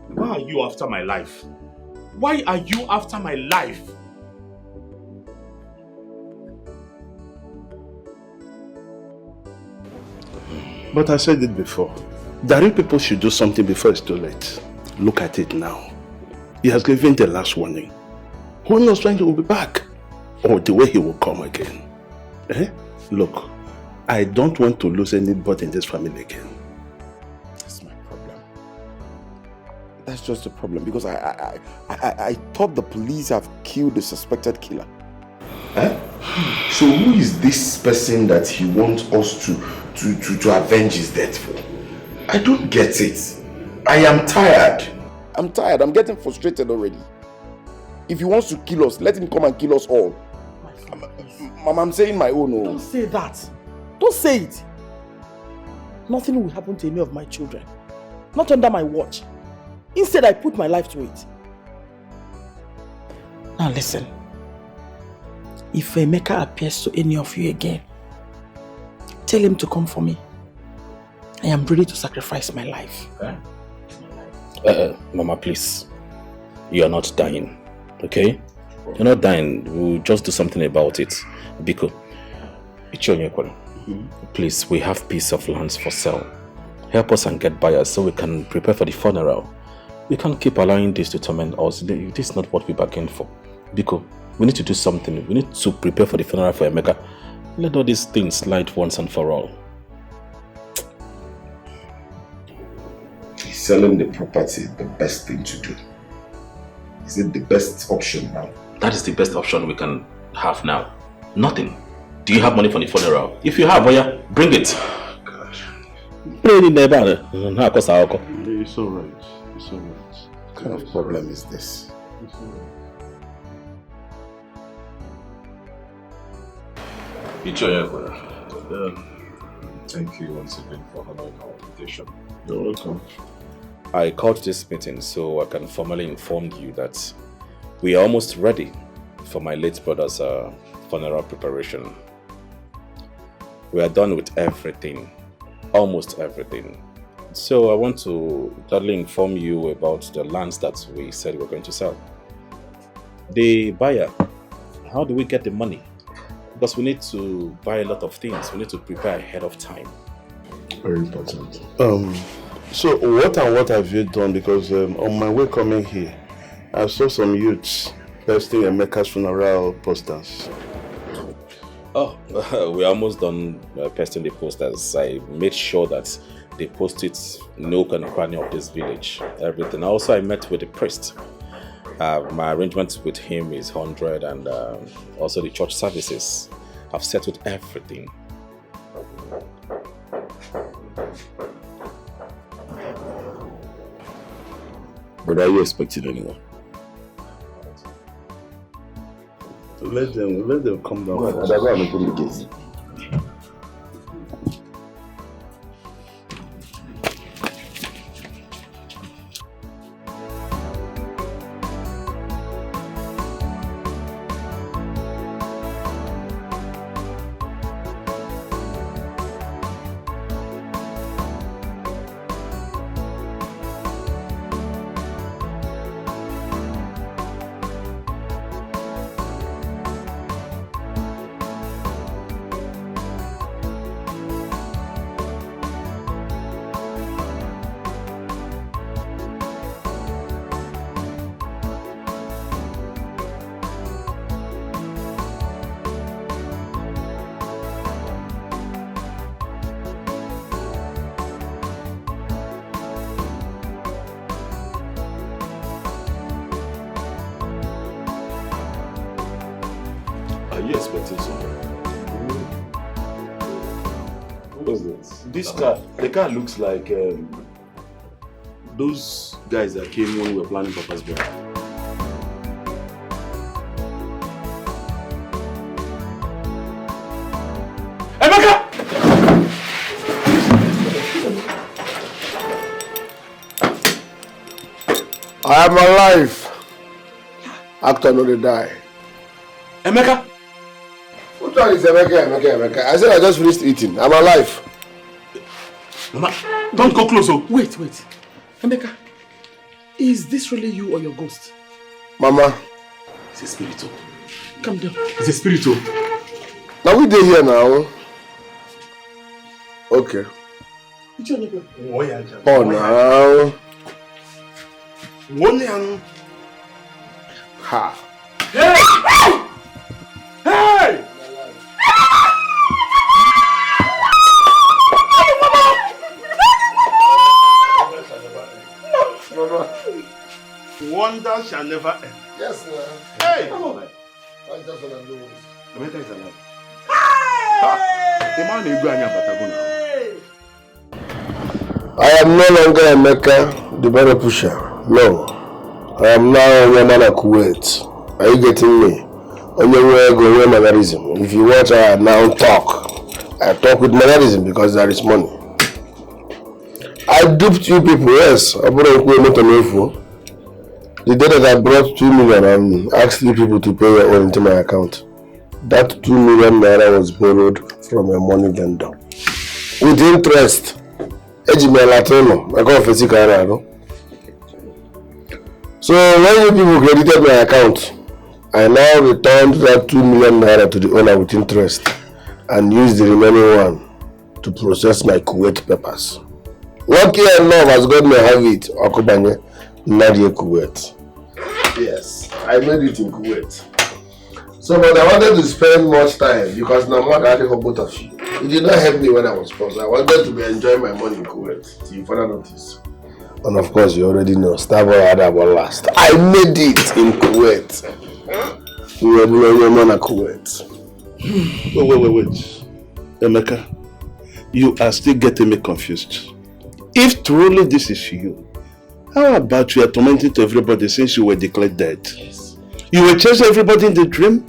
Why are you after my life? Why are you after my life? But I said it before. The real people should do something before it's too late. Look at it now. He has given the last warning. Who knows when he will be back? Or the way he will come again. Look, I don't want to lose anybody in this family again. That's my problem. That's just the problem, because I thought the police have killed the suspected killer. So who is this person that he wants us to avenge his death for? I don't get it. I am tired. I'm tired. I'm getting frustrated already. If he wants to kill us, let him come and kill us all. Mama, I'm saying my own. Don't say that. Don't say it. Nothing will happen to any of my children. Not under my watch. Instead, I put my life to it. Now listen. If Emeka appears to any of you again, tell him to come for me. I am ready to sacrifice my life. Mama, please. You are not dying, okay? You're not dying. We'll just do something about it. Biko, please, we have piece of lands for sale. Help us and get buyers so we can prepare for the funeral. We can't keep allowing this to torment us. This is not what we bargained for. Biko, we need to do something. We need to prepare for the funeral for Emeka. Let all these things slide once and for all. Is selling the property the best thing to do? Is it the best option now? That is the best option we can have now. Nothing. Do you have money for the funeral? If you have, Oya, bring it. Gosh. It's alright. It's alright. What kind of problem is this? Thank you once again for honoring our invitation. You're welcome. I called this meeting so I can formally inform you that we are almost ready for my late brother's funeral preparation. We are done with everything, almost everything. So I want to gladly inform you about the lands that we said we were going to sell. The buyer, how do we get the money? Because we need to buy a lot of things. We need to prepare ahead of time. Very important. So what have you done? Because on my way coming here, I saw some youths pasting Emeka's funeral posters. Oh, we're almost done pasting the posters. I made sure that they post it nook and cranny of this village. Everything. Also, I met with the priest. My arrangement with him is 100, and also the church services. I've settled everything. But are you expecting anyone? Let them come down. Go ahead, I'm open the gates. Are you expecting someone? What's this? This car, the car looks like those guys that came when we were planning Papa's birthday. Emeka! I am alive. Actor no dey die. Emeka! Which one is Emeka? I said I just finished eating. I'm alive. Mama, don't go close. Wait. Emeka, is this really you or your ghost? Mama. It's a spiritual. Calm down. It's a spiritual. Now we dey here now. Okay. Oh now. Ha. Hey! Hey! Mama. Trial shall never end. Yes, sir. Hey! Come on. I just want to do this. Emeka is alive. I am no longer Emeka, the banner pusher. No. I am now Yamana Kuwait. Are you getting me? On your way, go with mannerism. If you watch, I now talk. I talk with mannerism because there is money. I duped you people, yes. I brought a the day that I brought 2 million and asked you people to pay your own into my account. That 2 million naira was borrowed from a money lender. With interest. So when you people credited my account, I now returned that 2 million naira to the owner with interest and used the remaining one to process my Kuwait papers. Lucky enough, as God may have it, Okubanye, Nadia Kuwait. Yes, I made it in Kuwait. So, but I wanted to spend much time because now I'm not for both of you. It did not help me when I was poor. I wanted to be enjoying my money in Kuwait. Till you further notice. And of course, you already know, Starboy had one last. I made it in Kuwait. We were blowing your man at Kuwait. Wait. Emeka, you are still getting me confused. If truly this is you, how about you are tormenting to everybody since you were declared dead? Yes. You were chasing everybody in the dream,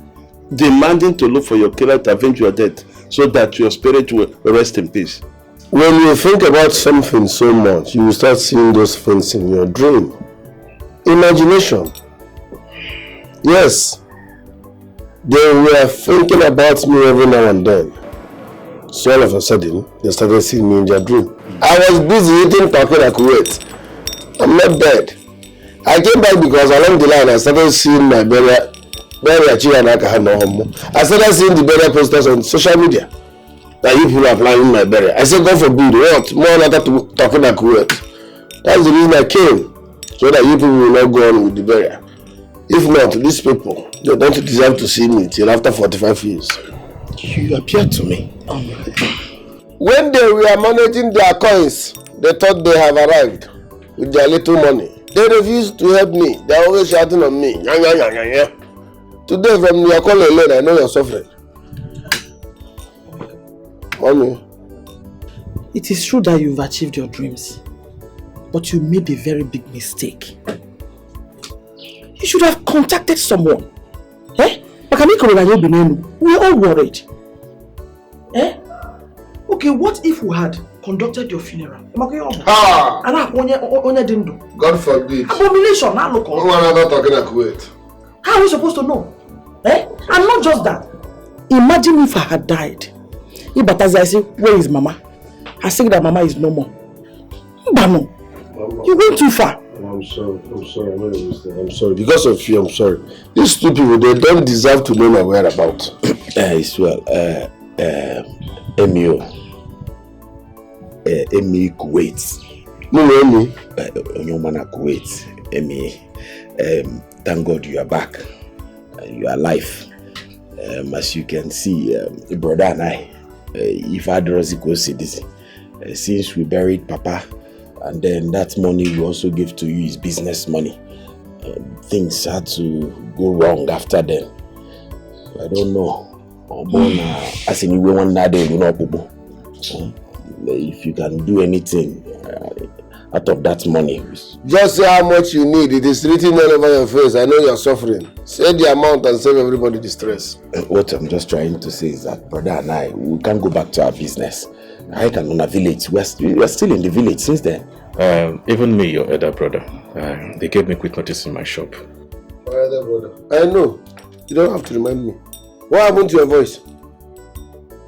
demanding to look for your killer to avenge your death so that your spirit will rest in peace. When you think about something so much, you will start seeing those things in your dream. Imagination. Yes. They were thinking about me every now and then. So all of a sudden, they started seeing me in their dream. I was busy eating talking at Kuwait. I'm not dead. I came back because along the line I started seeing my burial. I started seeing the burial posters on social media that you people are planning my burial. I said, God forbid, what? More than that talking at Kuwait. That's the reason I came, so that you people will not go on with the burial. If not, these people, they don't deserve to see me till after 45 years. You appear to me. When they were managing their coins, they thought they have arrived with their little money. They refused to help me. They are always shouting on me. Today, from your call alone, I know you're suffering. Mommy. It is true that you've achieved your dreams, but you made a very big mistake. You should have contacted someone. We're all worried. Okay, what if we had conducted your funeral? God forbid. Abomination. Not talking at Kuwait. How are we supposed to know? And not just that. Imagine if I had died. I say, where is Mama? I say that Mama is no more. Mama, you went too far. I'm sorry. I'm sorry. Because of you, I'm sorry. These two people, they don't deserve to know my whereabouts. It's well, Emio. Emi Kuwait. No, Emi. Onyomana Kuwait. Emi. Thank God you are back. You are alive. As you can see, brother and I, if I had Wazico see this, since we buried Papa, and then that money we also give to you is business money. Things had to go wrong after then. I don't know. As in you want that day, you know, if you can do anything out of that money. Just say how much you need. It is written all over your face. I know you are suffering. Say the amount and save everybody the stress. What I'm just trying to say is that brother and I, we can't go back to our business. I can own a village. We're still in the village since then. Even me, your elder brother, they gave me quick notice in my shop. My elder brother. I know. You don't have to remind me. What happened to your voice?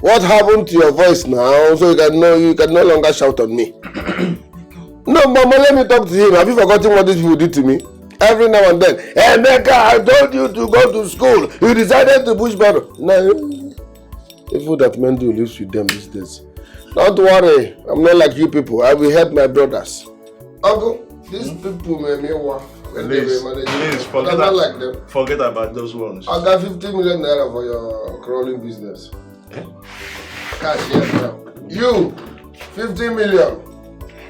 What happened to your voice now? So you can no longer shout on me. No, Mama, let me talk to him. Have you forgotten what these people did to me? Every now and then. Hey, Mecca, I told you to go to school. You decided to push back. No, the food that men do lives with them these days. Don't worry. I'm not like you people. I will help my brothers. Uncle, these people made me work. Please, forget not like them. Forget about those ones. I got 50 million naira for your crawling business. Cash here now. You, 50 million.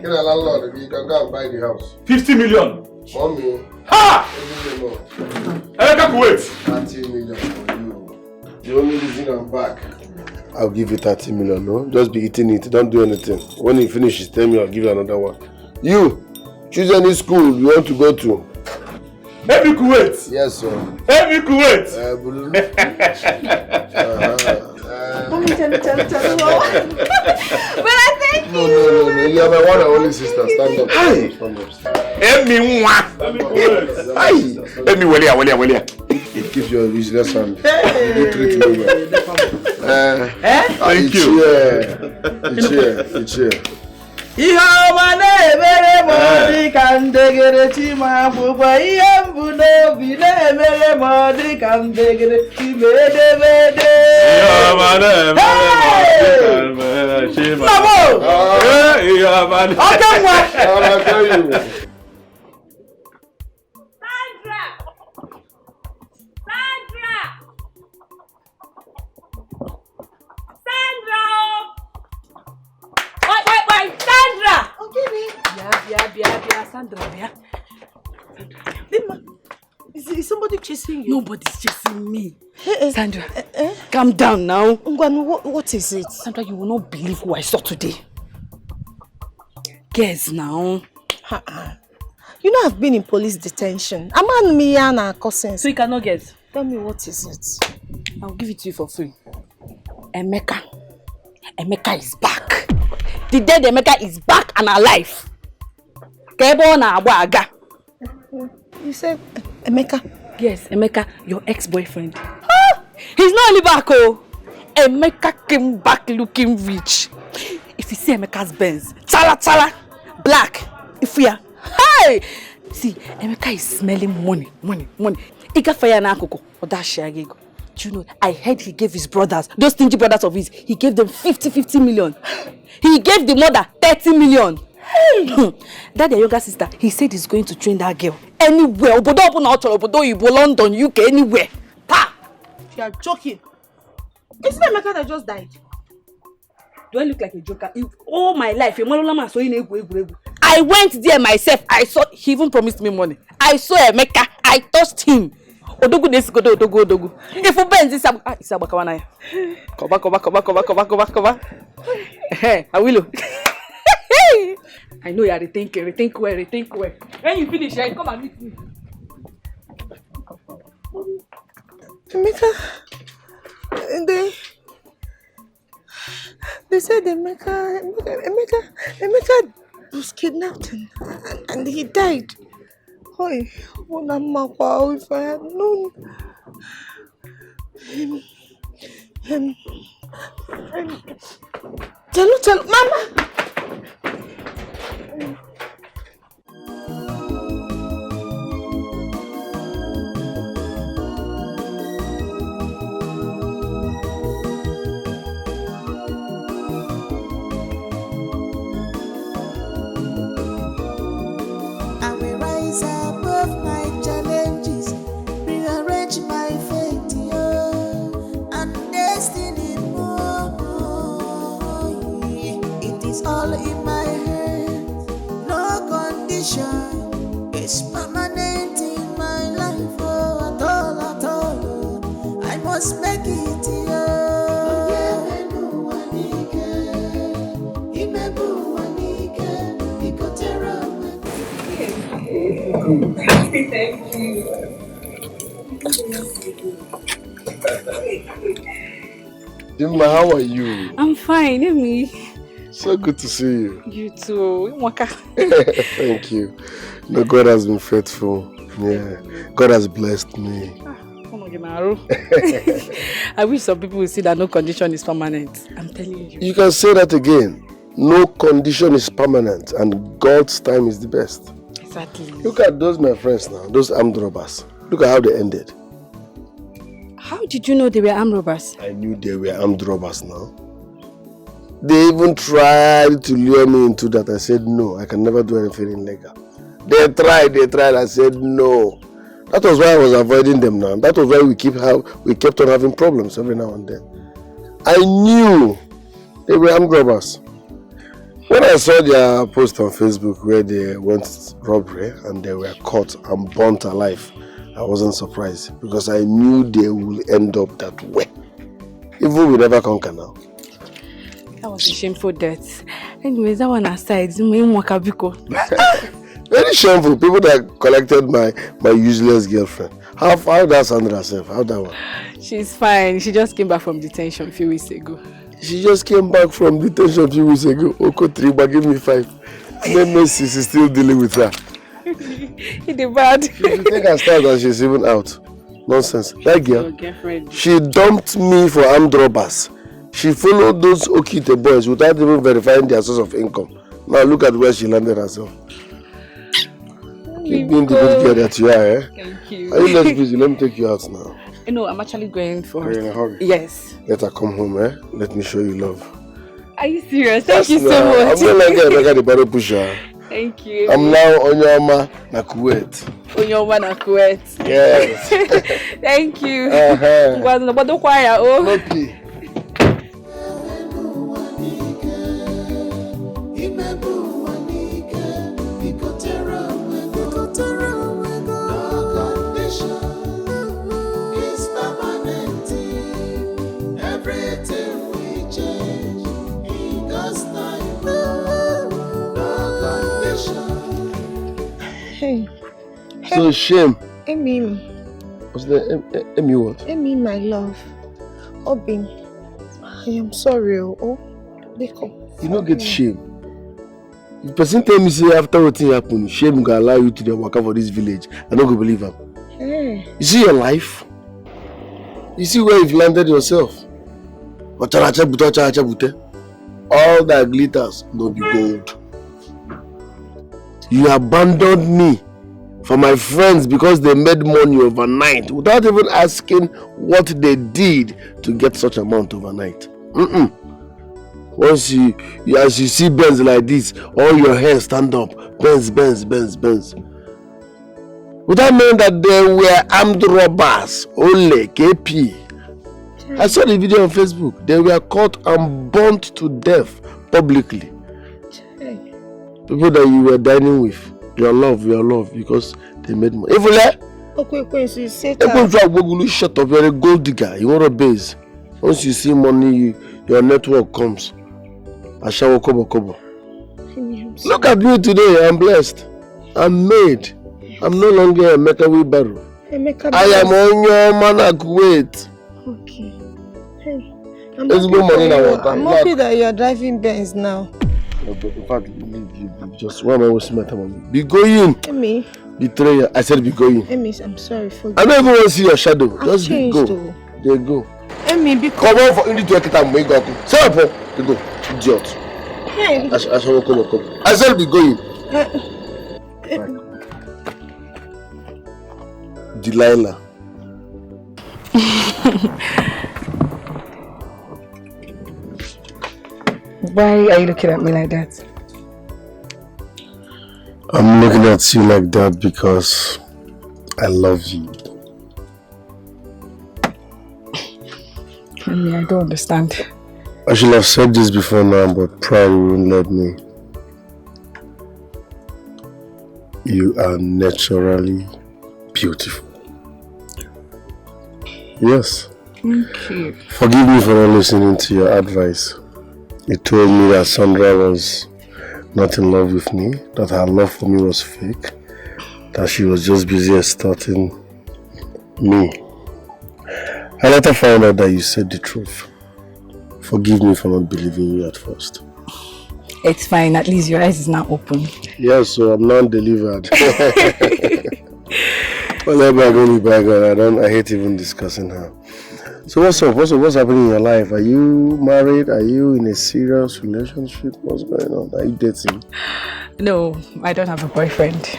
Get a landlord, you can go and buy the house. 50 million? Mommy. Ha! Emeka Kuwait. 30 million for you. The only reason I'm back. I'll give you 30 million, no? Just be eating it. Don't do anything. When you finish, tell me I'll give you another one. You, choose any school you want to go to. Emi Kuwait. Yes, sir. Emi Kuwait. Tell me. But I thank you. No. You are my one and only sister. Stand up. Hi. Stand up. Emi Nwa. Hi. Emi Welia. It keeps your business and you treat me well. Thank you. It's here. Ihe ọma na-emere m dị ka ndegere Chimamanda, ihe mbụ n'obi na-emere m dị ka ndegere Chimedebede. Ihe ọma na-emere m dị ka Chimamanda. Ihe ọma na-emere. Sandra, Is somebody chasing you? Nobody's chasing me. Sandra, calm down now. What is it? Sandra, you will not believe who I saw today. Guess now. You know I've been in police detention. I'm on Miyana cousins. So you cannot guess? Tell me what is it? I'll give it to you for free. Emeka is back. The dead Emeka is back and alive. You said Emeka? Yes, Emeka, your ex-boyfriend. He's not only back, oh. Emeka came back looking rich. If you see Emeka's Benz, chala, black, if we are, hey! See, Emeka is smelling money. Ika fire na akoko, odashiagego. Do you know, I heard he gave his brothers, those stingy brothers of his, he gave them 50 million. He gave the mother 30 million. That their younger sister, he said he's going to train that girl anywhere. Obodo, London, UK, anywhere. Pa! You are joking. Isn't that Emeka that just died? Do I look like a joker? All my life, I went there myself. I saw, he even promised me money. I saw Emeka. I touched him. Odogu. If you bend this, Isabakawana. Koba. Hey, I will. I know you are rethink well. When you finish, come and meet me. Emeka, they said Emeka was kidnapped and he died. If I had known. Tell Mama. I will rise above my challenges, rearrange my fate, and destiny more. It is all in my hands. No condition is permanent in my life. At all. I must make it. Thank you. Dimma, how are you? I'm fine, Amy. So good to see you. You too. Thank you. No, God has been faithful. Yeah, God has blessed me. I wish some people would see that no condition is permanent. I'm telling you. You can say that again. No condition is permanent, and God's time is the best. Exactly. Look at those my friends now, those armed robbers. Look at how they ended. How did you know they were armed robbers? I knew they were armed robbers now. They even tried to lure me into that. I said no, I can never do anything illegal. They tried, I said no. That was why I was avoiding them now. That was why we kept on having problems every now and then. I knew they were armed robbers. When I saw their post on Facebook where they went robbery and they were caught and burnt alive, I wasn't surprised because I knew they will end up that way. Even we never conquer now. That was a shameful death. Anyways, that one aside, very shameful. People that collected my useless girlfriend. How that Sandra herself? How that one? She's fine. She just came back from detention a few weeks ago. She just came back from detention a few weeks ago. Oko 3, but give me 5. Then Messi is still dealing with her. He did bad. If you think I start and she's even out. Nonsense. That girl, she dumped me for armed robbers. She followed those Okite boys without even verifying their source of income. Now look at where she landed herself. Keep being the good girl that you are, eh? Thank you. Are you not busy? Let me take you out now. No, I'm actually going for her. Are you in a hurry? Yes. Let her come home, eh? Let me show you love. Are you serious? Thank you so much. I'm not like that, the bottle pusher. Thank you. I'm now Onyoma na Kuwait. Onyoma na Kuwait. Yes. Thank you. Okay. So shame. Amy. What's the Amy what? Amy, my love. Obin, I am sorry. Oh, Beko. You don't get shame. If person tell me say after what thing happen, shame go allow you to the work for this village. I don't go believe him. Hey. You see your life? You see where you've landed yourself? All that glitters no be gold. You abandoned me for my friends because they made money overnight without even asking what they did to get such amount overnight. Once as you see Benz like this, all your hair stand up. Benz. Without knowing that they were armed robbers, only KP. I saw the video on Facebook. They were caught and burnt to death publicly. People that you were dining with, your love, because they made money. If Okay, so you say that. Shut up, you're a gold digger, you want a base. Once you see money, your network comes. I shall kobo. Look at me today, I'm blessed. I'm made. I'm no longer a Emeka wheelbarrow. I am on your man Kuwait. Okay. Hey, I'm happy that you're driving Benz now. In fact, just one hour my time on you. Be going. Amy. Betrayer. I said be going. Amy, I'm sorry for you. I don't even want to see your shadow. Just changed, go. Though. They go. Amy, because... Come on for Indy to a time. Make up. Say up. They go. Idiot. Hey. I shall come. I said be going. Delilah. Why are you looking at me like that? I'm looking at you like that because I love you. I mean, I don't understand. I should have said this before now, but pride wouldn't let me. You are naturally beautiful. Yes. Thank you. Forgive me for not listening to your advice. You told me that Sandra was not in love with me, that her love for me was fake, that she was just busy extorting me. I later found out that you said the truth. Forgive me for not believing you at first. It's fine, at least your eyes is now open. Yes, so I'm not delivered. Whatever, I hate even discussing her. So what's up? What's happening in your life? Are you married? Are you in a serious relationship? What's going on? Are you dating? No, I don't have a boyfriend.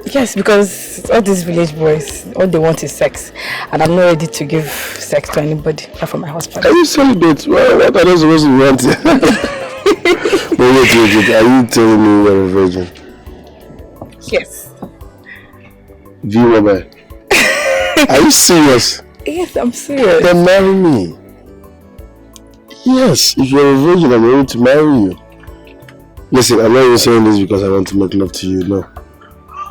Yes, because all these village boys, all they want is sex. And I'm not ready to give sex to anybody, apart from my husband. Are you celibate? Well, what are they supposed to want? Wait. Are you telling me you're a virgin? Yes. Viewer, are you serious? Yes, I'm serious. Then marry me. Yes, if you're a virgin, I'm ready to marry you. Listen, I'm not even saying this because I want to make love to you, no.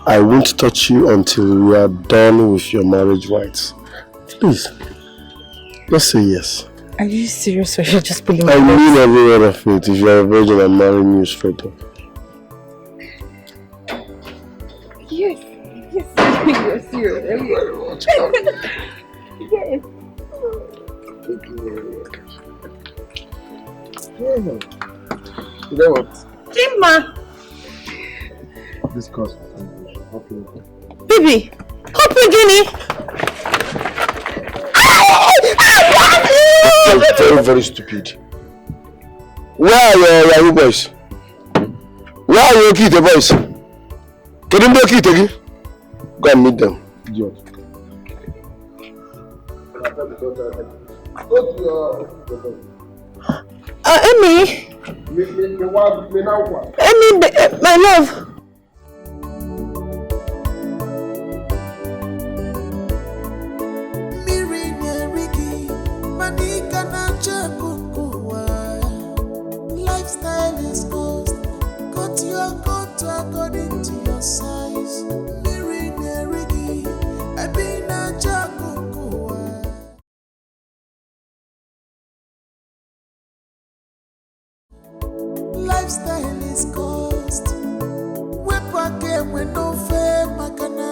I won't touch you until we are done with your marriage rights. Please, let's say yes. Are you serious or you're just pulling I mean every word of it. If you're a virgin, I'm marrying you straight up. Yes, you're serious. Thank you very much. Yes. Thank you very much. You know what? Chima! This cost. Baby! Hop Guinea! Very, very stupid. Where are your Yahoo boys? Where are your Kita boys? Can you make it again? Go and meet them. Idiot. Emmy! Emmy, my love! Lifestyle is cost. Cut your coat according to your size. Lifestyle is cost. Wepa game with no fame, makana.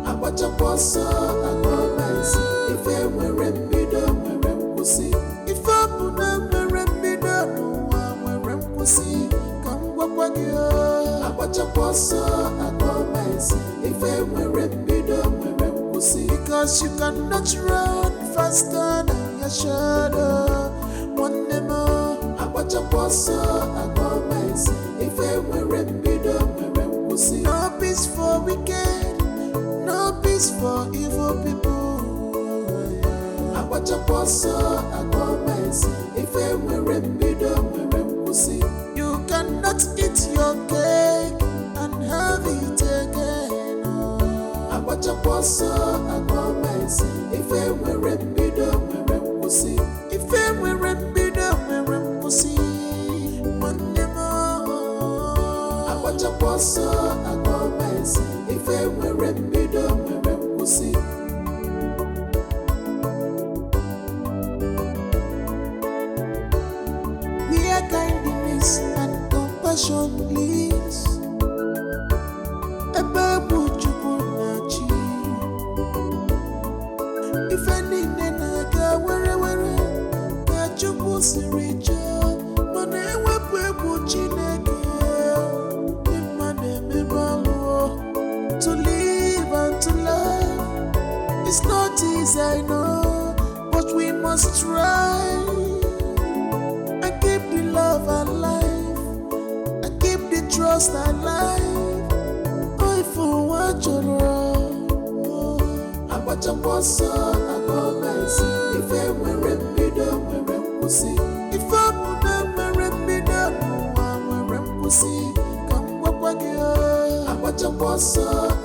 Abacha posa, agomais. If I were rembido, we're pussy. If I put them rembido, no one we're pussy. Come wapa gyo. Abacha posa, agomais. If I were rembido, we're pussy. Because you cannot run faster than your shadow. One day more. Watch a posa, I go mice. If I were rembido, we're pussy. No peace for wicked, no peace for evil people. I watch a posa, I go mice. If I were rembido, we're pussy. You cannot eat your cake and have it again. I watch a posa, I go mice. If I were rembido, we're pussy. If I were rembido, we're pussy. Monday more. I watch a posa, I go mice. If I were rembido, we're pussy. Where kindness and compassion leads, a babu chukunachi. If any nena ga were ga chuku siricha. To live and to love, it's not easy, I know, but we must try and keep the love alive, and keep the trust alive. Oh, if you want your love, I watch a posa, I go nice. If I were rembido, we're pussy. If I were rembido, no one we're pussy. Come what you, I watch a posa.